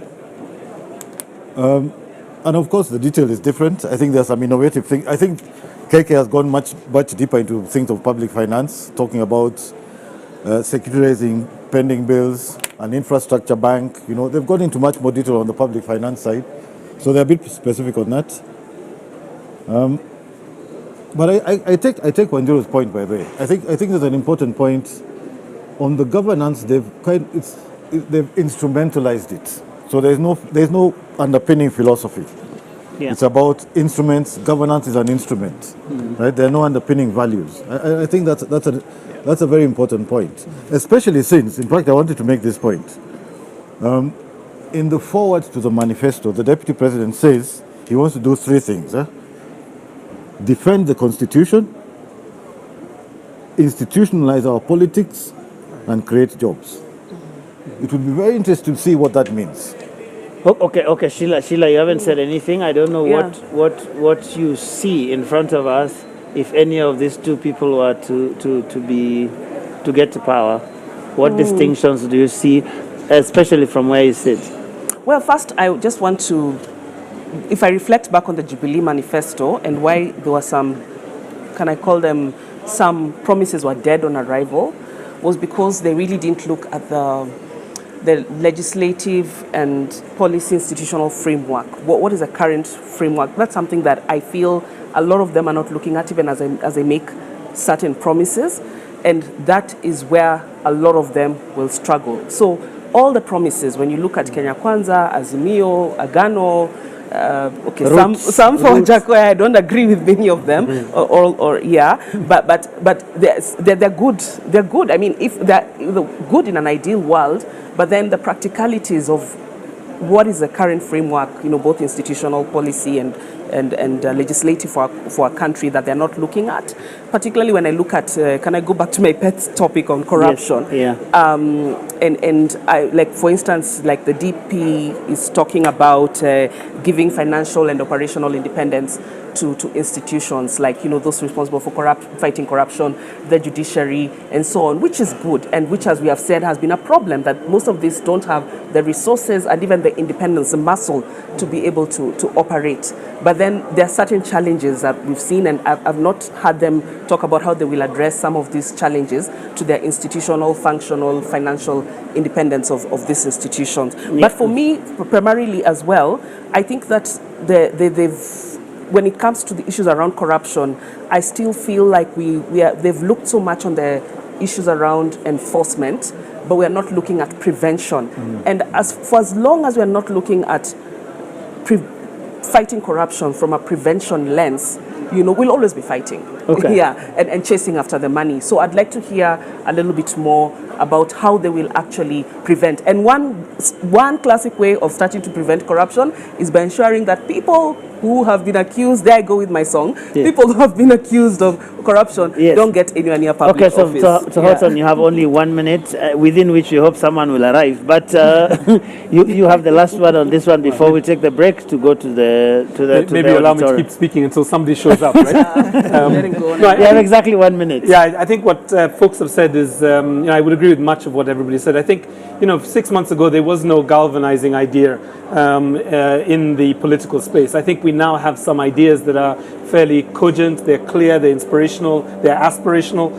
And of course, the detail is different. I think there's some innovative things. I think KK has gone much deeper into things of public finance, talking about securitizing pending bills, an infrastructure bank. You know, they've gone into much more detail on the public finance side. So they're a bit specific on that. But I take Wanjiru's point, by the way. I think there's an important point on the governance. They've instrumentalized it. So there's no underpinning philosophy. Yeah. It's about instruments. Governance is an instrument, right? There are no underpinning values. I think that's a very important point, especially since, in fact, I wanted to make this point. In the foreword to the manifesto, the Deputy President says he wants to do three things. Defend the Constitution, institutionalize our politics, and create jobs. It would be very interesting to see what that means. Okay, Sheila, you haven't said anything. I don't know what you see in front of us if any of these two people were to get to power. What distinctions do you see, especially from where you sit? Well, first, I just want to, if I reflect back on the Jubilee Manifesto and why there were some, can I call them, some promises were dead on arrival, was because they really didn't look at the legislative and policy institutional framework. What is the current framework? That's something that I feel a lot of them are not looking at even as they make certain promises. And that is where a lot of them will struggle. So all the promises, when you look at Kenya Kwanza, Azimio, Agano, some for Wajakoya, I don't agree with many of them, but they're good. They're good. I mean, if they're good in an ideal world, but then the practicalities of what is the current framework, both institutional policy and and legislative for a country that they're not looking at. Particularly when I look at, can I go back to my pet topic on corruption? Yes. Yeah. And I, like, for instance, like the DP is talking about giving financial and operational independence to institutions like, those responsible for fighting corruption, the judiciary, and so on, which is good, and which, as we have said, has been a problem, that most of these don't have the resources and even the independence, the muscle to be able to operate. But then there are certain challenges that we've seen, and I've not heard them talk about how they will address some of these challenges to their institutional, functional, financial independence of these institutions. Yeah. But for me, primarily as well, I think that when it comes to the issues around corruption, I still feel like they've looked so much on the issues around enforcement, but we are not looking at prevention. And for as long as we are not looking at fighting corruption from a prevention lens, we'll always be fighting. Okay. Yeah, and chasing after the money. So I'd like to hear a little bit more about how they will actually prevent. And one classic way of starting to prevent corruption is by ensuring that people who have been accused, there I go with my song, people who have been accused of corruption don't get anywhere near public office. So Hodson, you have only 1 minute, within which we hope someone will arrive. But you have the last word on this one before we take the break to go to the maybe allow me to keep speaking until somebody shows up, right? You have exactly 1 minute. Yeah, I think what folks have said is, I would agree with much of what everybody said. I think, 6 months ago there was no galvanizing idea in the political space. I think we now have some ideas that are fairly cogent, they're clear, they're inspirational, they're aspirational.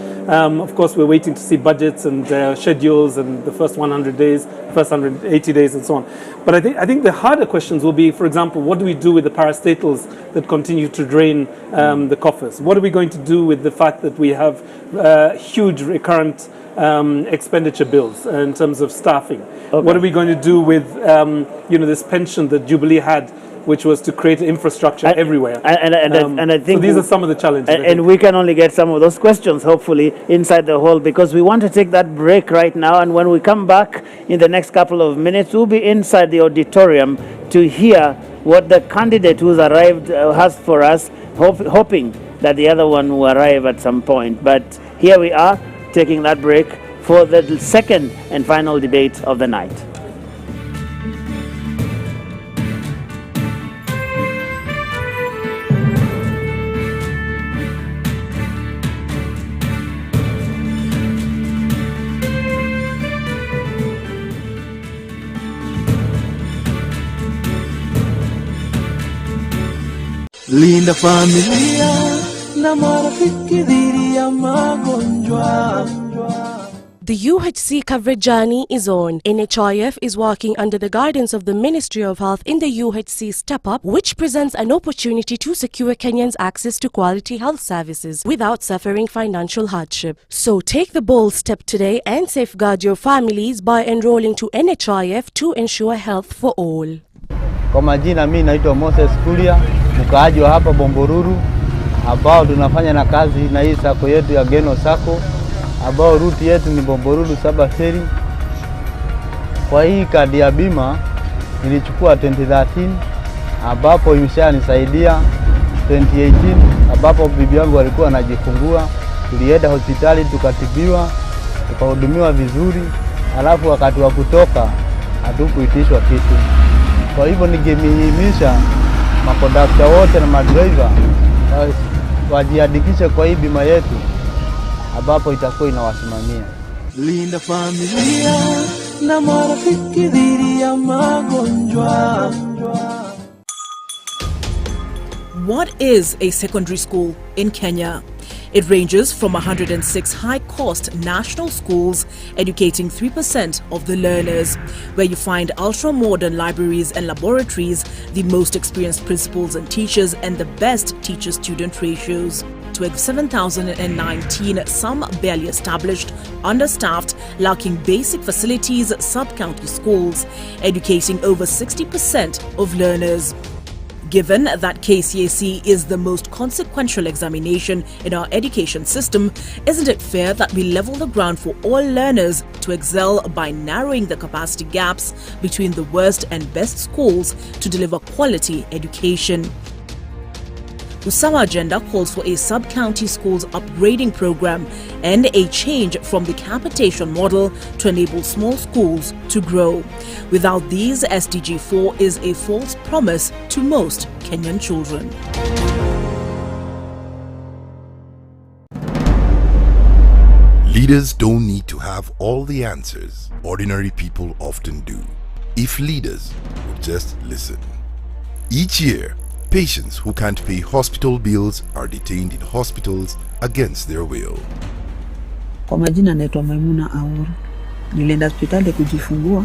Of course, we're waiting to see budgets and schedules and the first 100 days, first 180 days and so on. But I think the harder questions will be, for example, what do we do with the parastatals that continue to drain the coffers? What are we going to do with the fact that we have huge recurrent expenditure bills in terms of staffing? Okay. What are we going to do with this pension that Jubilee had, which was to create infrastructure everywhere? And I think so these are some of the challenges. And we can only get some of those questions, hopefully, inside the hall, because we want to take that break right now. And when we come back in the next couple of minutes, we'll be inside the auditorium to hear what the candidate who's arrived has for us, hoping that the other one will arrive at some point. But here we are, taking that break for the second and final debate of the night. Linda familia na marafiki dhidi ya magonjwa. The UHC coverage journey is on. NHIF is working under the guidance of the Ministry of Health in the UHC Step Up, which presents an opportunity to secure Kenyans access to quality health services without suffering financial hardship. So take the bold step today and safeguard your families by enrolling to NHIF to ensure health for all. Kwa majina mimi naitwa Moses Kuria, mkaaji wa hapa Bomboruru, ambao tunafanya na kazi na hii sako yetu ya Geno Sako, ambao ruti yetu ni Bomboruru Sabaseri. Kwa hii kadi ya bima nilichukua 2013, ambapo imeshanisaidia 2018, ambapo bibi yangu alikuwa anajifungua, tulienda hospitali tukatibiwa, tukahudumiwa vizuri, alafu wakati wa kutoka hatukuitishwa kitu. Kwa hivyo ningemhimiza makondakta wote na madriver wajiandikishe kwa hii bima yetu, ambapo itakuwa inawasimamia. Linda familia na marafiki dhidi ya magonjwa. What is a secondary school in Kenya? It ranges from 106 high-cost national schools educating 3% of the learners, where you find ultra-modern libraries and laboratories, the most experienced principals and teachers, and the best teacher-student ratios. To 7,019, some barely established, understaffed, lacking basic facilities, sub-county schools, educating over 60% of learners. Given that KCSE is the most consequential examination in our education system, isn't it fair that we level the ground for all learners to excel by narrowing the capacity gaps between the worst and best schools to deliver quality education? Usawa Agenda calls for a sub-county schools upgrading program and a change from the capitation model to enable small schools to grow. Without these, SDG 4 is a false promise to most Kenyan children. Leaders don't need to have all the answers. Ordinary people often do. If leaders would just listen. Each year, patients who can't pay hospital bills are detained in hospitals against their will. Kwa majina naitwa Maimuna Auru. Nilienda hospitali kujifungua,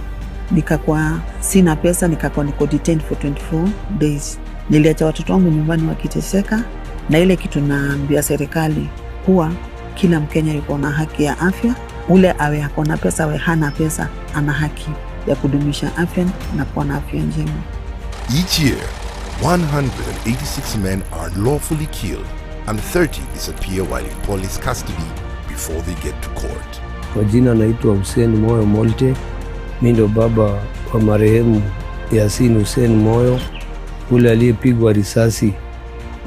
nikakuwa sina pesa, nikakuwa niko detained for 24 days. Niliacha watoto wangu nyumbani wakiteseka, na ile kitu naambia serikali kuwa kila Mkenya yuko na haki ya afya. Ule awe ako na pesa, awe hana pesa, ana haki ya kudumisha afya na kuwa na afya njema. Each year, 186 men are lawfully killed and 30 disappear while in police custody before they get to court. Kwa jina naitwa Hussein Moyo Molte. Mimi ndo baba wa marehemu Yasin Hussein Moyo, ule aliyepigwa risasi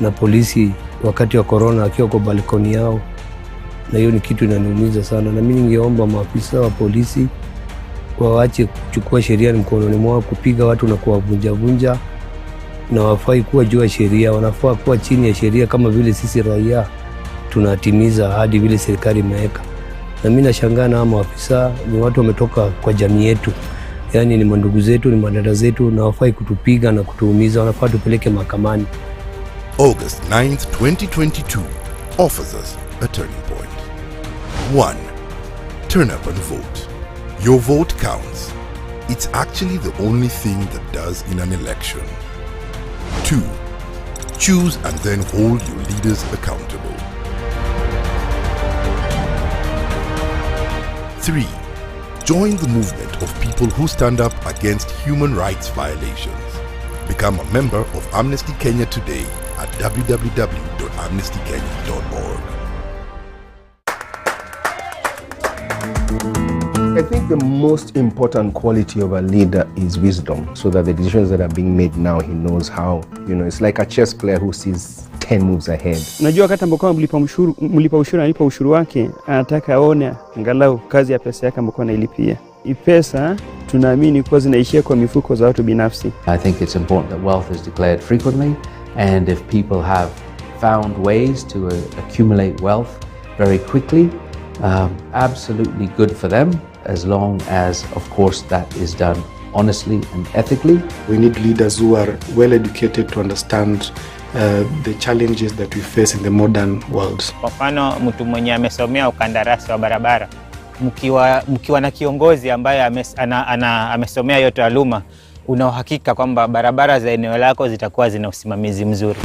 na polisi wakati wa corona akiwa kwa balkoni yao. Na hiyo ni kitu inaniumiza sana, na mimi ningeomba maafisa wa polisi waache kuchukua sheria mkononi mwao, kupiga watu na kuwavunja, na wafai kuwa juu ya sheria, wanafaa kuwa chini ya sheria kama vile sisi raia tunatimiza hadi vile serikali imeweka. Na mimi nashangaa na maafisa ni watu wametoka kwa jamii yetu, yani ni mandugu zetu, ni madada zetu, na wafai kutupiga na kutuumiza, wanafaa tupeleke mahakamani. August 9th, 2022 offers us a turning point. 1. Turn up and vote. Your vote counts. It's actually the only thing that does in an election. 2. Choose and then hold your leaders accountable. 3. Join the movement of people who stand up against human rights violations. Become a member of Amnesty Kenya today at www.amnestykenya.org. I think the most important quality of a leader is wisdom, so that the decisions that are being made now, he knows how, it's like a chess player who sees 10 moves ahead. Unajua wakati ambapo mlipa ushuru analipa ushuru wake, anataka aone angalau kazi ya pesa yake ambayo anailipia. Hii pesa tunaamini kwa zinaishia kwa mifuko za watu binafsi. I think it's important that wealth is declared frequently, and if people have found ways to accumulate wealth very quickly, absolutely good for them, as long as, of course, that is done honestly and ethically. We need leaders who are well educated to understand the challenges that we face in the modern world. Kwa mfano, mtu mwenye amesomea ukandarasi wa barabara, mkiwa na kiongozi ambaye amesomea hiyo taaluma, una uhakika kwamba barabara za eneo lako zitakuwa zina usimamizi mzuri.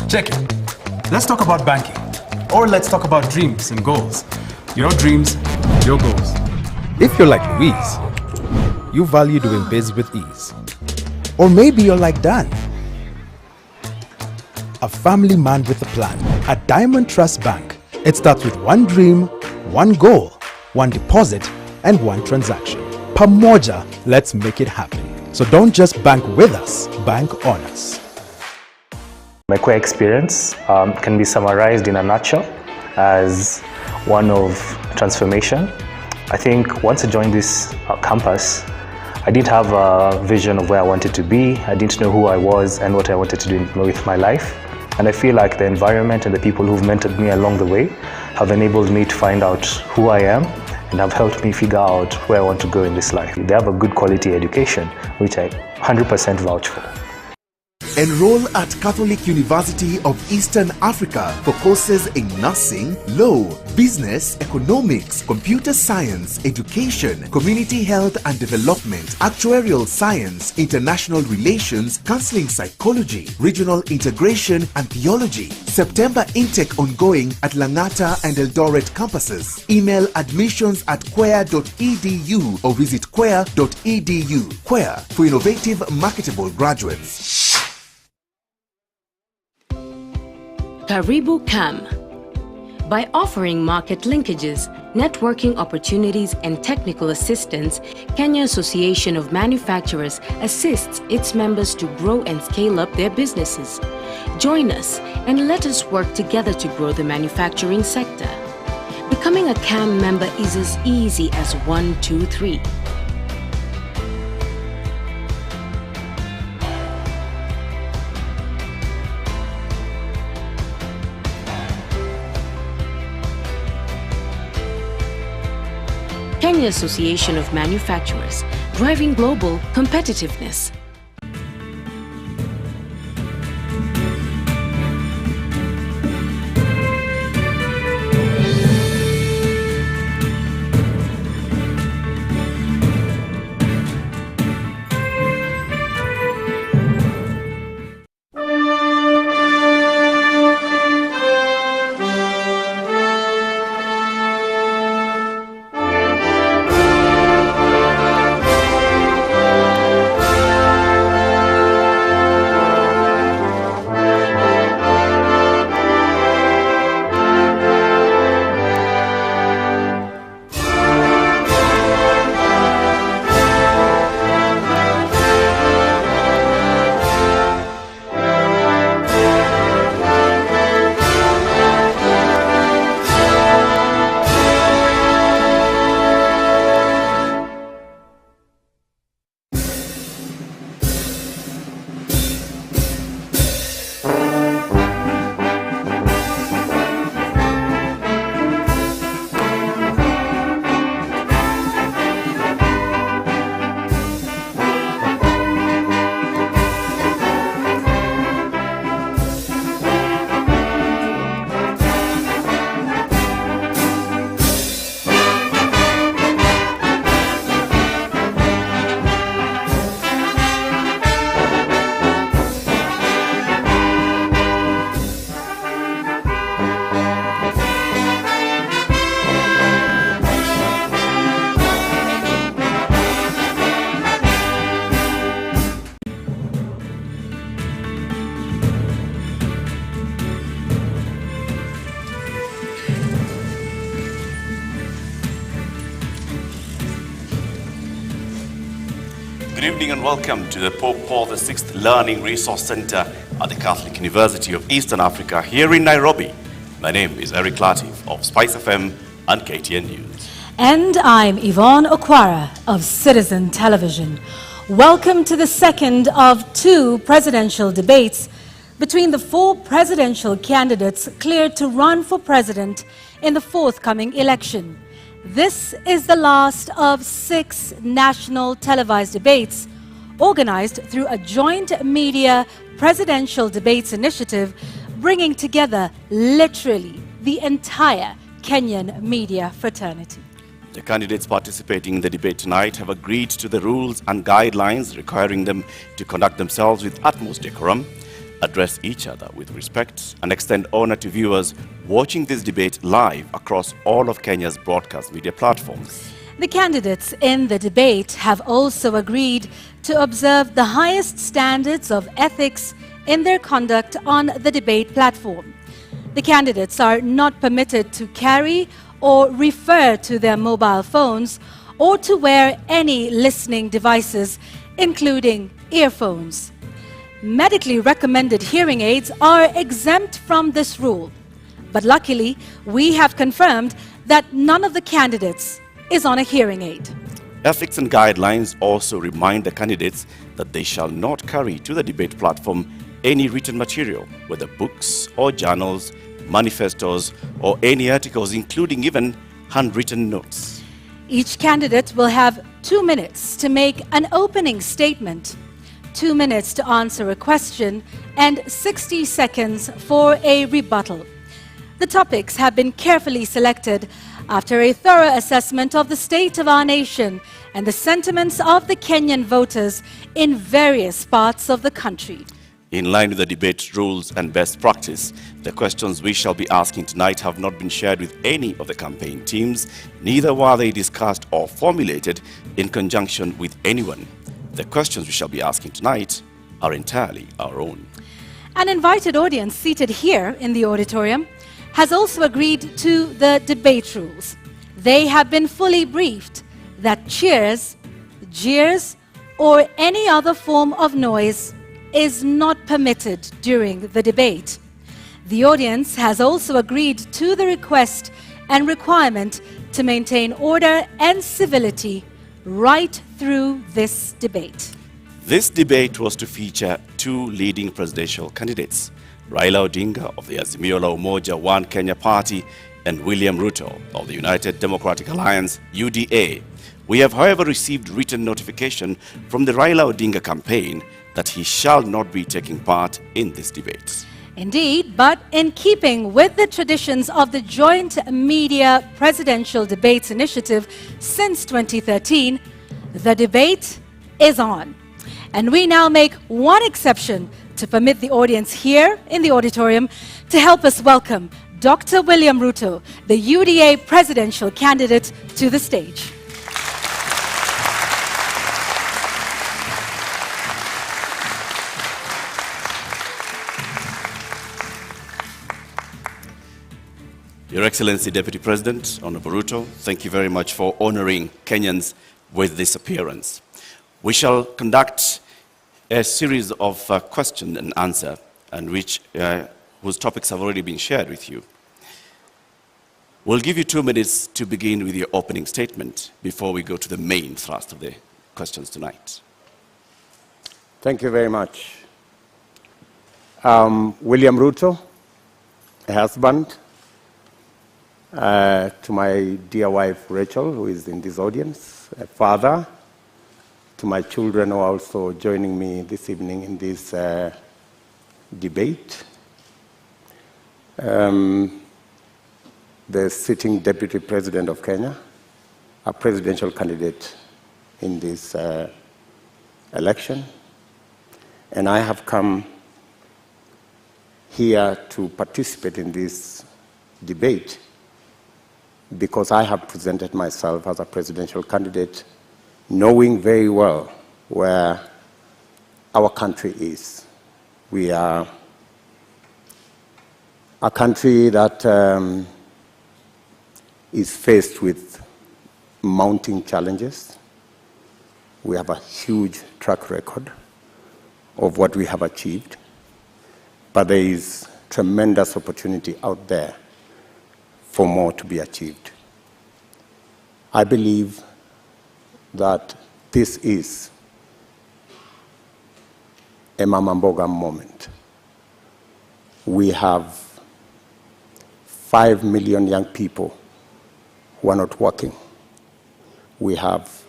Check it. Let's talk about banking. Or let's talk about dreams and goals. Your dreams, your goals. If you're like Louise, you value doing biz with ease. Or maybe you're like Dan, a family man with a plan. At Diamond Trust Bank, it starts with one dream, one goal, one deposit, and one transaction. Pamoja, let's make it happen. So don't just bank with us, bank on us. My core experience can be summarized in a nutshell as one of transformation. I think once I joined this campus, I didn't have a vision of where I wanted to be. I didn't know who I was and what I wanted to do with my life. And I feel like the environment and the people who've mentored me along the way have enabled me to find out who I am and have helped me figure out where I want to go in this life. They have a good quality education, which I 100% vouch for. Enroll at Catholic University of Eastern Africa for courses in nursing, law, business, economics, computer science, education, community health and development, actuarial science, international relations, counseling psychology, regional integration and theology. September intake ongoing at Langata and Eldoret campuses. Email admissions@quer.edu or visit quer.edu. Quer for innovative, marketable graduates. Karibu CAM. By offering market linkages, networking opportunities, and technical assistance, Kenya Association of Manufacturers assists its members to grow and scale up their businesses. Join us and let us work together to grow the manufacturing sector. Becoming a CAM member is as easy as 1, 2, 3. Kenya Association of Manufacturers, driving global competitiveness. Good evening and welcome to the Pope Paul VI Learning Resource Center at the Catholic University of Eastern Africa here in Nairobi. My name is Eric Latif of Spice FM and KTN News. And I'm Yvonne Okwara of Citizen Television. Welcome to the second of 2 presidential debates between the 4 presidential candidates cleared to run for president in the forthcoming election. This is the last of 6 national televised debates organized through a joint media presidential debates initiative, bringing together literally the entire Kenyan media fraternity. The candidates participating in the debate tonight have agreed to the rules and guidelines requiring them to conduct themselves with utmost decorum, address each other with respect, and extend honor to viewers watching this debate live across all of Kenya's broadcast media platforms. The candidates in the debate have also agreed to observe the highest standards of ethics in their conduct on the debate platform. The candidates are not permitted to carry or refer to their mobile phones or to wear any listening devices, including earphones. Medically recommended hearing aids are exempt from this rule. But luckily, we have confirmed that none of the candidates is on a hearing aid. Ethics and guidelines also remind the candidates that they shall not carry to the debate platform any written material, whether books or journals, manifestos, or any articles, including even handwritten notes. Each candidate will have 2 minutes to make an opening statement, 2 minutes to answer a question, and 60 seconds for a rebuttal. The topics have been carefully selected after a thorough assessment of the state of our nation and the sentiments of the Kenyan voters in various parts of the country. In line with the debate rules and best practice, the questions we shall be asking tonight have not been shared with any of the campaign teams, neither were they discussed or formulated in conjunction with anyone. The questions we shall be asking tonight are entirely our own. An invited audience seated here in the auditorium has also agreed to the debate rules. They have been fully briefed that cheers, jeers, or any other form of noise is not permitted during the debate. The audience has also agreed to the request and requirement to maintain order and civility right through this debate. This debate was to feature two leading presidential candidates, Raila Odinga of the Azimio la Umoja One Kenya Party and William Ruto of the United Democratic Alliance, UDA. We have, however, received written notification from the Raila Odinga campaign that he shall not be taking part in this debate. Indeed, but in keeping with the traditions of the Joint Media Presidential Debates Initiative since 2013, the debate is on. And we now make one exception to permit the audience here in the auditorium to help us welcome Dr. William Ruto, the UDA presidential candidate, to the stage. Your Excellency Deputy President, Honorable Ruto, thank you very much for honoring Kenyans with this appearance. We shall conduct a series of question and answer, and whose topics have already been shared with you. We'll give you 2 minutes to begin with your opening statement before we go to the main thrust of the questions tonight. Thank you very much. William Ruto, a husband, to my dear wife Rachel, who is in this audience, a father, to my children who are also joining me this evening in this debate, the sitting Deputy President of Kenya, a presidential candidate in this election, and I have come here to participate in this debate because I have presented myself as a presidential candidate, knowing very well where our country is. We are a country that is faced with mounting challenges. We have a huge track record of what we have achieved, but there is tremendous opportunity out there for more to be achieved. I believe that this is a Mama Mboga moment. We have 5 million young people who are not working. We have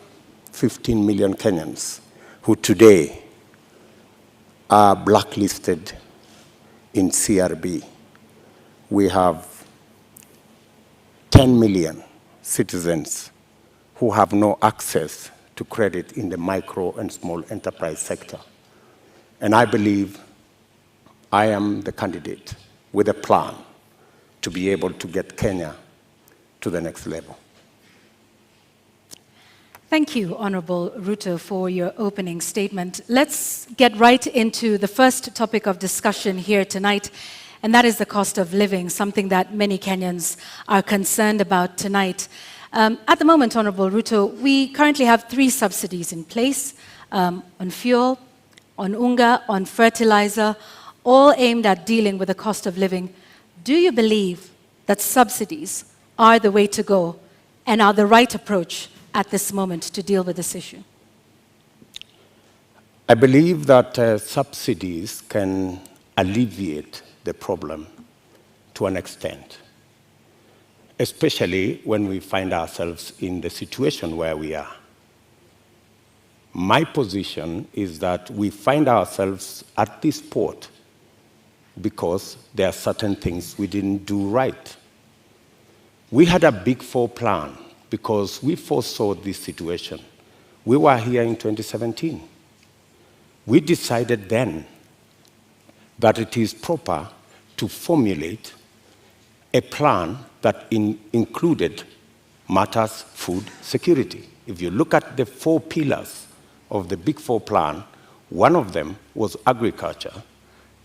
15 million Kenyans who today are blacklisted in CRB. We have 10 million citizens who have no access to credit in the micro and small enterprise sector. And I believe I am the candidate with a plan to be able to get Kenya to the next level. Thank you, Honorable Ruto, for your opening statement. Let's get right into the first topic of discussion here tonight, and that is the cost of living, something that many Kenyans are concerned about tonight. At the moment, Honorable Ruto, we currently have 3 subsidies in place on fuel, on unga, on fertilizer, all aimed at dealing with the cost of living. Do you believe that subsidies are the way to go and are the right approach at this moment to deal with this issue? I believe that subsidies can alleviate the problem to an extent, especially when we find ourselves in the situation where we are. My position is that we find ourselves at this port because there are certain things we didn't do right. We had a Big Four plan because we foresaw this situation. We were here in 2017. We decided then that it is proper to formulate a plan that included matters food security. If you look at the 4 pillars of the Big Four plan, one of them was agriculture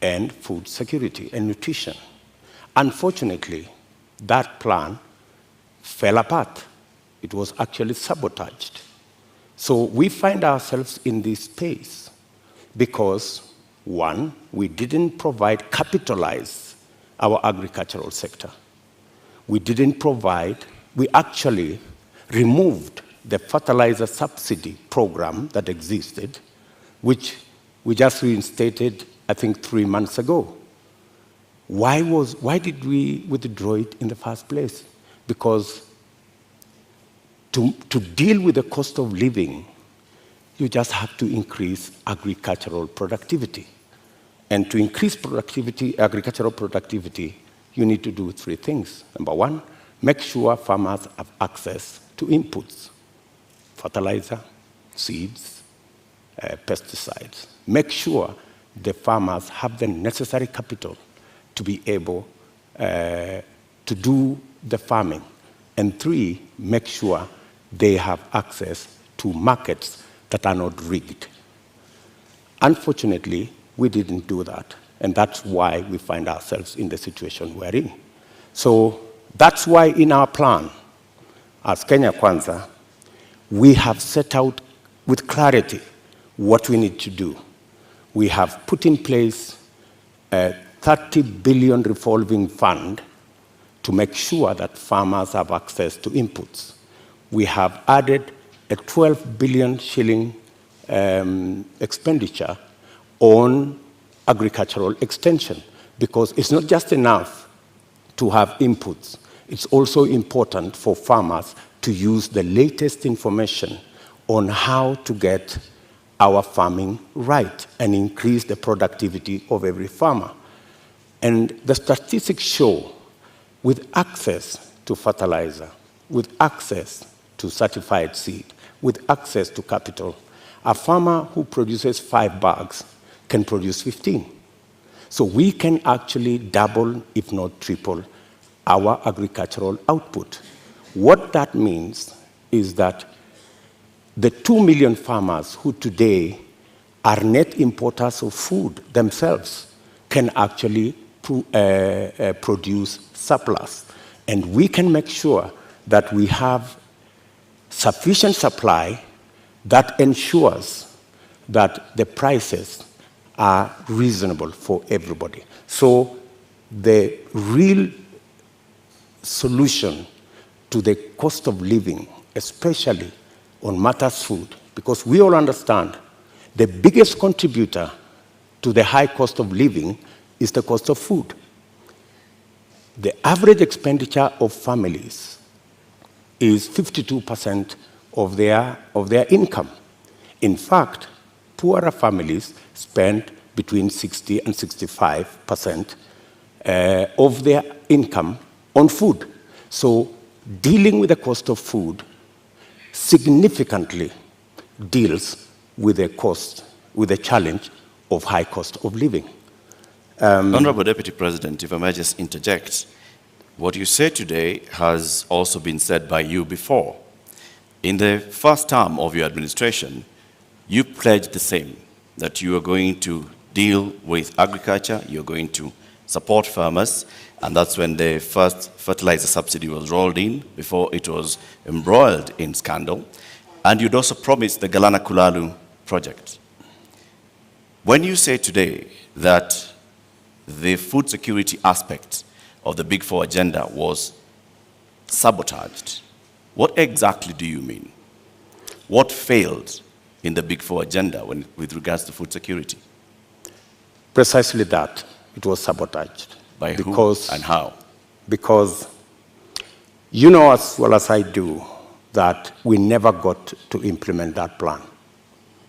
and food security and nutrition. Unfortunately, that plan fell apart. It was actually sabotaged. So we find ourselves in this space because, one, we didn't capitalize our agricultural sector. We actually removed the fertilizer subsidy program that existed, which we just reinstated, I think, 3 months ago. Why did we withdraw it in the first place? Because to deal with the cost of living, you just have to increase agricultural productivity. And to increase agricultural productivity, you need to do 3 things. Number 1, make sure farmers have access to inputs, fertilizer, seeds, pesticides. Make sure the farmers have the necessary capital to be able to do the farming. And 3, make sure they have access to markets that are not rigged. Unfortunately, we didn't do that, and that's why we find ourselves in the situation we're in. So that's why in our plan, as Kenya Kwanza, we have set out with clarity what we need to do. We have put in place a 30 billion revolving fund to make sure that farmers have access to inputs. We have added a 12 billion shilling expenditure on agricultural extension, because it's not just enough to have inputs. It's also important for farmers to use the latest information on how to get our farming right and increase the productivity of every farmer. And the statistics show, with access to fertilizer, with access to certified seed, with access to capital, a farmer who produces 5 bags can produce 15. So we can actually double, if not triple, our agricultural output. What that means is that the 2 million farmers who today are net importers of food themselves can actually produce surplus. And we can make sure that we have sufficient supply that ensures that the prices are reasonable for everybody. So the real solution to the cost of living, especially on matters food, because we all understand the biggest contributor to the high cost of living is the cost of food. The average expenditure of families is 52% of their income. In fact, poorer families spend between 60 and 65% of their income on food. So dealing with the cost of food significantly deals with the challenge of high cost of living. Honorable Deputy President, if I may just interject, what you say today has also been said by you before. In the first term of your administration, you pledged the same, that you are going to deal with agriculture, you're going to support farmers, and that's when the first fertilizer subsidy was rolled in, before it was embroiled in scandal. And you'd also promised the Galana Kulalu project. When you say today that the food security aspect of the Big Four agenda was sabotaged, what exactly do you mean? What failed in the Big Four agenda with regards to food security? Precisely that. It was sabotaged. By who and how? Because You know as well as I do that we never got to implement that plan.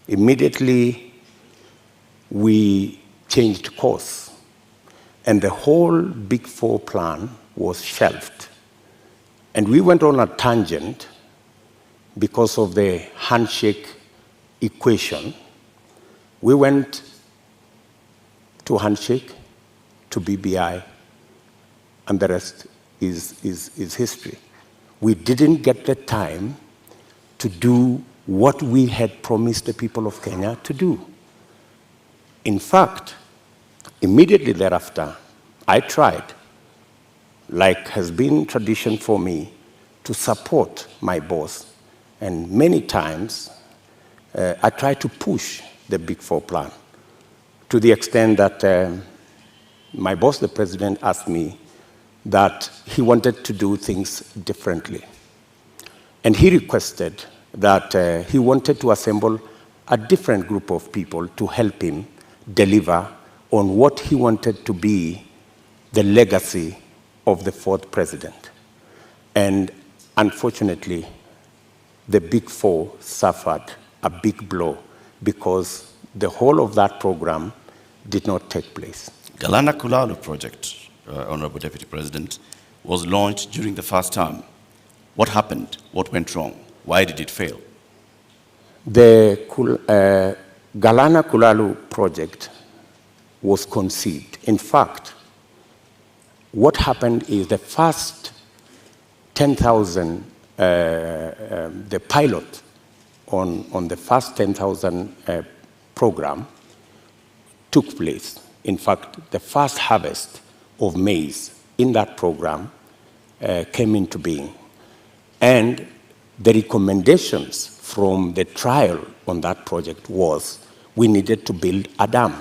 Immediately, we changed course, and the whole Big Four plan was shelved. And we went on a tangent because of the handshake equation. We went to handshake, to BBI, and the rest is history. We didn't get the time to do what we had promised the people of Kenya to do. In fact, immediately thereafter, I tried, like has been tradition for me, to support my boss. And many times, I tried to push the Big Four plan to the extent that my boss, the president, asked me that he wanted to do things differently. And he requested that he wanted to assemble a different group of people to help him deliver on what he wanted to be the legacy of the fourth president. And unfortunately, the Big Four suffered a big blow because the whole of that program did not take place. Galana Kulalu project, Honorable Deputy President, was launched during the first term. What happened? What went wrong? Why did it fail? The Galana Kulalu project was conceived. In fact, what happened is the first 10,000, the pilot on the first 10,000 program took place. In fact, the first harvest of maize in that program came into being. And the recommendations from the trial on that project was we needed to build a dam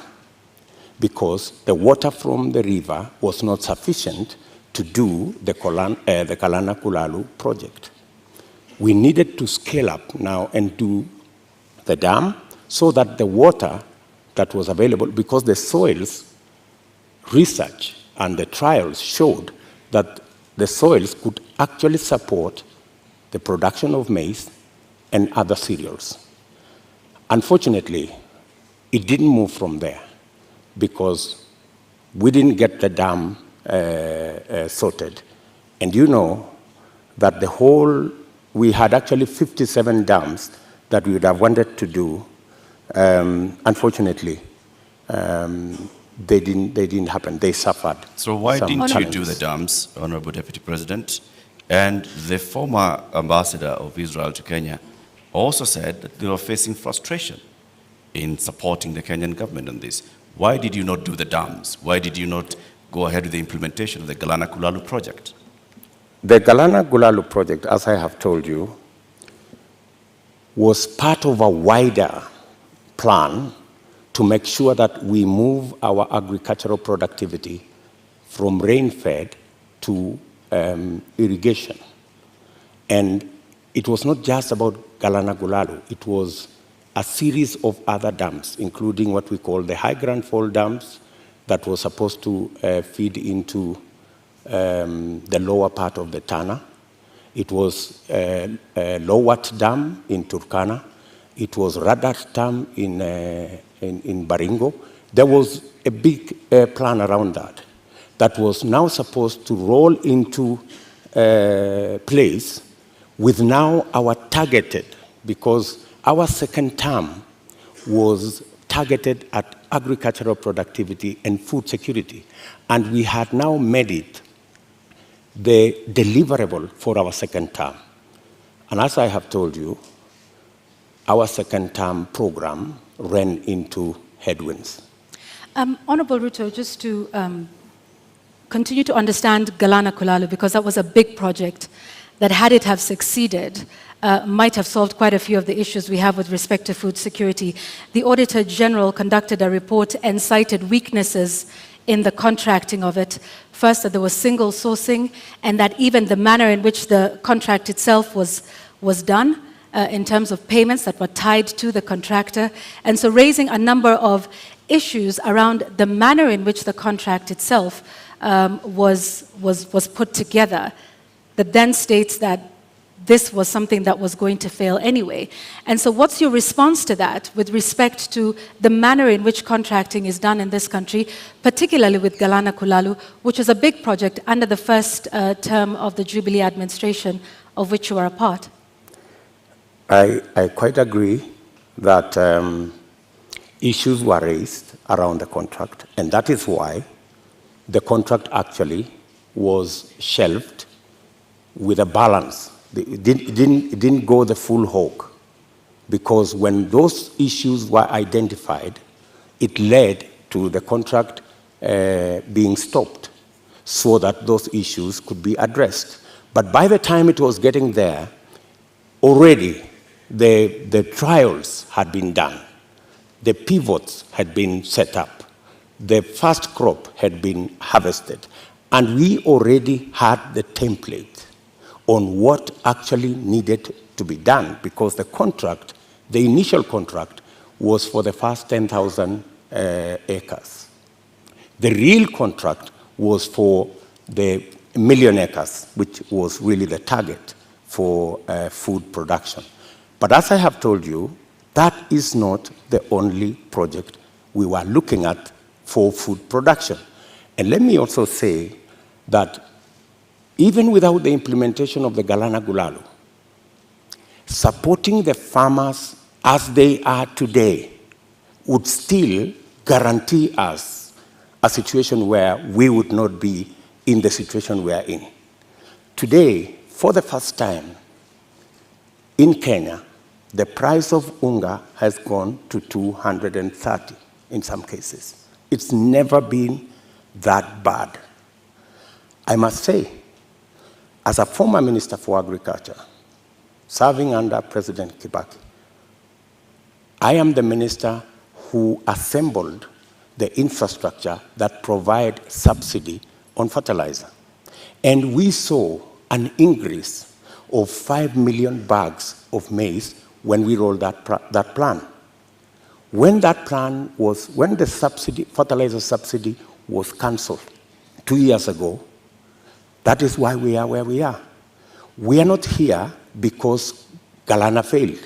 because the water from the river was not sufficient to do the Galana Kulalu project. We needed to scale up now and do the dam so that the water that was available, because the soils research and the trials showed that the soils could actually support the production of maize and other cereals. Unfortunately, it didn't move from there because we didn't get the dam sorted. And you know that we had actually 57 dams that we would have wanted to do. Unfortunately, they didn't happen. They suffered. So why didn't you do the dams, Honorable Deputy President? And the former ambassador of Israel to Kenya also said that they were facing frustration in supporting the Kenyan government on this. Why did you not do the dams? Why did you not go ahead with the implementation of the Galana Kulalu project? The Galana Kulalu project, as I have told you, was part of a wider plan to make sure that we move our agricultural productivity from rain-fed to irrigation. And it was not just about Galana Kulalu, it was a series of other dams, including what we call the High Grand Fall dams that was supposed to feed into the lower part of the Tana. It was Lowat Dam in Turkana. It was Radat Dam in Baringo. There was a big plan around that was now supposed to roll into place with now our targeted, because our second term was targeted at agricultural productivity and food security. And we had now made it the deliverable for our second term. And as I have told you, our second term program ran into headwinds. Honorable Ruto, just to continue to understand Galana Kulalu, because that was a big project that, had it have succeeded, might have solved quite a few of the issues we have with respect to food security. The Auditor General conducted a report and cited weaknesses in the contracting of it. First, that there was single sourcing, and that even the manner in which the contract itself was done, in terms of payments that were tied to the contractor. And so raising a number of issues around the manner in which the contract itself was put together. that then states that this was something that was going to fail anyway. And so what's your response to that with respect to the manner in which contracting is done in this country, particularly with Galana Kulalu, which is a big project under the first term of the Jubilee administration, of which you are a part? I quite agree that issues were raised around the contract, and that is why the contract actually was shelved with a balance. It didn't go the full hog, because when those issues were identified, it led to the contract being stopped so that those issues could be addressed. But by the time it was getting there, already the trials had been done, the pivots had been set up, the first crop had been harvested, and we already had the template on what actually needed to be done, because the contract, the initial contract, was for the first 10,000 acres. The real contract was for the 1 million acres, which was really the target for food production. But as I have told you, that is not the only project we were looking at for food production. And let me also say that even without the implementation of the Galana Kulalu, supporting the farmers as they are today would still guarantee us a situation where we would not be in the situation we are in. Today, for the first time in Kenya, the price of unga has gone to 230 in some cases. It's never been that bad. I must say, as a former Minister for Agriculture, serving under President Kibaki, I am the minister who assembled the infrastructure that provide subsidy on fertilizer. And we saw an increase of 5 million bags of maize when we rolled that plan. When that plan was, when the subsidy, fertilizer subsidy was cancelled 2 years ago, that is why we are where we are. We are not here because Galana failed.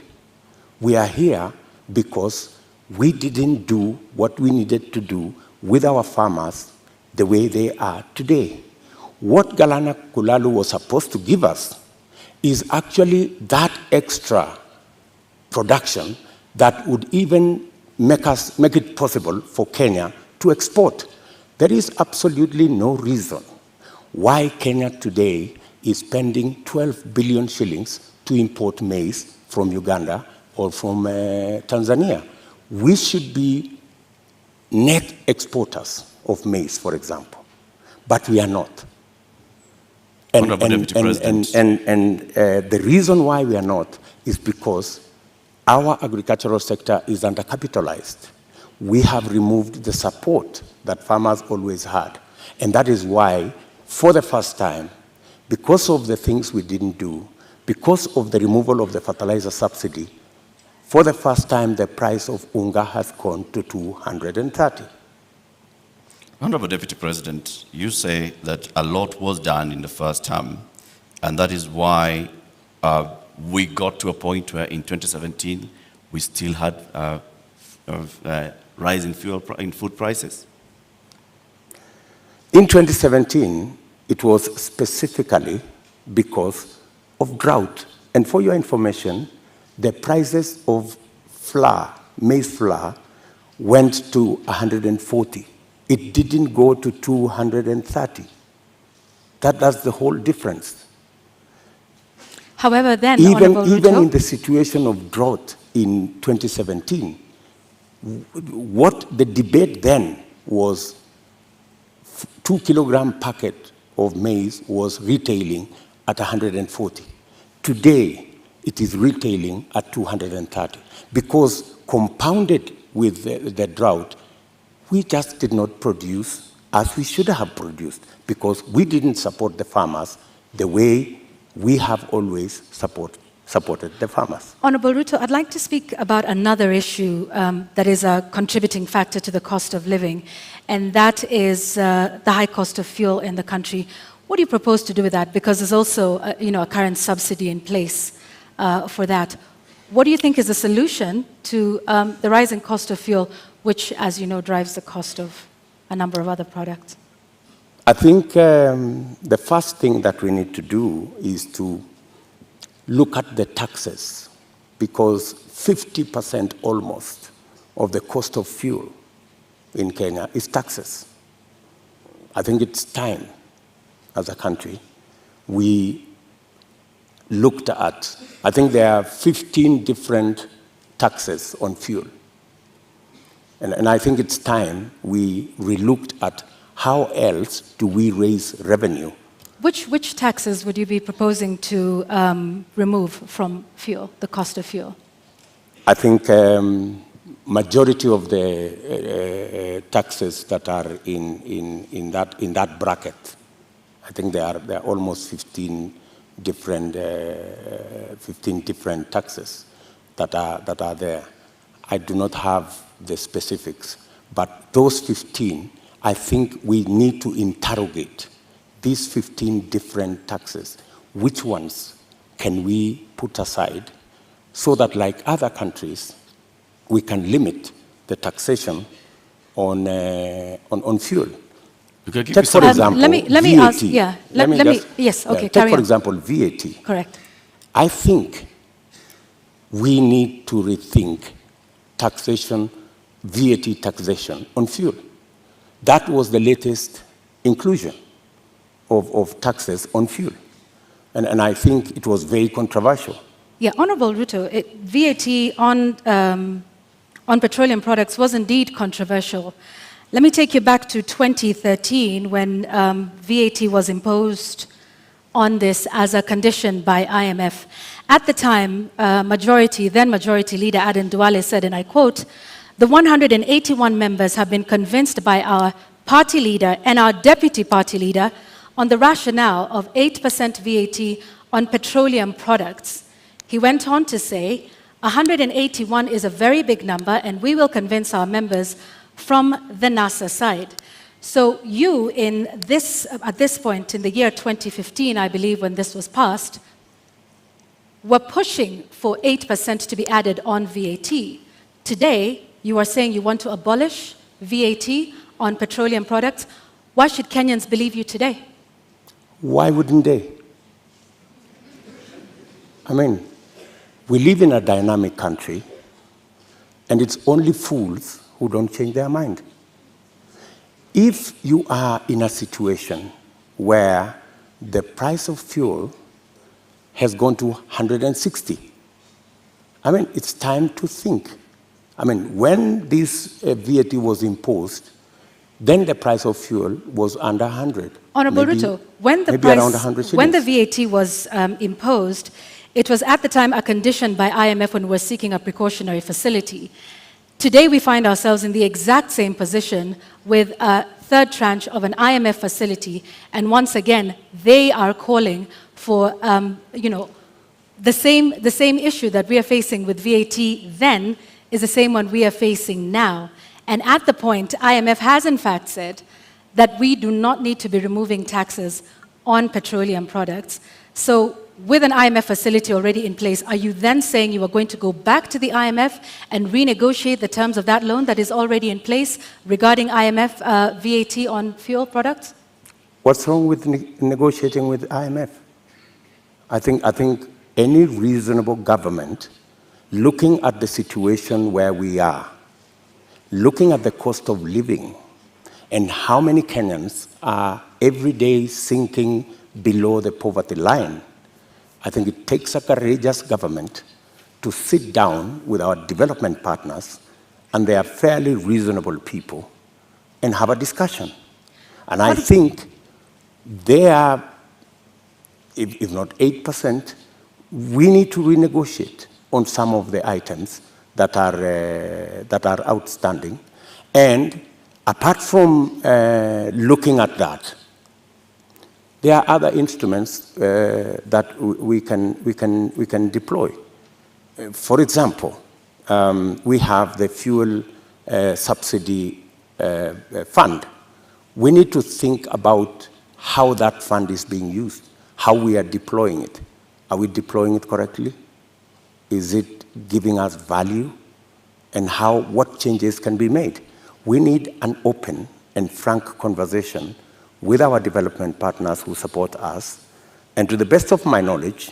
We are here because we didn't do what we needed to do with our farmers the way they are today. What Galana Kulalu was supposed to give us is actually that extra production that would even make it possible for Kenya to export. There is absolutely no reason why Kenya today is spending 12 billion shillings to import maize from Uganda or from Tanzania. We should be net exporters of maize, for example, but we are not. And the reason why we are not is because our agricultural sector is undercapitalized. We have removed the support that farmers always had. And that is why, for the first time, because of the things we didn't do, because of the removal of the fertilizer subsidy, for the first time, the price of unga has gone to 230. Honorable Deputy President, you say that a lot was done in the first term, and that is why we got to a point where in 2017, we still had rise in food prices. In 2017, it was specifically because of drought. And for your information, the prices of flour, maize flour, went to 140. It didn't go to 230. That's the whole difference. However, then, even in the situation of drought in 2017, what the debate then was 2 kilogram packet of maize was retailing at 140. Today, it is retailing at 230 because compounded with the drought, we just did not produce as we should have produced because we didn't support the farmers the way we have always supported the farmers. Honorable Ruto, I'd like to speak about another issue that is a contributing factor to the cost of living, and that is the high cost of fuel in the country. What do you propose to do with that? Because there's also a current subsidy in place for that. What do you think is the solution to the rising cost of fuel, which, as you know, drives the cost of a number of other products? I think the first thing that we need to do is to look at the taxes, because 50% almost of the cost of fuel in Kenya is taxes. I think it's time, as a country, we looked at, I think there are 15 different taxes on fuel. And I think it's time we relooked at how else do we raise revenue. Which taxes would you be proposing to remove from fuel, the cost of fuel? I think majority of the taxes that are in that bracket, I think there are almost 15 different taxes that are there. I do not have the specifics, but those 15, I think we need to interrogate these 15 different taxes. Which ones can we put aside so that, like other countries, we can limit the taxation on fuel? Take, for example, let me VAT. ask, yeah, yes, okay, take, carry for on. example, VAT. Correct. I think we need to rethink taxation, VAT taxation on fuel. That was the latest inclusion of taxes on fuel. And I think it was very controversial. Yeah, Honorable Ruto, VAT on petroleum products was indeed controversial. Let me take you back to 2013 when VAT was imposed on this as a condition by IMF. At the time, then Majority Leader Aden Duale said, and I quote, "The 181 members have been convinced by our party leader and our deputy party leader on the rationale of 8% VAT on petroleum products." He went on to say, 181 is a very big number, and we will convince our members from the NASA side. So you, at this point in the year 2015, I believe, when this was passed, were pushing for 8% to be added on VAT. Today, you are saying you want to abolish VAT on petroleum products. Why should Kenyans believe you today? Why wouldn't they? I mean, we live in a dynamic country, and it's only fools who don't change their mind. If you are in a situation where the price of fuel has gone to 160, I mean, it's time to think. I mean, when this VAT was imposed, then the price of fuel was under 100. Honorable Ruto, when the VAT was imposed, it was at the time a condition by IMF when we were seeking a precautionary facility. Today we find ourselves in the exact same position with a third tranche of an IMF facility, and once again they are calling for the same issue that we are facing with VAT then is the same one we are facing now. And at the point, IMF has in fact said that we do not need to be removing taxes on petroleum products. So with an IMF facility already in place, are you then saying you are going to go back to the IMF and renegotiate the terms of that loan that is already in place regarding IMF VAT on fuel products? What's wrong with negotiating with IMF? I think any reasonable government, looking at the situation where we are, looking at the cost of living, and how many Kenyans are every day sinking below the poverty line, I think it takes a courageous government to sit down with our development partners, and they are fairly reasonable people, and have a discussion. And I think they are, if not 8%, we need to renegotiate on some of the items that are outstanding. And apart from looking at that, there are other instruments that we can deploy. For example, we have the fuel subsidy fund. We need to think about how that fund is being used, how we are deploying it. Are we deploying it correctly? Is it giving us value? And what changes can be made? We need an open and frank conversation with our development partners who support us. And to the best of my knowledge,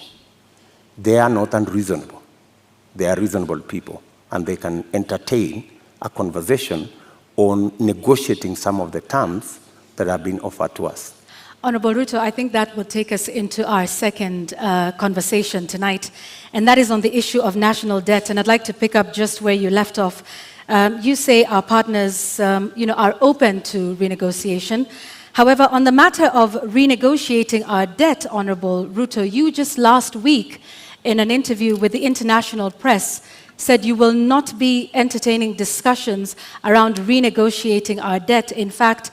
they are not unreasonable. They are reasonable people, and they can entertain a conversation on negotiating some of the terms that have been offered to us. Honorable Ruto, I think that will take us into our second conversation tonight, and that is on the issue of national debt. And I'd like to pick up just where you left off. You say our partners, are open to renegotiation. However, on the matter of renegotiating our debt, Honorable Ruto, you just last week in an interview with the international press said you will not be entertaining discussions around renegotiating our debt. In fact,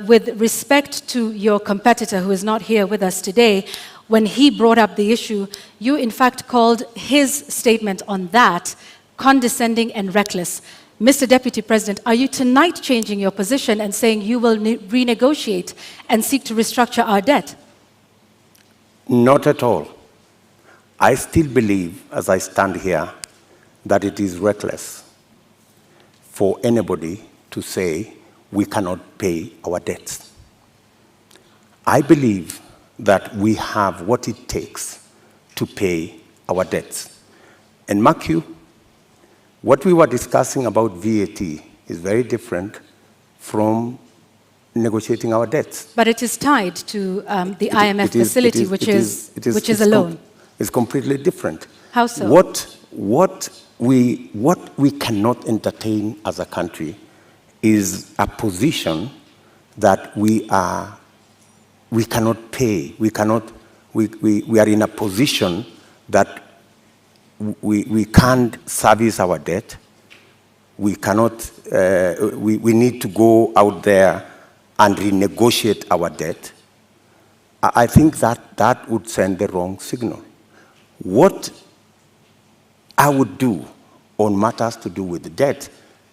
with respect to your competitor who is not here with us today, when he brought up the issue, you in fact called his statement on that condescending and reckless. Mr. Deputy President, are you tonight changing your position and saying you will renegotiate and seek to restructure our debt? Not at all. I still believe, as I stand here, that it is reckless for anybody to say we cannot pay our debts. I believe that we have what it takes to pay our debts. And mark you, what we were discussing about VAT is very different from negotiating our debts. But it is tied to the IMF facility, which is a loan. It's completely different. How so? What we cannot entertain as a country is a position that we cannot pay. We are in a position that we can't service our debt. We cannot. We need to go out there and renegotiate our debt. I think that would send the wrong signal. What I would do on matters to do with the debt,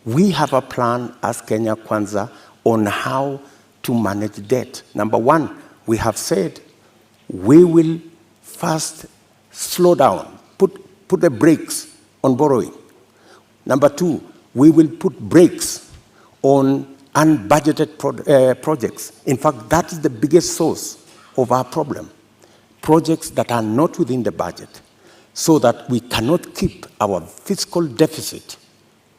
we have a plan as Kenya Kwanza on how to manage debt. Number one, we have said we will first slow down, put the brakes on borrowing. Number two, we will put brakes on unbudgeted projects. In fact, that is the biggest source of our problem. Projects that are not within the budget, so that we cannot keep our fiscal deficit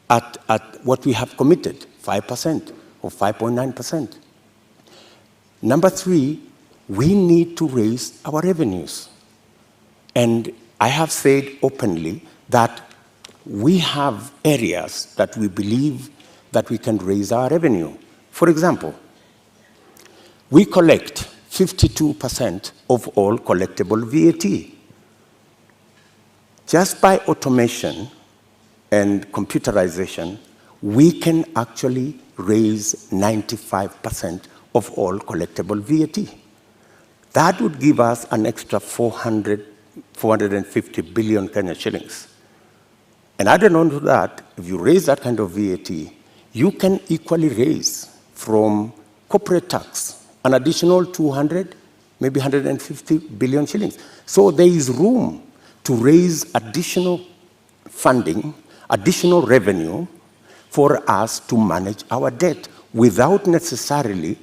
at what we have committed, 5% or 5.9%. Number three, we need to raise our revenues. And I have said openly that we have areas that we believe that we can raise our revenue. For example, we collect 52% of all collectible VAT. Just by automation and computerization, we can actually raise 95% of all collectible VAT. That would give us an extra 450 billion Kenya shillings. And added on to that, if you raise that kind of VAT, you can equally raise from corporate tax an additional 200, maybe 150 billion shillings. So there is room to raise additional funding, additional revenue for us to manage our debt without necessarily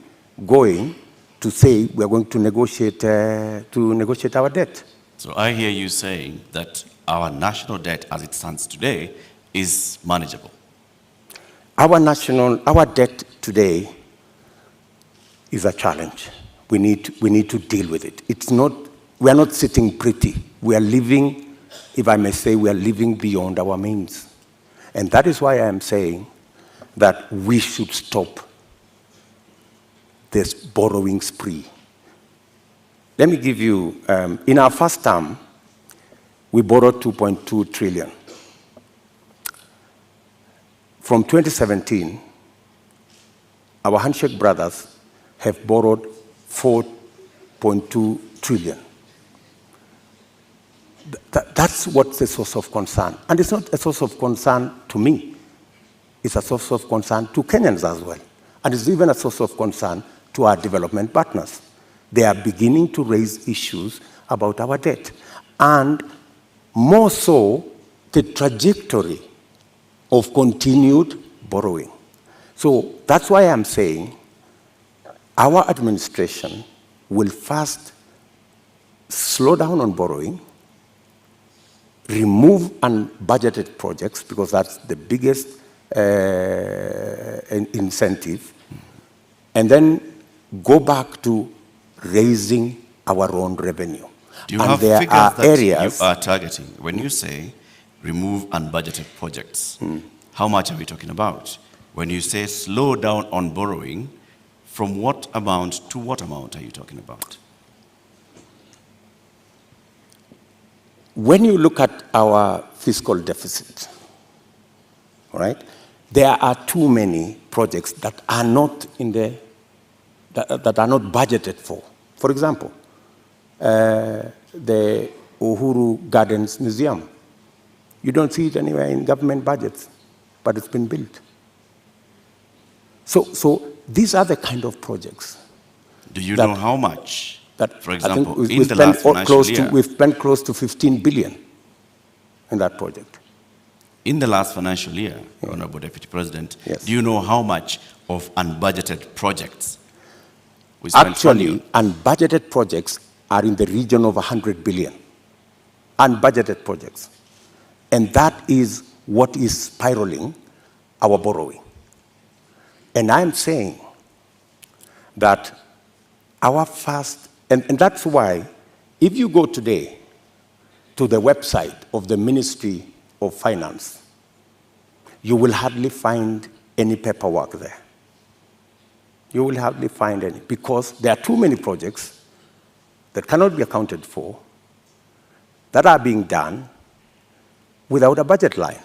going to say we're going to negotiate our debt. So I hear you saying that our national debt as it stands today is manageable. Our debt today is a challenge. We need to deal with it. We are not sitting pretty. We are living, if I may say, we are living beyond our means. And that is why I am saying that we should stop this borrowing spree. Let me give you, in our first term, we borrowed 2.2 trillion. From 2017, our handshake brothers have borrowed 4.2 trillion. That's what's the source of concern. And it's not a source of concern to me. It's a source of concern to Kenyans as well. And it's even a source of concern to our development partners. they are beginning to raise issues about our debt. And more so, the trajectory of continued borrowing. So that's why I'm saying our administration will first slow down on borrowing, remove unbudgeted projects, because that's the biggest incentive, and then go back to raising our own revenue. Do you and have there figures are that areas you are targeting? When you say remove unbudgeted projects, how much are we talking about? When you say slow down on borrowing, from what amount to what amount are you talking about? When you look at our fiscal deficit, all right, there are too many projects that are not in the that are not budgeted for. For example, the Uhuru Gardens Museum. You don't see it anywhere in government budgets, but it's been built. So these are the kind of projects. Do you know how much? That, for example, I think in the last financial year, we've spent close to 15 billion in that project. In the last financial year, Honorable Deputy President, do you know how much of unbudgeted projects we spent? Actually, unbudgeted projects are in the region of 100 billion. Unbudgeted projects. And that is what is spiraling our borrowing. And I'm saying that our first, and that's why, if you go today to the website of the Ministry of Finance, you will hardly find any paperwork there. You will hardly find any, because there are too many projects that cannot be accounted for, that are being done without a budget line.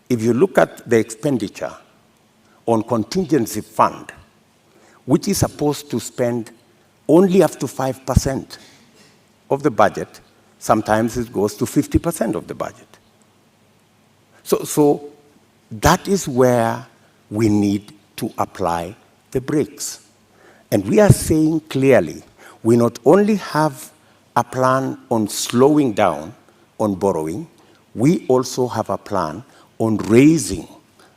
If you look at the expenditure on contingency fund, which is supposed to spend only up to 5% of the budget, sometimes it goes to 50% of the budget. So that is where we need to apply the brakes. And we are saying clearly, we not only have a plan on slowing down on borrowing, we also have a plan on raising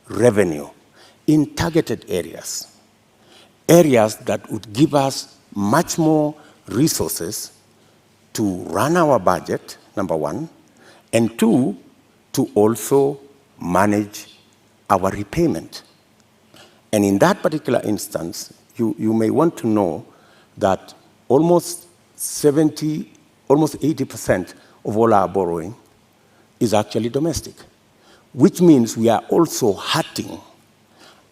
revenue in targeted areas. Areas that would give us much more resources to run our budget, number one, and two, to also manage our repayment. And in that particular instance, you may want to know that almost 80% of all our borrowing is actually domestic, which means we are also hurting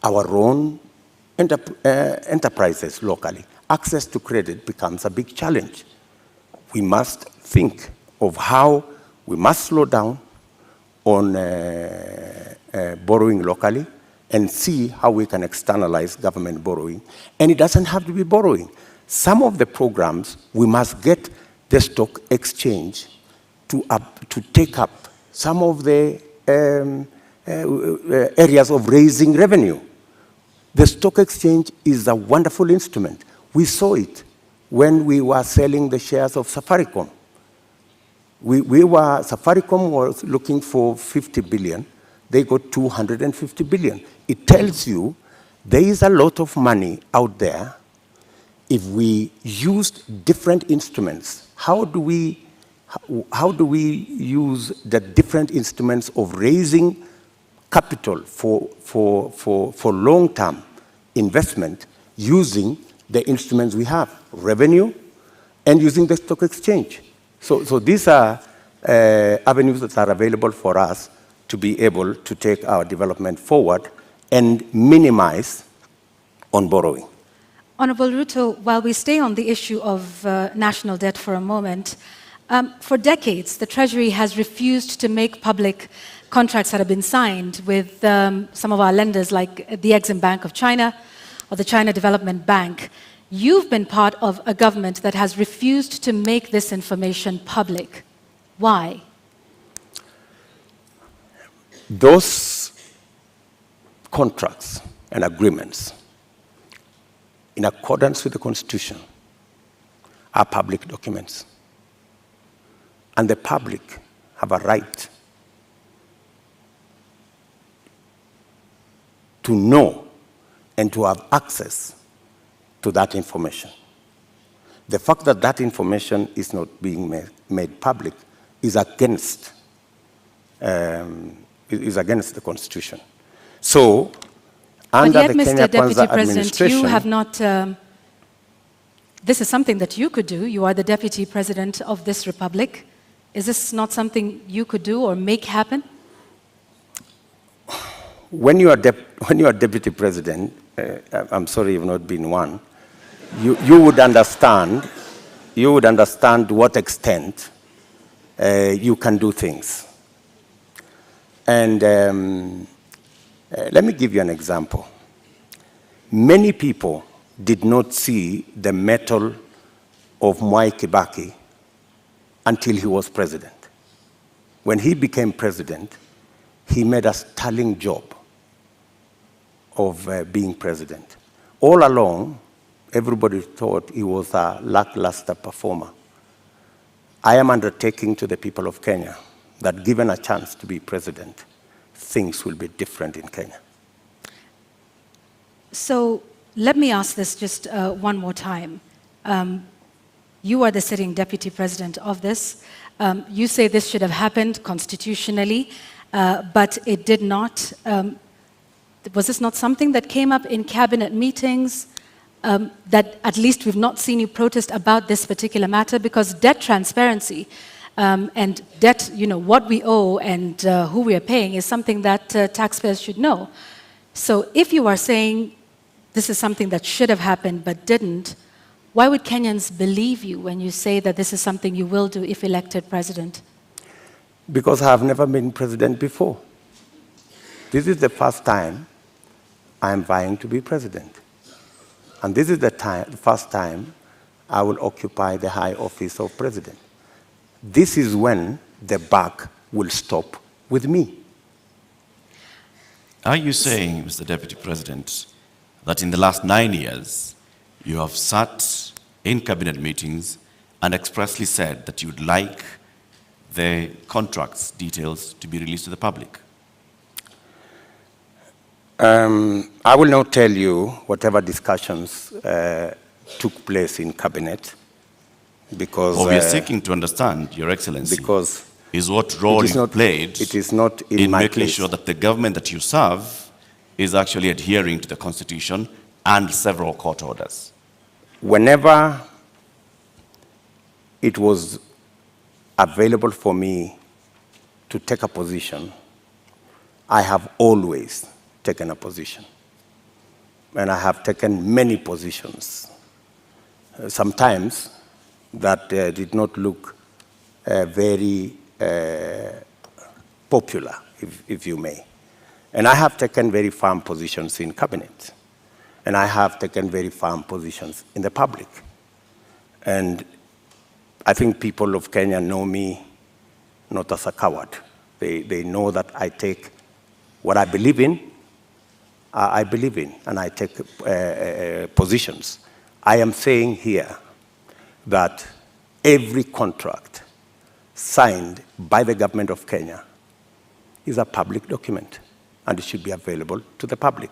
our own enterprises locally. Access to credit becomes a big challenge. We must think of how we must slow down on borrowing locally and see how we can externalize government borrowing. And it doesn't have to be borrowing. Some of the programs, we must get the stock exchange to take up some of the areas of raising revenue. The stock exchange is a wonderful instrument. We saw it when we were selling the shares of Safaricom. Safaricom was looking for 50 billion. They got 250 billion. It tells you there is a lot of money out there. If we used different instruments, how do we use the different instruments of raising capital for long-term investment using the instruments we have, revenue, and using the stock exchange? So these are avenues that are available for us to be able to take our development forward and minimize on borrowing. Honorable Ruto, while we stay on the issue of national debt for a moment, for decades, the Treasury has refused to make public contracts that have been signed with some of our lenders like the Exim Bank of China or the China Development Bank. You've been part of a government that has refused to make this information public. Why? Those contracts and agreements, in accordance with the Constitution, are public documents. And the public have a right to know and to have access to that information. The fact that that information is not being made public is against the Constitution. So, under the Kenya Kwanza administration, you have not. This is something that you could do. You are the Deputy President of this republic. Is this not something you could do or make happen? When you are Deputy President, I'm sorry you've not been one, you would understand to what extent you can do things. And let me give you an example. Many people did not see the mettle of Mwai Kibaki until he was president. When he became president, he made a sterling job of being president. All along, everybody thought he was a lackluster performer. I am undertaking to the people of Kenya that given a chance to be president, things will be different in Kenya. So let me ask this just one more time. You are the sitting deputy president of this. You say this should have happened constitutionally, but it did not. Was this not something that came up in cabinet meetings? That at least we've not seen you protest about this particular matter, because debt transparency and debt, what we owe and who we are paying is something that taxpayers should know. So if you are saying this is something that should have happened but didn't, why would Kenyans believe you when you say that this is something you will do if elected president? Because I have never been president before. This is the first time I am vying to be president. And this is the first time I will occupy the high office of president. This is when the buck will stop with me. Are you saying, Mr. Deputy President, that in the last 9 years, you have sat in cabinet meetings and expressly said that you would like the contracts details to be released to the public? I will not tell you whatever discussions took place in cabinet, because we are seeking to understand, Your Excellency, because is what role you played it is not in making place. Sure that the government that you serve is actually adhering to the Constitution and several court orders. Whenever it was available for me to take a position, I have always taken a position. And I have taken many positions. Sometimes that did not look very popular, if you may. And I have taken very firm positions in cabinet. And I have taken very firm positions in the public. And I think people of Kenya know me not as a coward. They know that I take what I believe in, and I take positions. I am saying here that every contract signed by the government of Kenya is a public document, and it should be available to the public.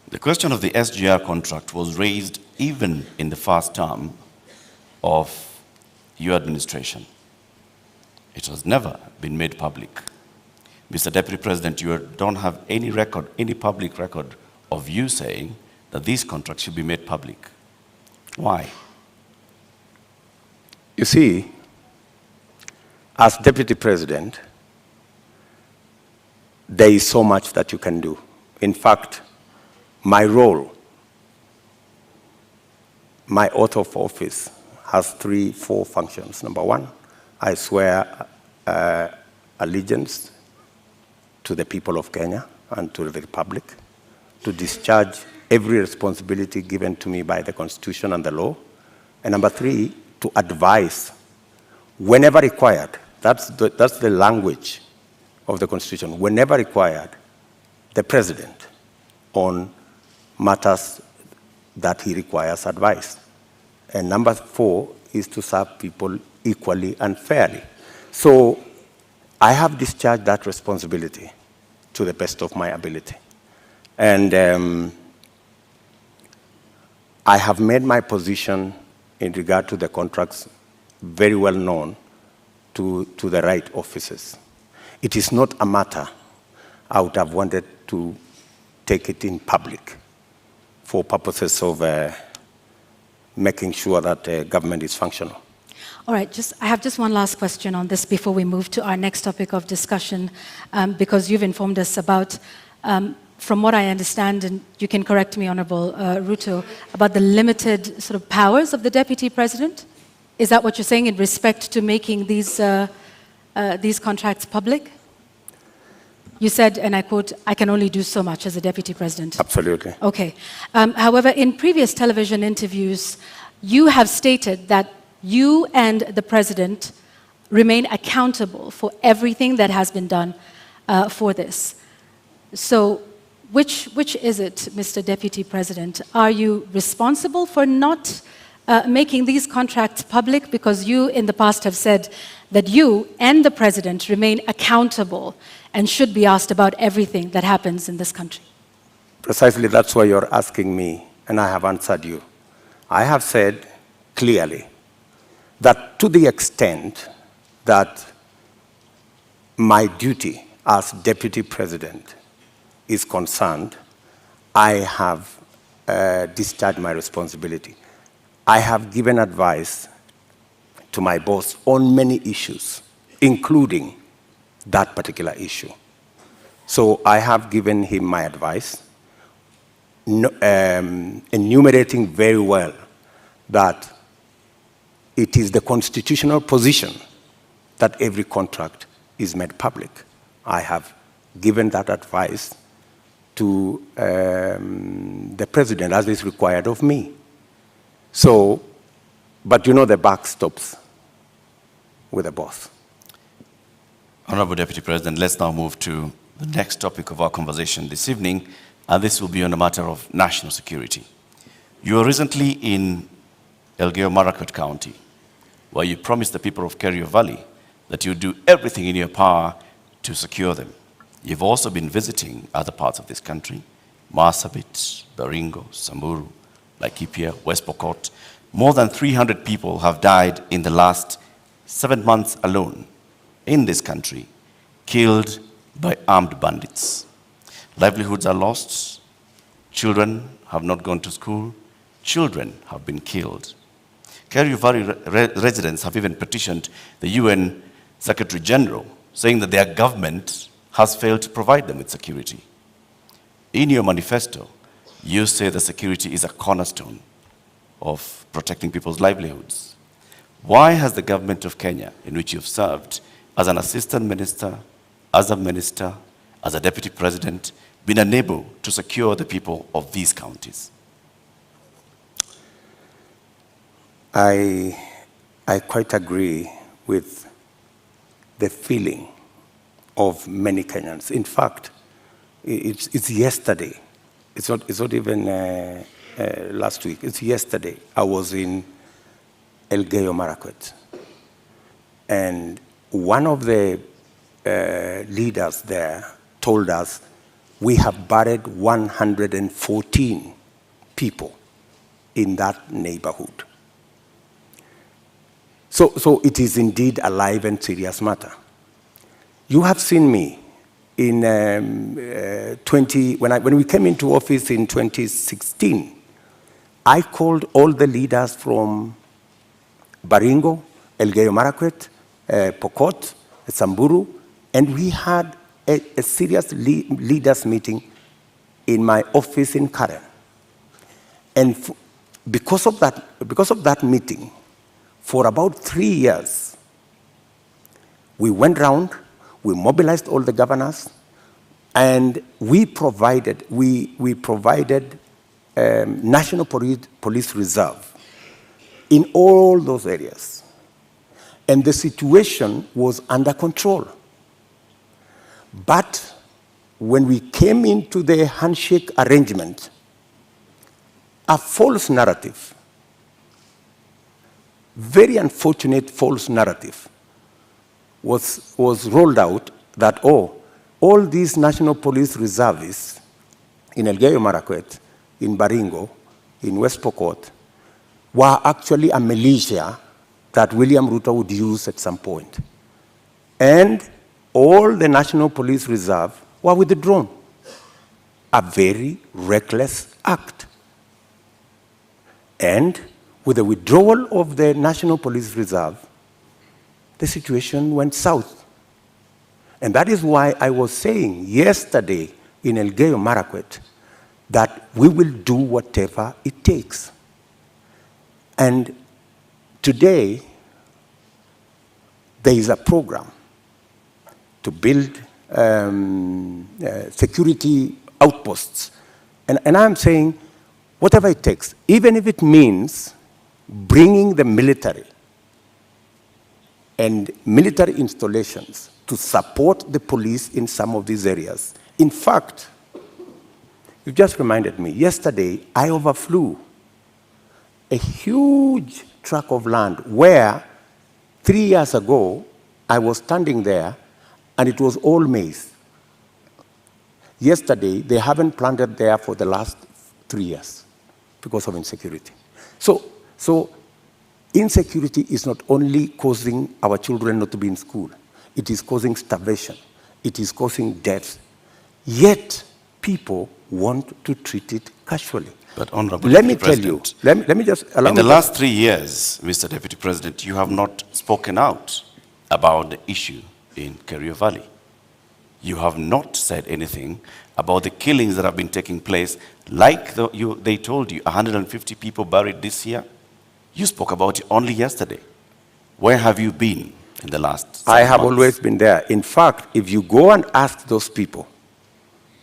The question of the SGR contract was raised even in the first term of your administration. It has never been made public. Mr. Deputy President, you don't have any record, any public record of you saying that these contracts should be made public. Why? You see, as Deputy President, there is so much that you can do. In fact, my role, my oath of office has 4 functions. Number 1, I swear allegiance to the people of Kenya and to the Republic, to discharge every responsibility given to me by the Constitution and the law. And number 3, to advise whenever required. That's the language of the Constitution. Whenever required, the President on matters that he requires advice. And number 4 is to serve people equally and fairly. So I have discharged that responsibility to the best of my ability. And I have made my position in regard to the contracts very well known to the right officers. It is not a matter I would have wanted to take it in public for purposes of making sure that government is functional. All right, I have just one last question on this before we move to our next topic of discussion, because you've informed us about, from what I understand, and you can correct me, Honorable Ruto, about the limited sort of powers of the Deputy President. Is that what you're saying in respect to making these contracts public? You said, and I quote, "I can only do so much as a Deputy President." Absolutely. Okay. However, in previous television interviews, you have stated that you and the President remain accountable for everything that has been done for this. So which is it, Mr. Deputy President? Are you responsible for not making these contracts public? Because you in the past have said that you and the President remain accountable and should be asked about everything that happens in this country. Precisely, that's why you're asking me, and I have answered you. I have said clearly that to the extent that my duty as Deputy President is concerned, I have discharged my responsibility. I have given advice to my boss on many issues, including that particular issue. So I have given him my advice, enumerating very well that it is the constitutional position that every contract is made public. I have given that advice to the President as is required of me. So, but you know the buck stops with the boss. Honorable Deputy President, let's now move to the next topic of our conversation this evening, and this will be on a matter of national security. You were recently in Elgeyo Marakwet County, where you promised the people of Kerio Valley that you would do everything in your power to secure them. You've also been visiting other parts of this country, Marsabit, Baringo, Samburu, Laikipia, West Pokot. More than 300 people have died in the last 7 months alone in this country, killed by armed bandits. Livelihoods are lost. Children have not gone to school. Children have been killed. Kerio Valley residents have even petitioned the UN Secretary General, saying that their government has failed to provide them with security. In your manifesto, you say that security is a cornerstone of protecting people's livelihoods. Why has the government of Kenya, in which you've served as an assistant minister, as a minister, as a deputy president, been unable to secure the people of these counties? I quite agree with the feeling of many Kenyans. In fact, it's yesterday. It's not even last week. It's yesterday. I was in Elgeyo Marakwet, and one of the leaders there told us we have buried 114 people in that neighborhood. So it is indeed a live and serious matter. You have seen me in when we came into office in 2016. I called all the leaders from Baringo, Elgeyo Marakwet, Pokot, Samburu, and we had a serious leaders meeting in my office in Karen. And because of that meeting, for about 3 years, we went round, we mobilized all the governors, and we provided National Police Reserve in all those areas. And the situation was under control. But when we came into the handshake arrangement, a false narrative very unfortunate false narrative was rolled out that, all these National Police reservists in Elgeyo Marakwet, in Baringo, in West Pokot, were actually a militia that William Ruto would use at some point. And all the National Police Reserve were withdrawn. A very reckless act. And with the withdrawal of the National Police Reserve, the situation went south. And that is why I was saying yesterday in Elgeyo Marakwet that we will do whatever it takes. And today, there is a program to build security outposts. And I'm saying, whatever it takes, even if it means bringing the military and military installations to support the police in some of these areas. In fact, you just reminded me, yesterday I overflew a huge tract of land where 3 years ago I was standing there and it was all maize. Yesterday, they haven't planted there for the last 3 years because of insecurity. So insecurity is not only causing our children not to be in school, it is causing starvation, it is causing death. Yet, people want to treat it casually. But Honorable let me Deputy tell you, President, let me just allow in me the last 3 years, Mr. Deputy President, you have not spoken out about the issue in Kerio Valley. You have not said anything about the killings that have been taking place, like they told you, 150 people buried this year. You spoke about it only yesterday. Where have you been in the last 7 I have months? always been there. In fact, if you go and ask those people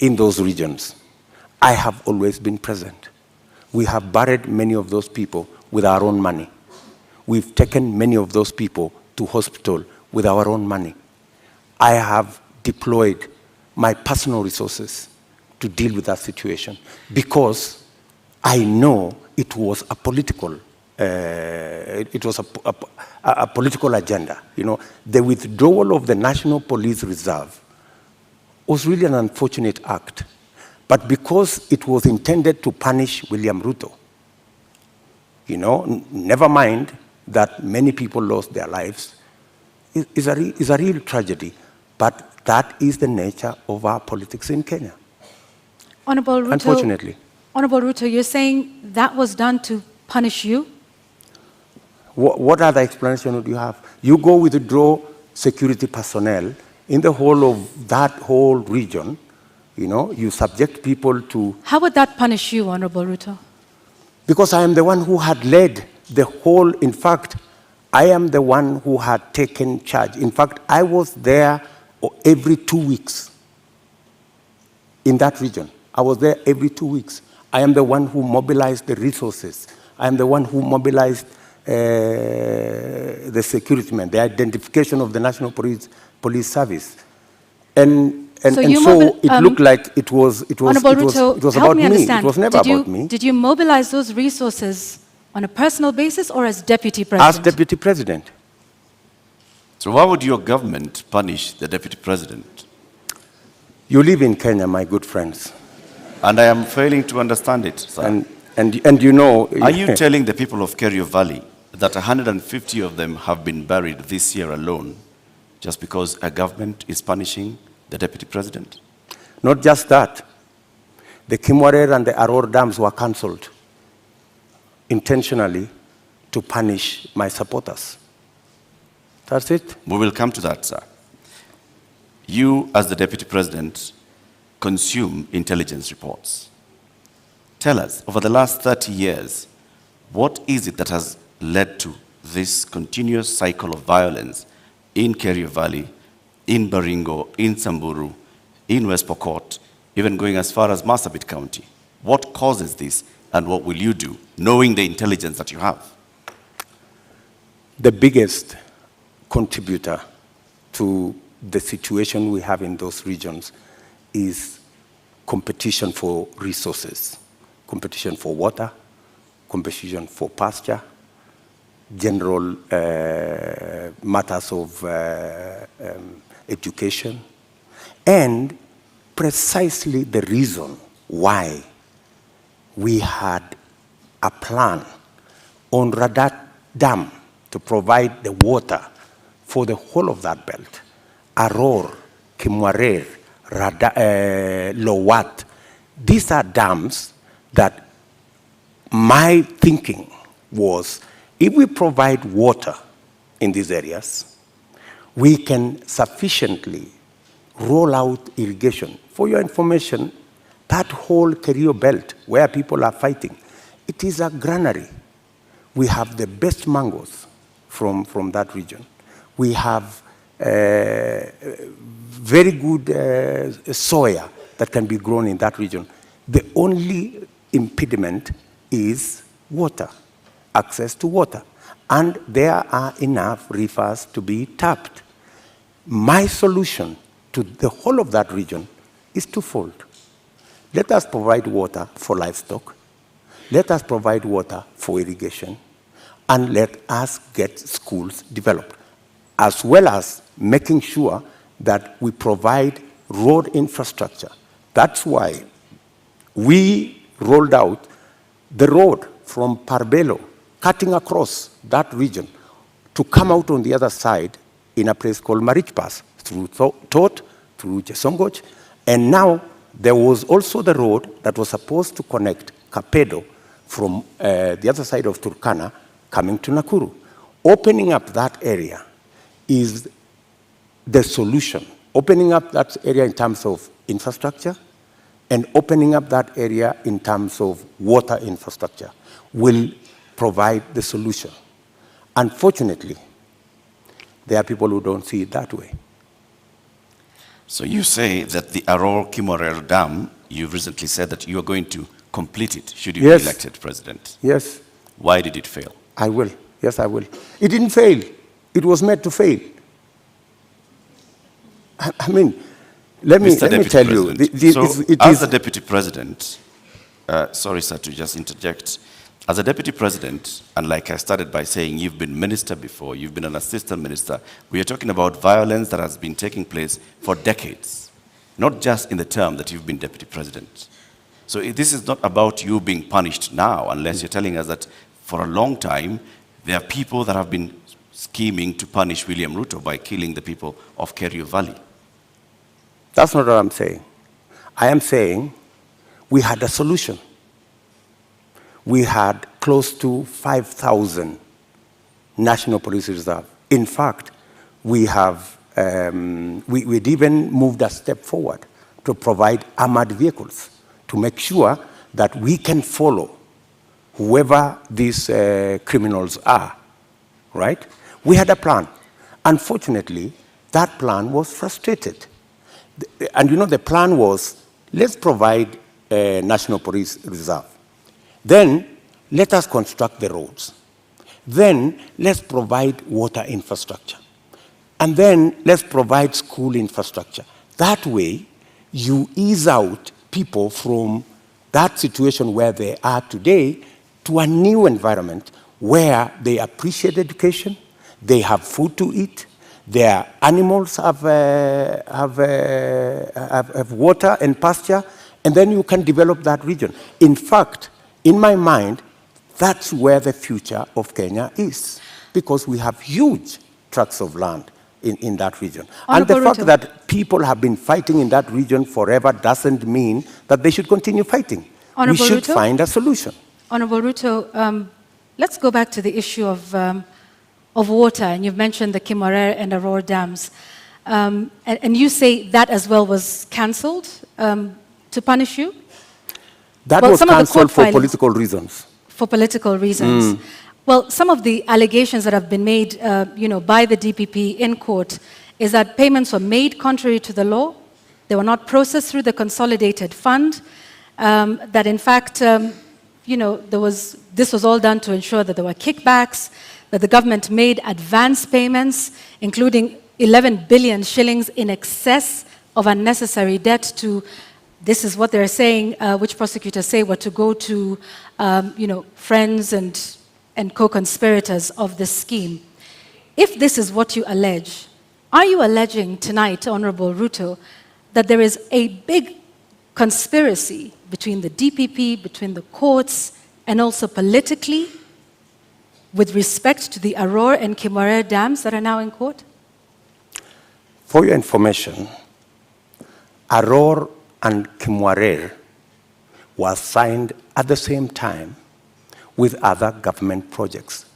in those regions, I have always been present. We have buried many of those people with our own money. We've taken many of those people to hospital with our own money. I have deployed my personal resources to deal with that situation because I know it was a political political agenda. You know, the withdrawal of the National Police Reserve was really an unfortunate act. But because it was intended to punish William Ruto, you know, never mind that many people lost their lives, is a real tragedy. But that is the nature of our politics in Kenya. Honorable Ruto, unfortunately. Honorable Ruto, you're saying that was done to punish you? What other explanation would you have? You go withdraw security personnel in the whole of that whole region, you know, you subject people to... How would that punish you, Honorable Ruto? Because I am the one who had led the whole, in fact, I am the one who had taken charge. In fact, I was there every 2 weeks in that region. I was there every 2 weeks. I am the one who mobilized the resources. I am the one who mobilized the security men, the identification of the National Police Service. And so it looked like it was about me. It was never about me. Did you mobilize those resources on a personal basis or as Deputy President? As Deputy President. So why would your government punish the Deputy President? You live in Kenya, my good friends. And I am failing to understand it, sir. And you know... Are you telling the people of Kerio Valley that 150 of them have been buried this year alone just because a government is punishing the Deputy President? Not just that. The Kimwarer and the Aror dams were cancelled intentionally to punish my supporters. That's it. We will come to that, sir. You, as the Deputy President, consume intelligence reports. Tell us, over the last 30 years, what is it that has led to this continuous cycle of violence in Kerio Valley, in Baringo, in Samburu, in West Pokot, even going as far as Marsabit County? What causes this, and what will you do, knowing the intelligence that you have? The biggest contributor to the situation we have in those regions is competition for resources, competition for water, competition for pasture. general matters of education, and precisely the reason why we had a plan on Radat Dam to provide the water for the whole of that belt. Aror, Kimwarer, Lowat. These are dams that my thinking was, if we provide water in these areas, we can sufficiently roll out irrigation. For your information, that whole Kerio belt where people are fighting, it is a granary. We have the best mangoes from that region. We have very good soya that can be grown in that region. The only impediment is water, access to water. And there are enough rivers to be tapped. My solution to the whole of that region is twofold. Let us provide water for livestock. Let us provide water for irrigation. And let us get schools developed, as well as making sure that we provide road infrastructure. That's why we rolled out the road from Parbelo, cutting across that region, to come out on the other side in a place called Marich Pass, through Tot, through Chesongoch, and now there was also the road that was supposed to connect Kapedo from the other side of Turkana coming to Nakuru. Opening up that area is the solution. Opening up that area in terms of infrastructure and opening up that area in terms of water infrastructure will provide the solution. Unfortunately, there are people who don't see it that way. So you say that the Aror Kimorer Dam, you've recently said that you are going to complete it should you be elected president. Yes. Why did it fail? I will. Yes, I will. It didn't fail. It was meant to fail. I mean, let me tell you. As the deputy president, sorry, sir, to just interject. As a deputy president, and like I started by saying, you've been minister before, you've been an assistant minister, we are talking about violence that has been taking place for decades, not just in the term that you've been deputy president. So this is not about you being punished now, unless you're telling us that for a long time, there are people that have been scheming to punish William Ruto by killing the people of Kerio Valley. That's not what I'm saying. I am saying we had a solution. We had close to 5,000 National Police Reserve. In fact, we have, we'd even moved a step forward to provide armored vehicles to make sure that we can follow whoever these criminals are, right? We had a plan. Unfortunately, that plan was frustrated. And you know, the plan was, let's provide a National Police Reserve. Then, let us construct the roads. Then, let's provide water infrastructure. And then, let's provide school infrastructure. That way, you ease out people from that situation where they are today to a new environment where they appreciate education, they have food to eat, their animals have water and pasture, and then you can develop that region. In fact, in my mind, that's where the future of Kenya is, because we have huge tracts of land in that region. And the fact that people have been fighting in that region forever doesn't mean that they should continue fighting. We should find a solution. Honorable Ruto, let's go back to the issue of water, and you've mentioned the Kimorer and Aror dams. And you say that as well was cancelled to punish you? That was cancelled for political reasons. For political reasons. Well, some of the allegations that have been made by the DPP in court is that payments were made contrary to the law. They were not processed through the consolidated fund. That in fact, this was all done to ensure that there were kickbacks, that the government made advance payments, including 11 billion shillings in excess of unnecessary debt to, this is what they're saying, which prosecutors say were to go to, friends and and co-conspirators of this scheme. If this is what you allege, are you alleging tonight, Honorable Ruto, that there is a big conspiracy between the DPP, between the courts, and also politically with respect to the Aror and Kimwarer dams that are now in court? For your information, Aror and Kimwarer was signed at the same time with other government projects,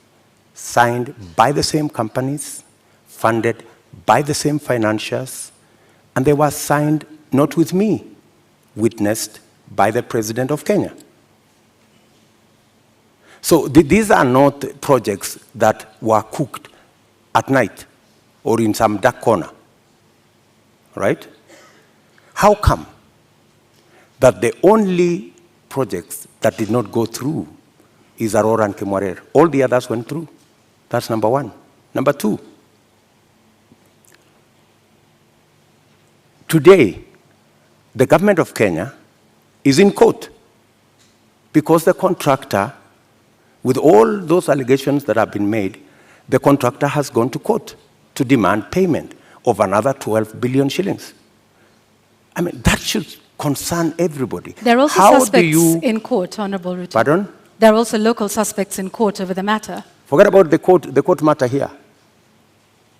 signed by the same companies, funded by the same financiers, and they were signed not with me, witnessed by the President of Kenya. So these are not projects that were cooked at night or in some dark corner, right? How come that the only projects that did not go through is Aror and Kimwarer? All the others went through. That's number one. Number two, today, the government of Kenya is in court because the contractor, with all those allegations that have been made, the contractor has gone to court to demand payment of another 12 billion shillings. I mean, that should concern everybody. There are also suspects in court, Honorable Ruto. Pardon? There are also local suspects in court over the matter. Forget about the court matter here.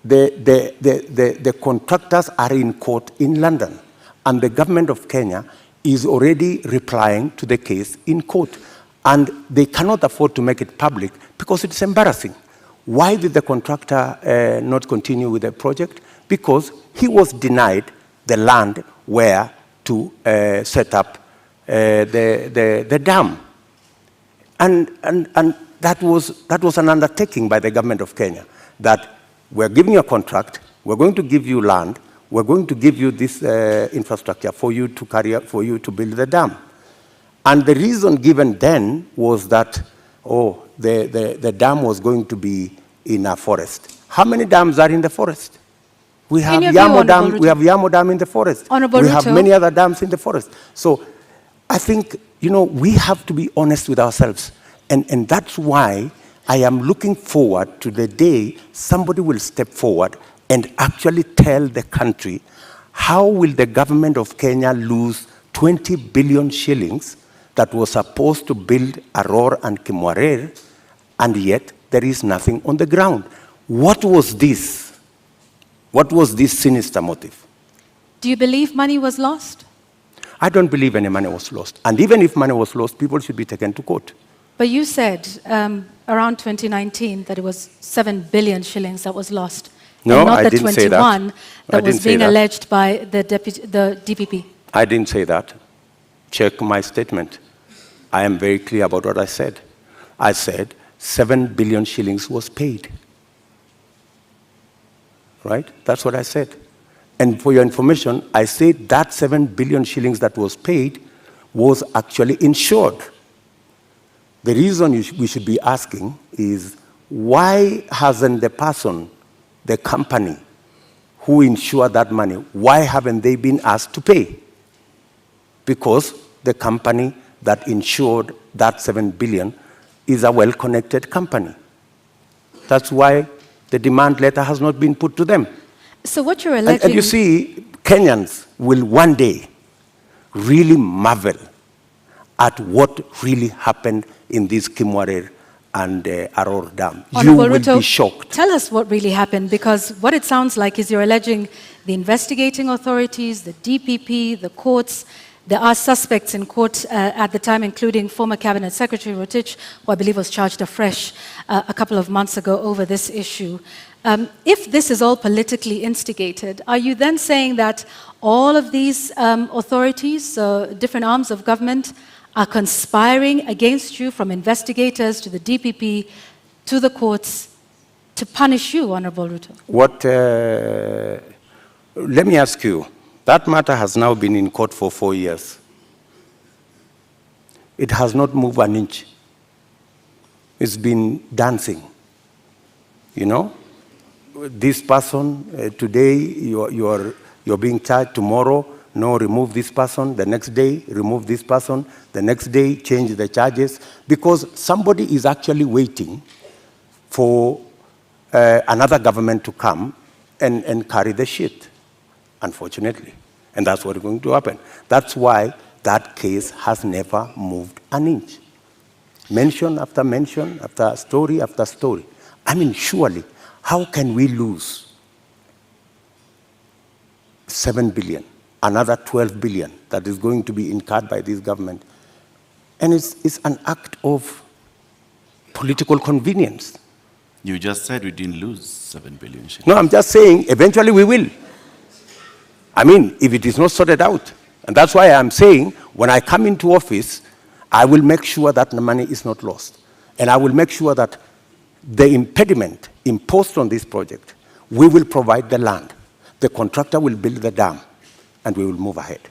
The contractors are in court in London, and the government of Kenya is already replying to the case in court. And they cannot afford to make it public because it's embarrassing. Why did the contractor not continue with the project? Because he was denied the land where to set up the dam. And that was an undertaking by the government of Kenya, that we're giving you a contract, we're going to give you land, we're going to give you this infrastructure for you to carry out, for you to build the dam. And the reason given then was that, the dam was going to be in a forest. How many dams are in the forest? We have Yamo Dam. We have Yamo Dam in the forest. We have many other dams in the forest. So I think, we have to be honest with ourselves. And that's why I am looking forward to the day somebody will step forward and actually tell the country, how will the government of Kenya lose 20 billion shillings that was supposed to build Aror and Kimwarer, and yet there is nothing on the ground? What was this? What was this sinister motive? Do you believe money was lost? I don't believe any money was lost. And even if money was lost, people should be taken to court. But you said around 2019 that it was 7 billion shillings that was lost. No, and not I the didn't 21 say that. that was being alleged by the DPP. I didn't say that. Check my statement. I am very clear about what I said. I said 7 billion shillings was paid. Right? That's what I said. And for your information, I said that 7 billion shillings that was paid was actually insured. The reason we should be asking is, why hasn't the person, the company who insured that money, why haven't they been asked to pay? Because the company that insured that 7 billion is a well-connected company. That's why the demand letter has not been put to them. So what you're alleging... And you see, Kenyans will one day really marvel at what really happened in this Kimwarer and Aror Dam. You will be shocked. Tell us what really happened, because what it sounds like is you're alleging the investigating authorities, the DPP, the courts. There are suspects in court at the time, including former Cabinet Secretary Rotich, who I believe was charged afresh a couple of months ago over this issue. If this is all politically instigated, are you then saying that all of these authorities, different arms of government, are conspiring against you, from investigators to the DPP to the courts, to punish you, Honorable Ruto? Let me ask you, that matter has now been in court for 4 years. It has not moved an inch. It's been dancing. This person, today you're being charged, tomorrow no, remove this person, the next day, remove this person, the next day, change the charges, because somebody is actually waiting for another government to come and carry the shit, unfortunately. And that's what is going to happen. That's why that case has never moved an inch. Mention after mention, after story after story. I mean, surely, how can we lose 7 billion, another 12 billion that is going to be incurred by this government? And it's an act of political convenience. You just said we didn't lose 7 billion. No, I'm just saying, eventually we will. I mean, if it is not sorted out. And that's why I'm saying, when I come into office, I will make sure that the money is not lost. And I will make sure that the impediment imposed on this project, we will provide the land. The contractor will build the dam, and we will move ahead.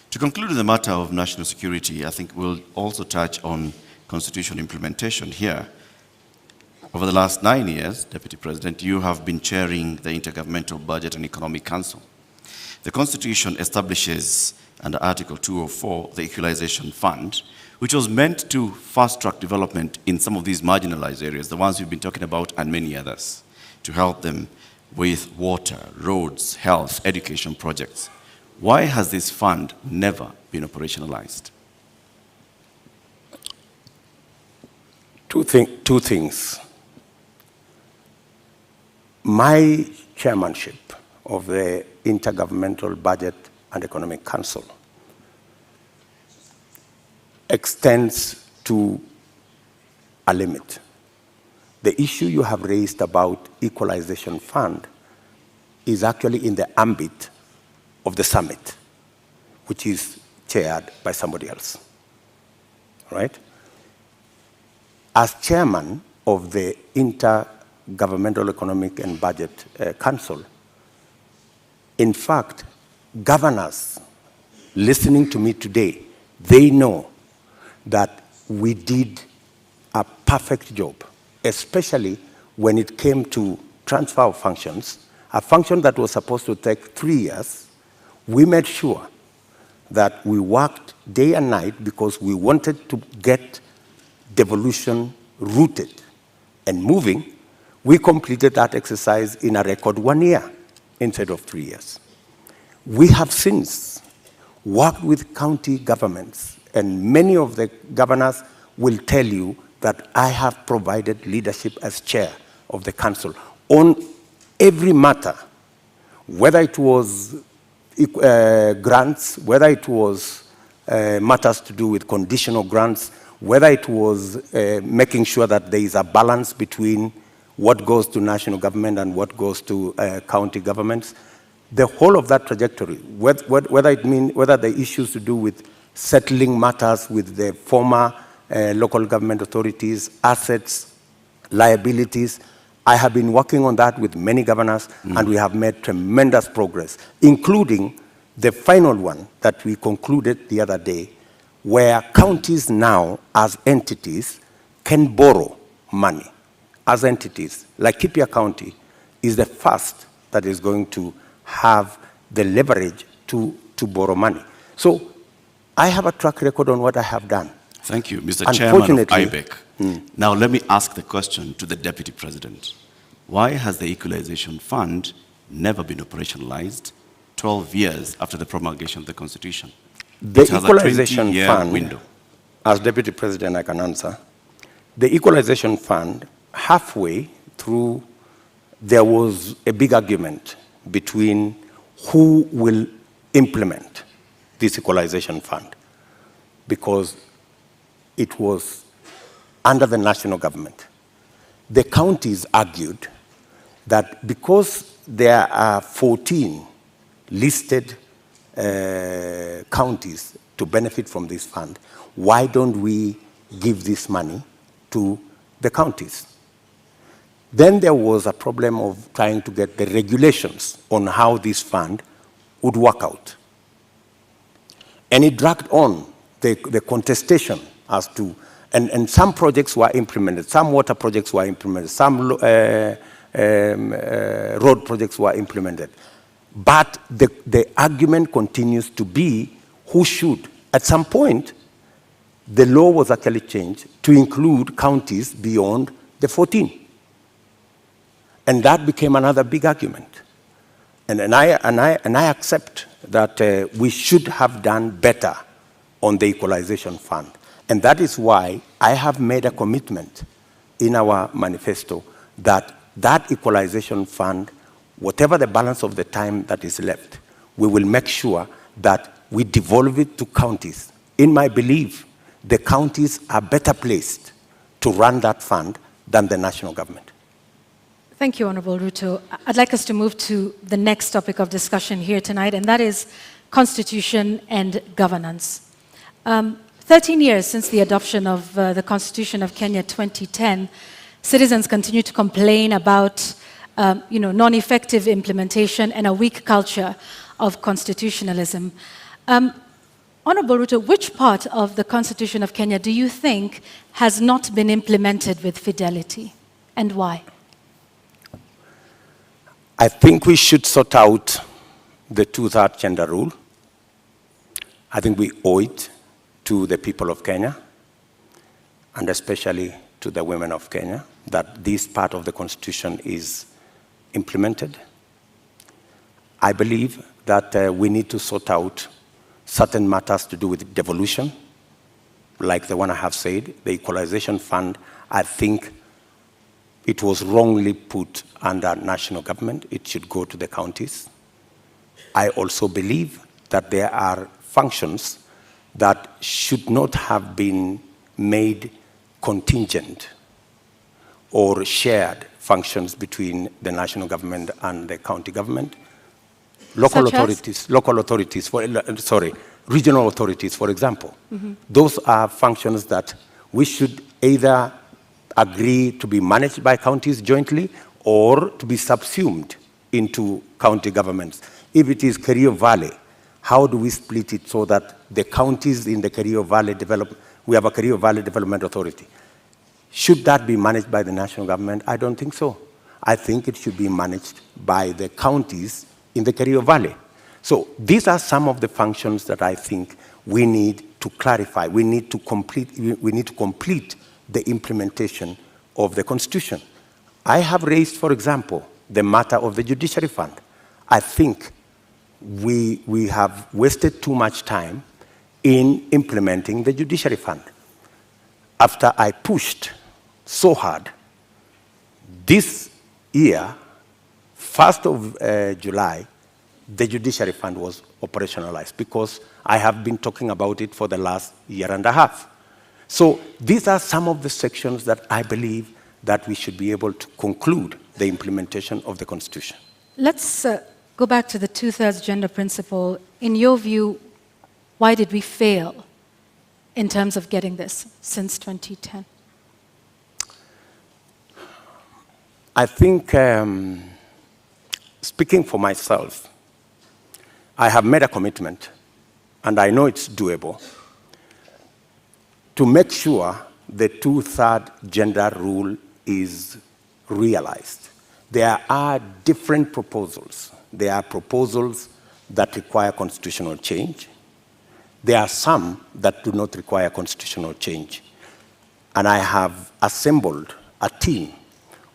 To conclude the matter of national security, I think we'll also touch on constitution implementation here. Over the last 9 years, Deputy President, you have been chairing the Intergovernmental Budget and Economic Council. The Constitution establishes, under Article 204, the Equalization Fund, which was meant to fast-track development in some of these marginalized areas, the ones we've been talking about, and many others, to help them with water, roads, health, education projects. Why has this fund never been operationalized? Two things. My chairmanship of the Intergovernmental Budget and Economic Council extends to a limit. The issue you have raised about Equalization Fund is actually in the ambit of the summit, which is chaired by somebody else, right? As chairman of the Intergovernmental Economic and Budget Council, in fact, governors listening to me today, they know that we did a perfect job, especially when it came to transfer of functions, a function that was supposed to take 3 years. We made sure that we worked day and night because we wanted to get devolution rooted and moving. We completed that exercise in a record 1 year instead of 3 years. We have since worked with county governments, and many of the governors will tell you that I have provided leadership as chair of the council on every matter, whether it was grants, whether it was matters to do with conditional grants, whether it was making sure that there is a balance between what goes to national government and what goes to county governments. The whole of that trajectory, whether the issues to do with settling matters with the former local government authorities, assets, liabilities, I have been working on that with many governors, and we have made tremendous progress, including the final one that we concluded the other day, where counties now, as entities, can borrow money. As entities, like Laikipia County is the first that is going to have the leverage to borrow money. So I have a track record on what I have done. Thank you, Mr. Chairman of IBEC. Now let me ask the question to the Deputy President. Why has the Equalization Fund never been operationalized 12 years after the promulgation of the Constitution? The it has Equalization a 20-year Fund, window. As Deputy President I can answer, the Equalization Fund, halfway through, there was a big argument between who will implement this Equalization Fund, because it was under the national government. The counties argued that because there are 14 listed counties to benefit from this fund, why don't we give this money to the counties? Then there was a problem of trying to get the regulations on how this fund would work out. And it dragged on the contestation as to, and some projects were implemented, some water projects were implemented, some road projects were implemented. But the argument continues to be who should. At some point, the law was actually changed to include counties beyond the 14. And that became another big argument. And I accept that we should have done better on the equalization fund. And that is why I have made a commitment in our manifesto that that equalization fund, whatever the balance of the time that is left, we will make sure that we devolve it to counties. In my belief, the counties are better placed to run that fund than the national government. Thank you, Honorable Ruto. I'd like us to move to the next topic of discussion here tonight, and that is constitution and governance. 13 years since the adoption of the Constitution of Kenya 2010, citizens continue to complain about non-effective implementation and a weak culture of constitutionalism. Honorable Ruto, which part of the Constitution of Kenya do you think has not been implemented with fidelity, and why? I think we should sort out the 2/3 gender rule. I think we owe it to the people of Kenya, and especially to the women of Kenya, that this part of the Constitution is implemented. I believe that we need to sort out certain matters to do with devolution, like the one I have said, the equalization fund. I think it was wrongly put under national government. It should go to the counties. I also believe that there are functions that should not have been made contingent or shared functions between the national government and the county government. Local authorities, regional authorities, for example. Mm-hmm. Those are functions that we should either agree to be managed by counties jointly or to be subsumed into county governments. If it is Kerio Valley, how do we split it so that the counties in the Kerio Valley develop? We have a Kerio Valley Development Authority. Should that be managed by the national government? I don't think so. I think it should be managed by the counties in the Kerio Valley. So these are some of the functions that I think we need to clarify. We need to complete the implementation of the Constitution. I have raised, for example, the matter of the Judiciary Fund. I think we have wasted too much time in implementing the Judiciary Fund. After I pushed so hard, this year, 1st of July, the Judiciary Fund was operationalized because I have been talking about it for the last year and a half. So these are some of the sections that I believe that we should be able to conclude the implementation of the Constitution. Let's go back to the 2/3 gender principle. In your view, why did we fail in terms of getting this since 2010? I think, speaking for myself, I have made a commitment, and I know it's doable, to make sure the 2/3 gender rule is realized. There are different proposals. There are proposals that require constitutional change. There are some that do not require constitutional change. And I have assembled a team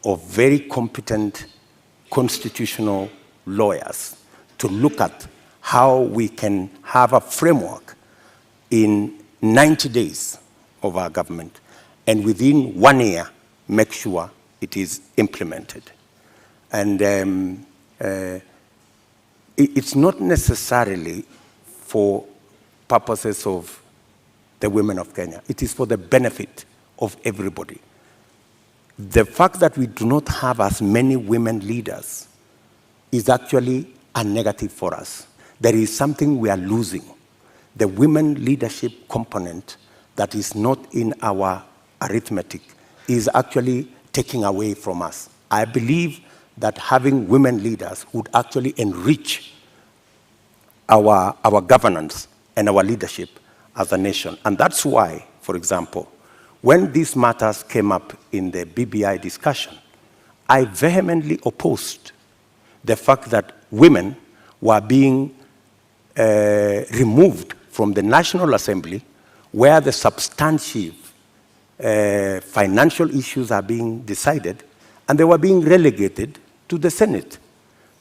of very competent constitutional lawyers to look at how we can have a framework in 90 days of our government, and within 1 year, make sure it is implemented. And it's not necessarily for purposes of the women of Kenya. It is for the benefit of everybody. The fact that we do not have as many women leaders is actually a negative for us. There is something we are losing. The women leadership component that is not in our arithmetic is actually taking away from us. I believe that having women leaders would actually enrich our governance and our leadership as a nation. And that's why, for example, when these matters came up in the BBI discussion, I vehemently opposed the fact that women were being removed from the National Assembly, where the substantive financial issues are being decided, and they were being relegated to the Senate.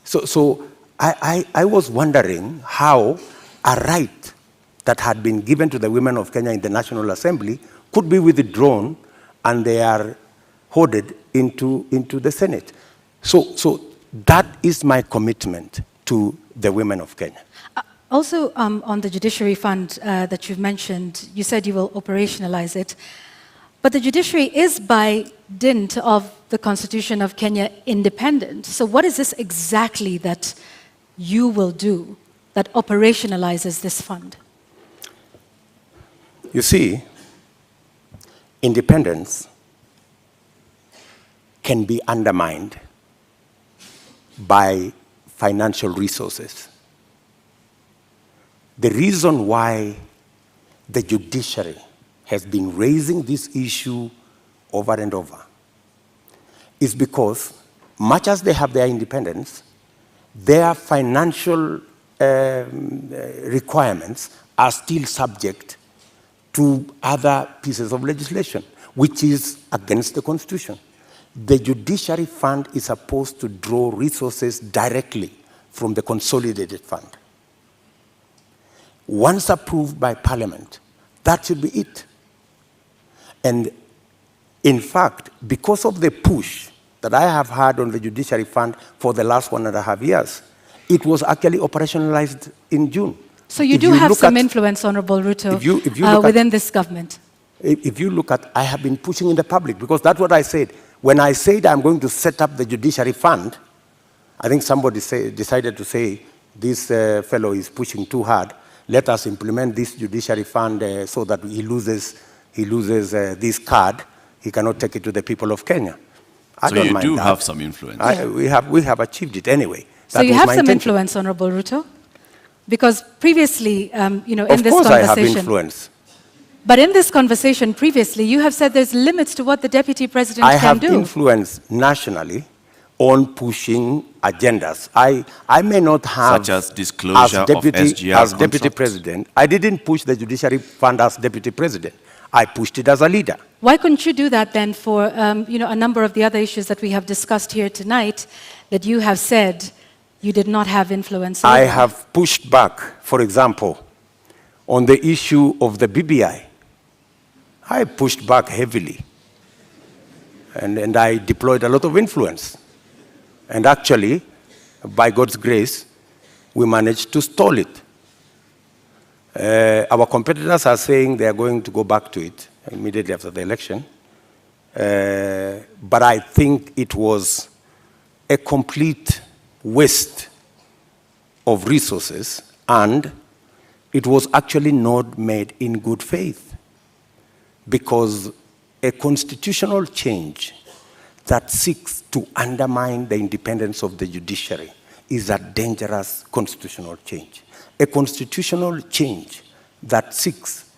So I was wondering how a right that had been given to the women of Kenya in the National Assembly could be withdrawn, and they are hoarded into the Senate. So that is my commitment to the women of Kenya. Also, on the Judiciary Fund that you've mentioned, you said you will operationalize it. But the judiciary is, by dint of the Constitution of Kenya, independent. So what is this exactly that you will do that operationalizes this fund? You see, independence can be undermined by financial resources. The reason why the judiciary has been raising this issue over and over is because, much as they have their independence, their financial requirements are still subject to other pieces of legislation, which is against the Constitution. The Judiciary Fund is supposed to draw resources directly from the Consolidated Fund. Once approved by Parliament, that should be it. And in fact, because of the push that I have had on the Judiciary Fund for the last 1.5 years, it was actually operationalized in June. So you do have some influence, Honorable Ruto, within this government. If you look at, I have been pushing in the public, because that's what I said. When I said I'm going to set up the Judiciary Fund, I think somebody decided to say, this fellow is pushing too hard. Let us implement this Judiciary Fund so that he loses this card. He cannot take it to the people of Kenya. So you do have some influence. We have achieved it anyway. So you have some influence, Honorable Ruto? Because previously, in this conversation... Of course I have influence. But in this conversation previously, you have said there's limits to what the Deputy President can do. I have influence nationally on pushing agendas. I may not have... Such as disclosure of SGR as Deputy President. I didn't push the Judiciary Fund as Deputy President. I pushed it as a leader. Why couldn't you do that then for a number of the other issues that we have discussed here tonight that you have said you did not have influence over? I have pushed back, for example, on the issue of the BBI. I pushed back heavily. And I deployed a lot of influence. And actually, by God's grace, we managed to stall it. Our competitors are saying they are going to go back to it immediately after the election. But I think it was a complete waste of resources, and it was actually not made in good faith, because a constitutional change that seeks to undermine the independence of the judiciary is a dangerous constitutional change. A constitutional change that seeks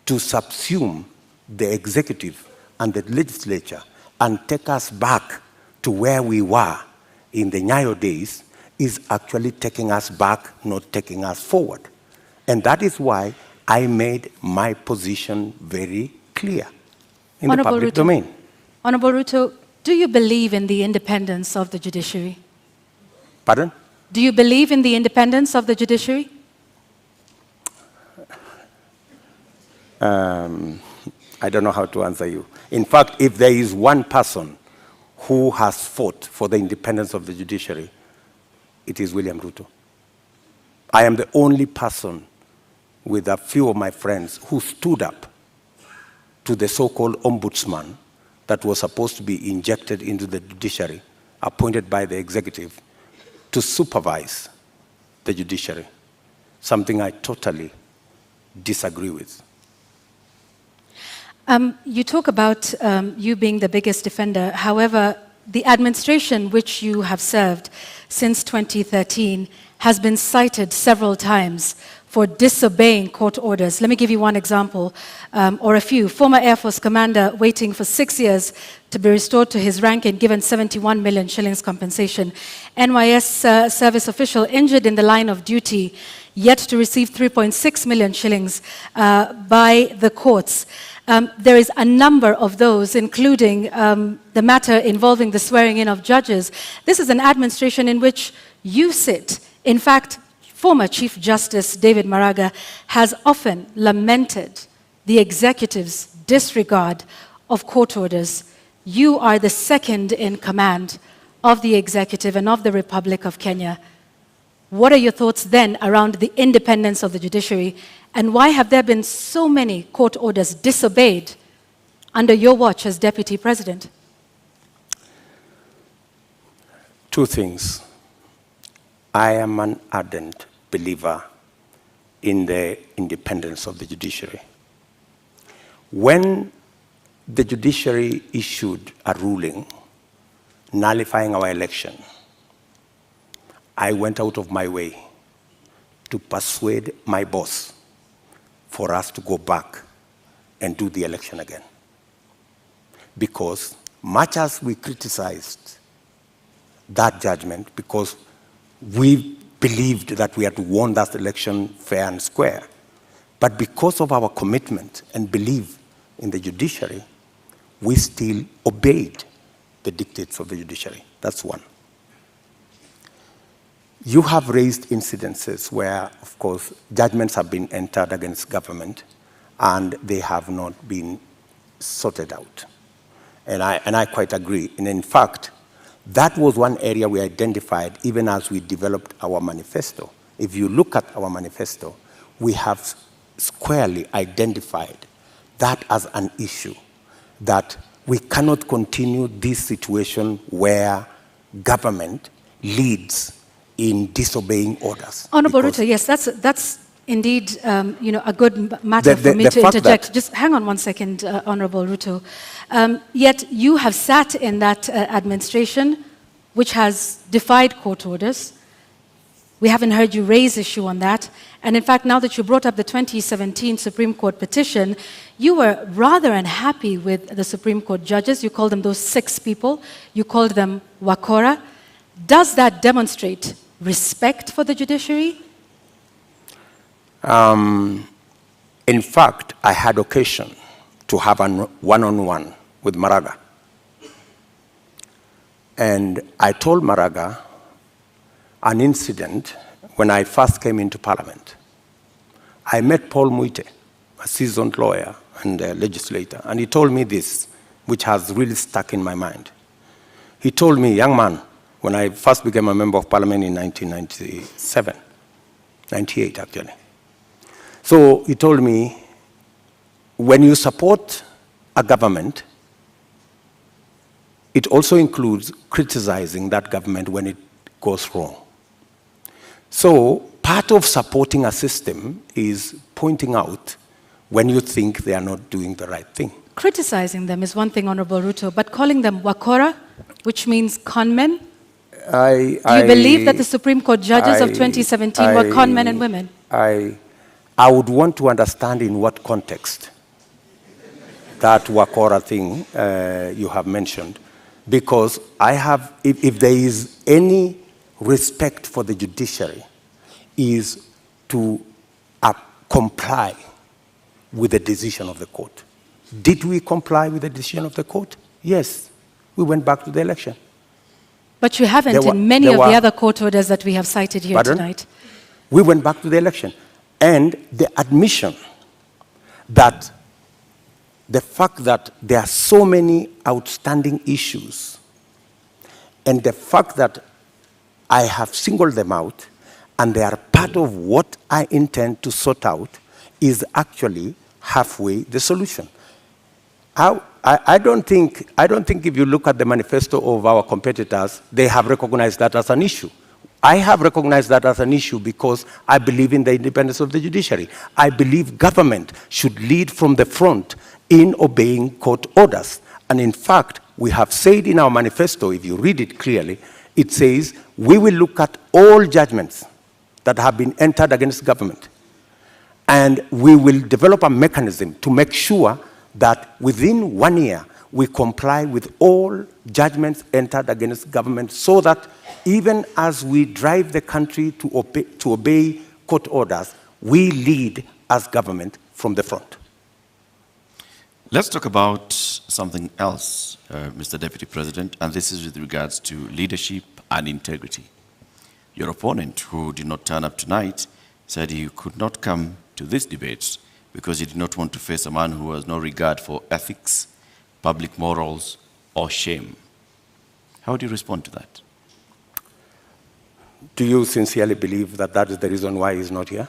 to subsume the executive and the legislature and take us back to where we were in the Nyayo days is actually taking us back, not taking us forward. And that is why I made my position very clear in the public domain. Honorable Ruto, do you believe in the independence of the judiciary? Pardon? Do you believe in the independence of the judiciary? I don't know how to answer you. In fact, if there is one person who has fought for the independence of the judiciary, it is William Ruto. I am the only person with a few of my friends who stood up to the so-called ombudsman that was supposed to be injected into the judiciary, appointed by the executive, to supervise the judiciary, something I totally disagree with. You talk about you being the biggest defender. However, the administration which you have served since 2013 has been cited several times for disobeying court orders. Let me give you one example, or a few. Former Air Force commander waiting for 6 years to be restored to his rank and given 71 million shillings compensation. NYS service official injured in the line of duty, yet to receive 3.6 million shillings by the courts. There is a number of those, including the matter involving the swearing in of judges. This is an administration in which you sit. In fact, former Chief Justice David Maraga has often lamented the executive's disregard of court orders. You are the second in command of the executive and of the Republic of Kenya. What are your thoughts then around the independence of the judiciary, and why have there been so many court orders disobeyed under your watch as Deputy President? Two things. I am an ardent believer in the independence of the judiciary. When the judiciary issued a ruling nullifying our election, I went out of my way to persuade my boss for us to go back and do the election again. Because much as we criticized that judgment, because we believed that we had won that election fair and square, but because of our commitment and belief in the judiciary, we still obeyed the dictates of the judiciary. That's one. You have raised incidences where, of course, judgments have been entered against government and they have not been sorted out. And I quite agree. And in fact, that was one area we identified even as we developed our manifesto. If you look at our manifesto, we have squarely identified that as an issue, that we cannot continue this situation where government leads in disobeying orders. Honorable Ruto, yes, that's indeed a good matter for me to interject. Just hang on one second, Honorable Ruto. Yet you have sat in that administration which has defied court orders. We haven't heard you raise issue on that. And in fact, now that you brought up the 2017 Supreme Court petition, you were rather unhappy with the Supreme Court judges. You called them those 6 people. You called them wakora. Does that demonstrate respect for the judiciary? In fact, I had occasion to have a one-on-one with Maraga. And I told Maraga an incident when I first came into Parliament. I met Paul Muite, a seasoned lawyer and a legislator, and he told me this, which has really stuck in my mind. He told me, young man, when I first became a member of Parliament in 1997, 98 actually. So he told me, when you support a government, it also includes criticizing that government when it goes wrong. So part of supporting a system is pointing out when you think they are not doing the right thing. Criticizing them is one thing, Honorable Ruto, but calling them wakora, which means conmen, do you believe that the Supreme Court judges of 2017 were conmen and women? I would want to understand in what context that wakora thing you have mentioned, because I have, if there is any respect for the judiciary, is to comply with the decision of the court. Did we comply with the decision of the court? Yes. We went back to the election. But you haven't in many of the other court orders that we have cited here tonight. We went back to the election. And the admission that the fact that there are so many outstanding issues, and the fact that I have singled them out, and they are part of what I intend to sort out, is actually halfway the solution. I don't think if you look at the manifesto of our competitors, they have recognized that as an issue. I have recognized that as an issue because I believe in the independence of the judiciary. I believe government should lead from the front in obeying court orders. And in fact, we have said in our manifesto, if you read it clearly, it says, we will look at all judgments that have been entered against government. And we will develop a mechanism to make sure that within 1 year, we comply with all judgments entered against government so that even as we drive the country to obey court orders, we lead as government from the front. Let's talk about something else, Mr. Deputy President, and this is with regards to leadership and integrity. Your opponent, who did not turn up tonight, said he could not come to this debate because he did not want to face a man who has no regard for ethics, public morals, or shame. How do you respond to that? Do you sincerely believe that that is the reason why he's not here?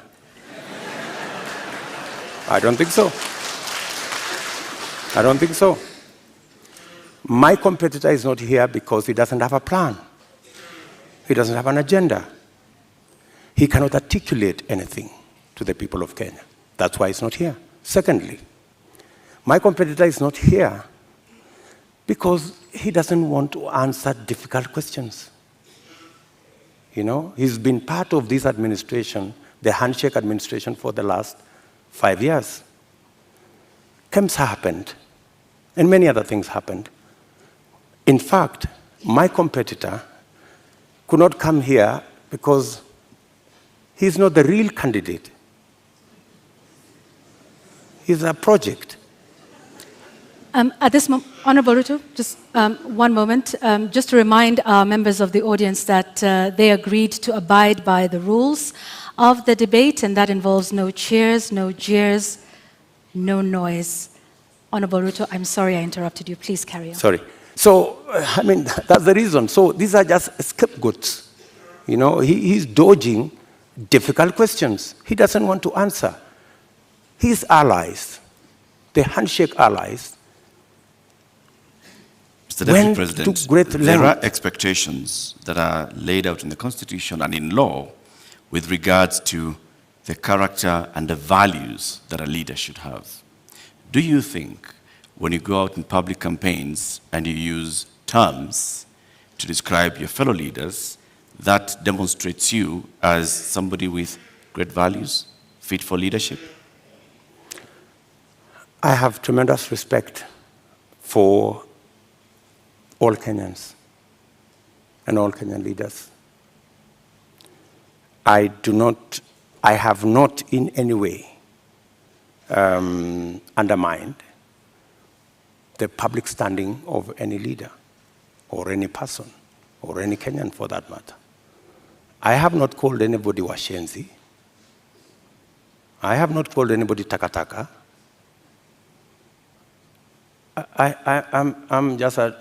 I don't think so. I don't think so. My competitor is not here because he doesn't have a plan. He doesn't have an agenda. He cannot articulate anything to the people of Kenya. That's why he's not here. Secondly, my competitor is not here because he doesn't want to answer difficult questions. You know, he's been part of this administration, the handshake administration, for the last 5 years. KEMSA happened, and many other things happened. In fact, my competitor could not come here because he's not the real candidate. He's a project. At this moment, Honorable Ruto, just one moment, just to remind our members of the audience that they agreed to abide by the rules of the debate, and that involves no cheers, no jeers, no noise. Honorable Ruto, I'm sorry I interrupted you. Please carry on. Sorry. So, I mean, that's the reason. So these are just scapegoats. You know, he's dodging difficult questions. He doesn't want to answer. His allies, the handshake allies, Mr. Deputy President, there are expectations that are laid out in the Constitution and in law with regards to the character and the values that a leader should have. Do you think when you go out in public campaigns and you use terms to describe your fellow leaders, that demonstrates you as somebody with great values, fit for leadership? I have tremendous respect for all Kenyans and all Kenyan leaders. I have not in any way undermined the public standing of any leader or any person or any Kenyan for that matter. I have not called anybody washenzi. I have not called anybody takataka. I'm just a...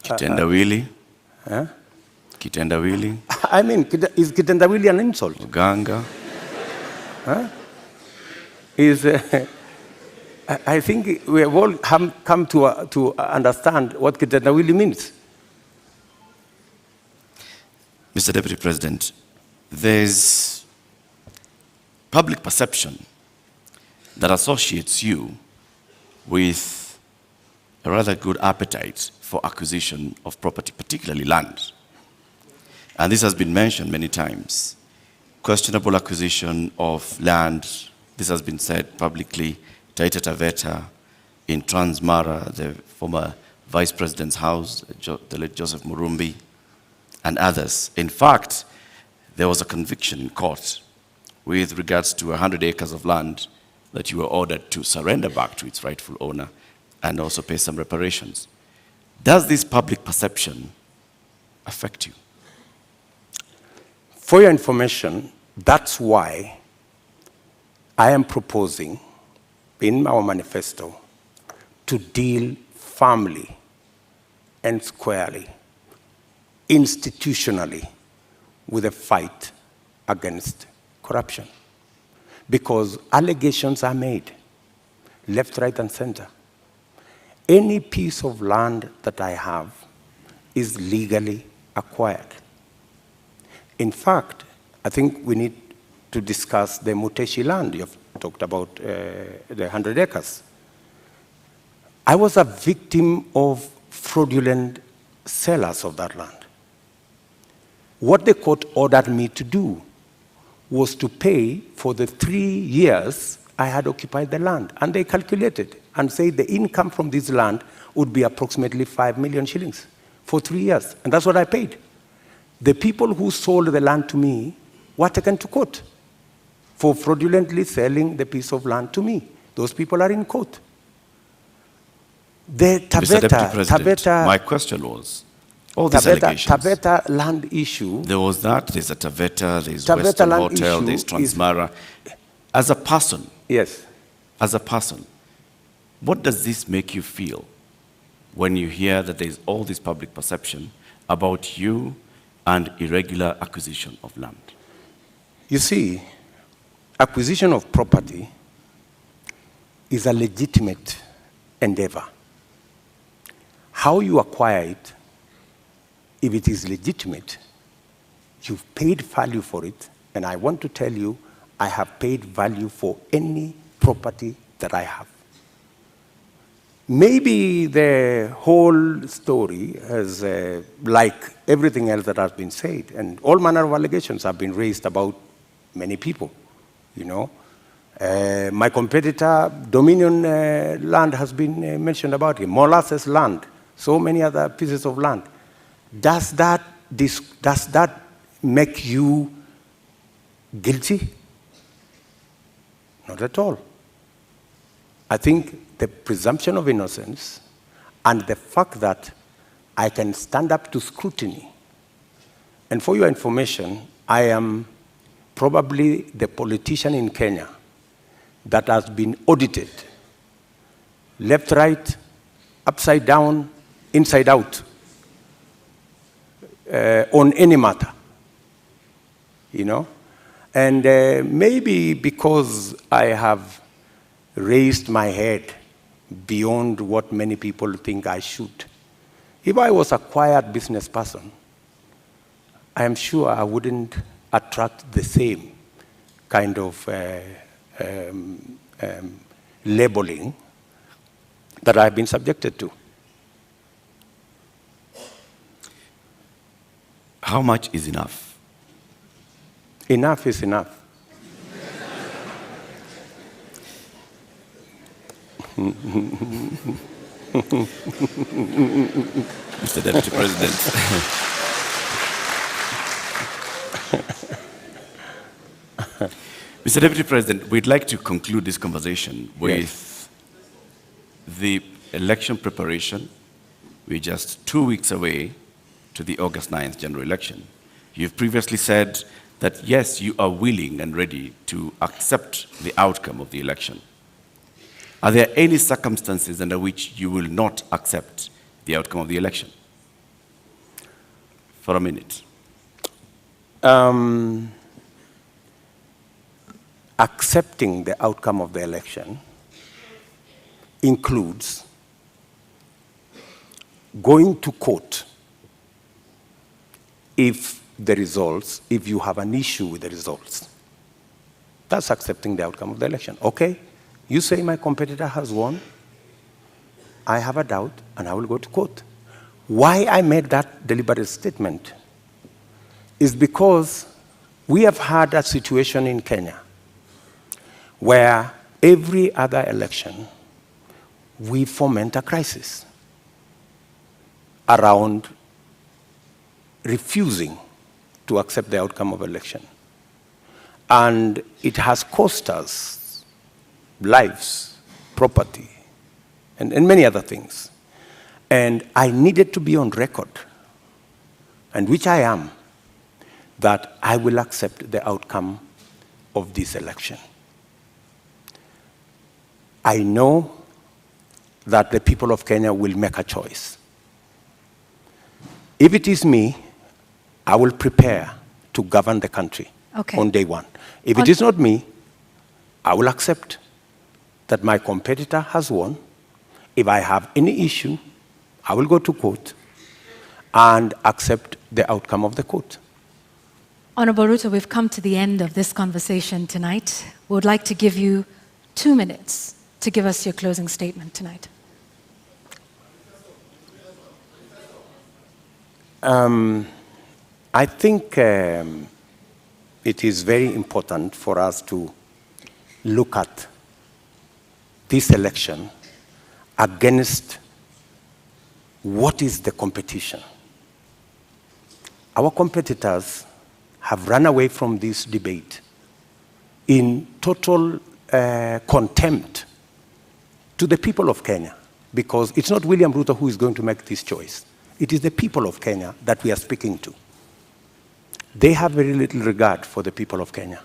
Kitendawili? Huh? Kitendawili? I mean, is kitendawili an insult? Uganga? Huh? I think we have all come to understand what kitendawili means. Mr. Deputy President, there's public perception that associates you with a rather good appetite for acquisition of property, particularly land. And this has been mentioned many times. Questionable acquisition of land, this has been said publicly, Taita Taveta, in Transmara, the former Vice President's house, the late Joseph Murumbi, and others. In fact, there was a conviction in court with regards to 100 acres of land that you were ordered to surrender back to its rightful owner and also pay some reparations. Does this public perception affect you? For your information, that's why I am proposing in our manifesto to deal firmly and squarely, institutionally, with a fight against corruption. Because allegations are made, left, right, and center. Any piece of land that I have is legally acquired. In fact, I think we need to discuss the Muteshi land. You've talked about the 100 acres. I was a victim of fraudulent sellers of that land. What the court ordered me to do was to pay for the 3 years I had occupied the land. And they calculated and said the income from this land would be approximately 5 million shillings for 3 years. And that's what I paid. The people who sold the land to me were taken to court for fraudulently selling the piece of land to me. Those people are in court. The Mr. Deputy President, Taveta, my question was, all these allegations. Taveta land issue. There was that, there's a Taveta, there's Taveta Western land Hotel, issue there's Transmara. As a person, yes. As a person, what does this make you feel when you hear that there's all this public perception about you and irregular acquisition of land? You see, acquisition of property is a legitimate endeavor. How you acquire it, if it is legitimate, you've paid value for it, and I want to tell you, I have paid value for any property that I have. Maybe the whole story has, like everything else that has been said, and all manner of allegations have been raised about many people, you know. My competitor, Dominion land has been mentioned about him, Molasses land, so many other pieces of land. Does that make you guilty? Not at all. I think the presumption of innocence and the fact that I can stand up to scrutiny. And for your information, I am probably the politician in Kenya that has been audited, left, right, upside down, inside out, on any matter, you know? And maybe because I have raised my head beyond what many people think I should. If I was a quiet business person, I am sure I wouldn't attract the same kind of labeling that I've been subjected to. How much is enough? Enough is enough. Mr. Deputy President. Mr. Deputy President, we'd like to conclude this conversation with the election preparation. We're just 2 weeks away to the August 9th general election. You've previously said that, yes, you are willing and ready to accept the outcome of the election. Are there any circumstances under which you will not accept the outcome of the election? For a minute. Accepting the outcome of the election includes going to court if you have an issue with the results. That's accepting the outcome of the election. Okay, you say my competitor has won, I have a doubt, and I will go to court. Why I made that deliberate statement is because we have had a situation in Kenya where every other election we foment a crisis around refusing to accept the outcome of election. And it has cost us lives, property, and many other things. And I needed to be on record, and which I am, that I will accept the outcome of this election. I know that the people of Kenya will make a choice. If it is me, I will prepare to govern the country on day one. If it is not me, I will accept that my competitor has won. If I have any issue, I will go to court and accept the outcome of the court. Honorable Ruto, we've come to the end of this conversation tonight. We would like to give you 2 minutes to give us your closing statement tonight. I think it is very important for us to look at this election against what is the competition. Our competitors have run away from this debate in total contempt to the people of Kenya, because it's not William Ruto who is going to make this choice. It is the people of Kenya that we are speaking to. They have very little regard for the people of Kenya.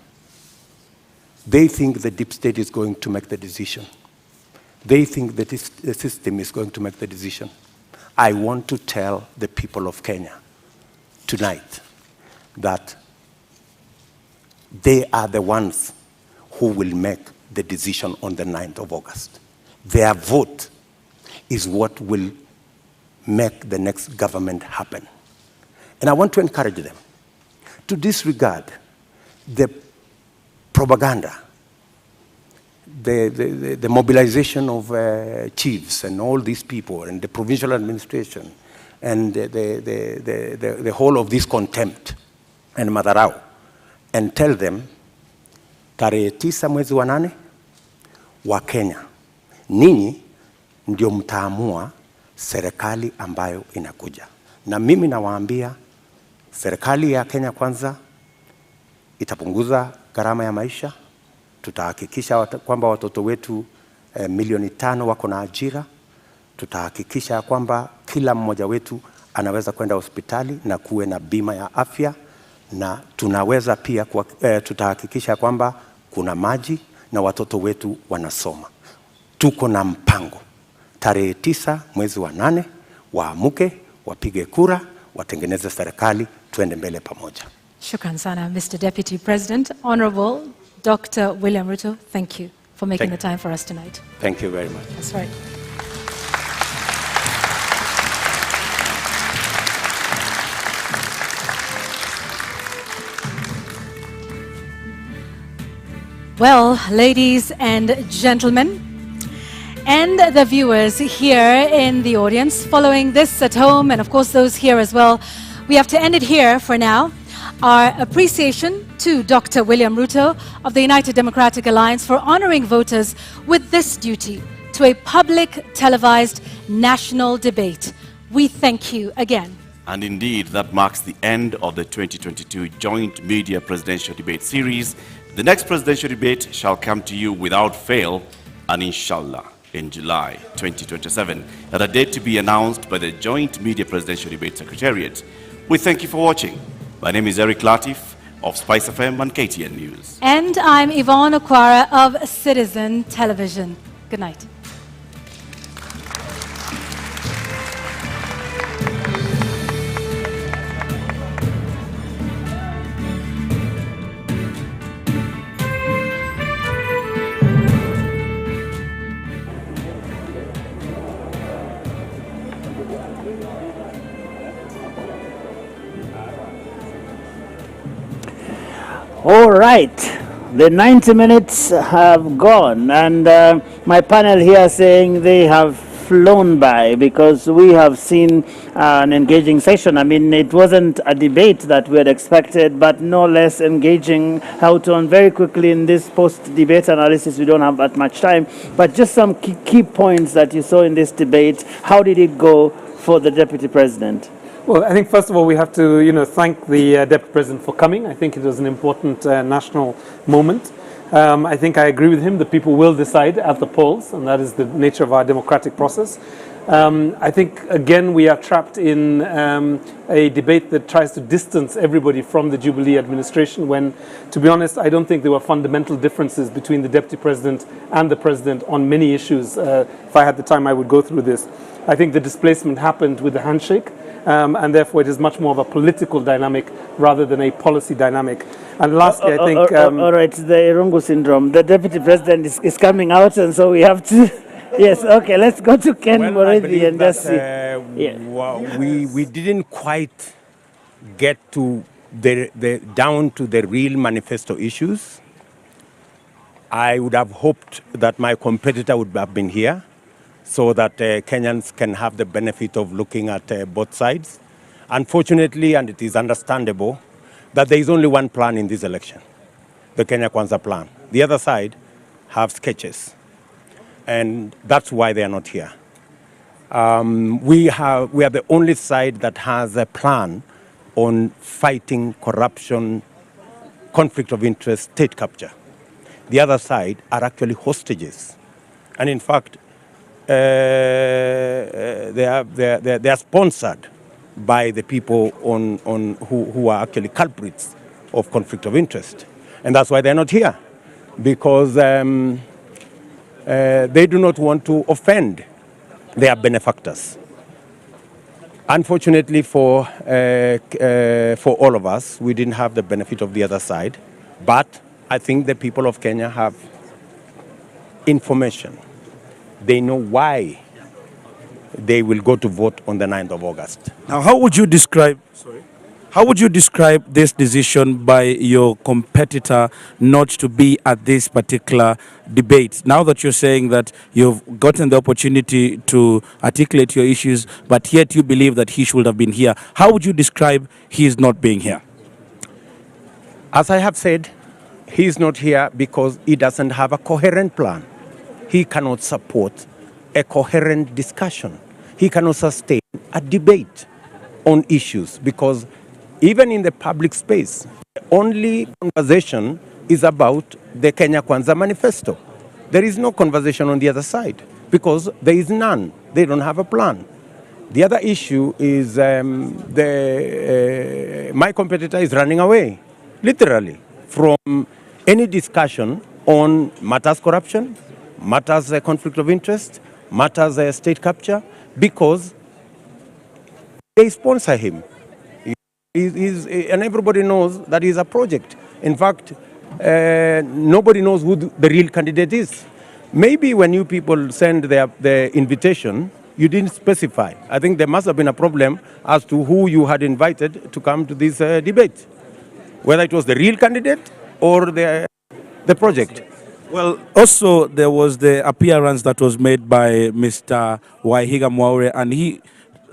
They think the deep state is going to make the decision. They think that the system is going to make the decision. I want to tell the people of Kenya tonight that they are the ones who will make the decision on the 9th of August. Their vote is what will make the next government happen. And I want to encourage them to disregard the propaganda, the mobilization of chiefs and all these people and the provincial administration and the whole of this contempt and madharau, and tell them, tarehe 9 mwezi wa 8 wa Kenya, ninyi ndio mtaamua serikali ambayo inakuja. Na mimi nawaambia, serikali ya Kenya Kwanza itapunguza gharama ya maisha, tutahakikisha kwamba watoto wetu milioni 5 wako na ajira, tutahakikisha kwamba kila mmoja wetu anaweza kwenda hospitali na kuwe na bima ya afya, na tunaweza pia tutahakikisha kwamba kuna maji na watoto wetu wanasoma. Tuko na mpango. Tarehe 9 mwezi wa 8 waamuke, wapige kura, watengeneze serikali, tuende mbele pamoja. Shukran sana, Mr. Deputy President. Honorable Dr. William Ruto, thank you for making the time for us tonight. Thank you very much. That's right. Well, ladies and gentlemen, and the viewers here in the audience, following this at home, and of course those here as well, we have to end it here for now. Our appreciation to Dr. William Ruto of the United Democratic Alliance for honoring voters with this duty to a public televised national debate. We thank you again. And indeed, that marks the end of the 2022 Joint Media Presidential Debate Series. The next presidential debate shall come to you without fail, and inshallah, in July 2027, at a date to be announced by the Joint Media Presidential Debate Secretariat. We thank you for watching. My name is Eric Latif of Spice FM and KTN News. And I'm Yvonne Okwara of Citizen Television. Good night. All right, the 90 minutes have gone, and my panel here saying they have flown by because we have seen an engaging session. I mean, it wasn't a debate that we had expected, but no less engaging. How to, and very quickly in this post-debate analysis, we don't have that much time, but just some key points that you saw in this debate. How did it go for the Deputy President? Well, I think first of all we have to, thank the Deputy President for coming. I think it was an important national moment. I think I agree with him. The people will decide at the polls, and that is the nature of our democratic process. I think again we are trapped in a debate that tries to distance everybody from the Jubilee administration. When, to be honest, I don't think there were fundamental differences between the Deputy President and the President on many issues. If I had the time, I would go through this. I think the displacement happened with the handshake. And therefore it is much more of a political dynamic rather than a policy dynamic. And lastly, I think... all right, the Irungu syndrome. The Deputy President is coming out, and so we have to... Yes, okay, let's go to Ken Moredi and just see. We didn't quite get to down to the real manifesto issues. I would have hoped that my competitor would have been here, so that Kenyans can have the benefit of looking at both sides. Unfortunately, and it is understandable, that there is only one plan in this election, the Kenya Kwanza plan. The other side have sketches, and that's why they are not here. We are the only side that has a plan on fighting corruption, conflict of interest, state capture. The other side are actually hostages. And in fact, they are sponsored by the people who are actually culprits of conflict of interest. And that's why they're not here, because they do not want to offend their benefactors. Unfortunately for all of us, we didn't have the benefit of the other side, but I think the people of Kenya have information. They know why they will go to vote on the 9th of August. Now, how would you describe this decision by your competitor not to be at this particular debate? Now that you're saying that you've gotten the opportunity to articulate your issues, but yet you believe that he should have been here, how would you describe his not being here? As I have said, he is not here because he doesn't have a coherent plan. He cannot support a coherent discussion. He cannot sustain a debate on issues because even in the public space, the only conversation is about the Kenya Kwanza manifesto. There is no conversation on the other side because there is none. They don't have a plan. The other issue is my competitor is running away, literally, from any discussion on matters corruption, matters conflict of interest, matters state capture, because they sponsor him. And everybody knows that he's a project. In fact, nobody knows who the real candidate is. Maybe when you people send the invitation, you didn't specify. I think there must have been a problem as to who you had invited to come to this debate, whether it was the real candidate or the project. Well, also there was the appearance that was made by Mr. Waihiga Mwaure, and he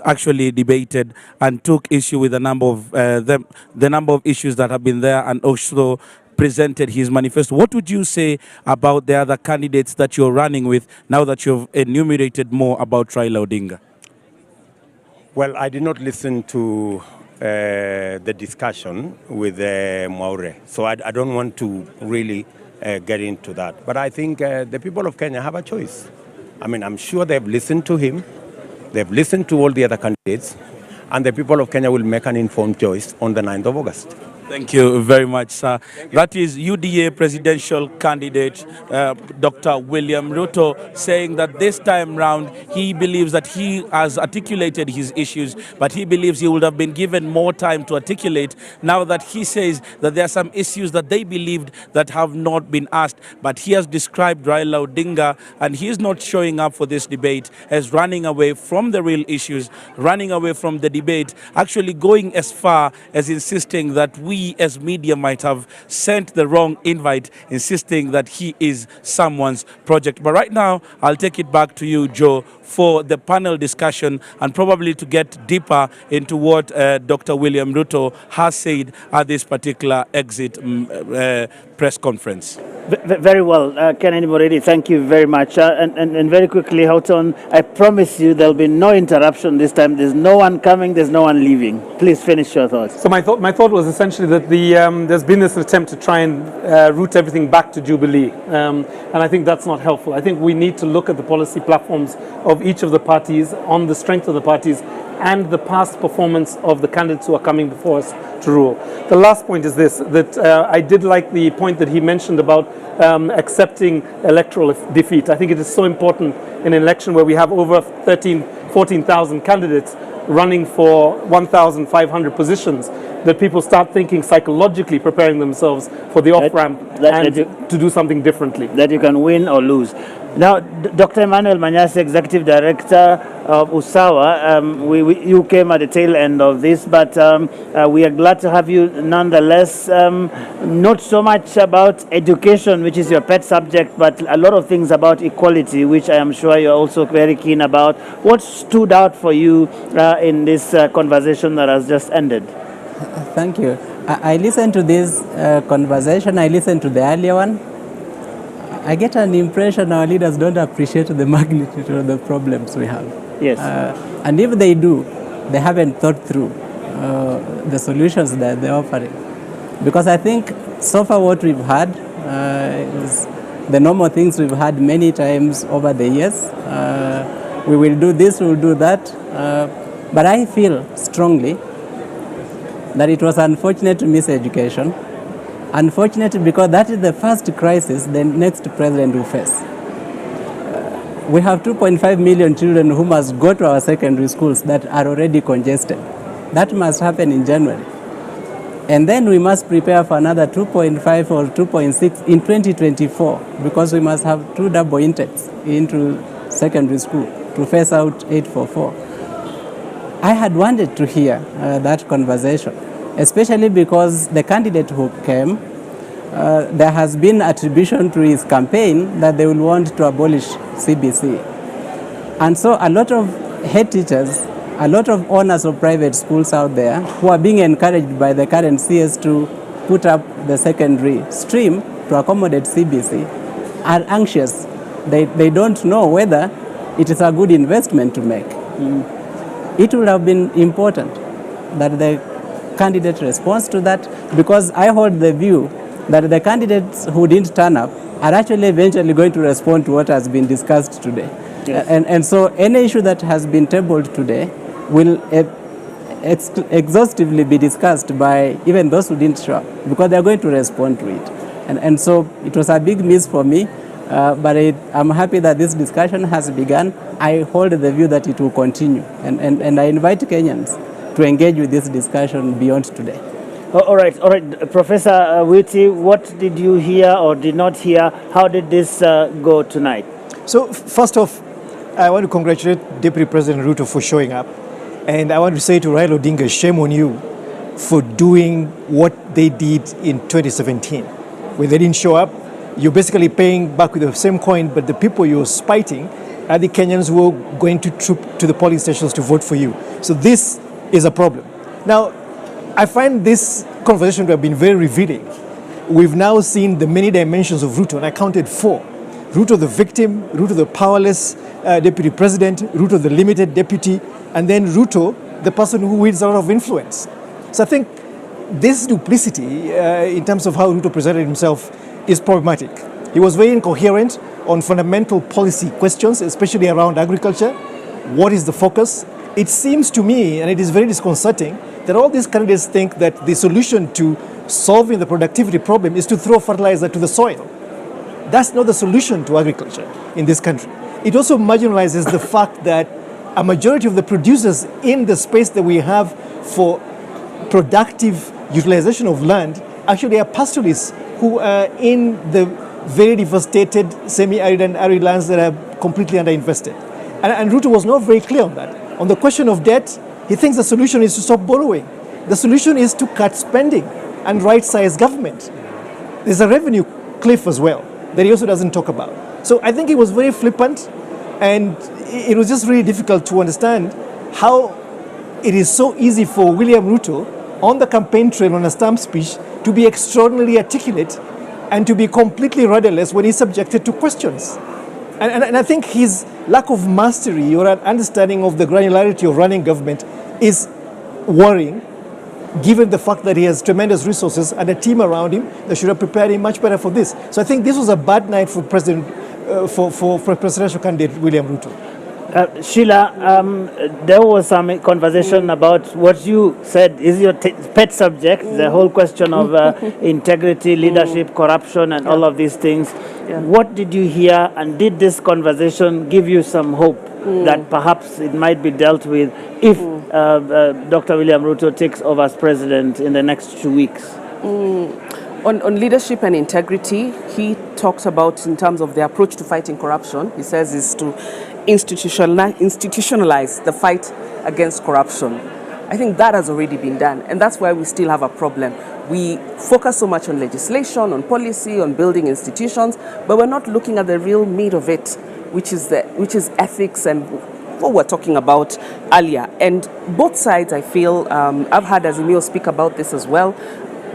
actually debated and took issue with a number of the number of issues that have been there, and also presented his manifesto. What would you say about the other candidates that you're running with now that you've enumerated more about Raila Odinga? Well, I did not listen to the discussion with Mwaure, so I don't want to really get into that. But I think the people of Kenya have a choice. I mean, I'm sure they've listened to him, they've listened to all the other candidates, and the people of Kenya will make an informed choice on the 9th of August. Thank you very much, sir. That is UDA presidential candidate Dr. William Ruto saying that this time round he believes that he has articulated his issues, but he believes he would have been given more time to articulate now that he says that there are some issues that they believed that have not been asked. But he has described Raila Odinga, and he is not showing up for this debate, as running away from the real issues, running away from the debate, actually going as far as insisting that we as media might have sent the wrong invite, insisting that he is someone's project. But right now, I'll take it back to you, Joe, for the panel discussion and probably to get deeper into what Dr. William Ruto has said at this particular exit press conference. Very well, Kennedy Moredi, thank you very much. And very quickly, Houghton, I promise you there'll be no interruption this time. There's no one coming, there's no one leaving. Please finish your thoughts. So my thought was essentially that there's been this attempt to try and route everything back to Jubilee. And I think that's not helpful. I think we need to look at the policy platforms of each of the parties on the strength of the parties and the past performance of the candidates who are coming before us to rule. The last point is this, that I did like the point that he mentioned about accepting electoral defeat. I think it is so important in an election where we have over 14,000 candidates running for 1,500 positions, that people start thinking psychologically, preparing themselves for the off-ramp and to do something differently. That you can win or lose. Now, Dr. Emmanuel Manyasi, Executive Director of USAWA, you came at the tail end of this, but we are glad to have you nonetheless. Not so much about education, which is your pet subject, but a lot of things about equality, which I am sure you're also very keen about. What stood out for you in this conversation that has just ended? Thank you. I listened to this conversation. I listened to the earlier one. I get an impression our leaders don't appreciate the magnitude of the problems we have. Yes. And if they do, they haven't thought through the solutions that they're offering. Because I think so far what we've had is the normal things we've had many times over the years. We will do this, we will do that. But I feel strongly that it was unfortunate miseducation. Unfortunate because that is the first crisis the next president will face. We have 2.5 million children who must go to our secondary schools that are already congested. That must happen in January. And then we must prepare for another 2.5 or 2.6 in 2024 because we must have 2 double intakes into secondary school to phase out 844. I had wanted to hear that conversation, especially because the candidate who came, there has been attribution to his campaign that they will want to abolish CBC. And so a lot of head teachers, a lot of owners of private schools out there who are being encouraged by the current CS to put up the secondary stream to accommodate CBC are anxious. They don't know whether it is a good investment to make. It would have been important that the candidate responds to that, because I hold the view that the candidates who didn't turn up are actually eventually going to respond to what has been discussed today. Yes. And so any issue that has been tabled today will exhaustively be discussed by even those who didn't show up, because they're going to respond to it. And so it was a big miss for me, but I'm happy that this discussion has begun. I hold the view that it will continue, and I invite Kenyans to engage with this discussion beyond today. All right. Professor Witi, what did you hear or did not hear? How did this go tonight? So first off, I want to congratulate Deputy President Ruto for showing up. And I want to say to Raila Odinga, shame on you for doing what they did in 2017. When they didn't show up, you're basically paying back with the same coin, but the people you're spiting are the Kenyans who are going to troop to the polling stations to vote for you. So this is a problem. Now, I find this conversation to have been very revealing. We've now seen the many dimensions of Ruto, and I counted 4. Ruto the victim, Ruto the powerless deputy president, Ruto the limited deputy, and then Ruto the person who wields a lot of influence. So I think this duplicity in terms of how Ruto presented himself is problematic. He was very incoherent on fundamental policy questions, especially around agriculture. What is the focus? It seems to me, and it is very disconcerting, that all these candidates think that the solution to solving the productivity problem is to throw fertilizer to the soil. That's not the solution to agriculture in this country. It also marginalizes the fact that a majority of the producers in the space that we have for productive utilization of land actually are pastoralists who are in the very devastated semi-arid and arid lands that are completely underinvested. And Ruto was not very clear on that. On the question of debt, he thinks the solution is to stop borrowing. The solution is to cut spending and right-size government. There's a revenue cliff as well that he also doesn't talk about. So I think he was very flippant, and it was just really difficult to understand how it is so easy for William Ruto on the campaign trail on a stamp speech to be extraordinarily articulate and to be completely rudderless when he's subjected to questions. And I think his lack of mastery or an understanding of the granularity of running government is worrying, given the fact that he has tremendous resources and a team around him that should have prepared him much better for this. So I think this was a bad night for for presidential candidate William Ruto. Sheila, there was some conversation about what you said is your pet subject, the whole question of integrity, leadership, corruption, and all of these things. Yeah. What did you hear, and did this conversation give you some hope that perhaps it might be dealt with if Dr. William Ruto takes over as president in the next 2 weeks? On leadership and integrity, he talks about, in terms of the approach to fighting corruption, he says is to institutionalize the fight against corruption. I think that has already been done, and that's why we still have a problem. We focus so much on legislation, on policy, on building institutions, but we're not looking at the real meat of it, which is ethics and what we're talking about earlier. And both sides, I feel, I've heard Azimio speak about this as well.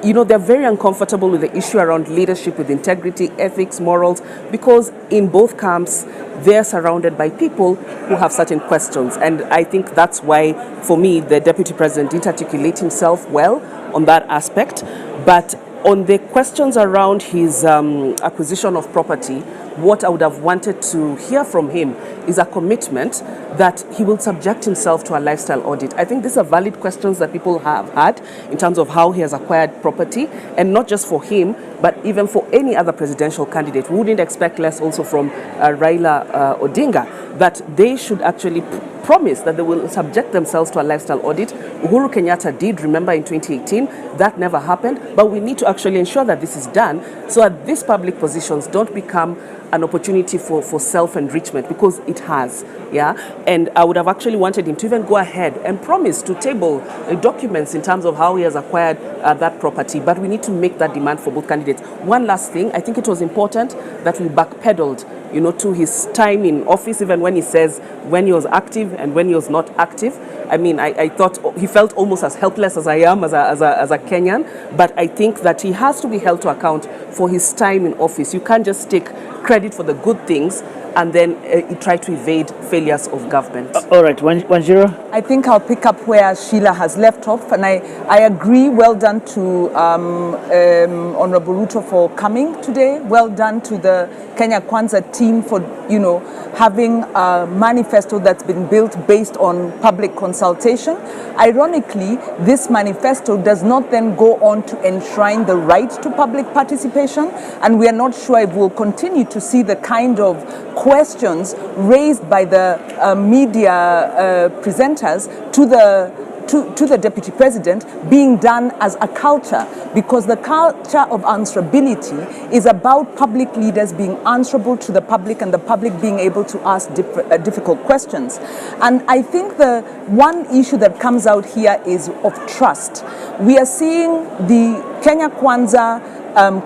You know, they're very uncomfortable with the issue around leadership with integrity, ethics, morals, because in both camps, they're surrounded by people who have certain questions. And I think that's why, for me, the Deputy President didn't articulate himself well on that aspect. But on the questions around his acquisition of property, what I would have wanted to hear from him is a commitment that he will subject himself to a lifestyle audit. I think these are valid questions that people have had in terms of how he has acquired property, and not just for him, but even for any other presidential candidate. We wouldn't expect less also from Raila Odinga, that they should actually promise that they will subject themselves to a lifestyle audit. Uhuru Kenyatta did, remember, in 2018. That never happened, but we need to actually ensure that this is done so that these public positions don't become an opportunity for self-enrichment, because it has, yeah? And I would have actually wanted him to even go ahead and promise to table documents in terms of how he has acquired that property, but we need to make that demand for both candidates. One last thing, I think it was important that we backpedaled, you know, to his time in office, even when he says when he was active and when he was not active. I mean, I thought he felt almost as helpless as I am as a Kenyan, but I think that he has to be held to account for his time in office. You can't just take credit for the good things and then try to evade failures of government. All right, Wanjiru? I think I'll pick up where Sheila has left off, and I agree. Well done to Honorable Ruto for coming today. Well done to the Kenya Kwanza team for, you know, having a manifesto that's been built based on public consultation. Ironically, this manifesto does not then go on to enshrine the right to public participation, and we are not sure if we'll continue to see the kind of questions raised by the media presenters to the Deputy President being done as a culture, because the culture of answerability is about public leaders being answerable to the public and the public being able to ask difficult questions. And I think the one issue that comes out here is of trust. We are seeing the Kenya Kwanza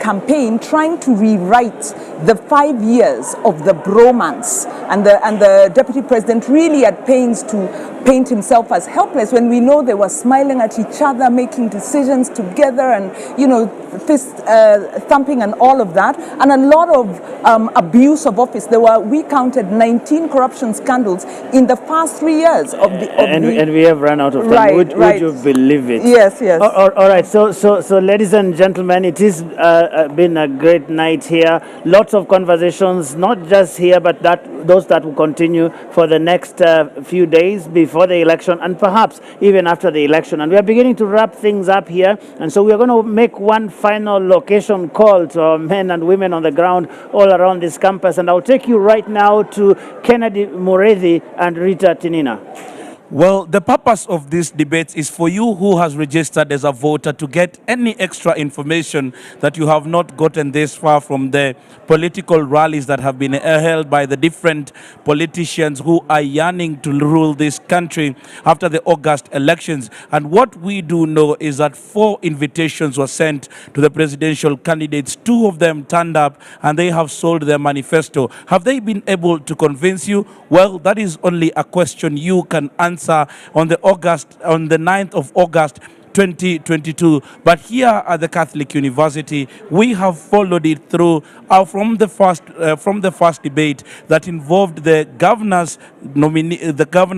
campaign trying to rewrite the 5 years of the bromance, and the Deputy President really at pains to paint himself as helpless when we know they were smiling at each other, making decisions together, and, you know, fist thumping and all of that, and a lot of abuse of office. We counted 19 corruption scandals in the first 3 years of the. And we have run out of time. Right, would you believe it? Yes, yes. All right. So, ladies and gentlemen, it has been a great night here. Lots of conversations, not just here, but those that will continue for the next few days before the election, and perhaps even after the election. And we are beginning to wrap things up here. And so we are going to make one final location call to our men and women on the ground all around this campus. And I'll take you right now to Kennedy Mureithi and Rita Tinina. Well, the purpose of this debate is for you who has registered as a voter to get any extra information that you have not gotten this far from the political rallies that have been held by the different politicians who are yearning to rule this country after the August elections. And what we do know is that 4 invitations were sent to the presidential candidates. 2 of them turned up and they have sold their manifesto. Have they been able to convince you? Well, that is only a question you can answer on the 9th of August 2022. But here at the Catholic University, we have followed it through from the first debate that involved the governor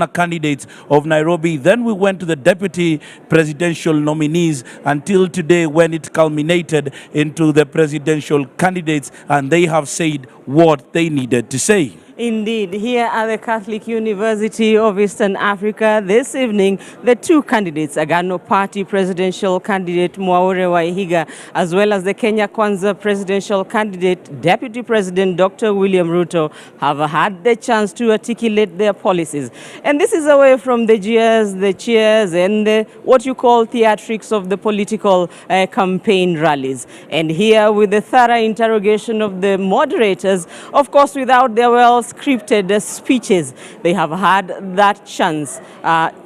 candidates of Nairobi. Then we went to the deputy presidential nominees until today, when it culminated into the presidential candidates, and they have said what they needed to say. Indeed, here at the Catholic University of Eastern Africa this evening, the 2 candidates, Agano Party presidential candidate Mwaure Wahiga, as well as the Kenya Kwanza presidential candidate, Deputy President Dr. William Ruto, have had the chance to articulate their policies. And this is away from the jeers, the cheers, and what you call theatrics of the political campaign rallies. And here with the thorough interrogation of the moderators, of course, without their well-scripted speeches, they have had that chance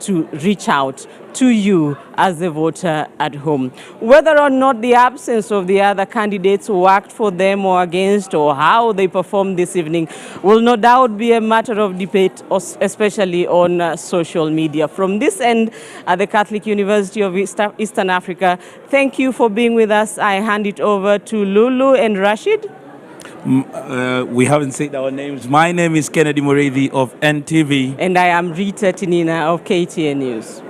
to reach out to you as the voter at home. Whether or not the absence of the other candidates worked for them or against, or how they performed this evening, will no doubt be a matter of debate, especially on social media. From this end at the Catholic University of Eastern Africa, thank you for being with us. I hand it over to Lulu and Rashid. We haven't said our names. My name is Kennedy Mureithi of NTV. And I am Rita Tinina of KTN News.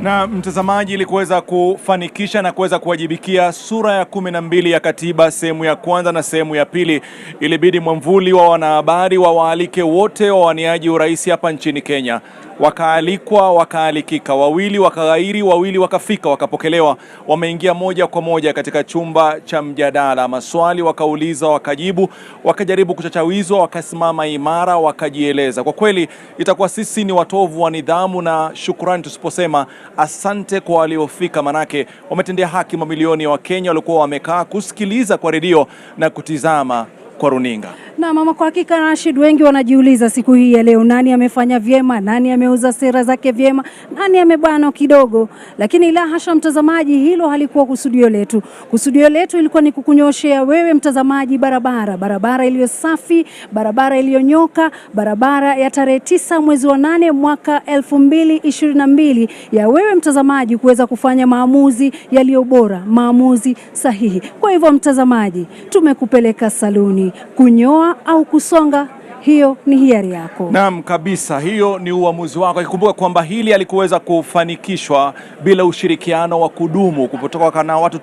Na mtazamaji, ili kuweza kufanikisha na kuweza kuwajibikia sura ya 12 ya katiba sehemu ya kwanza na sehemu ya pili, ilibidi mwamvuli wa wanahabari wawaalike wote wawaniaji urais hapa nchini Kenya. Wakaalikwa, wakaalikika, wawili wakaghairi, wawili wakafika, wakapokelewa, wameingia moja kwa moja katika chumba cha mjadala. Maswali wakauliza, wakajibu, wakajaribu kuchachawizwa, wakasimama imara, wakajieleza. Kwa kweli itakuwa sisi ni watovu wa nidhamu na shukrani tusiposema asante kwa waliofika, manake wametendea haki mamilioni ya Wakenya walikuwa wamekaa kusikiliza kwa redio na kutizama kwa runinga. Na mama, kwa hakika Rashid, wengi wanajiuliza siku hii ya leo, nani amefanya vyema, nani ameuza sera zake vyema, nani amebana kidogo. Lakini la hasha mtazamaji, hilo halikuwa kusudio letu. Kusudio letu ilikuwa ni kukunyoshea wewe mtazamaji barabara iliyo safi, barabara iliyonyoka, barabara ya tarehe 9 mwezi wa 8 mwaka 2022 ya wewe mtazamaji kuweza kufanya maamuzi yaliyo bora, maamuzi sahihi. Kwa hivyo mtazamaji, tumekupeleka saluni kunyoa au kusonga, hiyo ni hiari yako. Naam kabisa, hiyo ni uamuzi wako. Ikumbuka kwamba hili alikuweza kufanikishwa bila ushirikiano wa kudumu kutoka na watu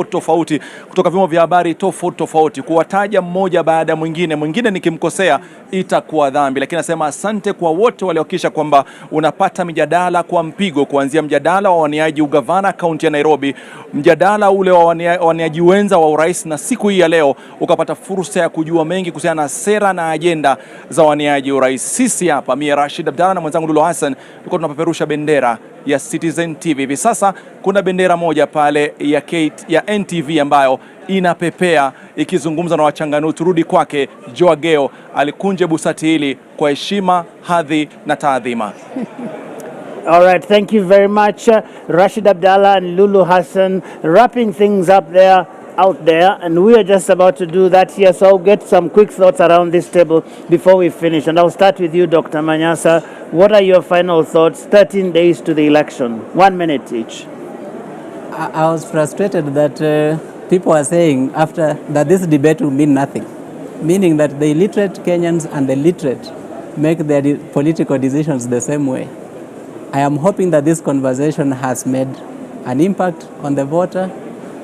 tofauti kutoka vyombo vya habari tofauti. Kuwataja mmoja baada ya mwingine nikimkosea itakuwa dhambi, lakini nasema asante kwa wote waliohakikisha kwamba unapata mjadala kwa mpigo, kuanzia mjadala wa waniaji ugavana kaunti ya Nairobi, mjadala ule wa waniaji wenza wa urais, na siku hii ya leo ukapata fursa ya kujua mengi kuhusiana na sera na ajenda za waniaji urais. Sisi hapa, mimi Rashid Abdalla na mwenzangu Lulu Hassan, tuko tunapeperusha bendera ya Citizen TV. Hivi sasa kuna bendera moja pale ya NTV ambayo inapepea ikizungumza na wachanganuzi. Turudi kwake Joageo, alikunje busati hili kwa heshima, hadhi na taadhima. All right, thank you very much, Rashid Abdalla and Lulu Hassan, wrapping things up there. Out there, and we are just about to do that here, so I'll get some quick thoughts around this table before we finish, and I'll start with you, Dr. Manyasa. What are your final thoughts? 13 days to the election, 1 minute each. I was frustrated that people are saying after that this debate will mean nothing, meaning that the illiterate Kenyans and the literate make their political decisions the same way. I am hoping that this conversation has made an impact on the voter,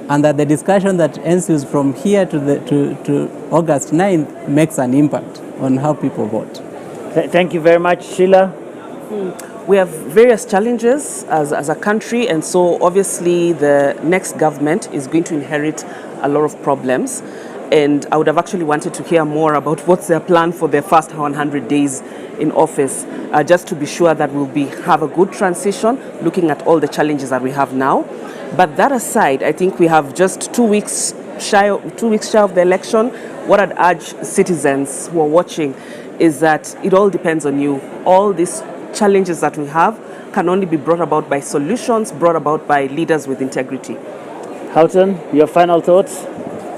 and that the discussion that ensues from here to August 9th makes an impact on how people vote. Thank you very much, Sheila. We have various challenges as a country, and so obviously the next government is going to inherit a lot of problems. And I would have actually wanted to hear more about what's their plan for their first 100 days in office, just to be sure that we'll have a good transition, looking at all the challenges that we have now. But that aside, I think we have just 2 weeks shy of the election. What I'd urge citizens who are watching is that it all depends on you. All these challenges that we have can only be brought about by solutions brought about by leaders with integrity. Houghton, your final thoughts?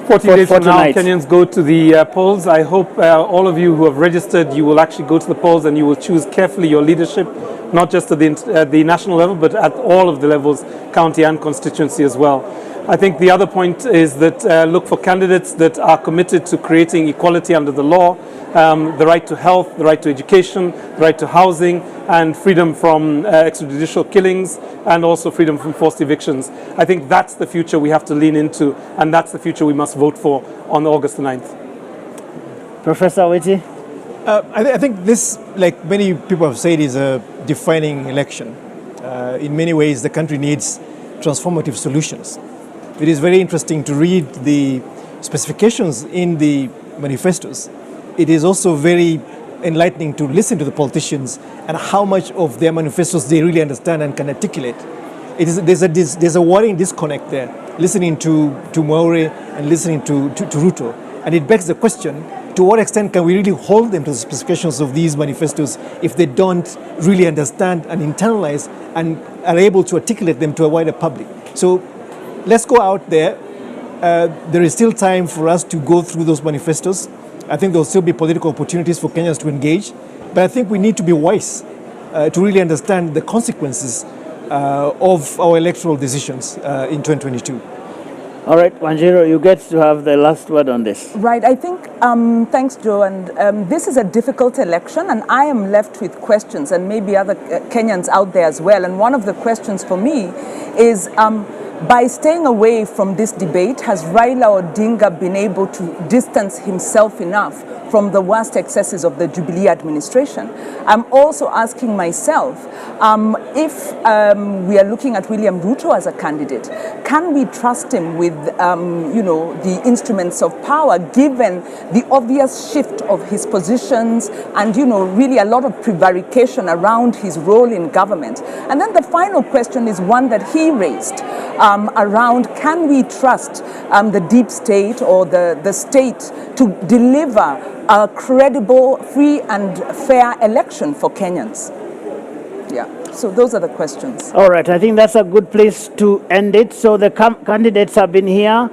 40 days from now, Kenyans go to the polls. I hope all of you who have registered, you will actually go to the polls and you will choose carefully your leadership, not just at the national level, but at all of the levels, county and constituency as well. I think the other point is that look for candidates that are committed to creating equality under the law, the right to health, the right to education, the right to housing, and freedom from extrajudicial killings, and also freedom from forced evictions. I think that's the future we have to lean into, and that's the future we must vote for on August the 9th. Professor Awiti? I think this, like many people have said, is a defining election. In many ways, the country needs transformative solutions. It is very interesting to read the specifications in the manifestos. It is also very enlightening to listen to the politicians and how much of their manifestos they really understand and can articulate. There's a worrying disconnect there, listening to Mwaure and listening to Ruto. And it begs the question, to what extent can we really hold them to the specifications of these manifestos if they don't really understand and internalize and are able to articulate them to a wider public? So let's go out there. There is still time for us to go through those manifestos. I think there will still be political opportunities for Kenyans to engage, but I think we need to be wise to really understand the consequences of our electoral decisions in 2022. All right, Wanjiru, you get to have the last word on this. Right, I think, thanks Joe, and this is a difficult election and I am left with questions and maybe other Kenyans out there as well. And one of the questions for me is, by staying away from this debate, has Raila Odinga been able to distance himself enough from the worst excesses of the Jubilee administration? I'm also asking myself, if we are looking at William Ruto as a candidate, can we trust him with, the instruments of power, given the obvious shift of his positions and, really a lot of prevarication around his role in government? And then the final question is one that he raised, around, can we trust the deep state or the state to deliver a credible, free and fair election for Kenyans? Yeah, so those are the questions. All right, I think that's a good place to end it. So the candidates have been here,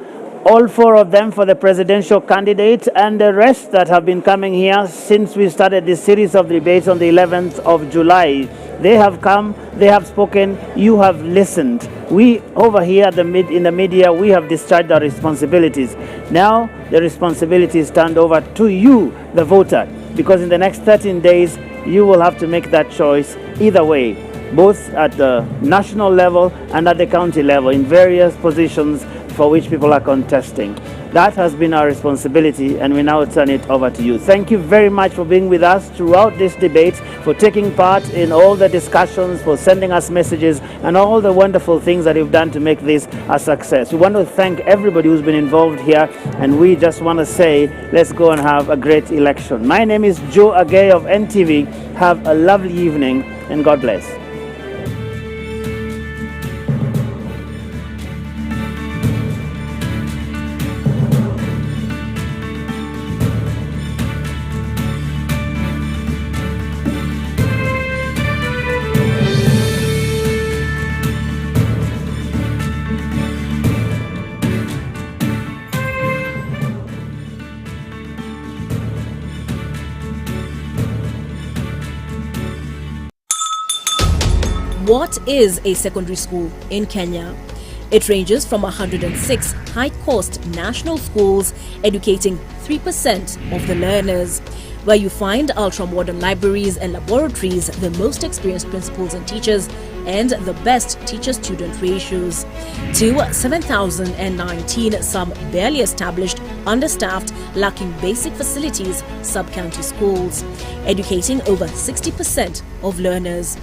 all four of them for the presidential candidate, and the rest that have been coming here since we started this series of debates on the 11th of July. They have come, they have spoken, you have listened. We over here in the media, we have discharged our responsibilities. Now the responsibilities turned over to you, the voter, because in the next 13 days, you will have to make that choice either way, both at the national level and at the county level in various positions for which people are contesting. That has been our responsibility, and we now turn it over to you. Thank you very much for being with us throughout this debate, for taking part in all the discussions, for sending us messages, and all the wonderful things that you've done to make this a success. We want to thank everybody who's been involved here, and we just want to say, let's go and have a great election. My name is Joe Agay of NTV. Have a lovely evening, and God bless. What is a secondary school in Kenya? It ranges from 106 high-cost national schools educating 3% of the learners, where you find ultra-modern libraries and laboratories, the most experienced principals and teachers, and the best teacher-student ratios. To 7,019 some barely established, understaffed, lacking basic facilities, sub-county schools, educating over 60% of learners.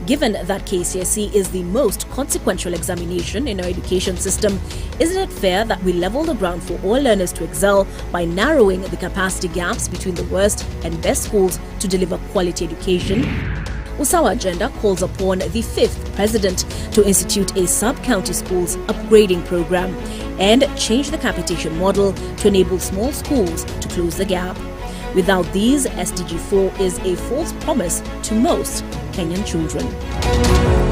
Given that KCSE is the most consequential examination in our education system, isn't it fair that we level the ground for all learners to excel by narrowing the capacity gaps between the worst and best schools to deliver quality education? Usawa Agenda calls upon the 5th President to institute a sub-county schools upgrading program and change the capitation model to enable small schools to close the gap. Without these, SDG 4 is a false promise to most Kenyan children.